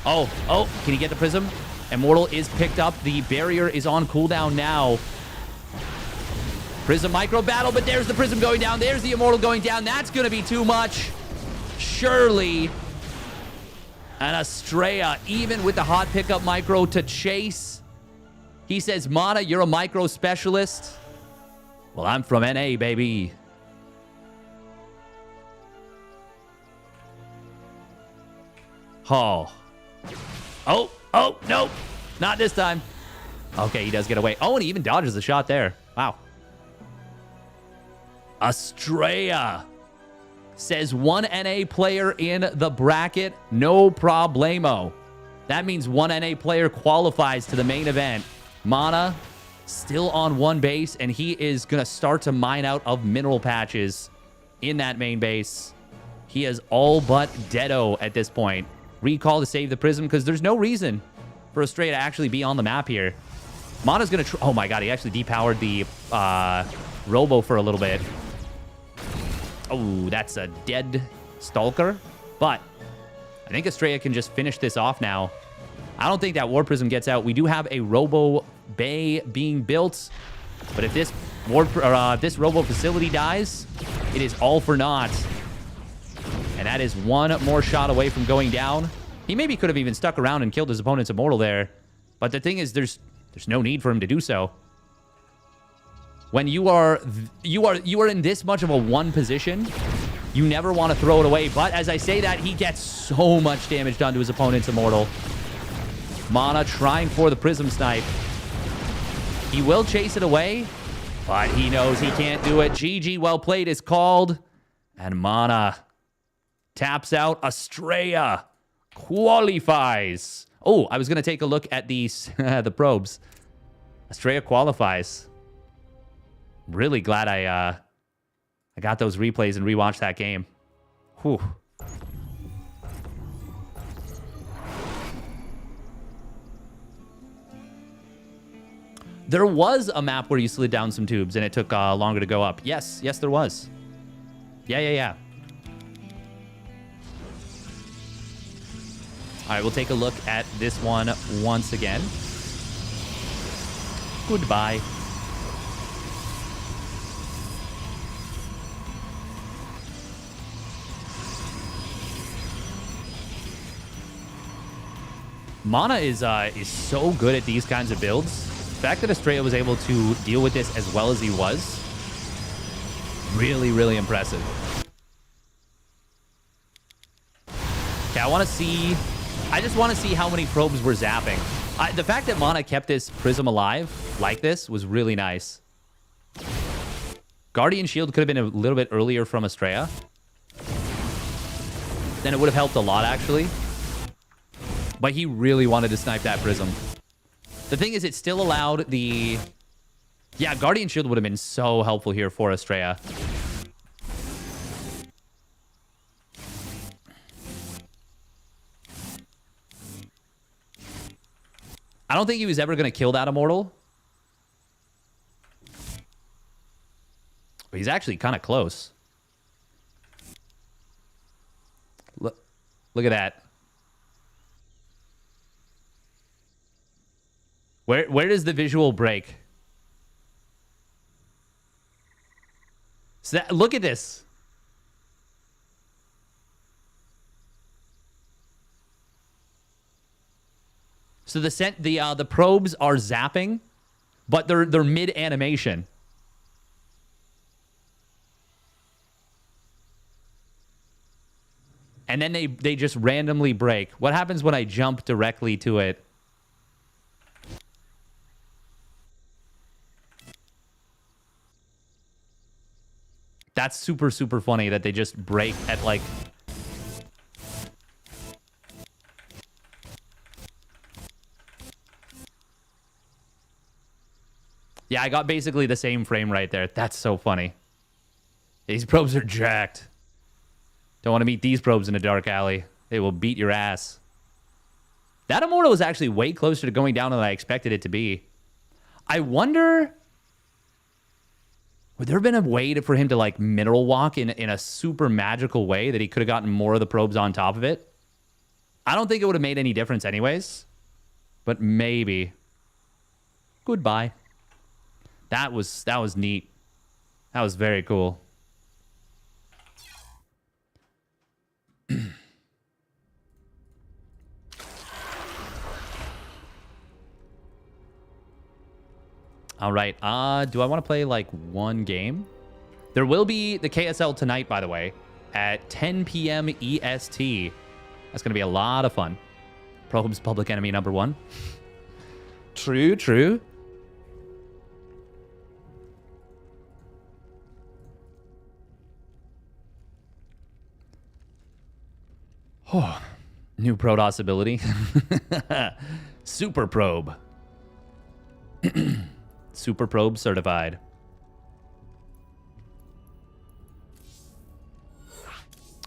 Oh, can he get the Prism? Immortal is picked up. The barrier is on cooldown now. Prism micro battle, but there's the Prism going down. There's the Immortal going down. That's going to be too much. Surely. And Estrella, even with the hot pickup micro to chase He says, Mana, you're a micro specialist. Well, I'm from NA, baby. Oh. Oh, no. Not this time. Okay, he does get away. Oh, and he even dodges the shot there. Wow. Estrella says one NA player in the bracket, no problemo. That means one NA player qualifies to the main event. Mana still on one base, and he is going to start to mine out of mineral patches in that main base. He is all but deado at this point. Recall to save the prism because there's no reason for Estrella to actually be on the map here. Mana's going to... Oh, my God. He actually depowered the Robo for a little bit. Oh, that's a dead Stalker. But I think Estrella can just finish this off now. I don't think that War Prism gets out. We do have a Robo Bay being built. But if this this Robo facility dies, it is all for naught. And that is one more shot away from going down. He maybe could have even stuck around and killed his opponent's Immortal there. But the thing is, there's no need for him to do so. When you are in this much of a one position, you never want to throw it away. But as I say that, he gets so much damage done to his opponent's Immortal. Mana trying for the Prism Snipe. He will chase it away, but he knows he can't do it. GG, well played is called. And Mana taps out. Estrella qualifies. Oh, I was going to take a look at these the probes. Estrella qualifies. Really glad I got those replays and rewatched that game. Whew. There was a map where you slid down some tubes and it took longer to go up. Yes, there was. Yeah. All right, we'll take a look at this one once again. Goodbye. Mana is so good at these kinds of builds. The fact that Estrella was able to deal with this as well as he was, really, really impressive. Okay, I just want to see how many probes were zapping. The fact that Mana kept this Prism alive like this was really nice. Guardian Shield could have been a little bit earlier from Estrella. Then it would have helped a lot, actually. But he really wanted to snipe that Prism. The thing is, it still allowed the... Yeah, Guardian Shield would have been so helpful here for Estrella. I don't think he was ever going to kill that Immortal. But he's actually kind of close. Look at that. Where does the visual break? So look at this. So the probes are zapping, but they're mid animation. And then they just randomly break. What happens when I jump directly to it? That's super, super funny that they just break at, like... Yeah, I got basically the same frame right there. That's so funny. These probes are jacked. Don't want to meet these probes in a dark alley. They will beat your ass. That Immortal was actually way closer to going down than I expected it to be. I wonder... Would there have been a way for him to, like, mineral walk in a super magical way that he could have gotten more of the probes on top of it? I don't think it would have made any difference anyways. But maybe. Goodbye. That was neat. That was very cool. All right. Do I want to play like one game? There will be the KSL tonight, by the way, at 10 p.m. EST. That's going to be a lot of fun. Probes public enemy number 1. True, true. Oh, new Protoss ability. Super Probe. Super Probe certified.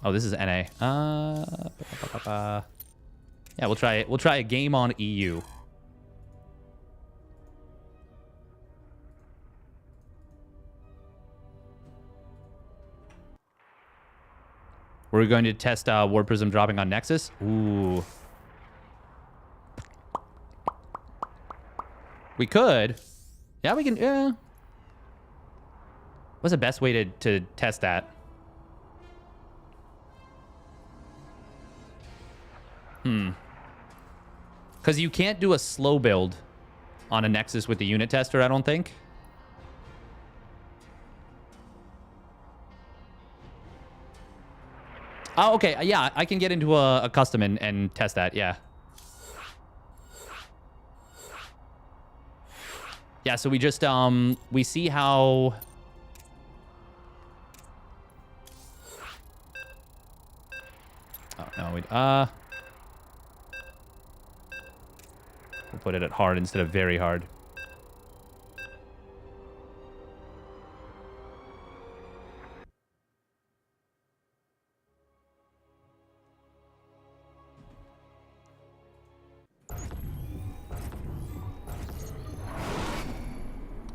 Oh, this is NA. Yeah, we'll try it. We'll try a game on EU. We're going to test War Prism dropping on Nexus. Ooh. We could. Yeah, we can. Yeah. What's the best way to test that? Because you can't do a slow build on a Nexus with the unit tester, I don't think. Oh, okay. Yeah, I can get into a custom and test that. Yeah. Yeah, so we just, we see how... Oh, no, we'll put it at hard instead of very hard.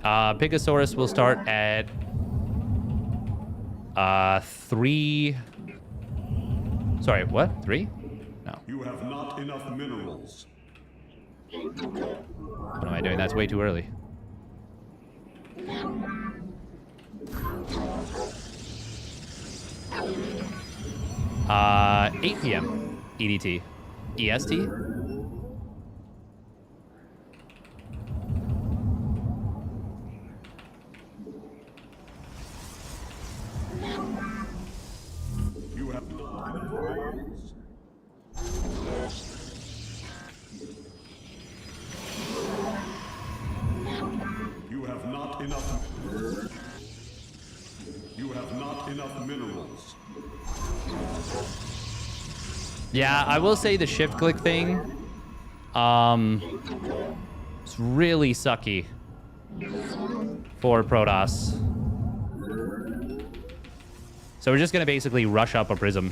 Picosaurus will start at 3. Sorry, what? 3? No. You have not enough minerals. What am I doing? That's way too early. 8 p.m. EDT. EST? You have not enough minerals. You have not enough. You have not enough minerals. Yeah, I will say the shift click thing, it's really sucky for Protoss. So we're just gonna basically rush up a prism.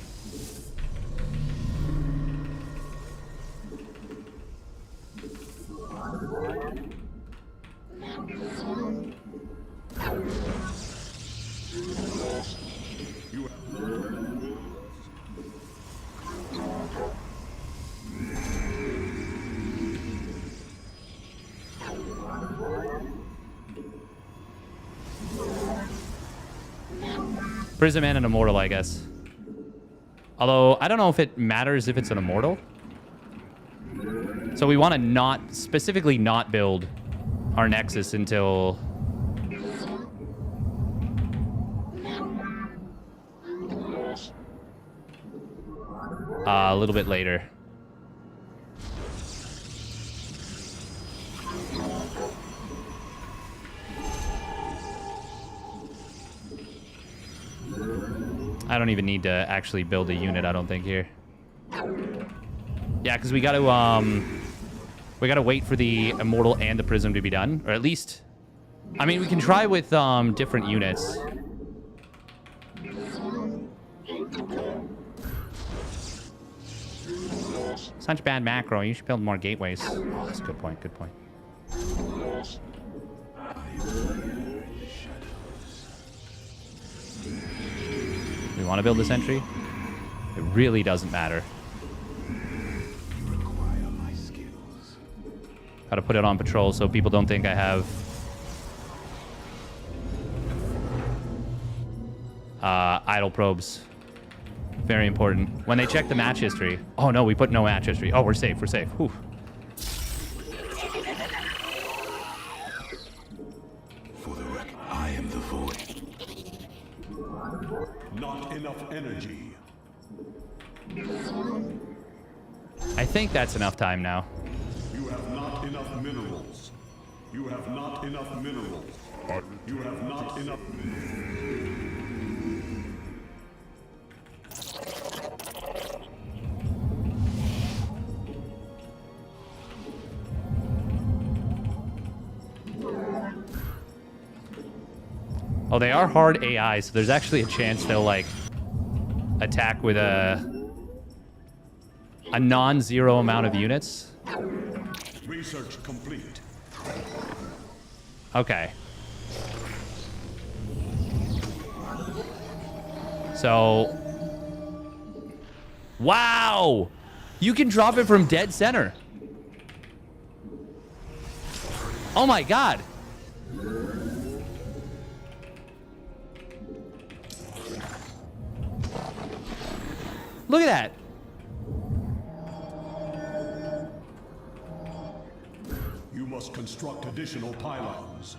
Prism and an Immortal, I guess. Although, I don't know if it matters if it's an Immortal. So we want to not, specifically not build our Nexus until... a little bit later. I don't even need to actually build a unit, I don't think, here. Yeah, because we gotta wait for the Immortal and the Prism to be done. Or at least, I mean, we can try with different units. Such bad macro. You should build more gateways. Oh, that's a good point. Good point. We want to build the sentry? It really doesn't matter. Gotta put it on patrol so people don't think I have idle probes. Very important. When they check the match history. Oh no, we put no match history. Oh, we're safe. We're safe. Whew. not enough energy. I think that's enough time now. You have not enough minerals. You have not enough minerals. You have not enough. Oh, they are hard AI, so there's actually a chance they'll like attack with a non-zero amount of units. Research complete. Okay. So, wow! You can drop it from dead center. Oh my god. Look at that. You must construct additional pylons.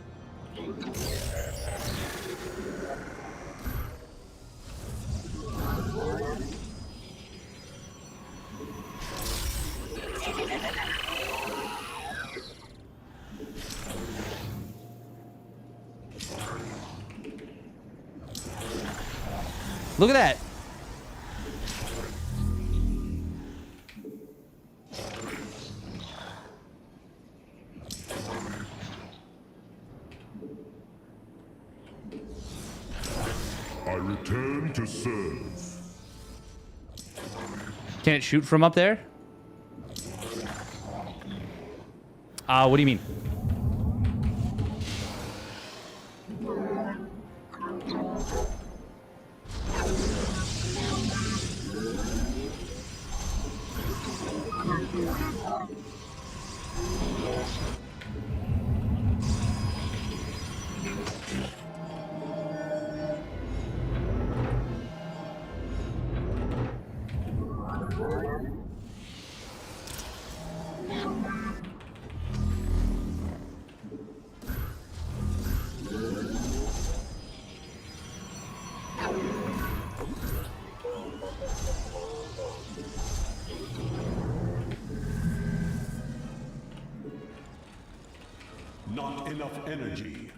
Look at that. I return to serve. Can it shoot from up there? What do you mean? Not enough energy.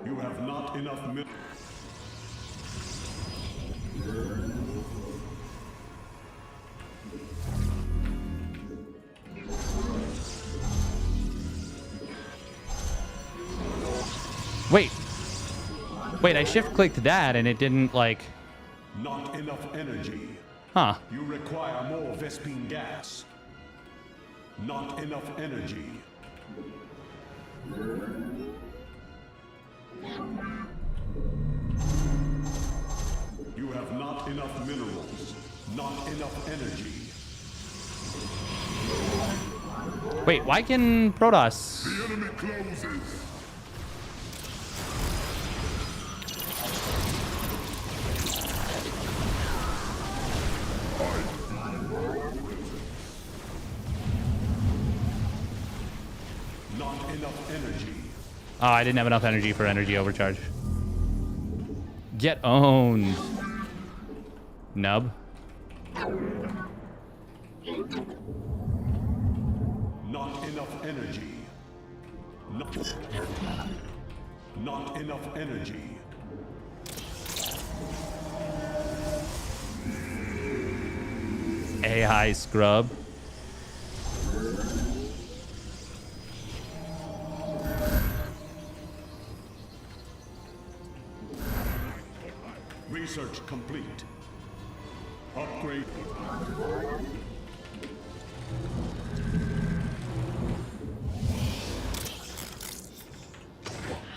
You have not enough minerals. Wait. Wait, I shift-clicked that and it didn't, like... Not enough energy. Huh. You require more Vespine gas. Not enough energy. You have not enough minerals. Not enough energy. Wait, why can Protoss... The enemy closes. Not enough energy. Oh, I didn't have enough energy for energy overcharge. Get owned. Nub. Not enough energy. Not enough energy. AI scrub. Research complete. Upgrade.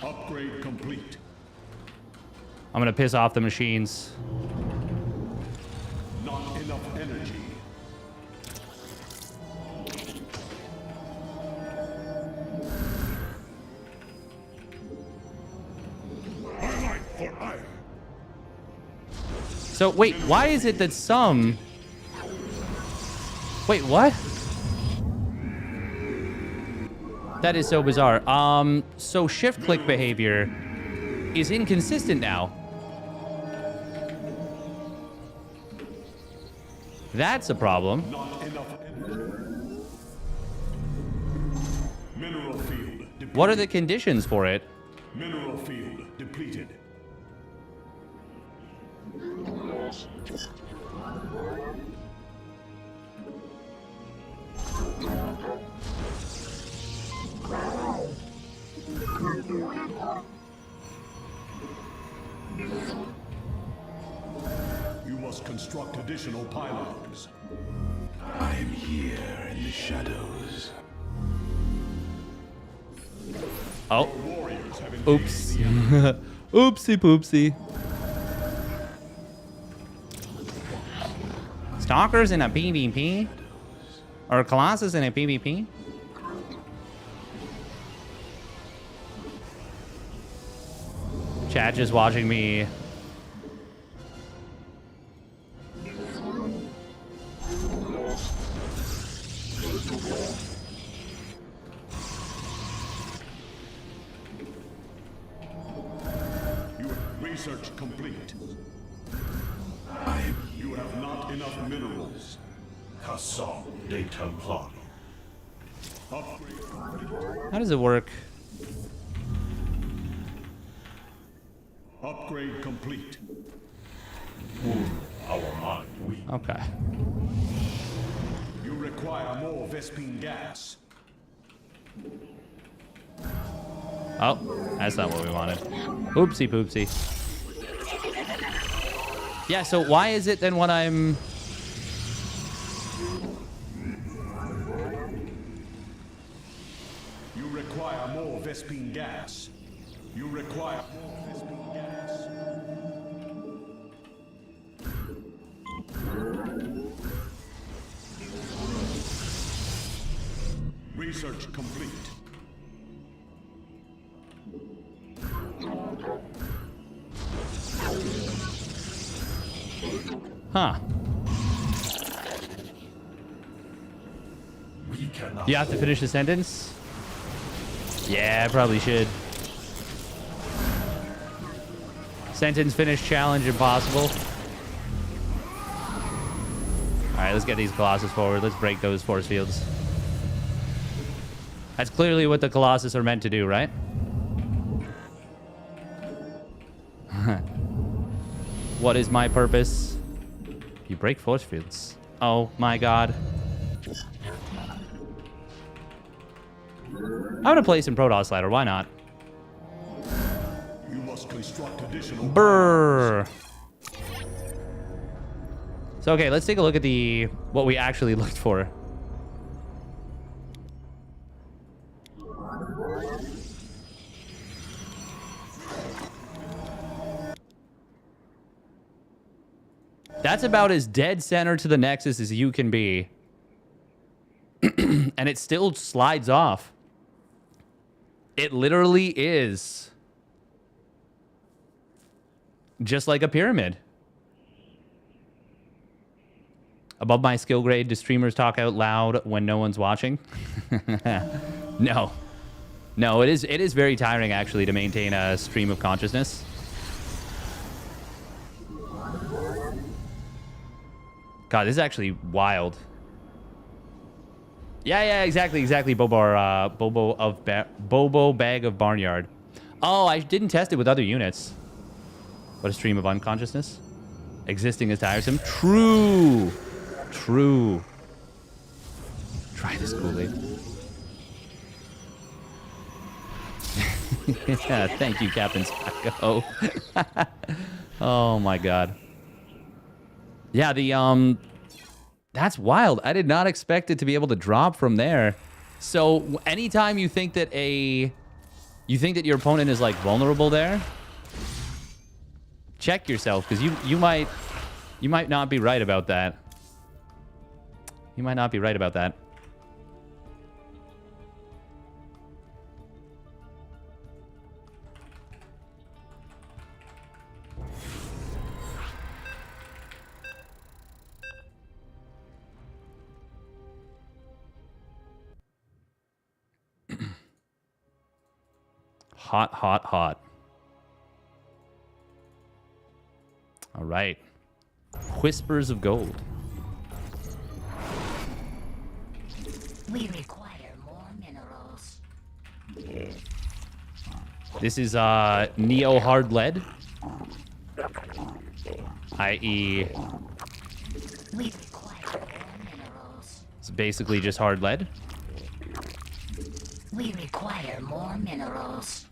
Upgrade complete. I'm gonna piss off the machines. Not enough energy. Highlight for iron. So, wait, why is it that some... Wait, what? That is so bizarre. So shift-click behavior is inconsistent now. That's a problem. Not enough. Mineral field depleted. What are the conditions for it? Mineral field depleted. You must construct additional pylons. I'm here in the shadows. Oh, Warriors have engaged oops. the enemy. Oopsie poopsie. Stalkers in a PvP? Or Colossus in a PvP? Chat just watching me. Research complete. You have not enough minerals. Cassam de Templar. Upgrade. How does it work? Upgrade complete. Our mind weak. Okay. You require more Vespine gas. Oh, that's not what we wanted. Oopsie poopsie. Yeah, so why is it then when I'm... You require more Vespine gas. You require more Vespine gas. Research complete. Huh. We cannot. You have to finish the sentence? Yeah, I probably should. Sentence finish challenge impossible. Alright, let's get these Colossus forward. Let's break those force fields. That's clearly what the Colossus are meant to do, right? What is my purpose? You break force fields. Oh my god. I'm gonna play some Protoss Ladder, why not? You must construct additional. Brrr. So okay, let's take a look at what we actually looked for. That's about as dead center to the Nexus as you can be. And it still slides off. It literally is just like a pyramid. Above my skill grade, do streamers talk out loud when no one's watching? No. No, it is very tiring actually to maintain a stream of consciousness. God, this is actually wild. Yeah, exactly, Bobo Bag of Barnyard. Oh, I didn't test it with other units. What a stream of unconsciousness. Existing is tiresome. True. Try this, Kool-Aid. Yeah, thank you, Captain Spacco. Oh my god. Yeah, that's wild. I did not expect it to be able to drop from there. So anytime you think that your opponent is like vulnerable there, check yourself, because you might not be right about that. You might not be right about that. Hot. All right. Whispers of Gold. We require more minerals. This is neo hard lead, i.e. We require more minerals. it's basically just hard lead. We require more minerals.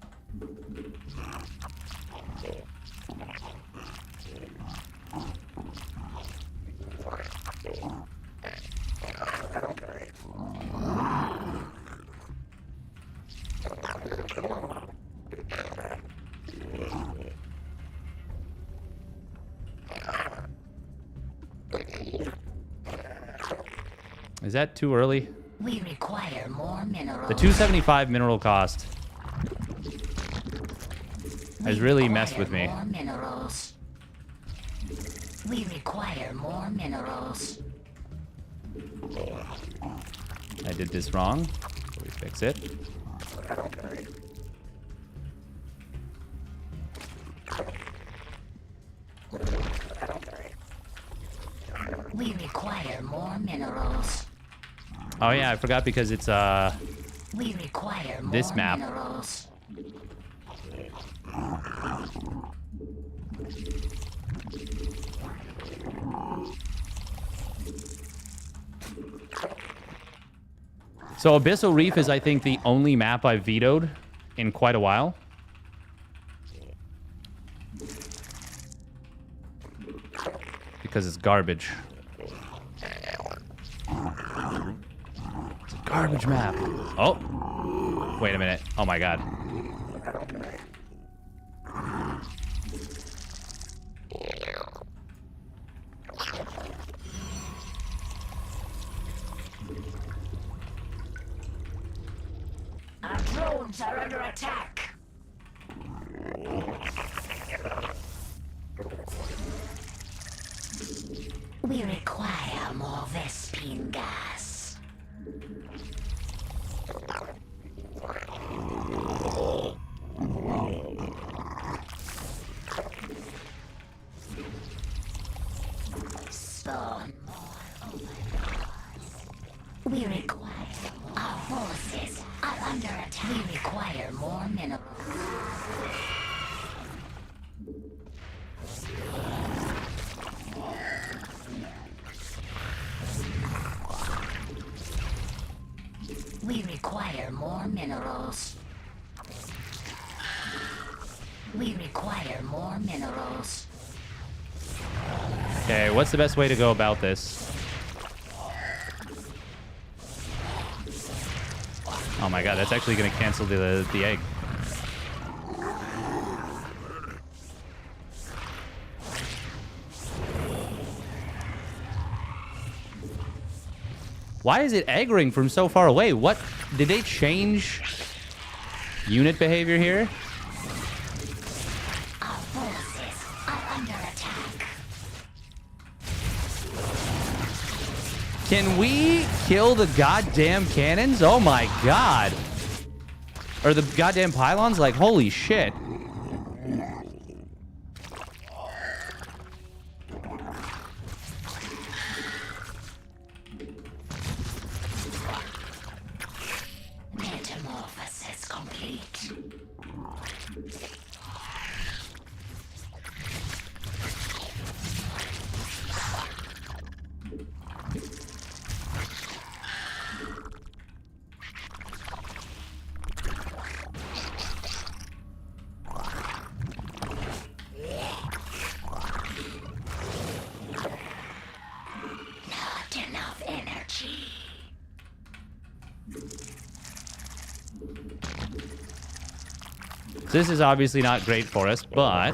Is that too early? We require more minerals. The 275 mineral cost has really messed with me. More minerals. We require more minerals. I did this wrong. So we fix it. We require more minerals. Oh yeah, I forgot because it's We require more this map. minerals. So Abyssal Reef is, I think, the only map I've vetoed in quite a while. Because it's garbage. It's a garbage map. Oh. Wait a minute. Oh my god. Our drones are under attack. We require more Vespine gas. Spawn more overlords. We require our forces are under attack. We require more minerals. We require more minerals. We require more minerals. Okay, what's the best way to go about this? Oh my god, that's actually going to cancel the egg. Why is it aggroing from so far away? What? Did they change unit behavior here? Our forces are under attack. Can we kill the goddamn cannons? Oh my god. Or the goddamn pylons? Like, holy shit. Metamorphosis complete. Not enough energy. This is obviously not great for us, but...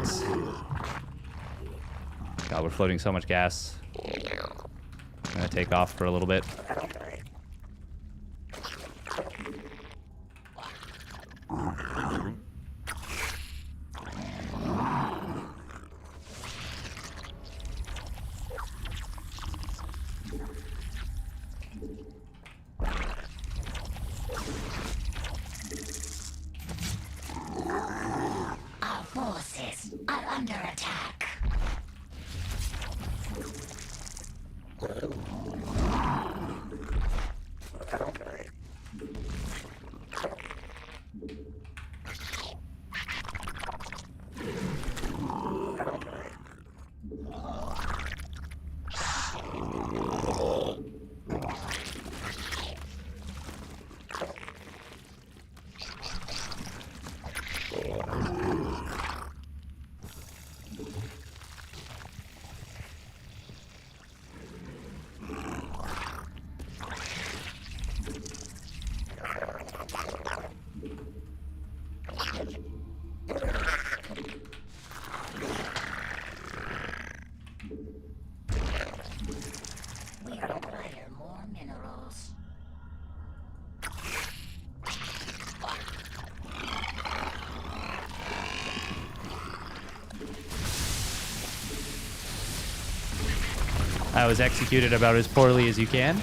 God, we're floating so much gas. I'm gonna take off for a little bit. Our forces are under attack. That was executed about as poorly as you can.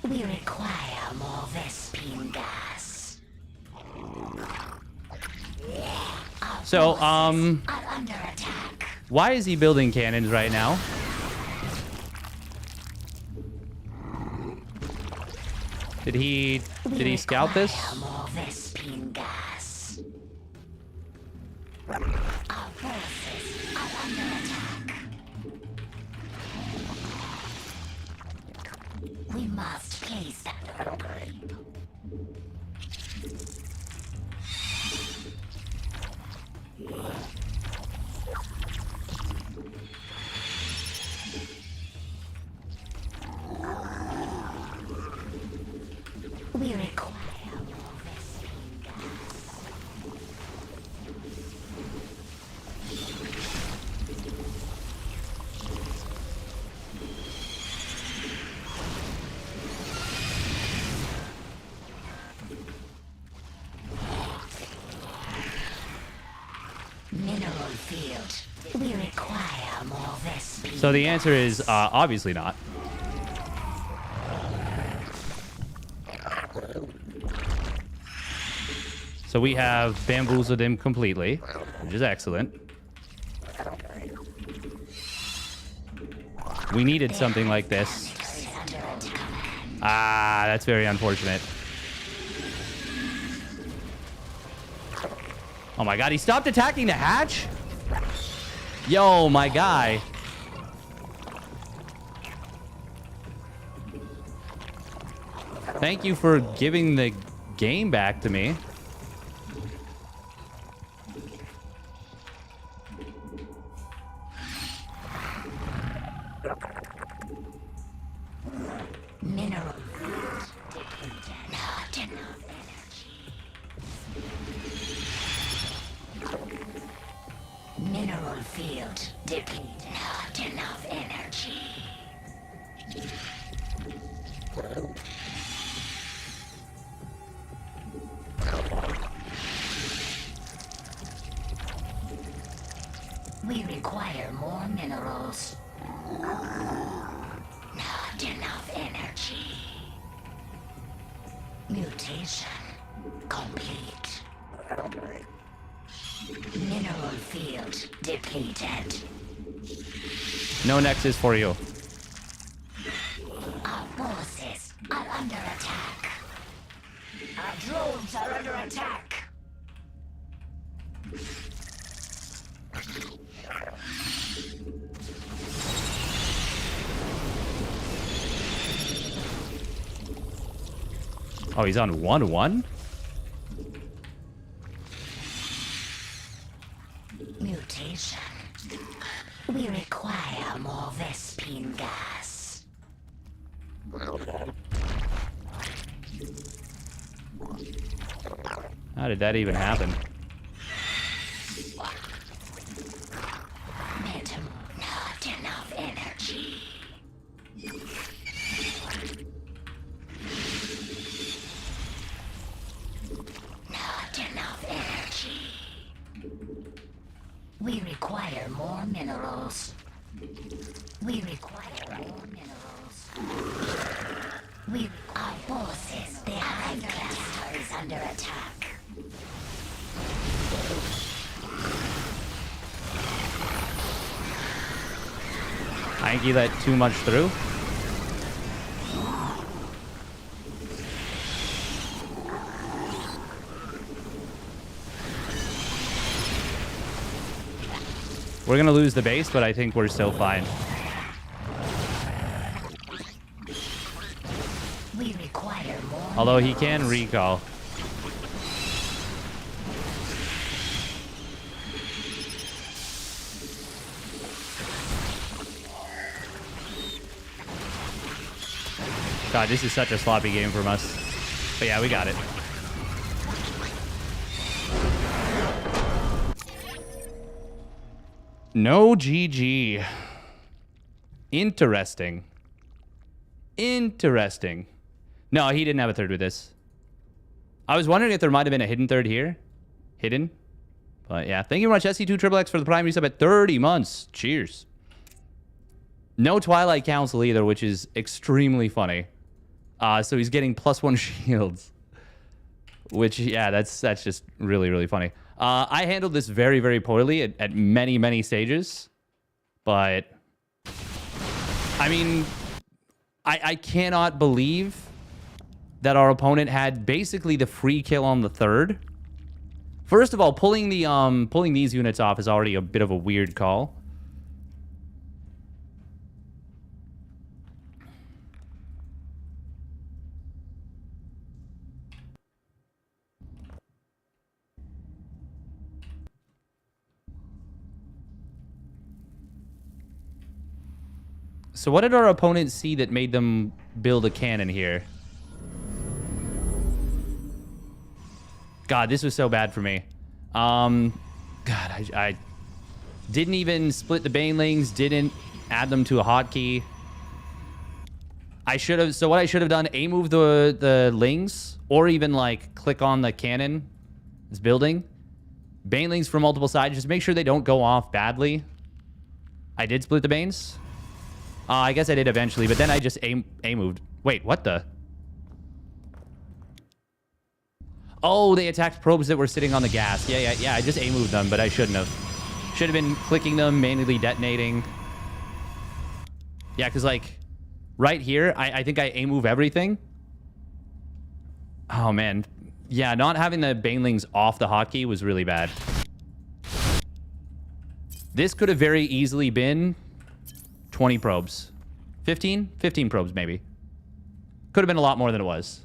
We require more Vespine gas. So, Are under attack. why is he building cannons right now? Did he scout this? More Vespine gas. Our forces are under attack. We must place that upgrade. We require more Vespine gas. Mineral field. We require more Vespine. So the answer is obviously not. So we have bamboozled him completely, which is excellent. We needed something like this. Ah, that's very unfortunate. Oh my god, he stopped attacking the hatch? Yo, my guy. Thank you for giving the game back to me. Mineral not enough energy. Mineral field deplete. Not enough energy. We require more minerals. Not enough energy. Mutation complete. Mineral field depleted. No nexus for you. Our forces are under attack. Our drones are under attack. Oh, he's on 1-1? Mutation. We require more Vespine gas. How did that even happen? Not enough energy. Not enough energy. We require more minerals. We require more minerals. Our forces, the Hive cluster is under attack. I think he let too much through. We're gonna lose the base, but I think we're still fine. We require more. Although he can recall. God, this is such a sloppy game from us. But yeah, we got it. No GG. Interesting. Interesting. No, he didn't have a third with this. I was wondering if there might have been a hidden third here. Hidden. But yeah, thank you very much, SC2XXX, for the Prime resub at 30 months. Cheers. No Twilight Council either, which is extremely funny. So he's getting +1 shields. Which, yeah, that's just really, really funny. I handled this very, very poorly at many, many stages. But, I mean, I cannot believe that our opponent had basically the free kill on the third. First of all, pulling these units off is already a bit of a weird call. So what did our opponent see that made them build a cannon here? God, this was so bad for me. God, I didn't even split the banelings, didn't add them to a hotkey. I should have, so what I should have done, A-move the lings, or even like click on the cannon it's building. Banelings from multiple sides, just make sure they don't go off badly. I did split the banes. I guess I did eventually, but then I just A-moved. Wait, what the? Oh, they attacked probes that were sitting on the gas. Yeah. I just A-moved them, but I shouldn't have. Should have been clicking them, manually detonating. Yeah, because, like, right here, I think I A-move everything. Oh, man. Yeah, not having the banelings off the hotkey was really bad. This could have very easily been 20 probes. 15? 15 probes, maybe. Could have been a lot more than it was.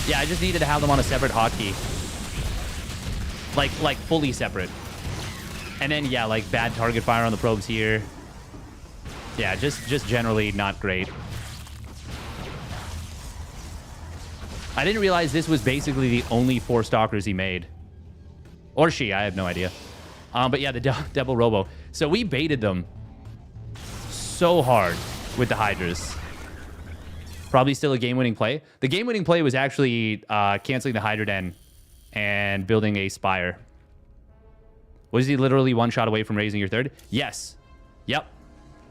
Yeah, I just needed to have them on a separate hotkey. Like fully separate. And then, yeah, like bad target fire on the probes here. Yeah, just generally not great. I didn't realize this was basically the only 4 stalkers he made. Or she, I have no idea. But yeah, the double robo. So we baited them so hard with the Hydras. Probably still a game-winning play. The game-winning play was actually canceling the Hydra Den and building a Spire. Was he literally one shot away from raising your third? Yes. Yep.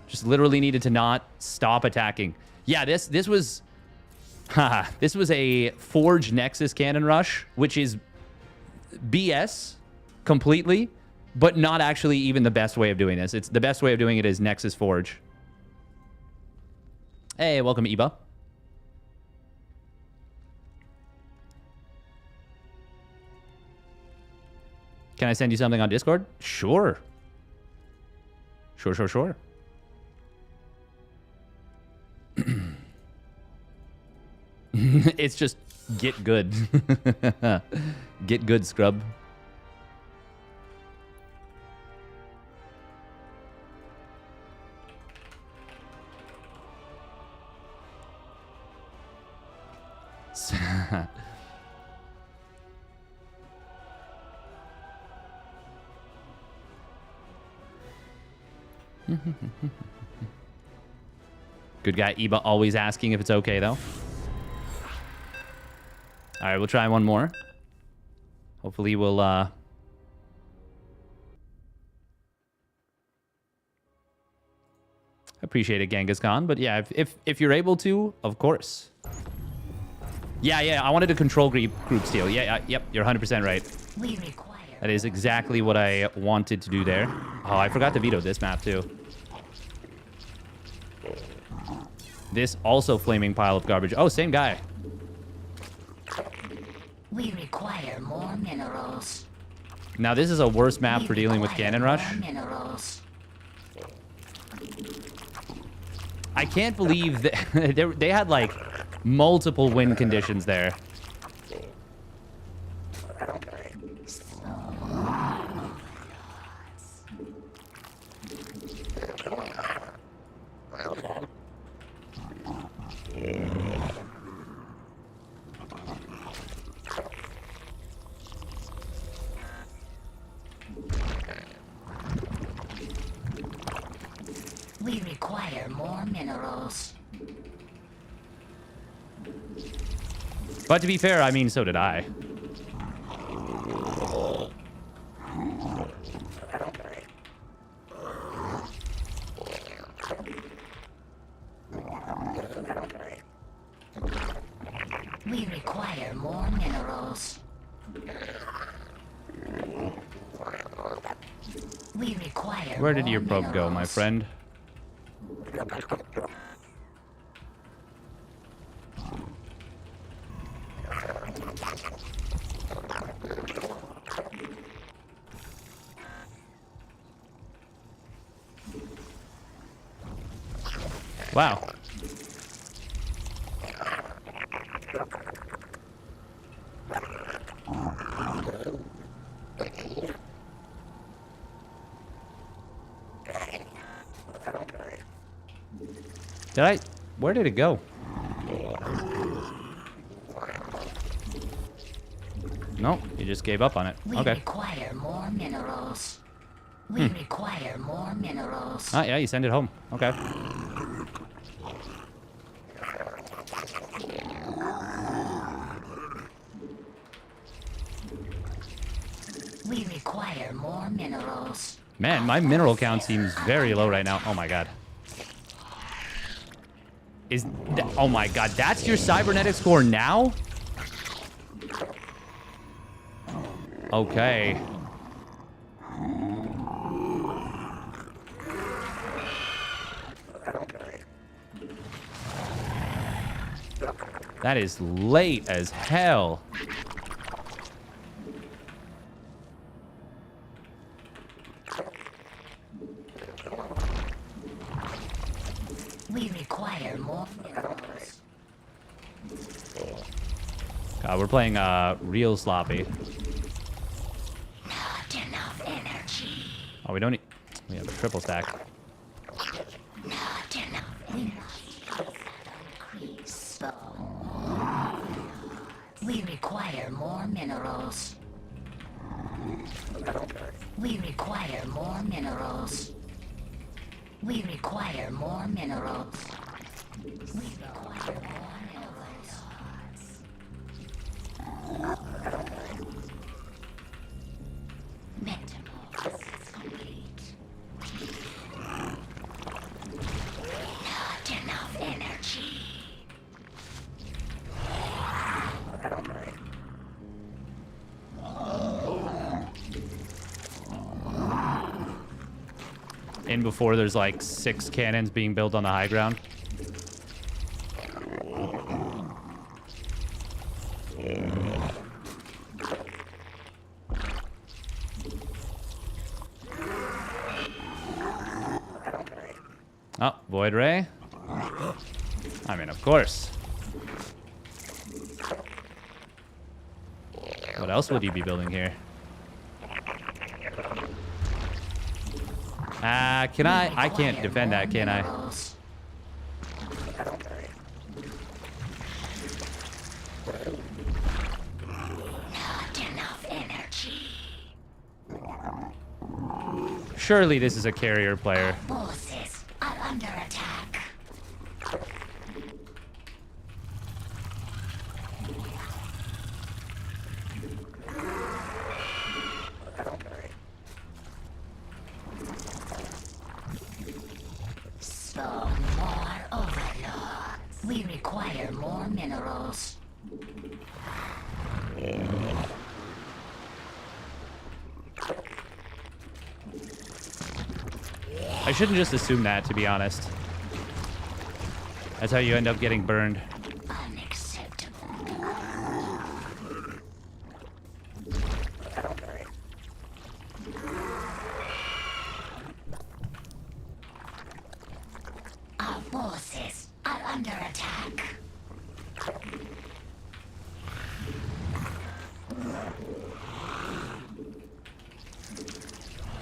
Just literally needed to not stop attacking. Yeah, this was... this was a Forge Nexus Cannon Rush, which is BS completely, but not actually even the best way of doing this. It's the best way of doing it is Nexus Forge. Hey, welcome, Eba. Can I send you something on Discord? Sure. Sure. It's just get good. Get good, scrub. Good guy Eba always asking if it's okay though. All right, we'll try one more. Hopefully we'll appreciate it, Genghis Khan, but yeah, if you're able to, of course. Yeah, I wanted to control group steal. Yeah, yep, you're 100% right. We require. That is exactly what I wanted to do there. Oh, I forgot to veto this map too. This also flaming pile of garbage. Oh, same guy. We require more minerals. Now this is a worse map for dealing with Cannon Rush. Minerals. I can't believe that they had like multiple win conditions there. We require more minerals. But to be fair, I mean, so did I. We require more minerals. We require Where did more your probe go, my minerals. friend? Wow. Where did it go? No, you just gave up on it. We Okay. require more minerals. We require more minerals. Ah, yeah, you send it home. Okay. We require more minerals. Man, my mineral count seems very low right now. Oh my god. Oh my god, that's your cybernetic score now? Okay. That is late as hell. We require more minerals. God, we're playing real sloppy. Not enough energy. Oh, we don't need... We have a triple stack. Not enough energy. Increase. We require more minerals. We require more minerals. We require more minerals. We require more minerals. Metamorphosis complete. Not enough energy. In before there's like 6 cannons being built on the high ground. Oh, Void Ray. I mean, of course. What else would you be building here? Can I? I can't defend that, can I? Minerals. Not enough energy. Surely this is a carrier player. Forces are under attack. Spawn more overlords. We require more minerals. I shouldn't just assume that, to be honest. That's how you end up getting burned. Unacceptable. Our forces are under attack.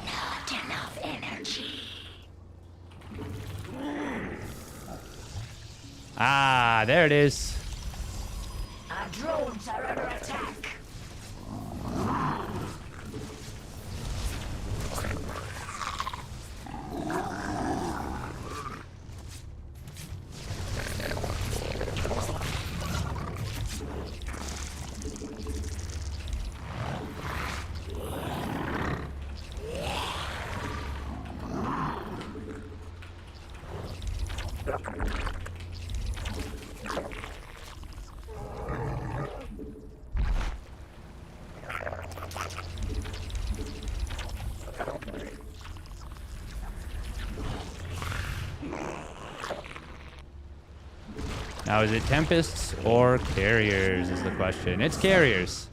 Not enough energy. Ah, there it is. Our drones are under attack. Now, is it Tempests or Carriers is the question. It's Carriers.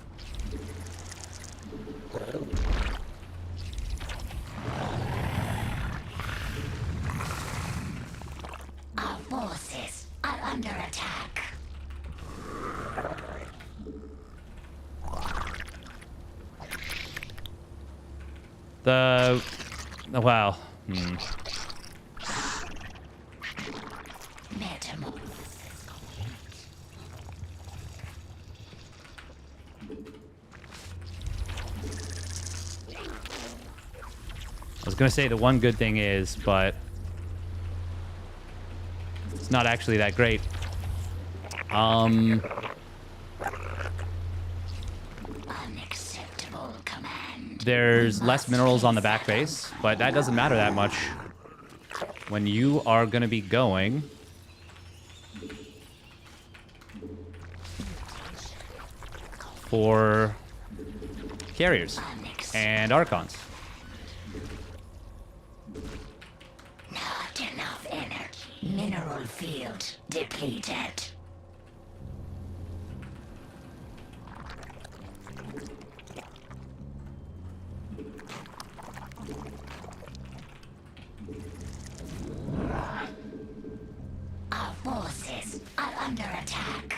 Our forces are under attack. Wow. Metamorphosis complete. I was gonna say the one good thing is, but it's not actually that great. Unacceptable command. There's less minerals on the back base, but that doesn't matter that much when you are gonna be going for carriers and archons. Not enough energy. Mineral field depleted. Our forces are under attack.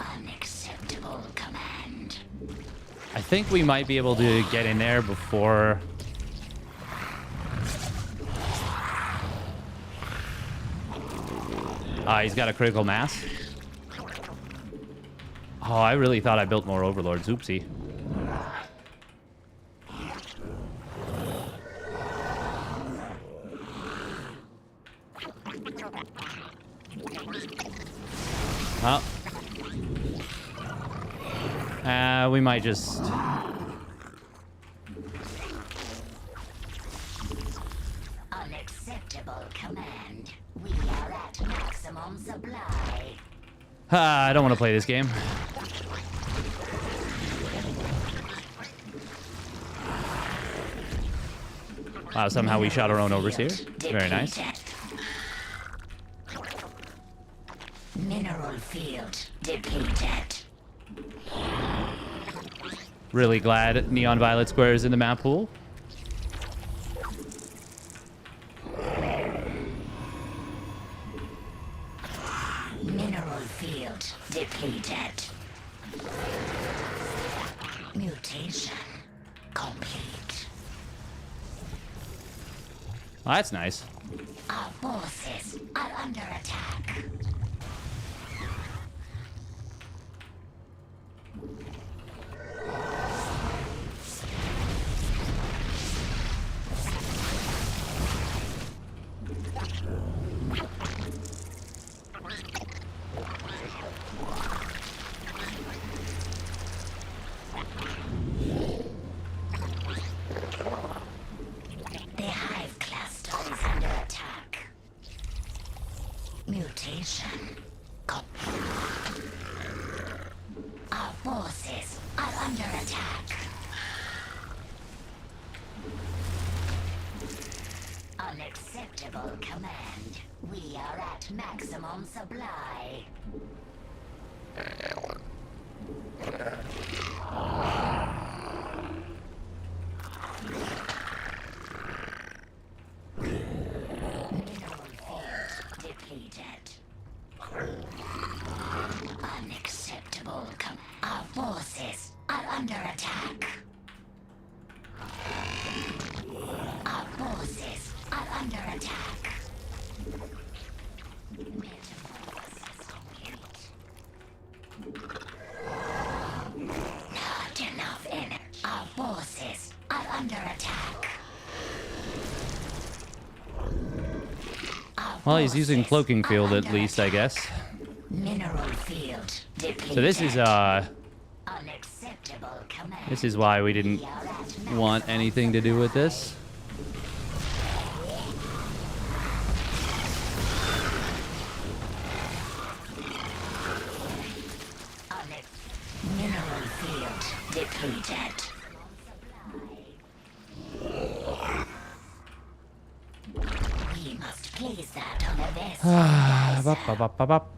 Unacceptable command. I think we might be able to get in there before... he's got a critical mass. Oh, I really thought I built more overlords. Oopsie. Well, we might just... Unacceptable command. We are at maximum supply. I don't want to play this game. Wow, somehow we shot our own overseer. Very nice. Mineral field depleted. Really glad Neon Violet Square is in the map pool. Mineral field depleted. Mutation complete. Well, that's nice. Our forces are under attack. The hive cluster is under attack. Mutation. Our forces are under attack. Unacceptable command. We are at maximum supply. Mineral field depleted. Unacceptable command. Our forces are under attack. Our forces are under attack. Metamorphosis complete. Not enough energy. Our forces are under attack. Well, he's using Cloaking Field at least, I guess. Mineral field depleted. So this is Unacceptable command. this is why we didn't want anything to do with this. Mineral field depleted. Bop, bop, bop, bop, bop.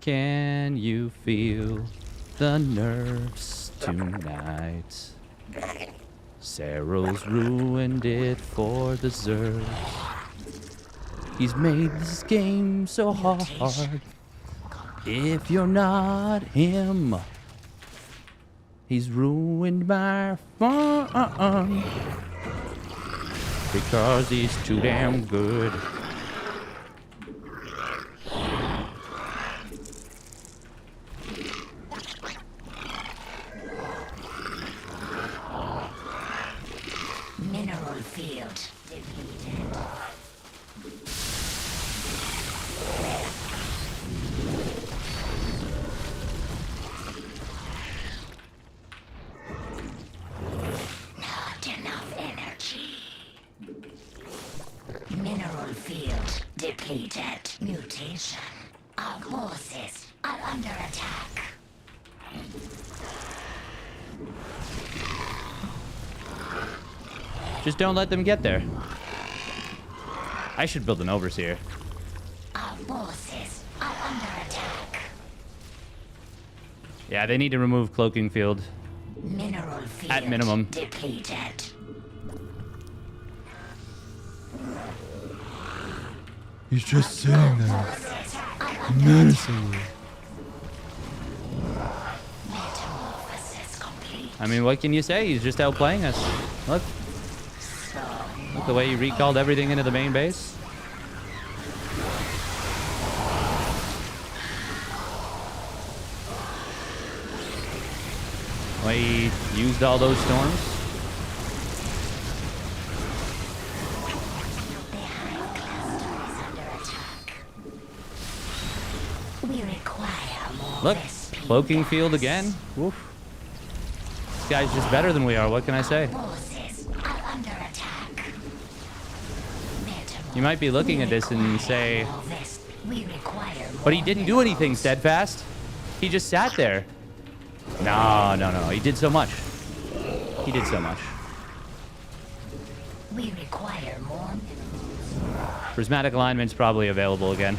Can you feel the nerves tonight? Cyril's ruined it for the Zergs. He's made this game so hard. If you're not him, he's ruined my fun. Because he's too damn good. Mineral field depleted. Not enough energy. Mineral field depleted. Mutation. Our forces are under attack. Just don't let them get there. I should build an overseer. Our forces are under attack. Yeah, they need to remove cloaking field. Mineral field At minimum. depleted. He's just saying that. Forces are under Menacingly. metamorphosis complete. I mean, what can you say? He's just outplaying us. Look. Look the way he recalled everything into the main base. The way he used all those storms. The hive cluster is under attack. We require more Look, SP cloaking gas. field again. Woof. This guy's just better than we are. What can I say? Forces are under attack. You might be looking at this and say, We require more but he didn't do anything, Steadfast. He just sat there. No, no, no. He did so much. He did so much. We require more minerals. Prismatic alignment's probably available again.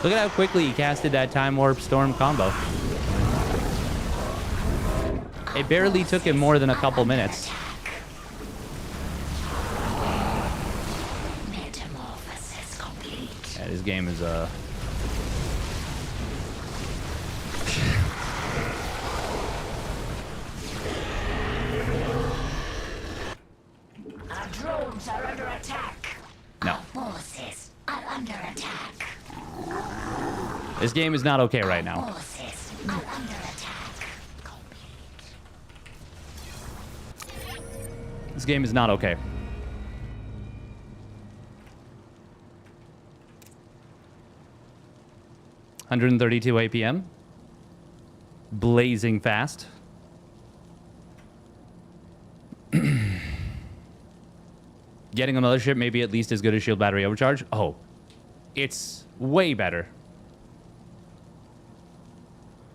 Look at how quickly he casted that Time Warp Storm combo. It barely took him more than a couple minutes. Metamorphosis complete. Yeah, this game is Our drones are under attack. No. Our forces are under attack. This game is not okay right now. Forces are under attack. This game is not okay. $132 APM. Blazing fast. Getting another ship may be at least as good as shield battery overcharge. Oh, it's way better.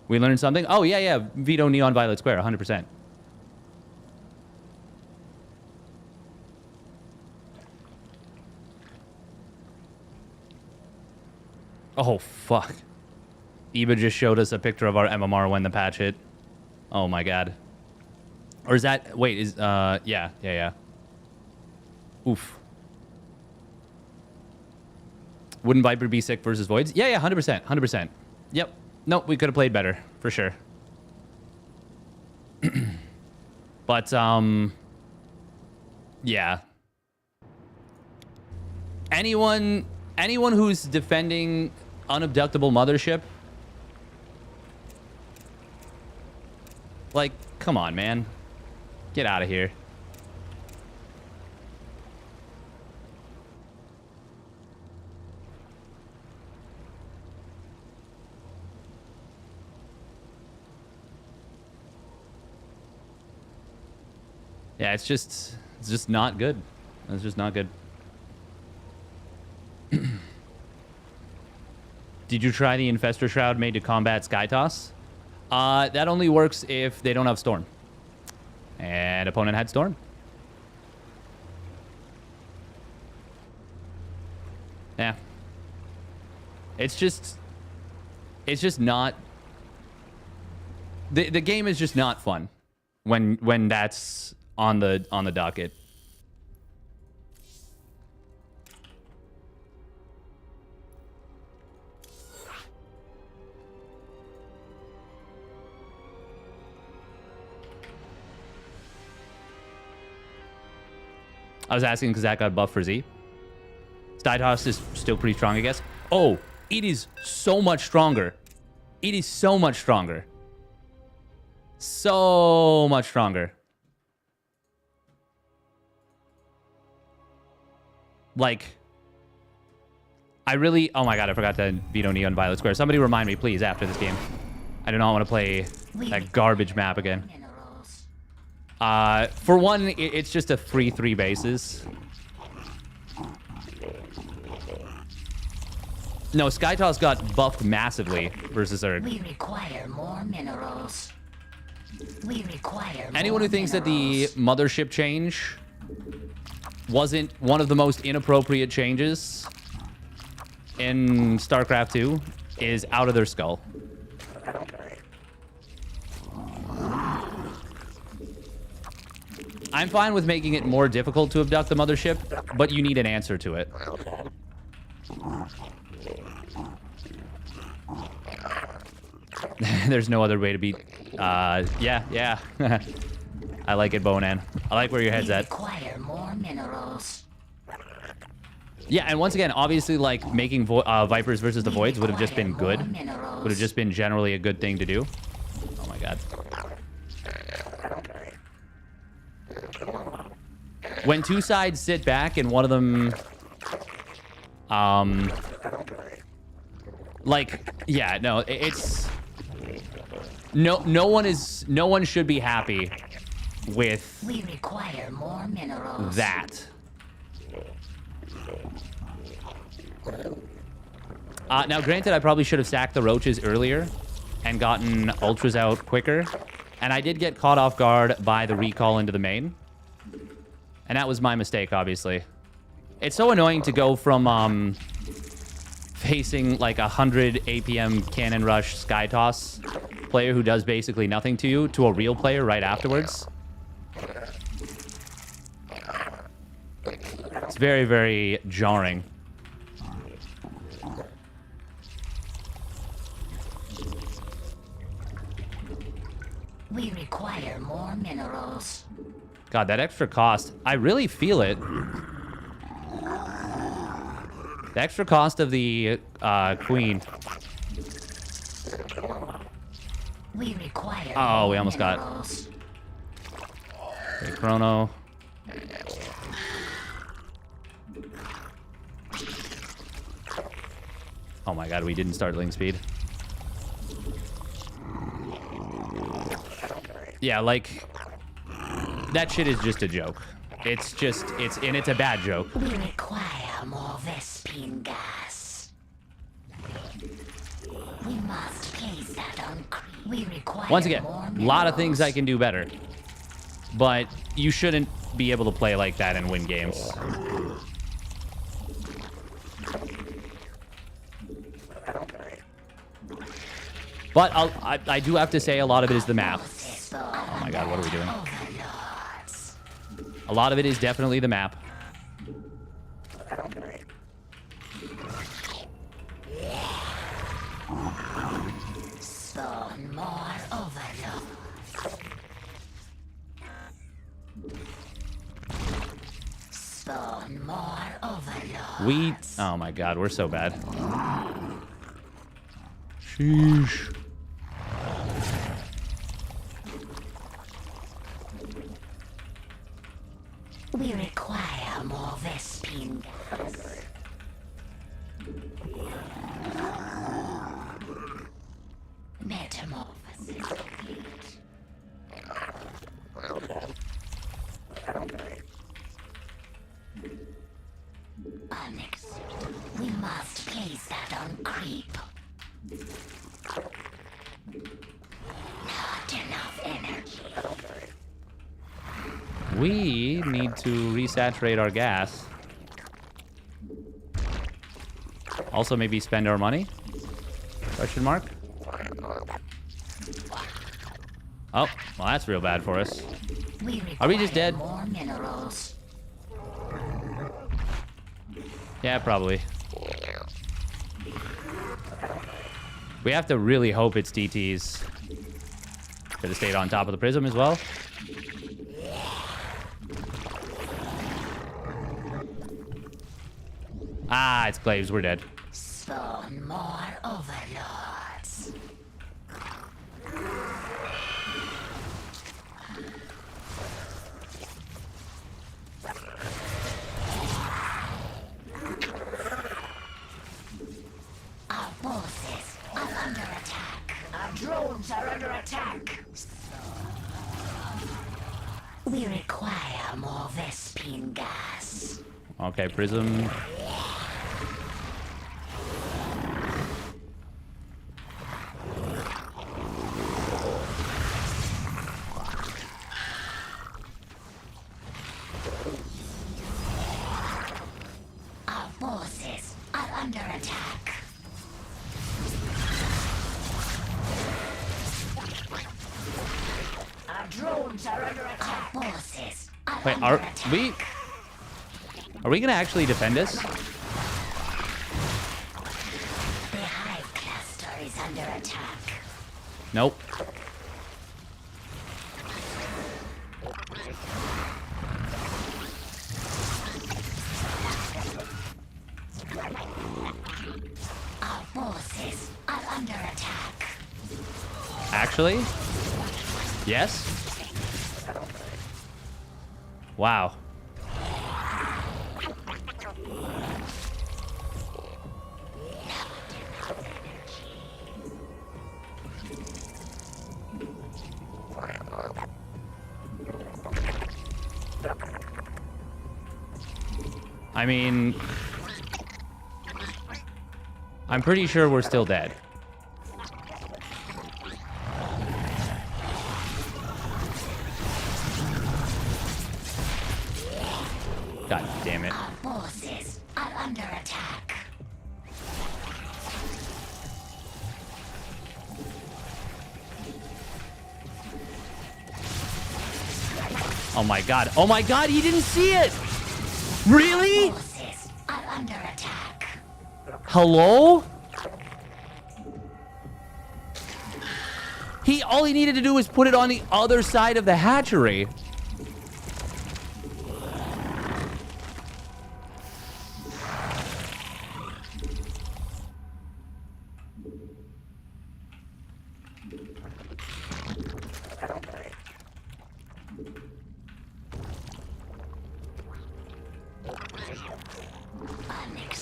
We learned something? Oh, yeah, yeah. Veto Neon Violet Square, 100%. Oh, fuck. Eba just showed us a picture of our MMR when the patch hit. Oh, my God. Or is that... Wait, is... Yeah. Oof. Wouldn't Viper be sick versus Voids? Yeah, 100%. 100%. Yep. Nope, we could have played better. For sure. But, yeah. Anyone who's defending unabductable mothership, like, come on, man. Get out of here. Yeah, it's just not good. It's just not good. Did you try the Infestor Shroud made to combat Sky Toss? That only works if they don't have Storm. And opponent had Storm. Yeah. It's just not... The game is just not fun when that's on the docket. I was asking because that got buffed for Z. Stytos is still pretty strong, I guess. Oh, it is so much stronger. It is so much stronger. So much stronger. Like, I really... Oh my god, I forgot to veto Neon Violet Square. Somebody remind me, please, after this game. I do not want to play that garbage map again. For one, it's just a free 3 bases. No, Skytoss got buffed massively versus Zerg. We require more minerals. We require Anyone more who thinks that the minerals. mothership change wasn't one of the most inappropriate changes in StarCraft 2 is out of their skull. I'm fine with making it more difficult to abduct the mothership, but you need an answer to it. There's no other way to beat... yeah. I like it, Bonan. I like where your head's at. Require more minerals. Yeah, and once again, obviously, like, making Vipers versus the Voids would have just been good. Minerals. Would have just been generally a good thing to do. Oh my god. When two sides sit back and one of them... like, yeah, no, it's... No one should be happy with We require more minerals. that. Now, granted, I probably should have sacked the roaches earlier and gotten ultras out quicker. And I did get caught off guard by the recall into the main. And that was my mistake, obviously. It's so annoying to go from facing like 100 APM cannon rush sky toss player who does basically nothing to you to a real player right afterwards. It's very, very jarring. We require more minerals. God, that extra cost, I really feel it. The extra cost of the queen. We require Oh, we more almost got minerals. okay, Chrono. Oh my god, we didn't start link speed. Yeah, like, that shit is just a joke. It's a bad joke. We require more Vespine gas. We must place that on creep. We require Once again, more a lot of things I minerals. can do better. But you shouldn't be able to play like that and win games. But I do have to say a lot of it is the map. Oh my god, what are we doing? Overlords. A lot of it is definitely the map. Spawn more overlords. Spawn more overlords. Oh my god, we're so bad. Sheesh. We require more Vespine gas. Metamorphosis complete. Unacceptable. We must place that on creep. We need to resaturate our gas. Also, maybe spend our money? Question mark? Oh, well, that's real bad for us. Are we just dead? More minerals. Yeah, probably. We have to really hope it's DTs. Could have stayed on top of the prism as well. Ah, it's Claves. We're dead. Spawn more overlords. Our forces are under attack. Our drones are under attack. We require more Vespine gas. Okay, prism. Our forces are under attack. Our drones are under attack. Our forces are Wait, under are attack. we... Are we gonna actually defend us? The hive cluster is under attack. Nope. Our forces are under attack. Actually? Yes? Wow. I mean, I'm pretty sure we're still dead. God damn it. Our forces are under attack. Oh my god. Oh my god, he didn't see it! Really? Forces are under attack. Hello? All he needed to do was put it on the other side of the hatchery.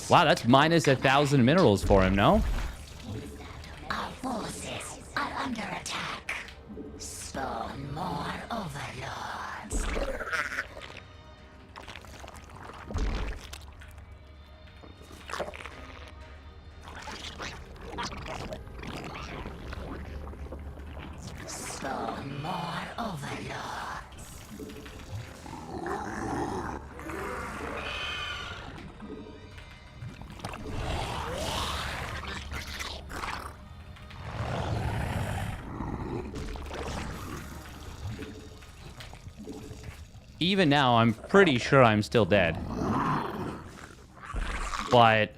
Wow, that's minus 1,000 minerals for him, no? Our forces are under attack. Spawn more overlords. Spawn more overlords. Even now, I'm pretty sure I'm still dead. But...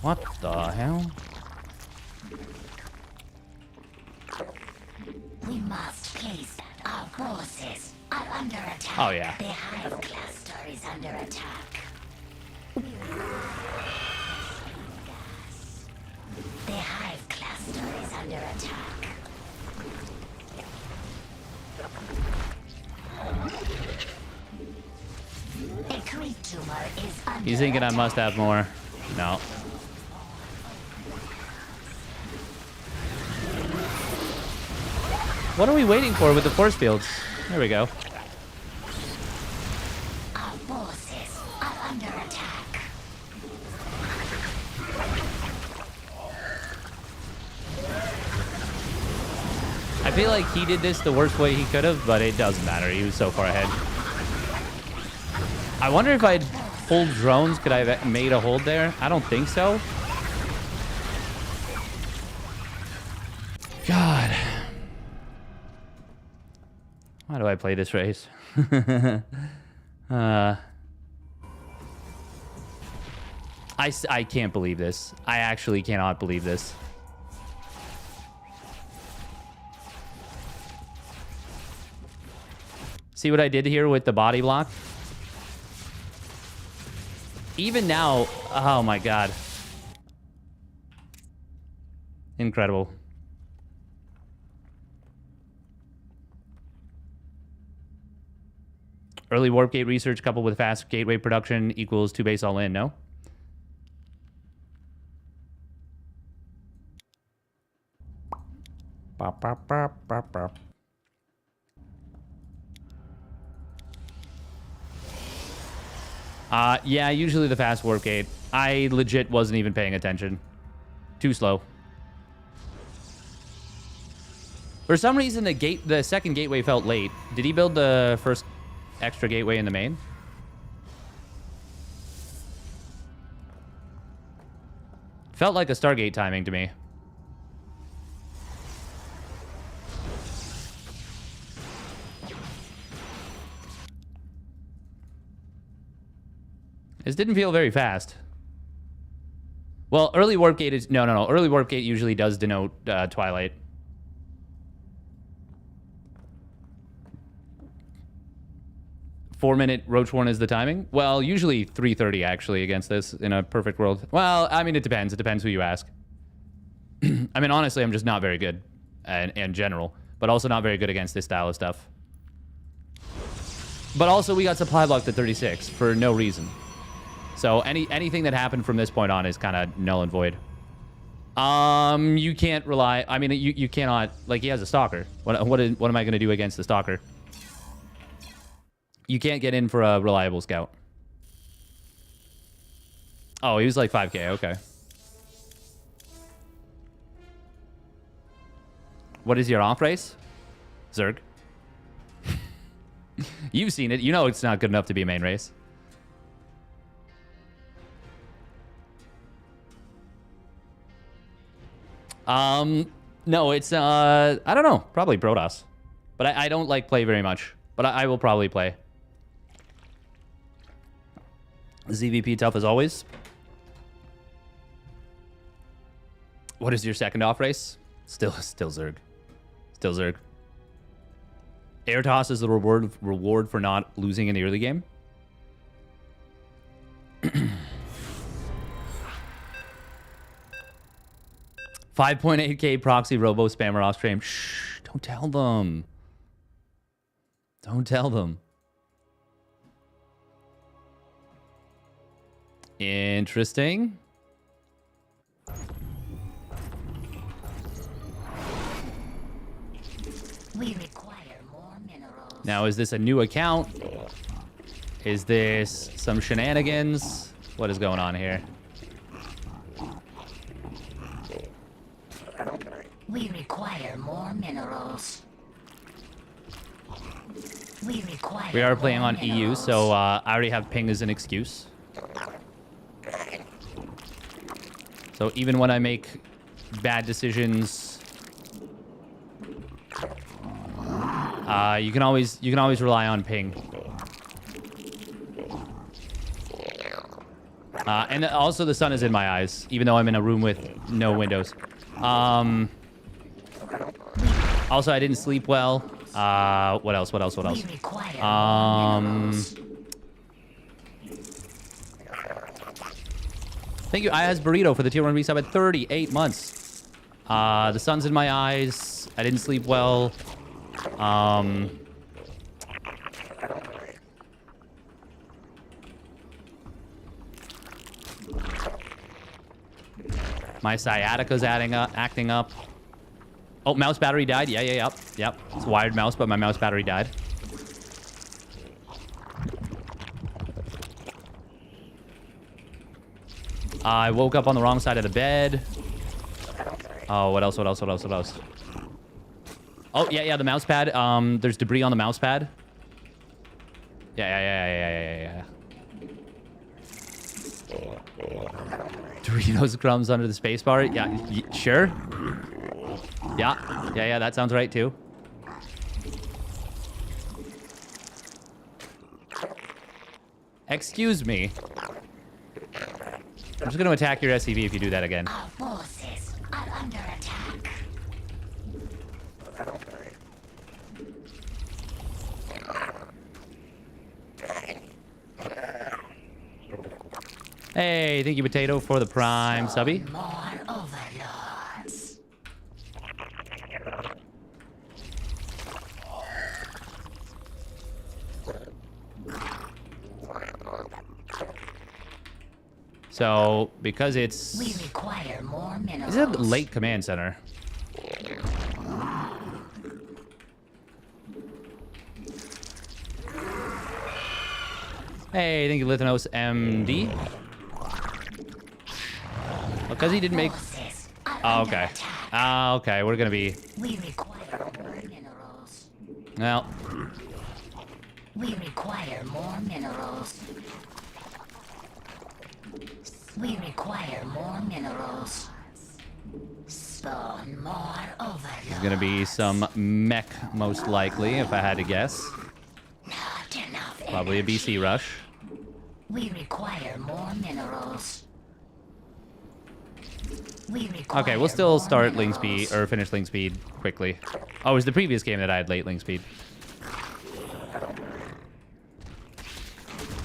what the hell? We must place our forces are under attack. Oh, yeah. The hive cluster is under attack. The hive cluster is under attack. A creep tumor is under He's thinking I attack. must have more. No. What are we waiting for with the force fields? There we go. Our forces are under attack. I feel like he did this the worst way he could have, but it doesn't matter. He was so far ahead. I wonder if I'd hold drones. Could I have made a hold there? I don't think so. God. Why do I play this race? I can't believe this. I actually cannot believe this. See what I did here with the body block? Even now, oh my god. Incredible. Early warp gate research coupled with fast gateway production equals 2 base all in, no? Bop, bop, bop, bop, bop. Yeah, usually the fast warp gate. I legit wasn't even paying attention. Too slow. For some reason, the second gateway felt late. Did he build the first extra gateway in the main? Felt like a Stargate timing to me. This didn't feel very fast. Well, early warp gate is... No. Early warp gate usually does denote Twilight. Four-minute Roach Warren is the timing? Well, usually 3:30 actually against this in a perfect world. Well, I mean, it depends. It depends who you ask. I mean, honestly, I'm just not very good in general, but also not very good against this style of stuff. But also, we got supply blocked at 36 for no reason. So anything that happened from this point on is kind of null and void. You can't rely... I mean, you cannot... Like, he has a stalker. What am I going to do against the stalker? You can't get in for a reliable scout. Oh, he was like 5k. Okay. What is your off race? Zerg. You've seen it. You know it's not good enough to be a main race. No, it's, I don't know. Probably Protoss. But I don't like play very much. But I will probably play. ZVP tough as always. What is your second off race? Still Zerg. Still Zerg. Air toss is the reward for not losing in the early game. 5.8k proxy robo spammer off stream. Shh, don't tell them. Don't tell them. Interesting. We require more minerals. Now, is this a new account? Is this some shenanigans? What is going on here? We require more minerals. We are playing on EU, so I already have ping as an excuse. So even when I make bad decisions, you can always rely on ping. And also the sun is in my eyes, even though I'm in a room with no windows. Also, I didn't sleep well. What else? Thank you, Ayaz Burrito, for the tier 1 resub at 38 months. The sun's in my eyes. I didn't sleep well. My sciatica's acting up. Oh, mouse battery died. Yep. It's a wired mouse, but my mouse battery died. I woke up on the wrong side of the bed. Oh, what else? Oh, yeah, the mouse pad. There's debris on the mouse pad. Yeah. Doritos crumbs under the spacebar. Yeah, sure. Yeah, that sounds right too. Excuse me. I'm just going to attack your SCV if you do that again. Our forces are under attack. Hey, thank you, Potato, for the prime subby. More overlords. So, because it's... We require more minerals. Is it a late command center? Hey, thank you, Lithanos MD. Because he didn't make... Forces are Oh, under okay. attack. Okay, we're gonna be... We require more minerals. Well, We require more minerals. We require more minerals. Spawn more overlords. there's gonna be some mech, most likely, if I had to guess. Not enough Probably a energy. BC rush. We require more minerals. We require Okay, we'll still more start link minerals. speed, or finish link speed quickly. Oh, it was the previous game that I had late link speed.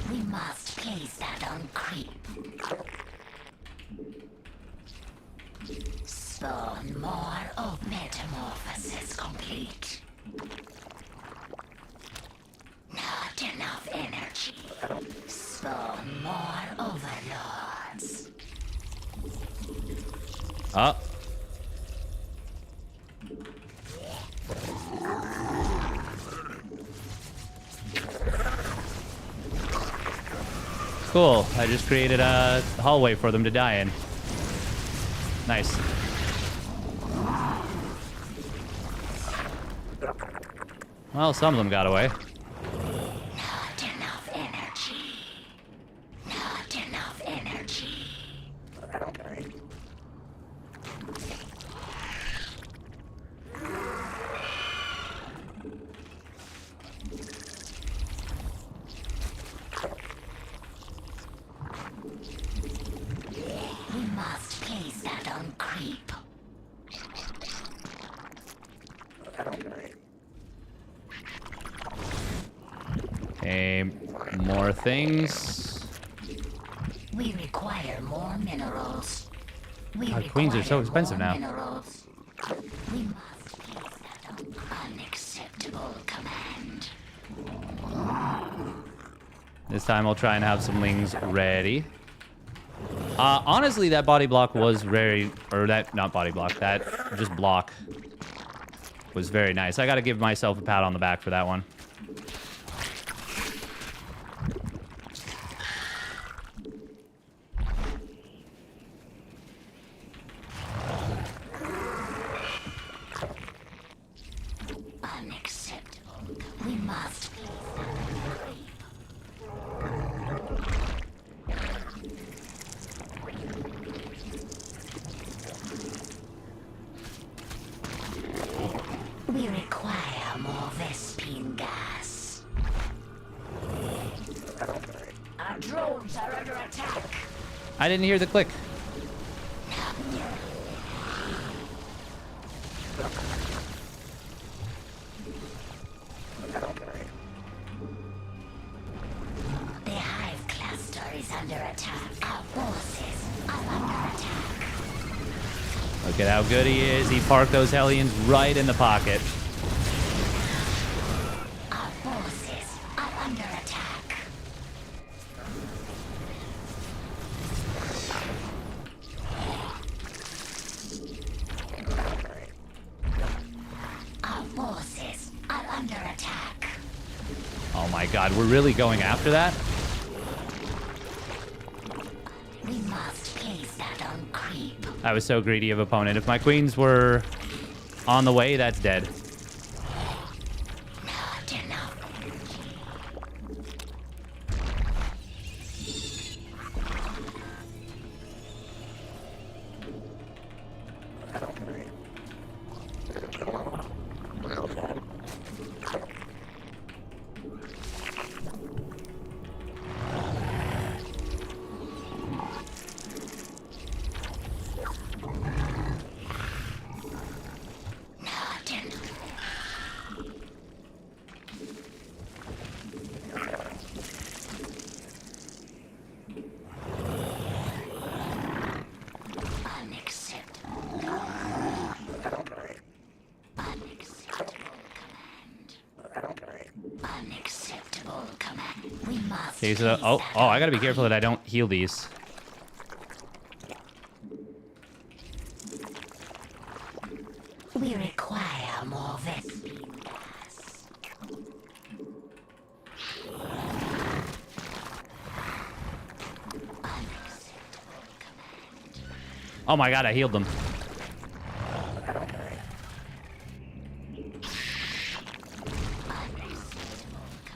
We must place that on creep. Spawn more of metamorphosis complete. Not enough energy. Spawn more overlords. Oh. Cool. I just created a hallway for them to die in. Nice. Well, some of them got away. Not enough energy. Not enough energy. We must place that on creep. Okay, more things. We require more minerals. We God, queens are so require expensive more now. Minerals. We must place that on unacceptable command. This time I'll try and have some lings ready. Honestly, that body block was very... Or that... Not body block. That just block was very nice. I gotta give myself a pat on the back for that one. Unacceptable. We must place that on creep. We require more Vespine gas. Our drones are under attack. I didn't hear the click. The hive cluster is under attack. Our forces are under attack. Look at how good he is. He parked those Hellions right in the pocket. Our forces are under attack. Our forces are under attack. Oh my god, we're really going after that? We must place that on creep. I was so greedy of opponent. If my queens were on the way, that's dead. Okay, so, oh, I gotta be careful that I don't heal these. We require more Vespine gas. Oh my god, I healed them.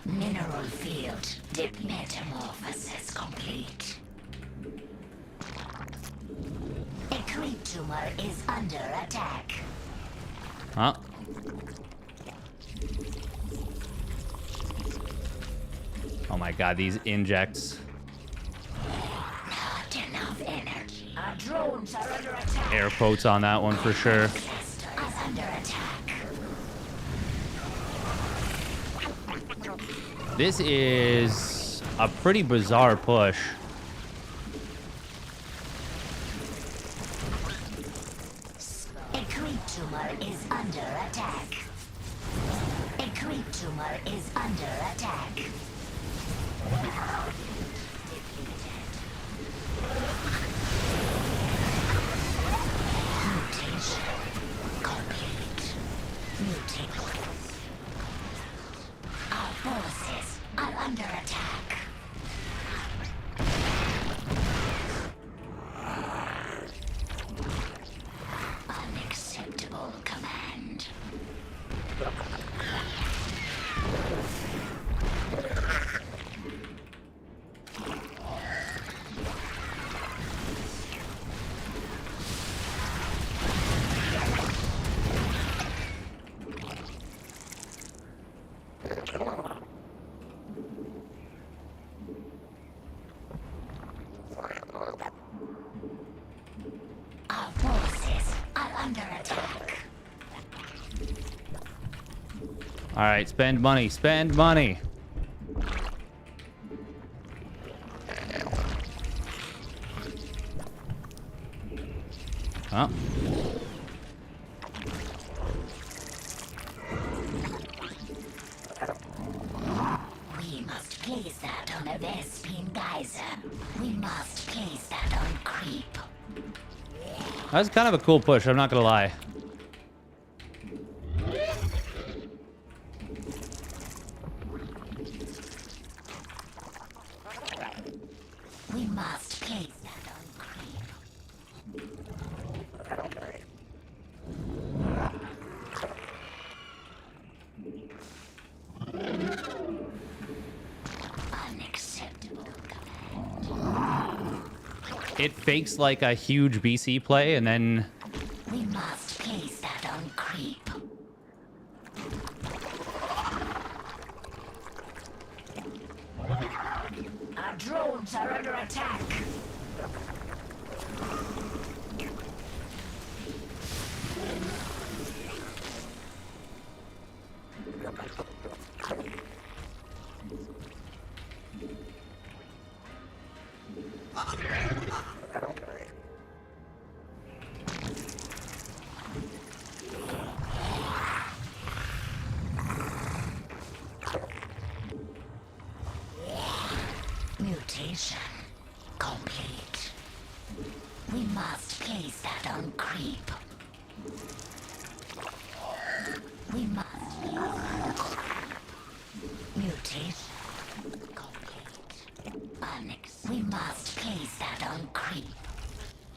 Mineral field dip metamorphosis complete. A creep tumor is under attack. Huh? Oh my god, these injects. Not enough energy. Our drones are under attack. Air quotes on that one for sure. Cluster is under attack. This is a pretty bizarre push. A creep tumor is under attack. A creep tumor is under attack. Mutation complete. Mutation. Our forces are under attack. Unacceptable command. Our forces are under attack. All right, spend money, spend money. Huh? We must place that on a Vespine geyser. We must place that on creep. That's kind of a cool push, I'm not gonna lie. We must place that on creep. Unacceptable command. It fakes like a huge BC play and then We must place that on creep. Our drones are under attack. Mutation complete. We must place that on creep. We must. Mutation complete. We must place that on creep.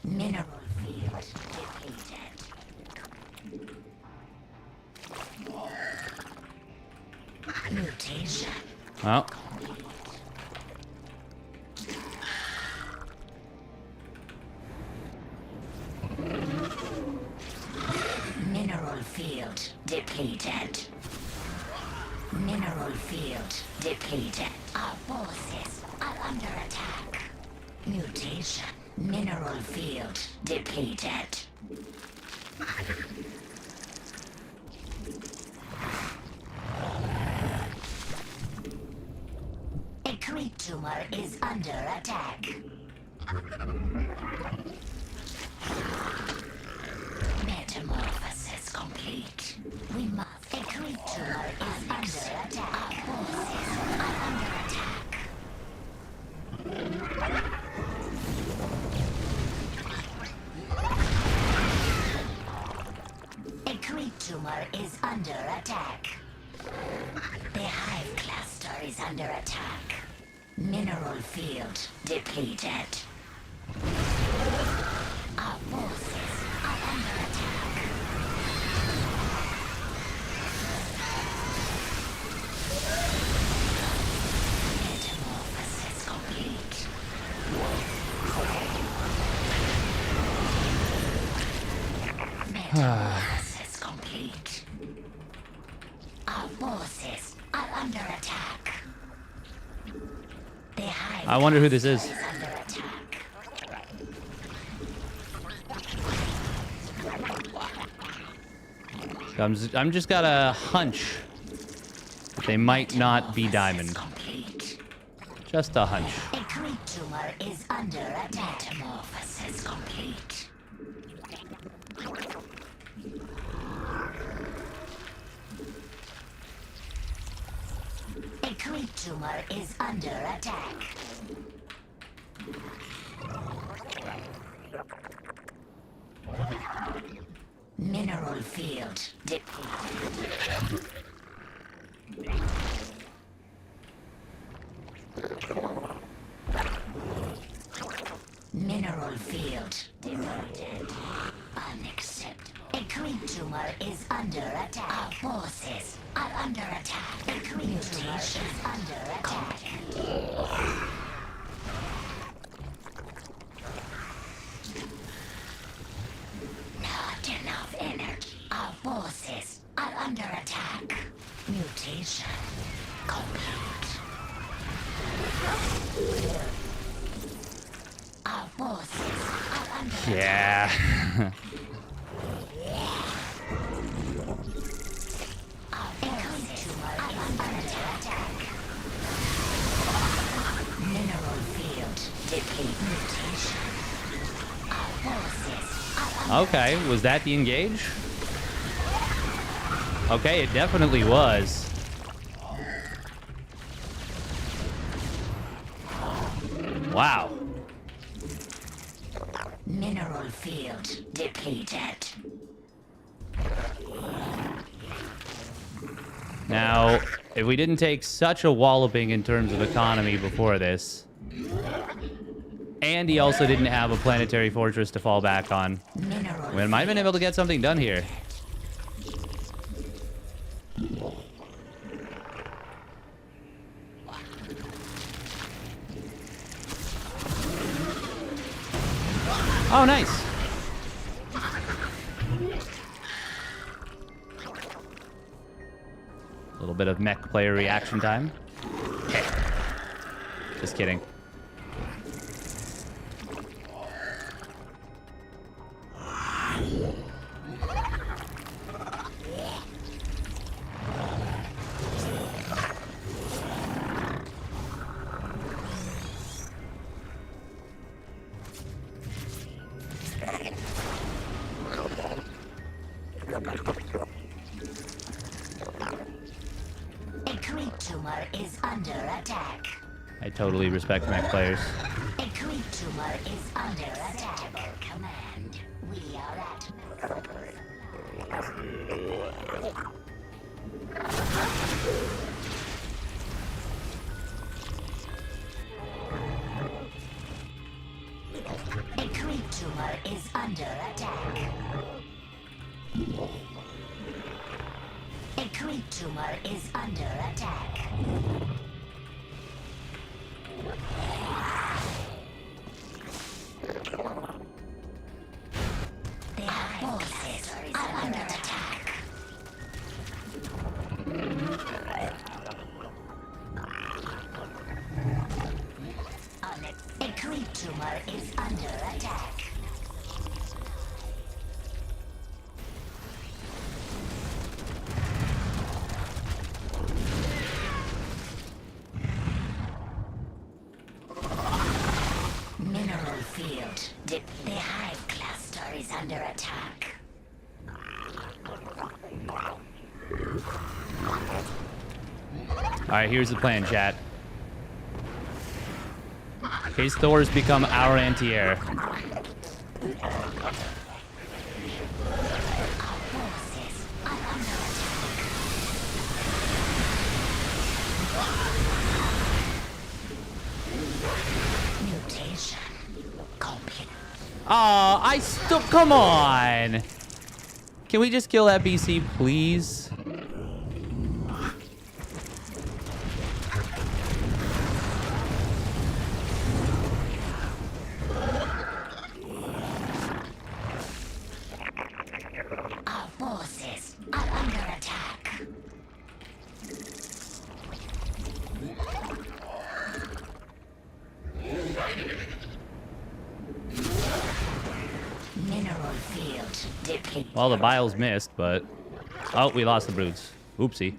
Mineral field depleted. Mutation. oh, Mineral field depleted. Mineral field depleted. Our forces are under attack. Mutation. Mineral field depleted. A creep tumor is under attack. Metamorphosis complete. We must. A creep tumor is under attack. Our forces are under attack. tumor is under attack. The hive cluster is under attack. Mineral field depleted. Our forces are under attack. Metamorphosis complete. Metamorphosis complete. Our forces are under attack. The hive I wonder who this is. is under attack. I'm just got a hunch that they might not be diamond. Complete. Just a hunch. A creep tumor is under attack. Metamorphosis complete. A creep tumor is under attack. Mineral field depleted. Mineral field depleted. Unacceptable. A creep tumor is under attack. Our forces are under attack. A creep tumor is under attack. Not enough energy. Our forces are under attack. Mutation complete. Our forces are under attack. Yeah. Our forces are under attack. Mineral field deplete. Mutation. Our forces are under Okay, was that the engage? Okay, it definitely was. Wow. mineral field depleted. Now, if we didn't take such a walloping in terms of economy before this, and he also didn't have a planetary fortress to fall back on, Mineral we might have been able to get something done here. Oh, nice. A little bit of mech player reaction time. Hey. Just kidding. A creep tumor is under attack. I totally respect mech players. A creep tumor is under attack. Command. We are at A creep tumor is under attack. A creep tumor is under attack. Their forces are under attack. A creep tumor is under attack. Mineral field. The hive cluster is under attack. Alright, here's the plan, chat. His Thors become our anti-air. Our forces are Oh, I still... Come on. Can we just kill that BC, please? Our forces are under attack. Mineral field depleted. Well, the biles missed, but... Oh, we lost the broods. Oopsie.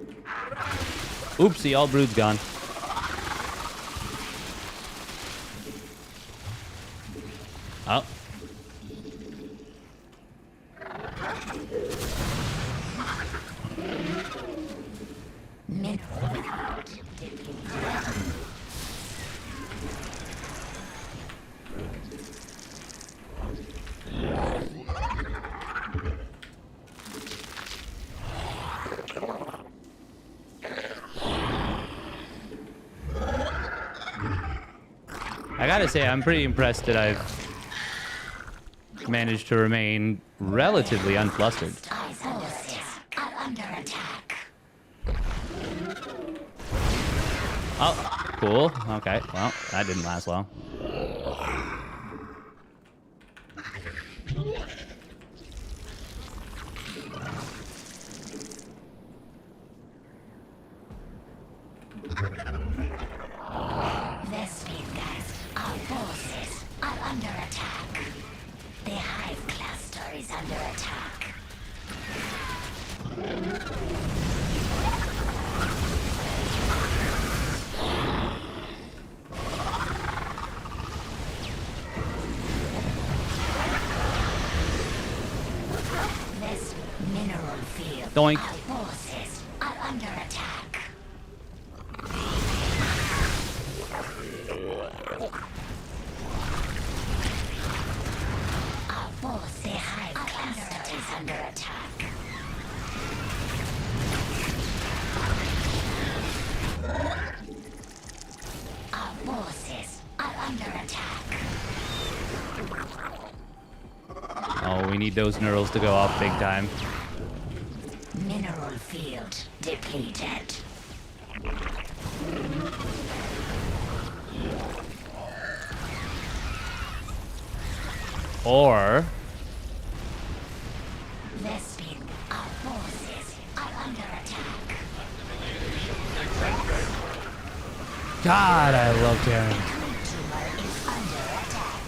Oopsie, all broods gone. Oh. Mineral field depleted. I gotta say, I'm pretty impressed that I've managed to remain relatively unflustered. Our forces are under attack. Oh, cool. Okay, well, that didn't last long. Vespingas, our forces are under attack. The hive cluster is under attack. This mineral field. Doink. Our forces are under attack. Our force, the hive cluster is under attack. Our forces are under attack. Oh, we need those neurals to go off big time. Mineral field depleted. Or... Vespin, our forces are under attack. God, I love Karen. Tumor is under attack.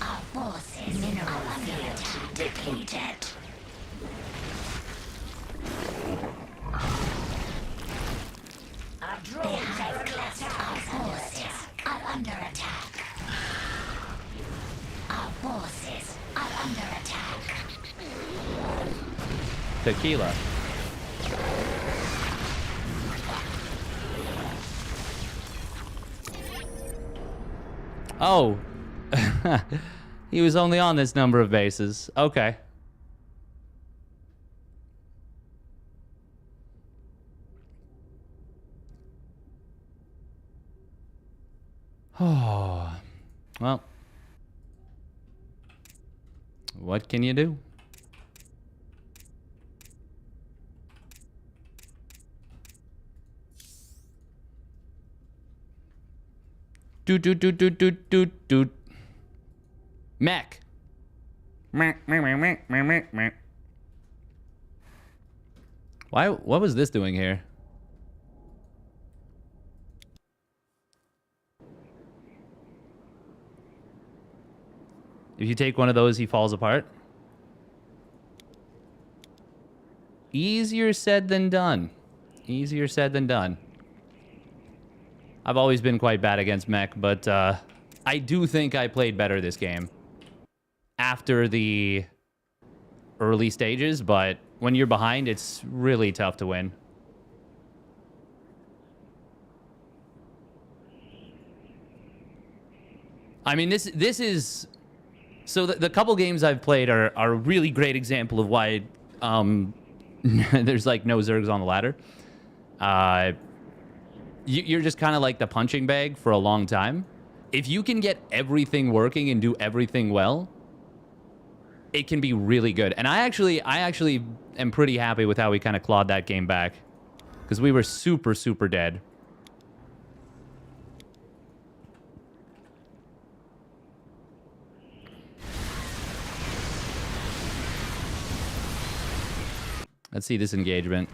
Our forces mineral field depleted. The hive cluster, our forces are under attack. Our forces are under attack. Tequila. Oh. He was only on this number of bases. Okay. Oh. Well. What can you do? Doot doot doot doot doot doot doot. Mech. Why? What was this doing here? If you take one of those, he falls apart. Easier said than done. Easier said than done. I've always been quite bad against mech, but I do think I played better this game after the early stages, but when you're behind, it's really tough to win. I mean, this is... So the couple games I've played are a really great example of why There's like no Zergs on the ladder. You're just kind of like the punching bag for a long time. If you can get everything working and do everything well, it can be really good. And I actually am pretty happy with how we kind of clawed that game back, because we were super, super dead. Let's see this engagement.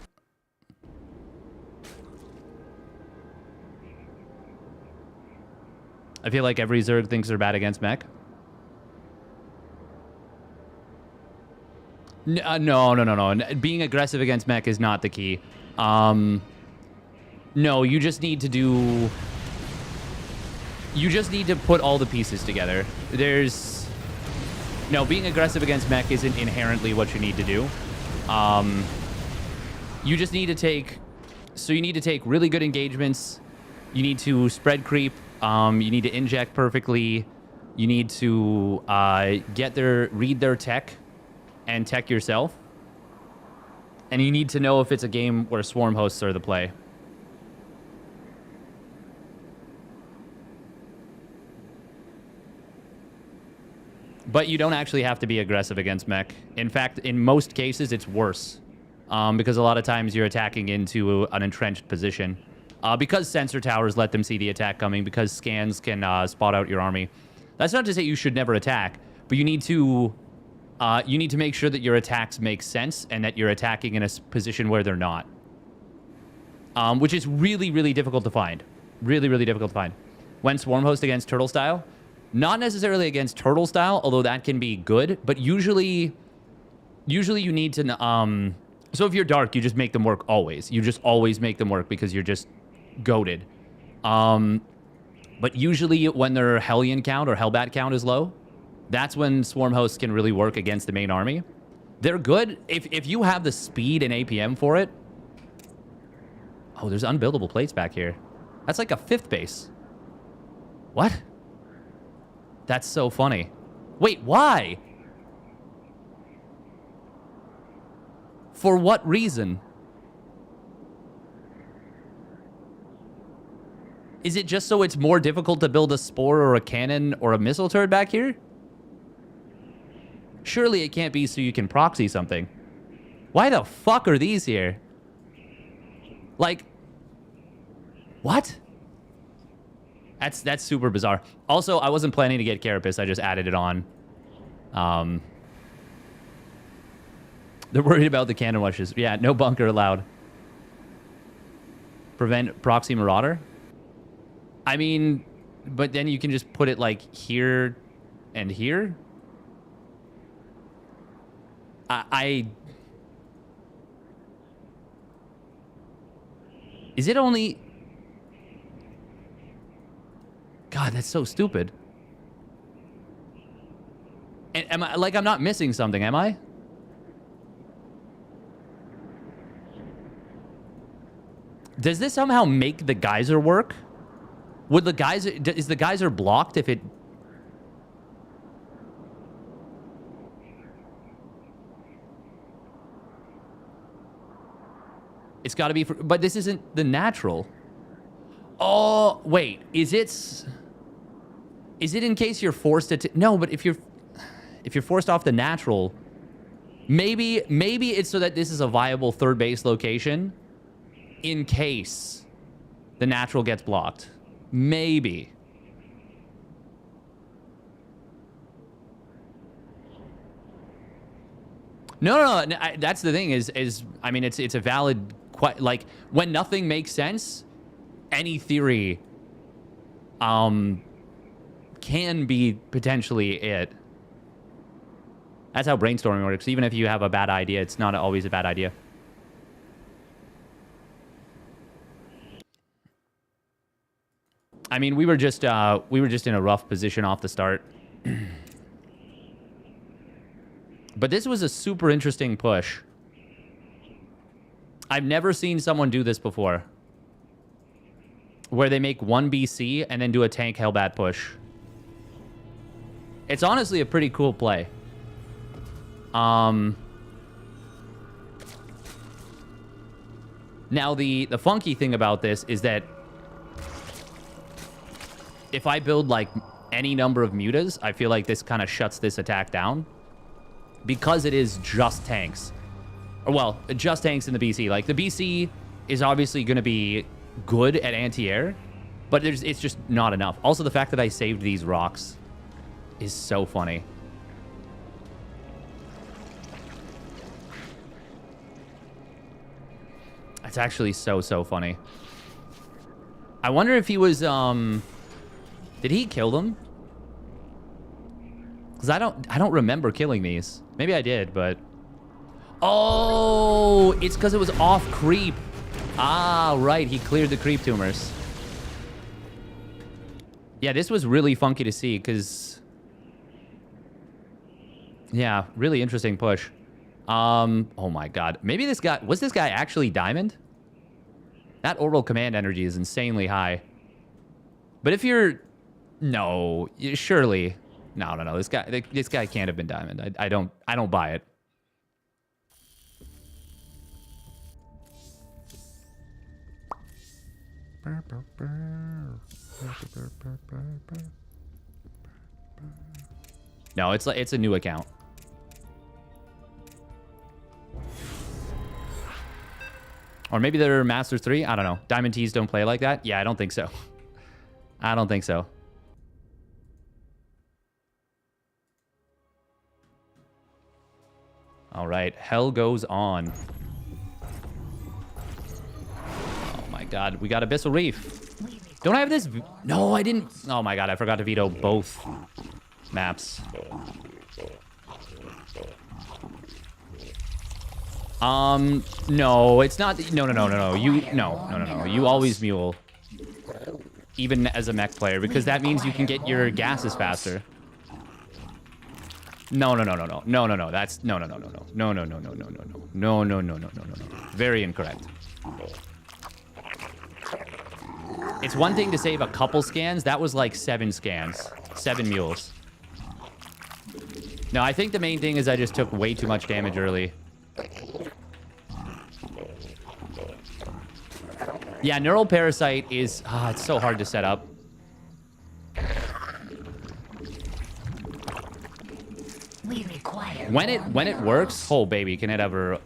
I feel like every Zerg thinks they're bad against mech. No. Being aggressive against mech is not the key. No, you just need to do... You just need to put all the pieces together. There's... No, being aggressive against mech isn't inherently what you need to do. You just need to take... So you need to take really good engagements. You need to spread creep. You need to inject perfectly. You need to read their tech and tech yourself. And you need to know if it's a game where swarm hosts are the play. But you don't actually have to be aggressive against mech. In fact, in most cases, it's worse. Because a lot of times you're attacking into an entrenched position. Because sensor towers let them see the attack coming, because scans can spot out your army. That's not to say you should never attack, but you need to make sure that your attacks make sense and that you're attacking in a position where they're not. Which is really, really difficult to find. Really, really difficult to find. When swarm host against turtle style, not necessarily against turtle style, although that can be good, but usually you need to... So if you're dark, you just make them work always. You just always make them work because you're just goated. But usually when their Hellion count or Hellbat count is low, that's when swarm hosts can really work against the main army. They're good if you have the speed and APM for it. Oh, there's unbuildable plates back here. That's like a 5th base. What? That's so funny. Wait, why? For what reason? Is it just so it's more difficult to build a spore or a cannon or a missile turret back here? Surely it can't be so you can proxy something. Why the fuck are these here? Like, what? That's super bizarre. Also, I wasn't planning to get Carapace. I just added it on. They're worried about the cannon rushes. Yeah, no bunker allowed. Prevent proxy marauder? I mean, but then you can just put it like here and here? Is it only... God, that's so stupid. And am I, like, I'm not missing something, am I? Does this somehow make the geyser work? Would the geyser... Is the geyser blocked if it... It's got to be... But this isn't the natural. Oh, wait. Is it in case you're forced to... No, but if you're forced off the natural... Maybe it's so that this is a viable 3rd base location... in case the natural gets blocked. Maybe. No, that's the thing is I mean, it's a valid... Like, when nothing makes sense, any theory can be potentially it. That's how brainstorming works. Even if you have a bad idea, it's not always a bad idea. I mean, we were just in a rough position off the start. But this was a super interesting push. I've never seen someone do this before. Where they make 1 BC and then do a tank Hellbat push. It's honestly a pretty cool play. Now, the funky thing about this is that if I build, like, any number of mutas, I feel like this kind of shuts this attack down. Because it is just tanks. Or, well, just tanks in the BC. Like, the BC is obviously going to be good at anti-air, but it's just not enough. Also, the fact that I saved these rocks is so funny. It's actually so funny. I wonder if he was, did he kill them? Because I don't remember killing these. Maybe I did, but... Oh, it's because it was off creep. Ah, right. He cleared the creep tumors. Yeah, this was really funky to see because... Yeah, really interesting push. Oh my god. Maybe this guy... Was this guy actually diamond? That orbital command energy is insanely high. But if you're... No, surely... No. This guy can't have been diamond. I don't buy it. No, it's a new account. Or maybe they're Masters 3? I don't know. Diamond Tees don't play like that? Yeah, I don't think so. I don't think so. All right, hell goes on. Oh my god, we got Abyssal Reef. Don't I have this? No, I didn't. Oh my god, I forgot to veto both maps. No, it's not. No. No. You always mule. Even as a mech player, because that means you can get your gases faster. No. That's no. Very incorrect. It's one thing to save a couple scans. That was like 7 scans. 7 mules. No, I think the main thing is I just took way too much damage early. Yeah, Neural Parasite is... it's so hard to set up. We require When it works, oh baby, can it ever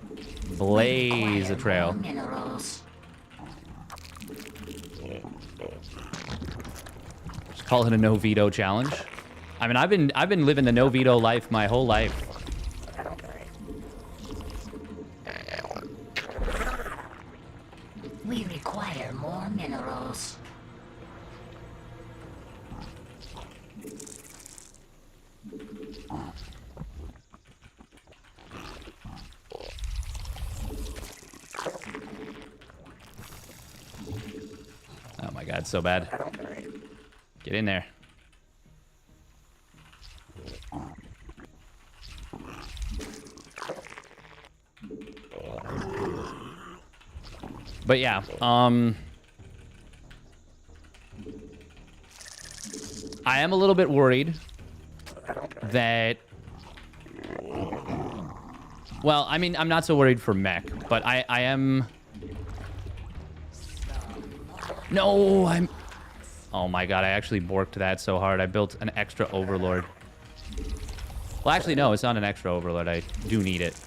blaze a trail? minerals. Just call it a no veto challenge. I mean, I've been living the no veto life my whole life. We require more minerals. Oh my god, so bad. Get in there. But yeah, I am a little bit worried that... Well, I mean, I'm not so worried for mech, but I am... No, I'm... Oh my god, I actually borked that so hard. I built an extra overlord. Well, actually, no, it's not an extra overlord. I do need it.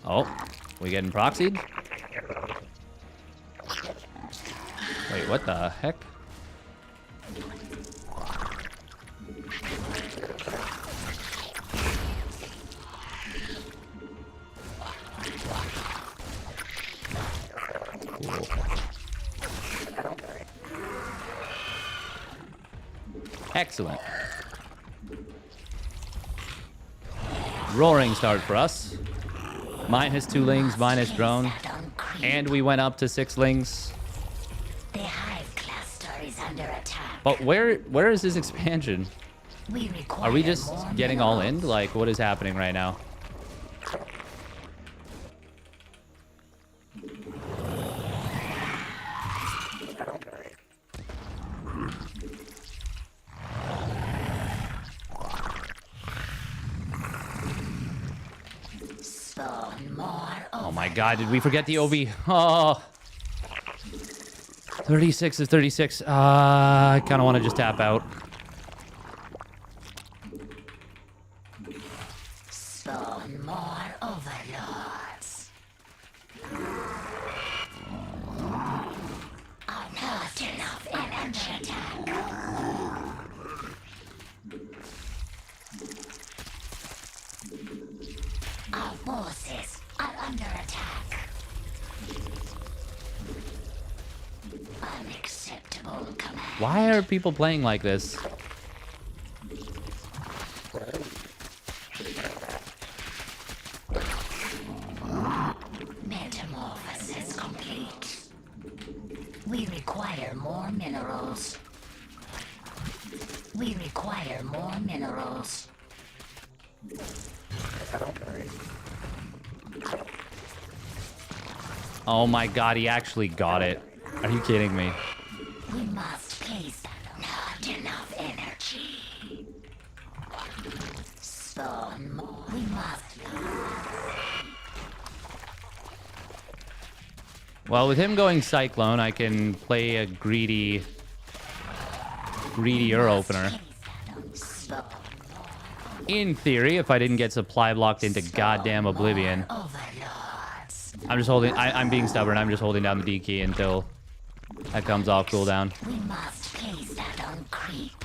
Oh, we getting proxied? Wait, what the heck? Cool. Excellent. Roaring start for us. Minus 2 lings, minus drone. And we went up to 6 lings. The hive cluster is under attack. But where is his expansion? We require Are we just more getting all minerals. in? Like, what is happening right now? So my god, did we forget the OV? Oh. 36 is 36. I kind of want to just tap out. Spawn more overlords. Oh, not enough and under attack. Our forces are under attack. Unacceptable command. Why are people playing like this? Metamorphosis complete. We require more minerals. We require more minerals. Oh my god, he actually got it. Are you kidding me? We must place not enough energy. Spawn more. We must. Well, with him going Cyclone, I can play a greedier opener. Spawn In theory, if I didn't get supply blocked into goddamn oblivion. overlords. I'm just holding... I'm being stubborn. I'm just holding down the D key until that comes off cooldown. We must place that on creep.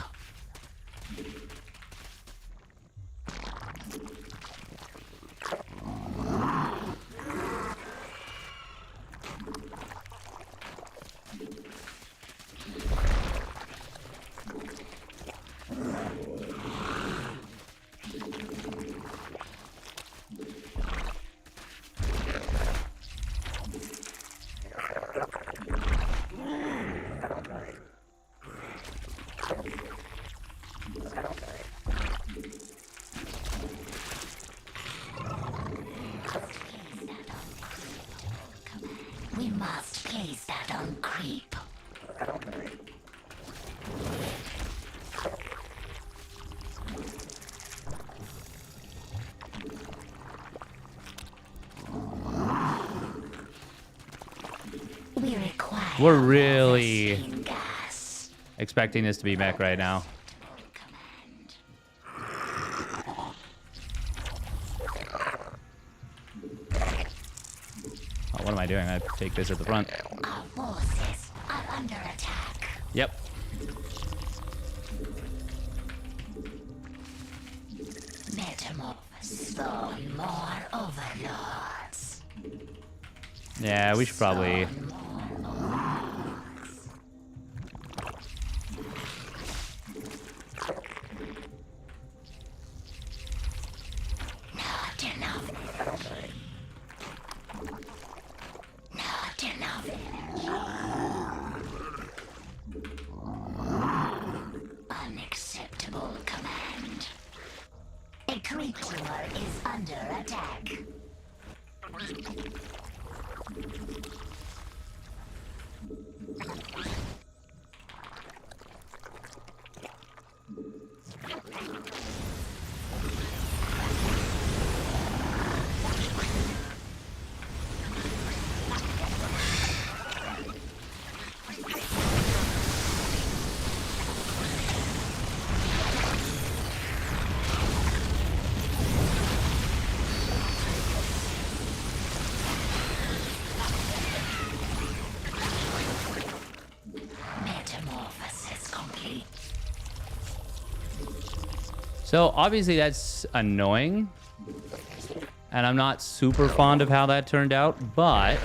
We must place that on creep. We require We're really steam gas. expecting this to be mech right now. Command. Oh, what am I doing? I take this at the front. Our forces are under attack. Yep. Metamorphosis. Spawn more overlords. Yeah, we should probably... Not enough. Not enough energy. Unacceptable command. A creature is under attack. Metamorphosis complete. So, obviously that's annoying. And I'm not super fond of how that turned out, but...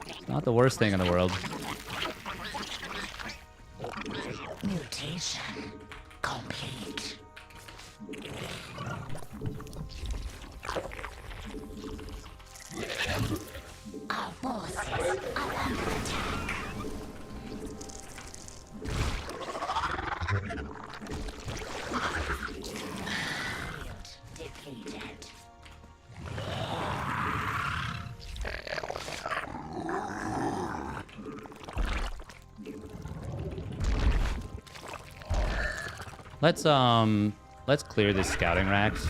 it's not the worst thing in the world. Mutation complete. Our forces are under attack. Depleted. Let's clear this scouting racks.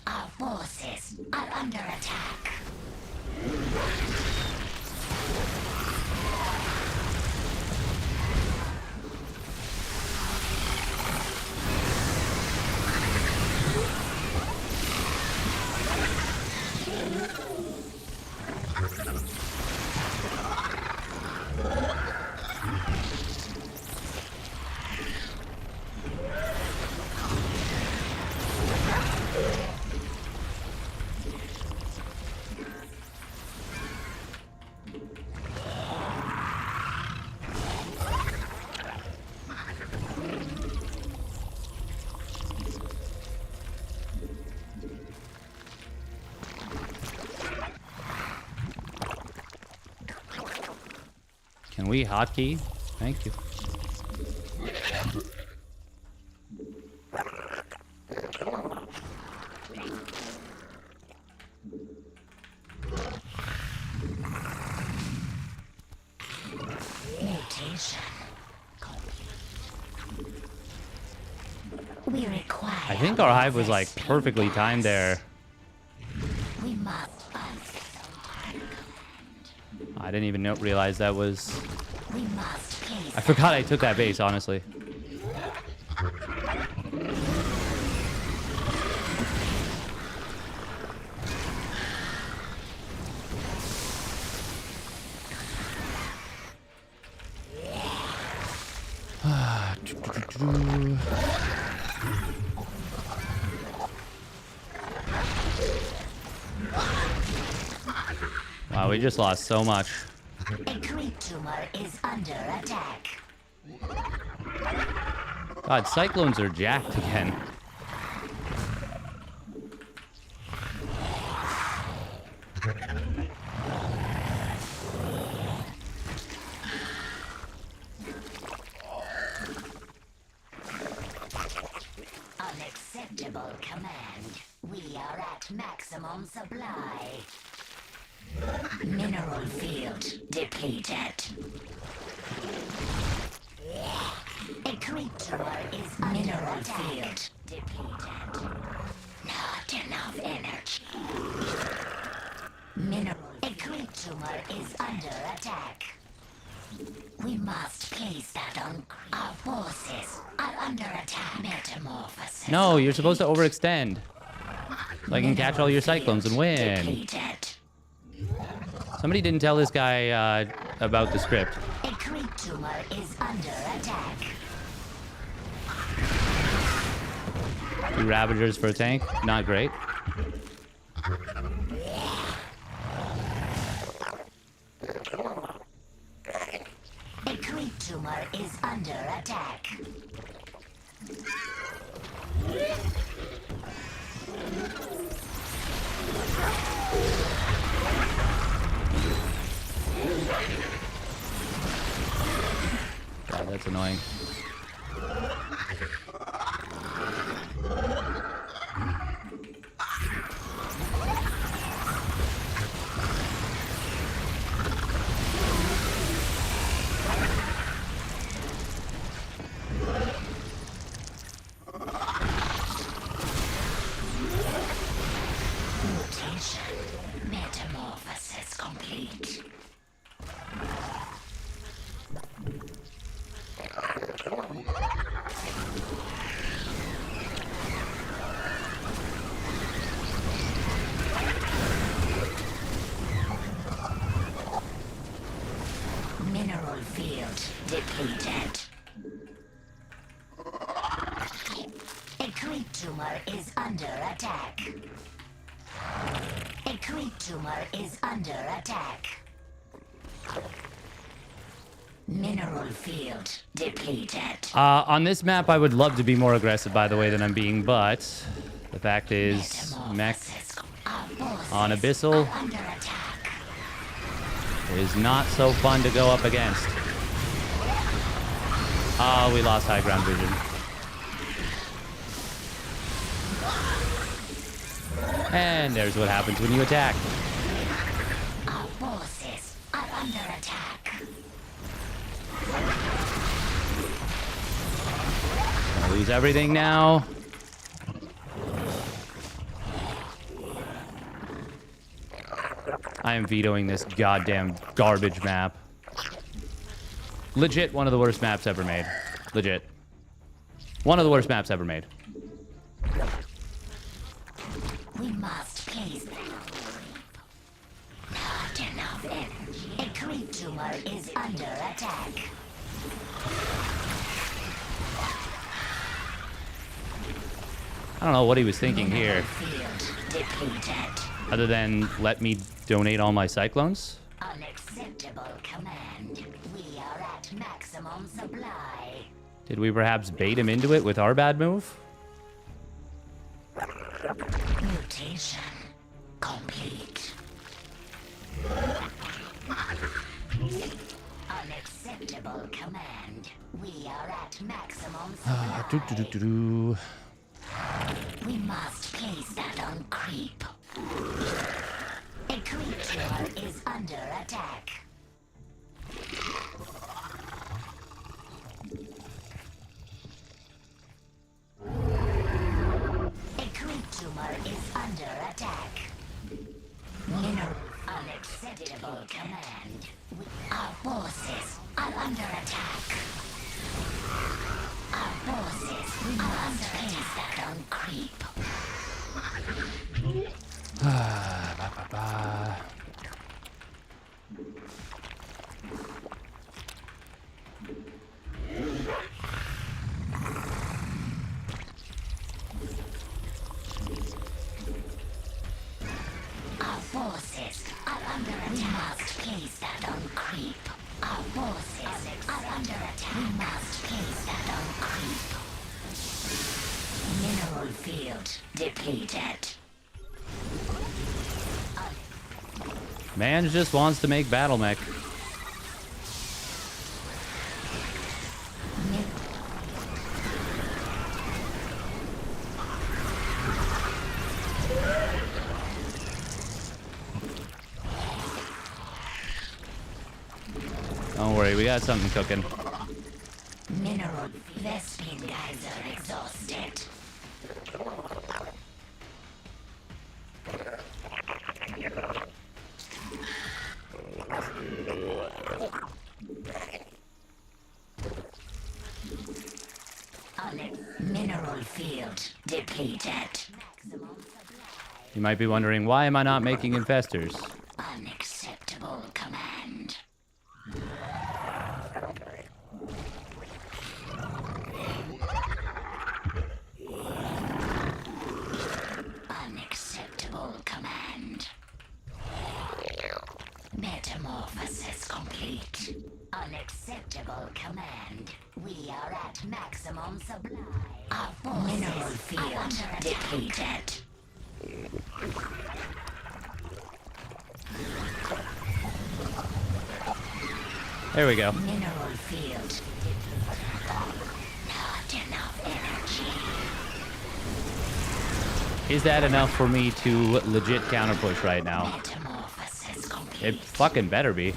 Our forces are under attack. Can we hotkey? Thank you. Mutation. We require. I think our hive was like perfectly timed there. We must. I didn't even realize that was. We must place. I forgot I took that base, honestly. Wow, we just lost so much. A creep tumor is under attack. God, cyclones are jacked again. Unacceptable command. We are at maximum supply. Mineral field depleted. A creep tumor is under mineral field depleted. Not enough energy. Mineral. A creep tumor is under attack. We must place that on. Our forces are under attack. Metamorphosis. No, you're supposed to overextend. So I can catch all your cyclones and win. Depleted. Somebody didn't tell this guy about the script. A creep tumor is under attack. 2 Ravagers for a tank. Not great. A creep tumor is under attack. God, that's annoying. Mutation. Metamorphosis complete. Mineral field depleted. A creep tumor is under attack. A creep tumor is under attack. Mineral field depleted. On this map, I would love to be more aggressive, by the way, than I'm being, but the fact is, mech on Abyssal Are under attack. is not so fun to go up against. Oh, we lost high ground vision. And there's what happens when you attack. Our forces are under attack. All these lose everything now. I am vetoing this goddamn garbage map. Legit one of the worst maps ever made. Legit. One of the worst maps ever made. We must place them. Not enough energy. A creep tumor is under attack. I don't know what he was thinking here. Field depleted. Other than let me donate all my cyclones. Unacceptable command. We are at maximum supply. Did we perhaps bait him into it with our bad move? Mutation complete. Unacceptable command. We are at maximum supply. We must place that on creep. A creature is under attack. A creep tumor is under attack. Unacceptable command. Our forces are under attack. Our forces are under attack on creep. Our forces are under attack. We must place that on creep. Our forces are under attack. We must place that on creep. Mineral field depleted. Man just wants to make battle mech. Don't worry, we got something cooking. Mineral Vespine geyser exhausted. Mineral field depleted. You might be wondering, why am I not making infestors? Unacceptable command. Unacceptable command. Metamorphosis complete. Unacceptable command. We are at maximum supply. Our mineral field depleted. There we go. Mineral field. Not enough energy. Is that enough for me to legit counter push right now? Metamorphosis complete. It fucking better be.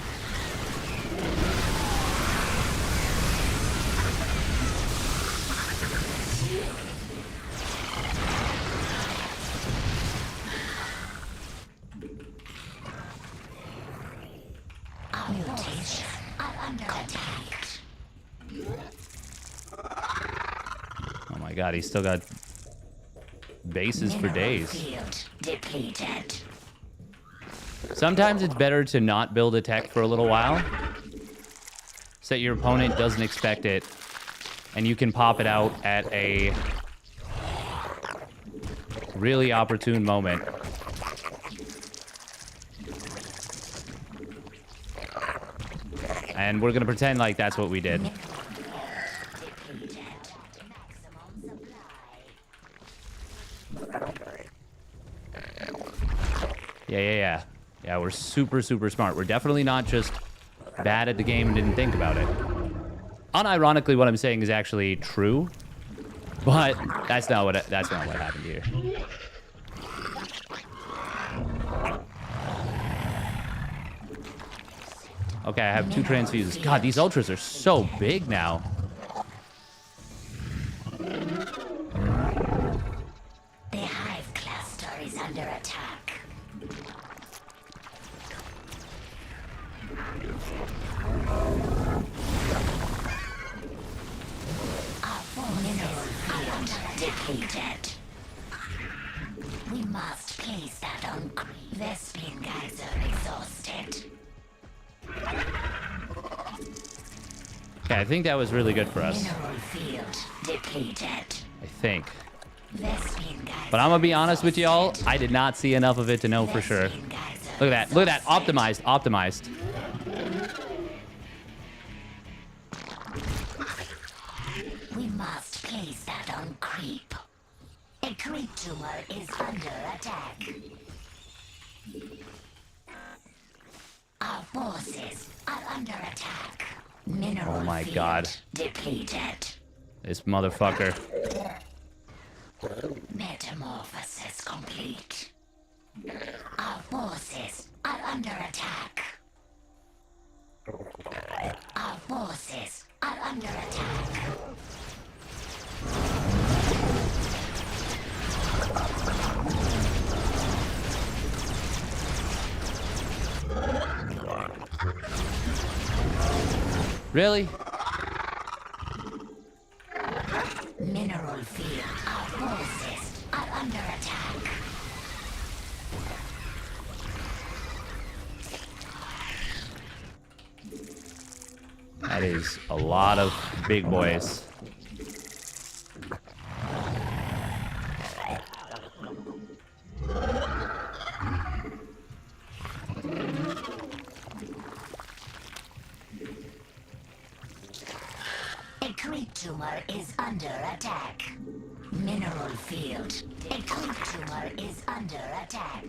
Our mutation are under attack. Oh my god, he's still got bases for days. Field depleted. Sometimes it's better to not build a tech for a little while, so that your opponent doesn't expect it, and you can pop it out at a really opportune moment. And we're gonna pretend like that's what we did. Yeah. Yeah, we're super smart. We're definitely not just bad at the game and didn't think about it. Unironically, what I'm saying is actually true, but that's not what happened here. Okay, I have 2 transfuses. God, these ultras are so big now. under attack. Our forces are depleted. We must place that on their spin guys are exhausted. Okay, I think that was really good for us. Mineral field depleted. I think. Their spin guys But I'm gonna be honest with y'all, I did not see enough of it to know for sure. Look at that. Look at that. Optimized. Optimized. We must place that on creep. A creep tumor is under attack. Our forces are under attack. Mineral Oh my field God. depleted. This motherfucker. Metamorphosis complete. Our forces are under attack. Our forces are under attack. Really? Mineral field. Our forces are under attack. That is a lot of big boys. A creep tumor is under attack. Mineral field. A creep tumor is under attack.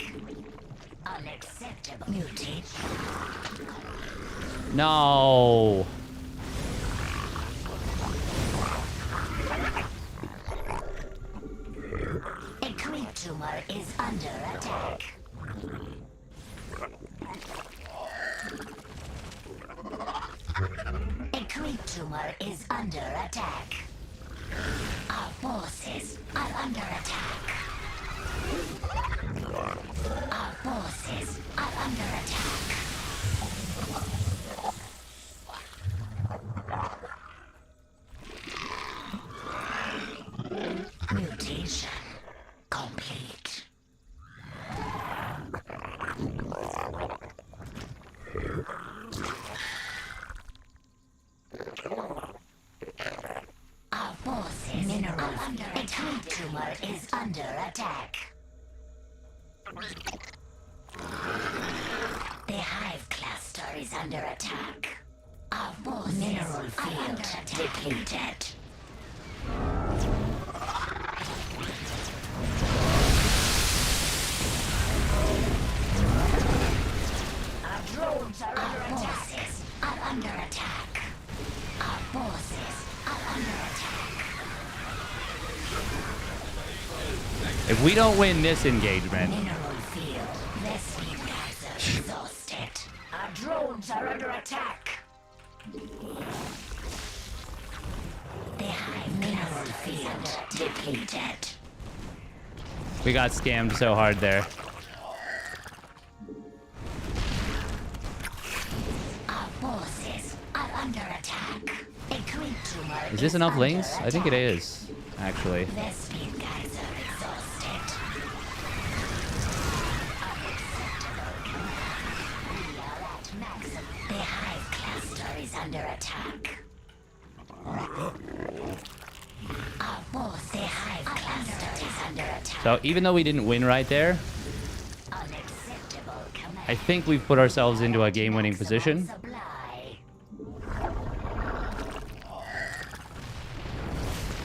Unacceptable. Mutate. No. A creep tumor is under attack. A creep tumor is under attack. Our forces are under attack. Our forces are under attack. Mutation complete. Our forces mineral are under attack. A creep tumor is under attack. The hive cluster is under attack. Our forces mineral field depleted. Our drones are under attack. Forces are under attack. Our forces are under attack. If we don't win this engagement, Mineral field. Their speed guys are exhausted. Our drones are under attack. The high mineral field depleted. we got scammed so hard there. Our forces are under attack. A creep tumor Is this enough under lanes? I think it attack. is, actually. Their speed guys are exhausted. Unacceptable command. We are at maximum. The hive cluster is under attack. Our force, the hive cluster is under attack. So even though we didn't win right there, Unacceptable command. I think we've put ourselves into a game-winning position. Supply.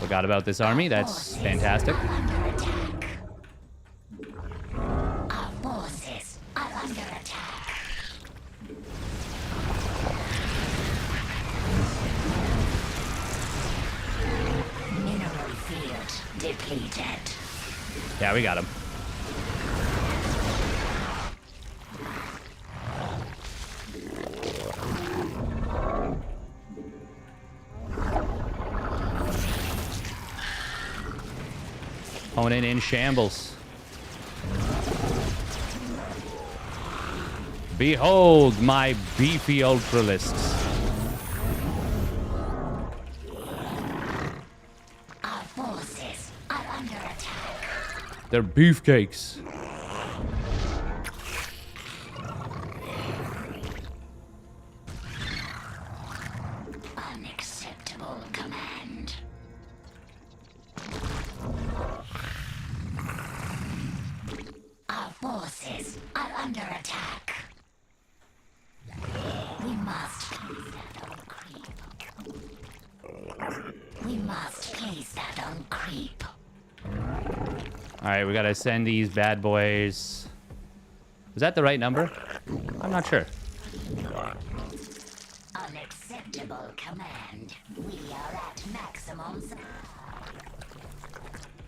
Forgot about this army. That's fantastic. Under attack. Our forces are under attack. Mineral field depleted. Yeah, we got him. Opponent in shambles. Behold my beefy ultralists. Our forces are under attack. They're beefcakes. Unacceptable command. Our forces are under attack. We must place that on creep. We must place that on creep. All right, we gotta send these bad boys. Was that the right number? I'm not sure. Unacceptable command. We are at maximum supply.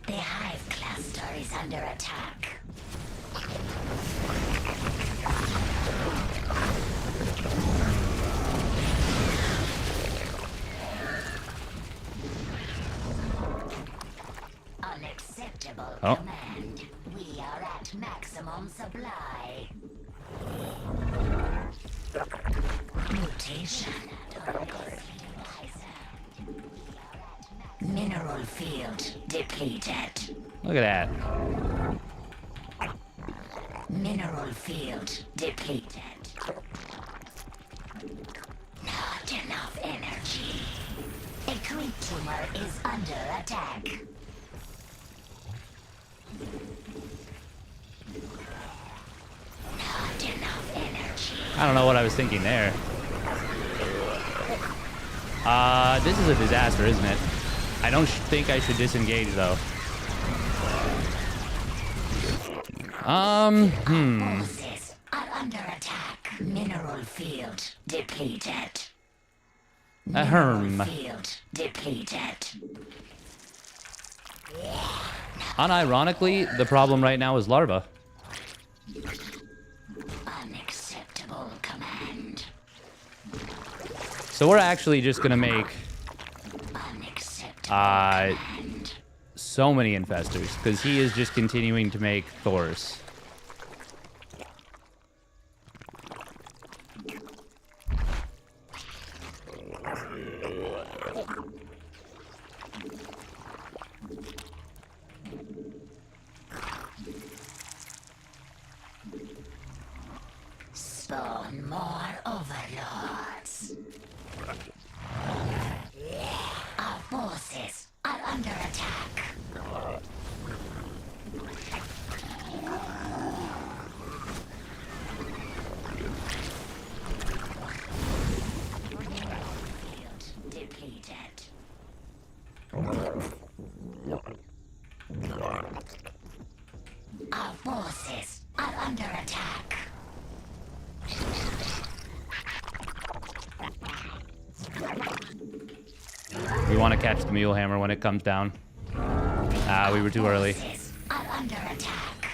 The hive cluster is under attack. Unacceptable command. We are at maximum supply. Mutation. Mineral field depleted. Look at that. Mineral field depleted. Not enough energy. A creep tumor is under attack. Not enough energy. I don't know what I was thinking there. This is a disaster, isn't it? I don't think I should disengage, though. Forces are under attack. Mineral field depleted. Ahem. Field depleted. Unironically, the problem right now is larva. Unacceptable command. So we're actually just gonna make Unacceptable command. so many infestors, because he is just continuing to make Thors. Spawn more overlords. Our forces are under attack. Field depleted. Our forces are under attack. We want to catch the mule hammer when it comes down. Ah, we were too early. Forces are under attack.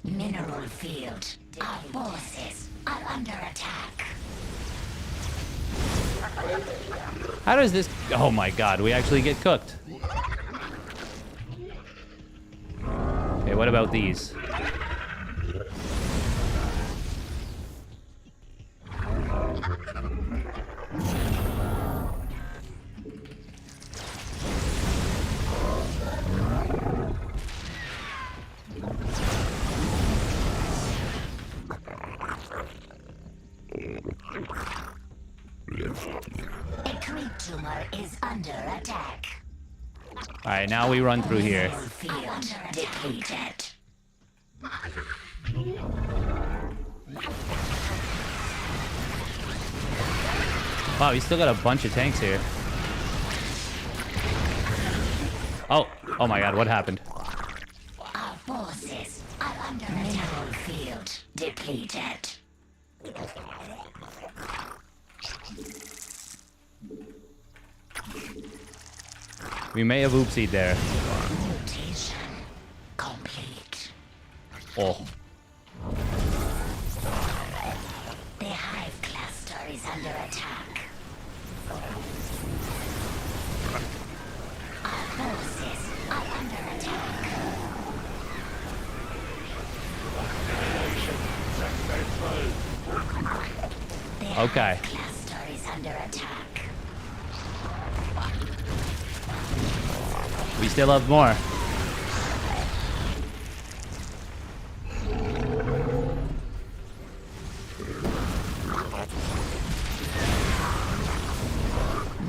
Mineral field. Our forces are under attack. How does this... Oh my god, we actually get cooked. Okay, what about these? A creep tumor is under attack. Alright, now we run through here. Mineral field depleted. Wow, he's still got a bunch of tanks here. Oh my god, what happened? Our forces are under attack. Mineral field depleted. We may have oopsied there. Mutation complete. Oh. The hive cluster is under attack. Our forces are under attack. Okay. Cluster is under attack. We still have more.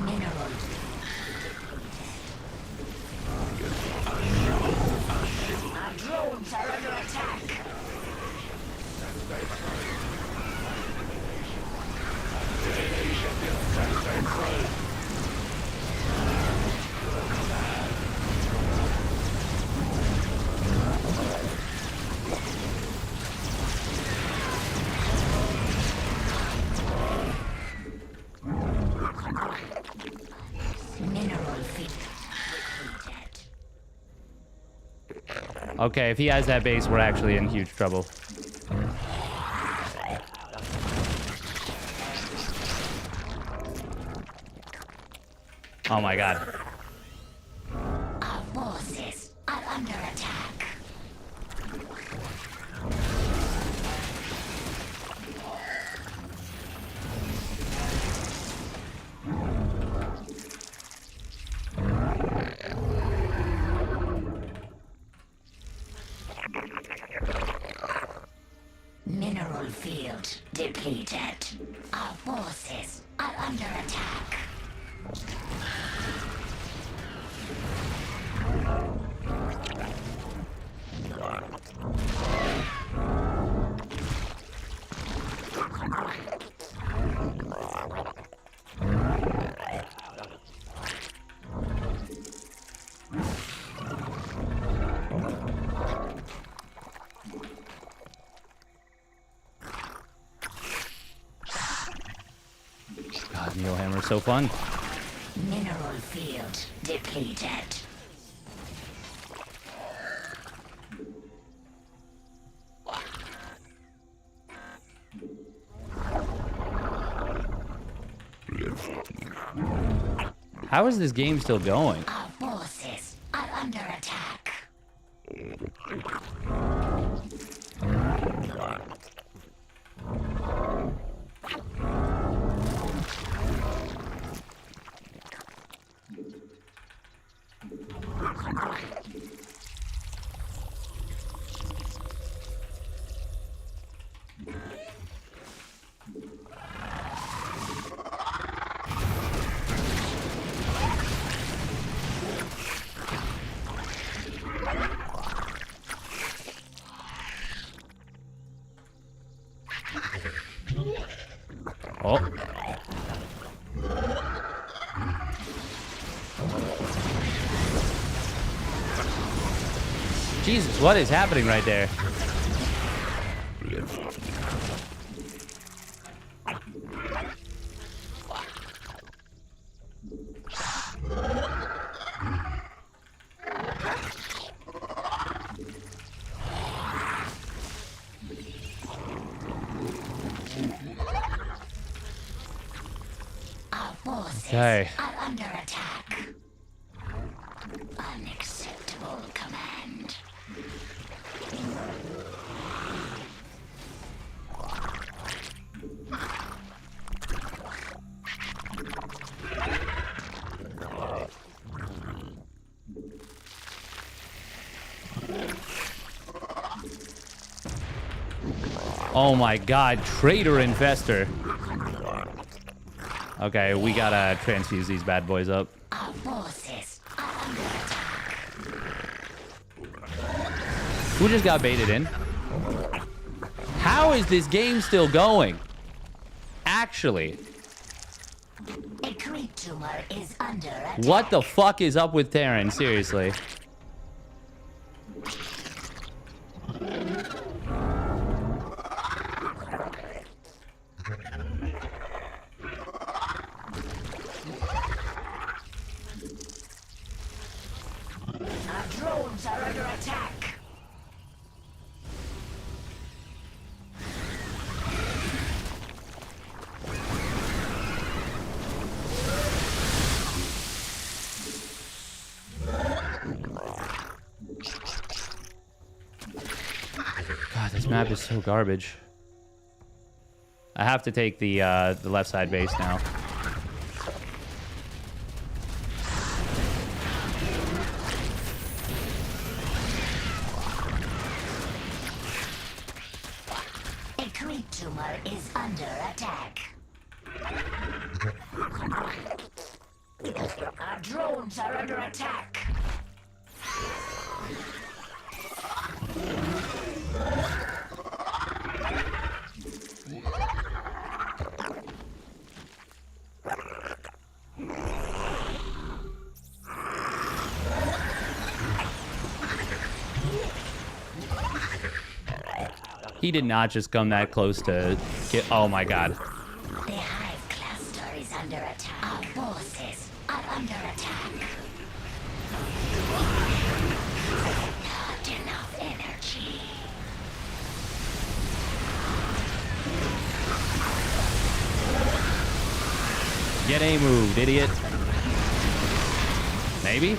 Mineral. Our drones are under attack. Mineral feed depleted. Okay, if he has that base, we're actually in huge trouble. Oh my god. Our forces are under attack. Mineral field depleted. Our forces are under attack. God, Neil Hammer's so fun. Mineral field depleted. How is this game still going? Our forces are under attack. Oh. Jesus, what is happening right there? Our forces Okay. are under attack. Unacceptable command. Oh my god, traitor infestor. Okay, we gotta transfuse these bad boys up. Our forces are under attack. Who just got baited in? How is this game still going? Actually, A creep tumor is under attack. what the fuck is up with Terran? Seriously. Our drones are under attack. map is so garbage. I have to take the left side base now. A creep tumor is under attack. Our drones are under attack. He did not just come that close to get... Oh, my God. The hive cluster is under attack. Our forces are under attack. Not enough energy. Get a move, idiot. Maybe?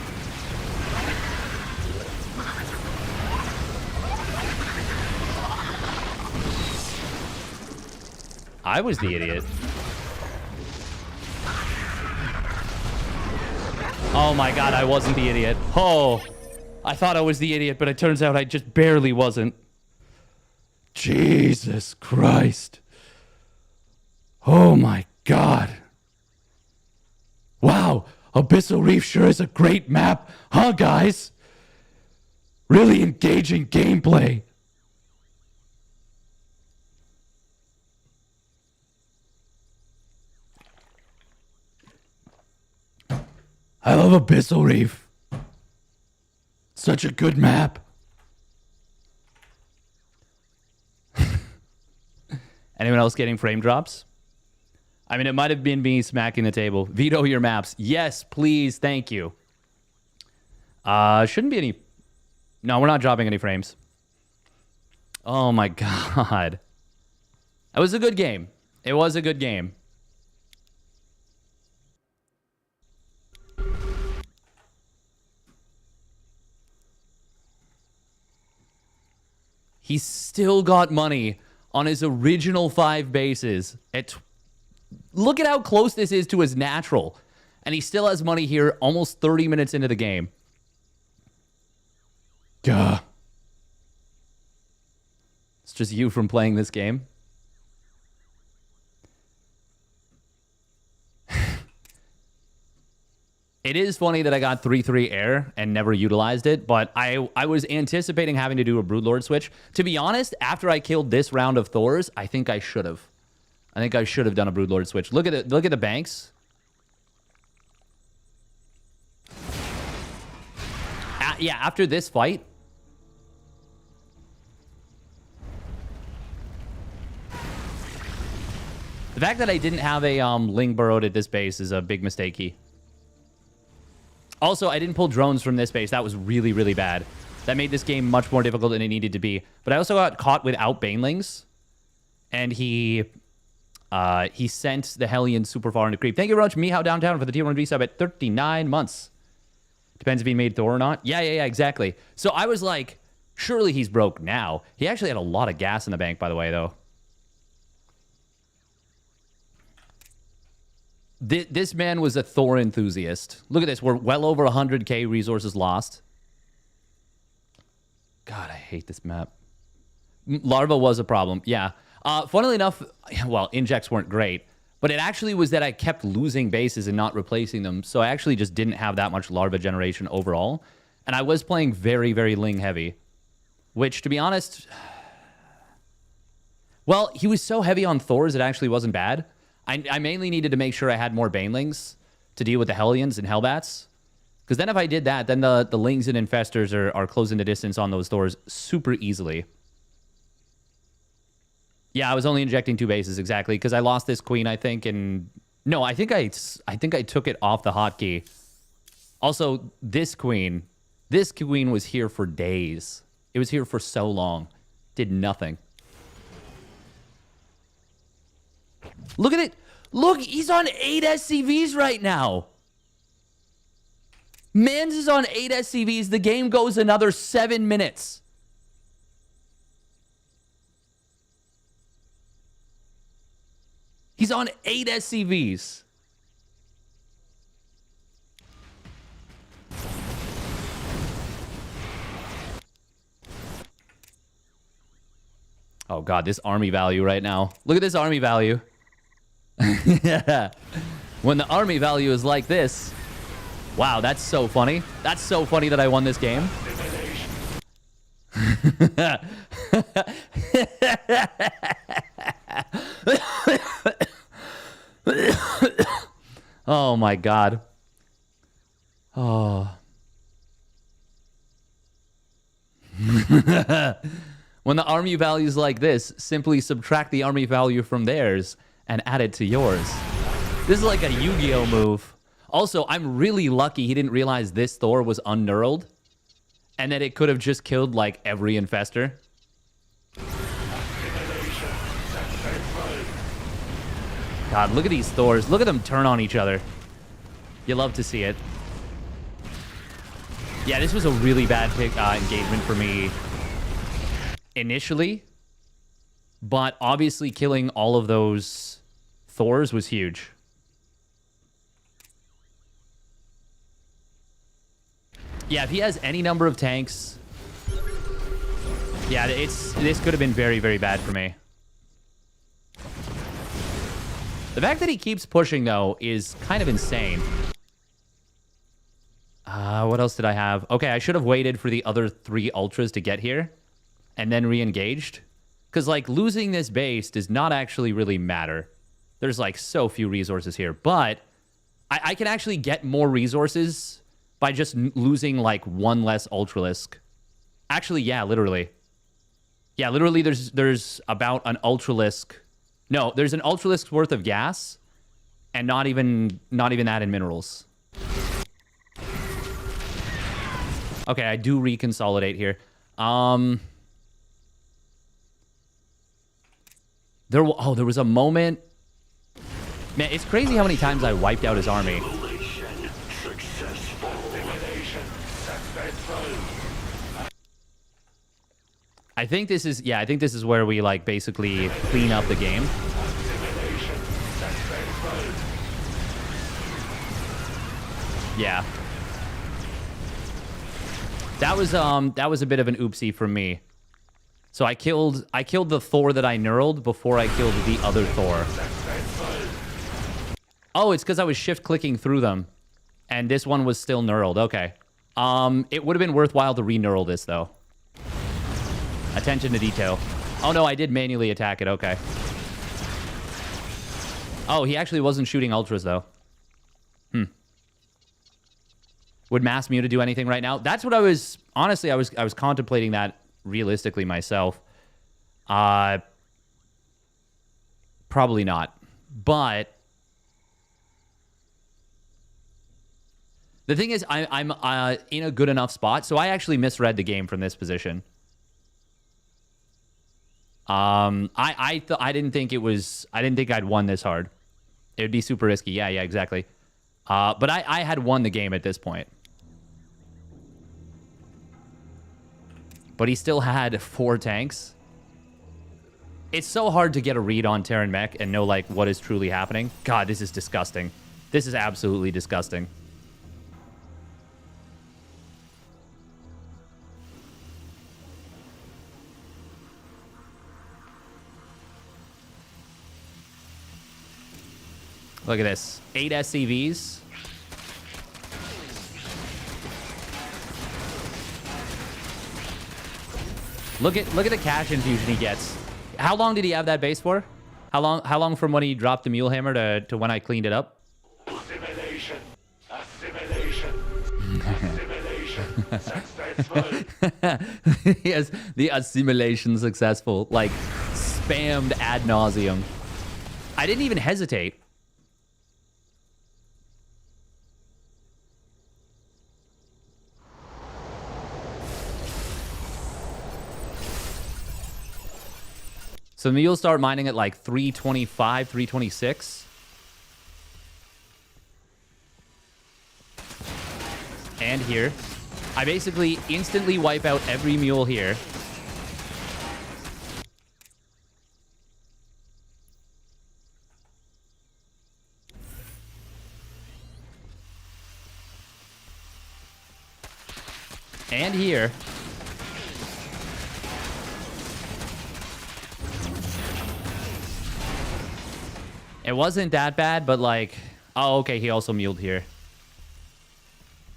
I was the idiot. Oh my God, I wasn't the idiot. Oh, I thought I was the idiot, but it turns out I just barely wasn't. Jesus Christ. Oh my God. Wow, Abyssal Reef sure is a great map, huh, guys? Really engaging gameplay. I love Abyssal Reef. Such a good map. Anyone else getting frame drops? I mean, it might have been me smacking the table. Veto your maps. Yes, please. Thank you. Shouldn't be any... No, we're not dropping any frames. Oh, my God. That was a good game. It was a good game. He's still got money on his original 5 bases. Look at how close this is to his natural. And he still has money here almost 30 minutes into the game. Gah. It's just you from playing this game. It is funny that I got 3-3 air and never utilized it, but I was anticipating having to do a Broodlord switch. To be honest, after I killed this round of Thors, I think I should have. I think I should have done a Broodlord switch. Look at it. Look at the banks. Yeah, after this fight. The fact that I didn't have a Ling burrowed at this base is a big mistake. Also, I didn't pull drones from this base. That was really, really bad. That made this game much more difficult than it needed to be. But I also got caught without Banelings. And he sent the Hellion super far into creep. Thank you very much, Meow Downtown, for the tier 1 resub at 39 months. Depends if he made Thor or not. Yeah, exactly. So I was like, surely he's broke now. He actually had a lot of gas in the bank, by the way, though. This man was a Thor enthusiast. Look at this. We're well over 100k resources lost. God, I hate this map. Larva was a problem. Yeah. Funnily enough, well, injects weren't great, but it actually was that I kept losing bases and not replacing them. So I actually just didn't have that much larva generation overall. And I was playing very, very Ling heavy, which, to be honest, well, he was so heavy on Thors, it actually wasn't bad. I mainly needed to make sure I had more Banelings to deal with the Hellions and Hellbats. Because then if I did that, then the Lings and Infestors are closing the distance on those Thors super easily. Yeah, I was only injecting 2 bases, exactly. Because I lost this queen, I think, and... No, I think I took it off the hotkey. Also, this queen was here for days. It was here for so long. Did nothing. Look at it. Look, he's on 8 SCVs right now. Mans is on 8 SCVs. The game goes another 7 minutes. He's on 8 SCVs. Oh, God, this army value right now. Look at this army value. Yeah. When the army value is like this. Wow, that's so funny. That's so funny that I won this game. Oh, my God. Oh. When the army value is like this, simply subtract the army value from theirs and add it to yours. This is like a Yu-Gi-Oh move. Also, I'm really lucky he didn't realize this Thor was unknurled and that it could have just killed like every infestor. God, look at these Thors. Look at them turn on each other. You love to see it. Yeah, this was a really bad engagement for me initially, but obviously killing all of those Thors was huge. Yeah, if he has any number of tanks, yeah, this could have been very, very bad for me. The fact that he keeps pushing, though, is kind of insane. What else did I have? Okay, I should have waited for the other 3 ultras to get here and then re-engaged. Because, like, losing this base does not actually really matter. There's, like, so few resources here. But I can actually get more resources by just losing, like, 1 less Ultralisk. Actually, yeah, literally. Yeah, literally there's about an Ultralisk. No, there's an Ultralisk's worth of gas and not even that in minerals. Okay, I do reconsolidate here. There was a moment. Man, it's crazy how many times I wiped out his army. I think this is where we like basically clean up the game. Yeah. That was a bit of an oopsie from me. So I killed the Thor that I knurled before I killed the other Thor. Oh, it's because I was shift clicking through them. And this one was still knurled. Okay. It would have been worthwhile to re-knurl this though. Attention to detail. Oh no, I did manually attack it. Okay. Oh, he actually wasn't shooting ultras though. Would Mass Muta do anything right now? That's what I was... Honestly, I was contemplating that realistically myself. Probably not. But... the thing is, I'm in a good enough spot, so I actually misread the game from this position. I didn't think I'd won this hard. It would be super risky. Yeah, exactly. But I had won the game at this point. But he still had 4 tanks. It's so hard to get a read on Terran Mech and know, like, what is truly happening. God, this is disgusting. This is absolutely disgusting. Look at this. 8 SCVs. Look at the cash infusion he gets. How long did he have that base for? How long from when he dropped the mule hammer to when I cleaned it up? Assimilation. Successful. Yes, the assimilation successful. Like, spammed ad nauseum. I didn't even hesitate. So the mules start mining at like 325, 326. And here. I basically instantly wipe out every mule here. And here. It wasn't that bad, but like... Oh, okay, he also muled here.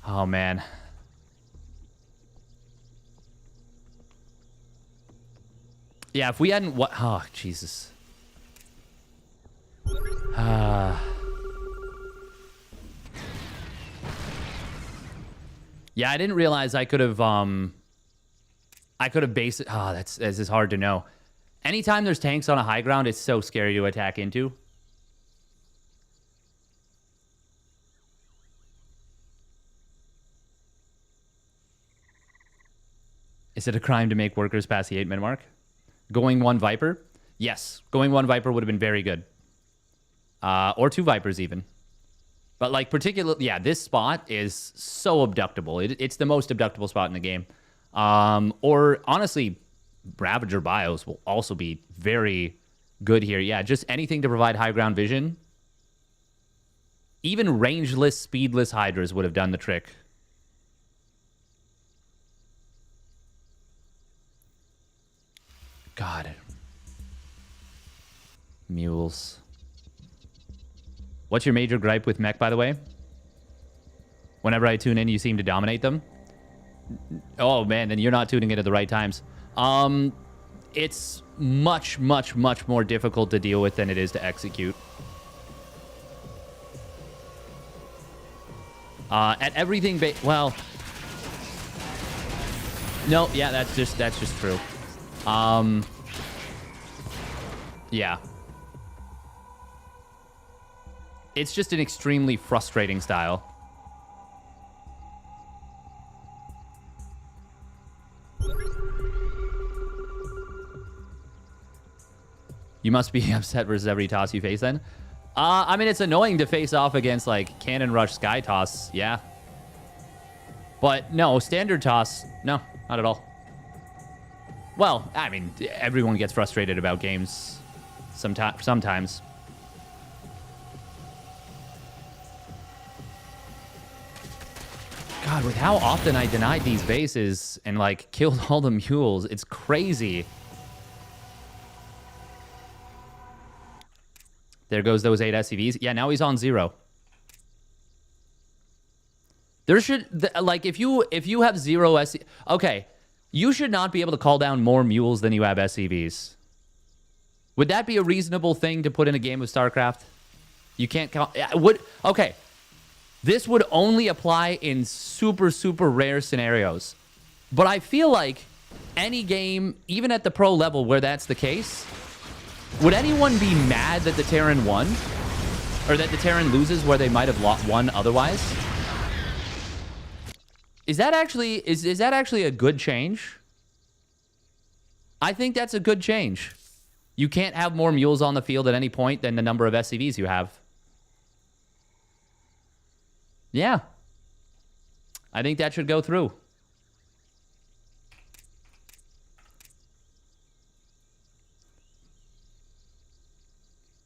Oh, man. Yeah, if we hadn't... What? Oh, Jesus. Yeah, I didn't realize I could have based it. Oh, this is hard to know. Anytime there's tanks on a high ground, it's so scary to attack into. Is it a crime to make workers pass the 8-minute mark? Going 1 Viper? Yes. Going 1 Viper would have been very good. Or 2 Vipers even. But like particularly, yeah, this spot is so abductable. It's the most abductable spot in the game. Or honestly, Ravager Bios will also be very good here. Yeah, just anything to provide high ground vision. Even rangeless, speedless Hydras would have done the trick. God. Mules. What's your major gripe with mech, by the way? Whenever I tune in, you seem to dominate them. Oh, man, then you're not tuning in at the right times. It's much, much, much more difficult to deal with than it is to execute. At everything... Well... No, yeah, that's just true. Yeah. It's just an extremely frustrating style. You must be upset versus every toss you face then. I mean, it's annoying to face off against, like, Cannon Rush Sky Toss, yeah. But, no, Standard Toss, no, not at all. Well, I mean, everyone gets frustrated about games sometimes. God, with how often I denied these bases and, like, killed all the mules, it's crazy. There goes those 8 SCVs. Yeah, now he's on 0. There should, like, if you have 0 SCVs... Okay, you should not be able to call down more mules than you have SCVs. Would that be a reasonable thing to put in a game of StarCraft? You can't count... Okay. This would only apply in super, super rare scenarios. But I feel like any game, even at the pro level where that's the case, would anyone be mad that the Terran won? Or that the Terran loses where they might have won otherwise? Is that actually a good change? I think that's a good change. You can't have more mules on the field at any point than the number of SCVs you have. Yeah. I think that should go through.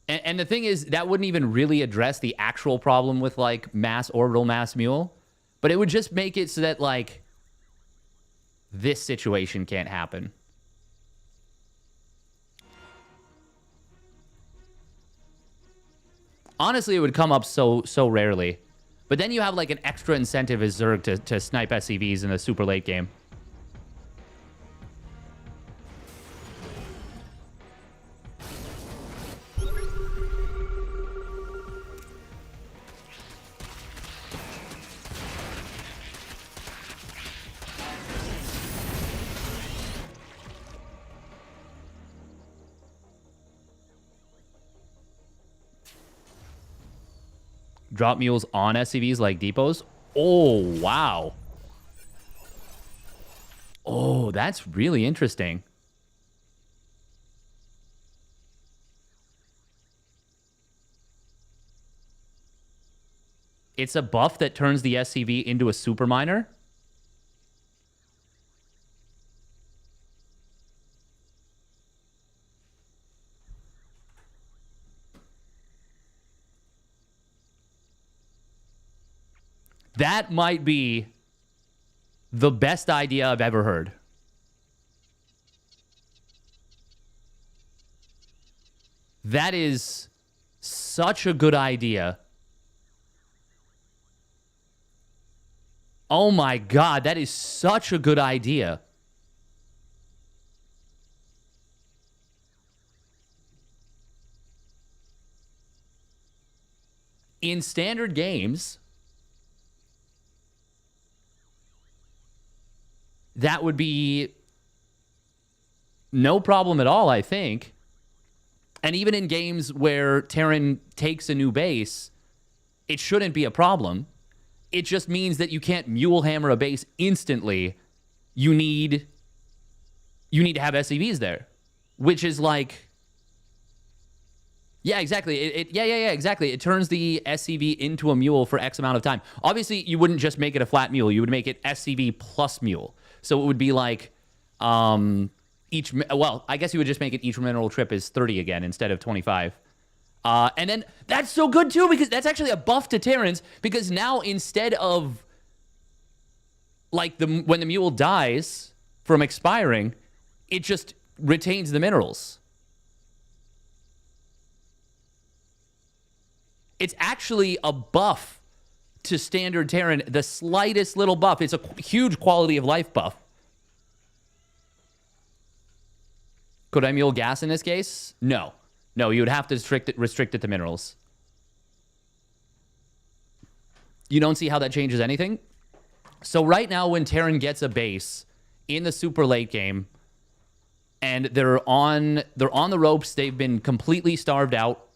And the thing is, that wouldn't even really address the actual problem with, like, orbital mass mule. But it would just make it so that, like, this situation can't happen. Honestly, it would come up so rarely. But then you have, like, an extra incentive as Zerg to snipe SCVs in a super late game. Drop mules on SCVs like depots. Oh, wow. Oh, that's really interesting. It's a buff that turns the SCV into a super miner. That might be the best idea I've ever heard. That is such a good idea. Oh my God, that is such a good idea. In standard games, that would be no problem at all, I think. And even in games where Terran takes a new base, it shouldn't be a problem. It just means that you can't mule hammer a base instantly. You need to have SCVs there, which is like, yeah, exactly. Yeah, exactly. It turns the SCV into a mule for X amount of time. Obviously, you wouldn't just make it a flat mule. You would make it SCV plus mule. So it would be like, well, I guess you would just make it each mineral trip is 30 again instead of 25. And then that's so good too, because that's actually a buff to Terrans, because now instead of like when the mule dies from expiring, it just retains the minerals. It's actually a buff to standard Terran, the slightest little buff. It's a huge quality of life buff. Could I mule gas in this case? No. No, you would have to restrict it to minerals. You don't see how that changes anything? So right now when Terran gets a base in the super late game and they're on the ropes, they've been completely starved out.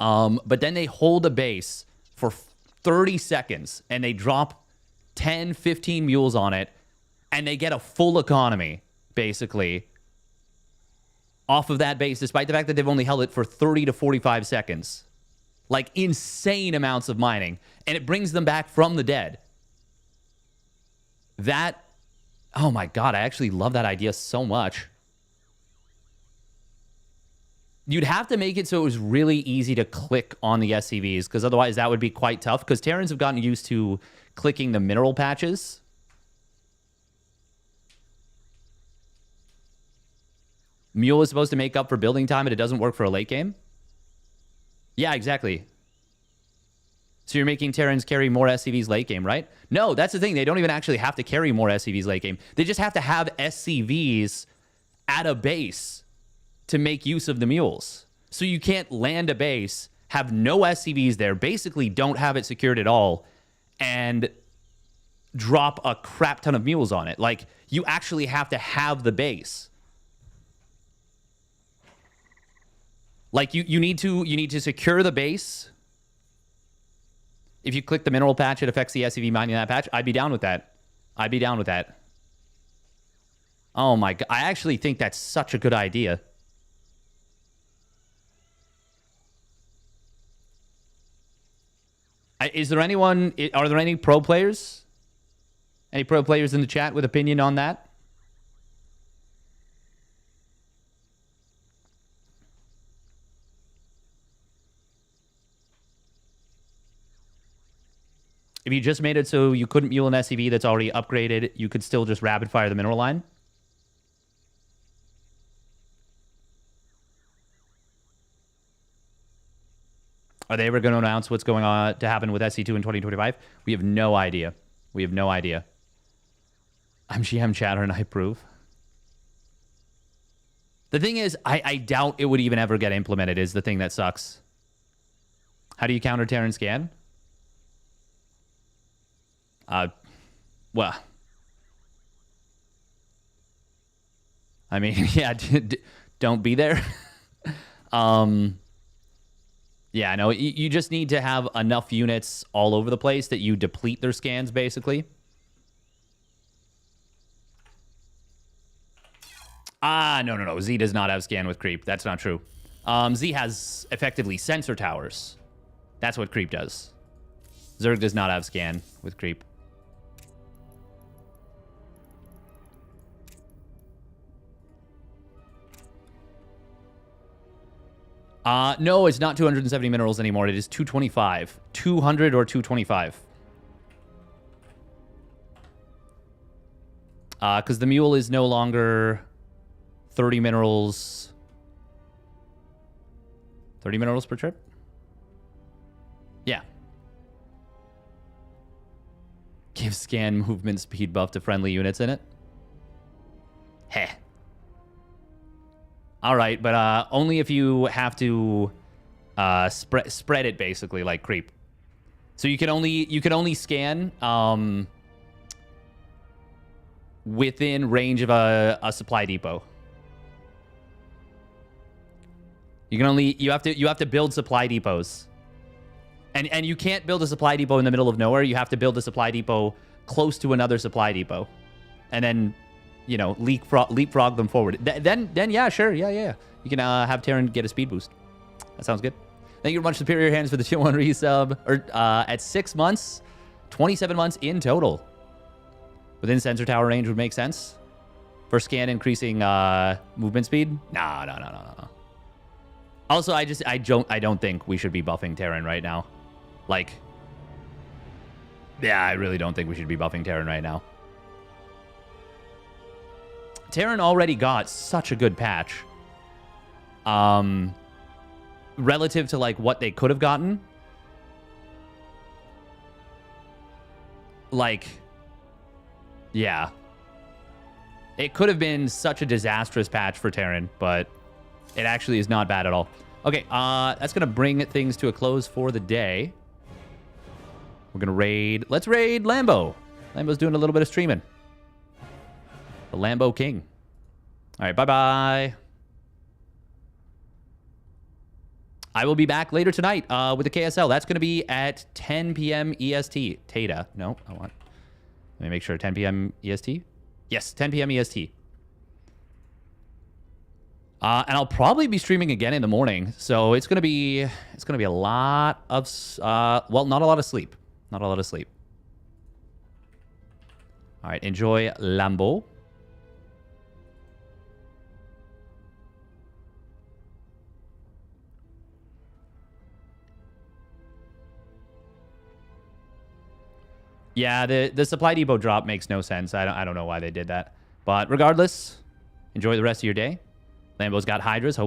But then they hold a base for 30 seconds and they drop 10, 15 mules on it and they get a full economy, basically, off of that base, despite the fact that they've only held it for 30 to 45 seconds. Like, insane amounts of mining. And it brings them back from the dead. That, oh my God, I actually love that idea so much. You'd have to make it so it was really easy to click on the SCVs, because otherwise that would be quite tough, because Terrans have gotten used to clicking the mineral patches. Mule is supposed to make up for building time, but it doesn't work for a late game? Yeah, exactly. So you're making Terrans carry more SCVs late game, right? No, that's the thing. They don't even actually have to carry more SCVs late game. They just have to have SCVs at a base to make use of the mules. So you can't land a base, have no SCVs there, basically don't have it secured at all, and drop a crap ton of mules on it. Like, you actually have to have the base. Like, you need to secure the base. If you click the mineral patch, it affects the SCV mining in that patch. I'd be down with that. I'd be down with that. Oh my God. I actually think that's such a good idea. Is there anyone, are there any pro players? Any pro players in the chat with opinion on that? If you just made it so you couldn't mule an SCV that's already upgraded, you could still just rapid fire the mineral line? Are they ever going to announce what's going on to happen with SC2 in 2025? We have no idea. We have no idea. I'm GM chatter and I approve. The thing is, I doubt it would even ever get implemented is the thing that sucks. How do you counter Terran scan? Well, I mean, yeah, don't be there. Yeah, no, you just need to have enough units all over the place that you deplete their scans, basically. No. Z does not have scan with creep. That's not true. Z has effectively sensor towers. That's what creep does. Zerg does not have scan with creep. No, it's not 270 minerals anymore. It is 225. 200 or 225. Because the mule is no longer 30 minerals. 30 minerals per trip? Yeah. Give scan movement speed buff to friendly units in it. Heh. All right, but only if you have to spread it basically like creep. So you can only scan within range of a supply depot. You have to build supply depots. And you can't build a supply depot in the middle of nowhere. You have to build a supply depot close to another supply depot. And then, you know, leapfrog them forward. Then yeah, sure. Yeah. You can have Terran get a speed boost. That sounds good. Thank you very much, Superior Hands, for the tier 1 resub. At 6 months, 27 months in total. Within sensor tower range would make sense. For scan increasing movement speed? No. Also, I don't think we should be buffing Terran right now. Like, yeah, I really don't think we should be buffing Terran right now. Terran already got such a good patch. Relative to, like, what they could have gotten. Like, yeah. It could have been such a disastrous patch for Terran, but it actually is not bad at all. Okay, that's going to bring things to a close for the day. We're going to raid... Let's raid Lambo. Lambo's doing a little bit of streaming. The Lambo King. All right, bye-bye. I will be back later tonight with the KSL. That's going to be at 10 p.m. EST. Tata. No, I want... Let me make sure. 10 p.m. EST? Yes, 10 p.m. EST. And I'll probably be streaming again in the morning. So it's going to be a lot of... well, not a lot of sleep. Not a lot of sleep. All right, enjoy Lambo. Yeah, the supply depot drop makes no sense. I don't know why they did that. But regardless, enjoy the rest of your day. Lambo's got Hydras. Hope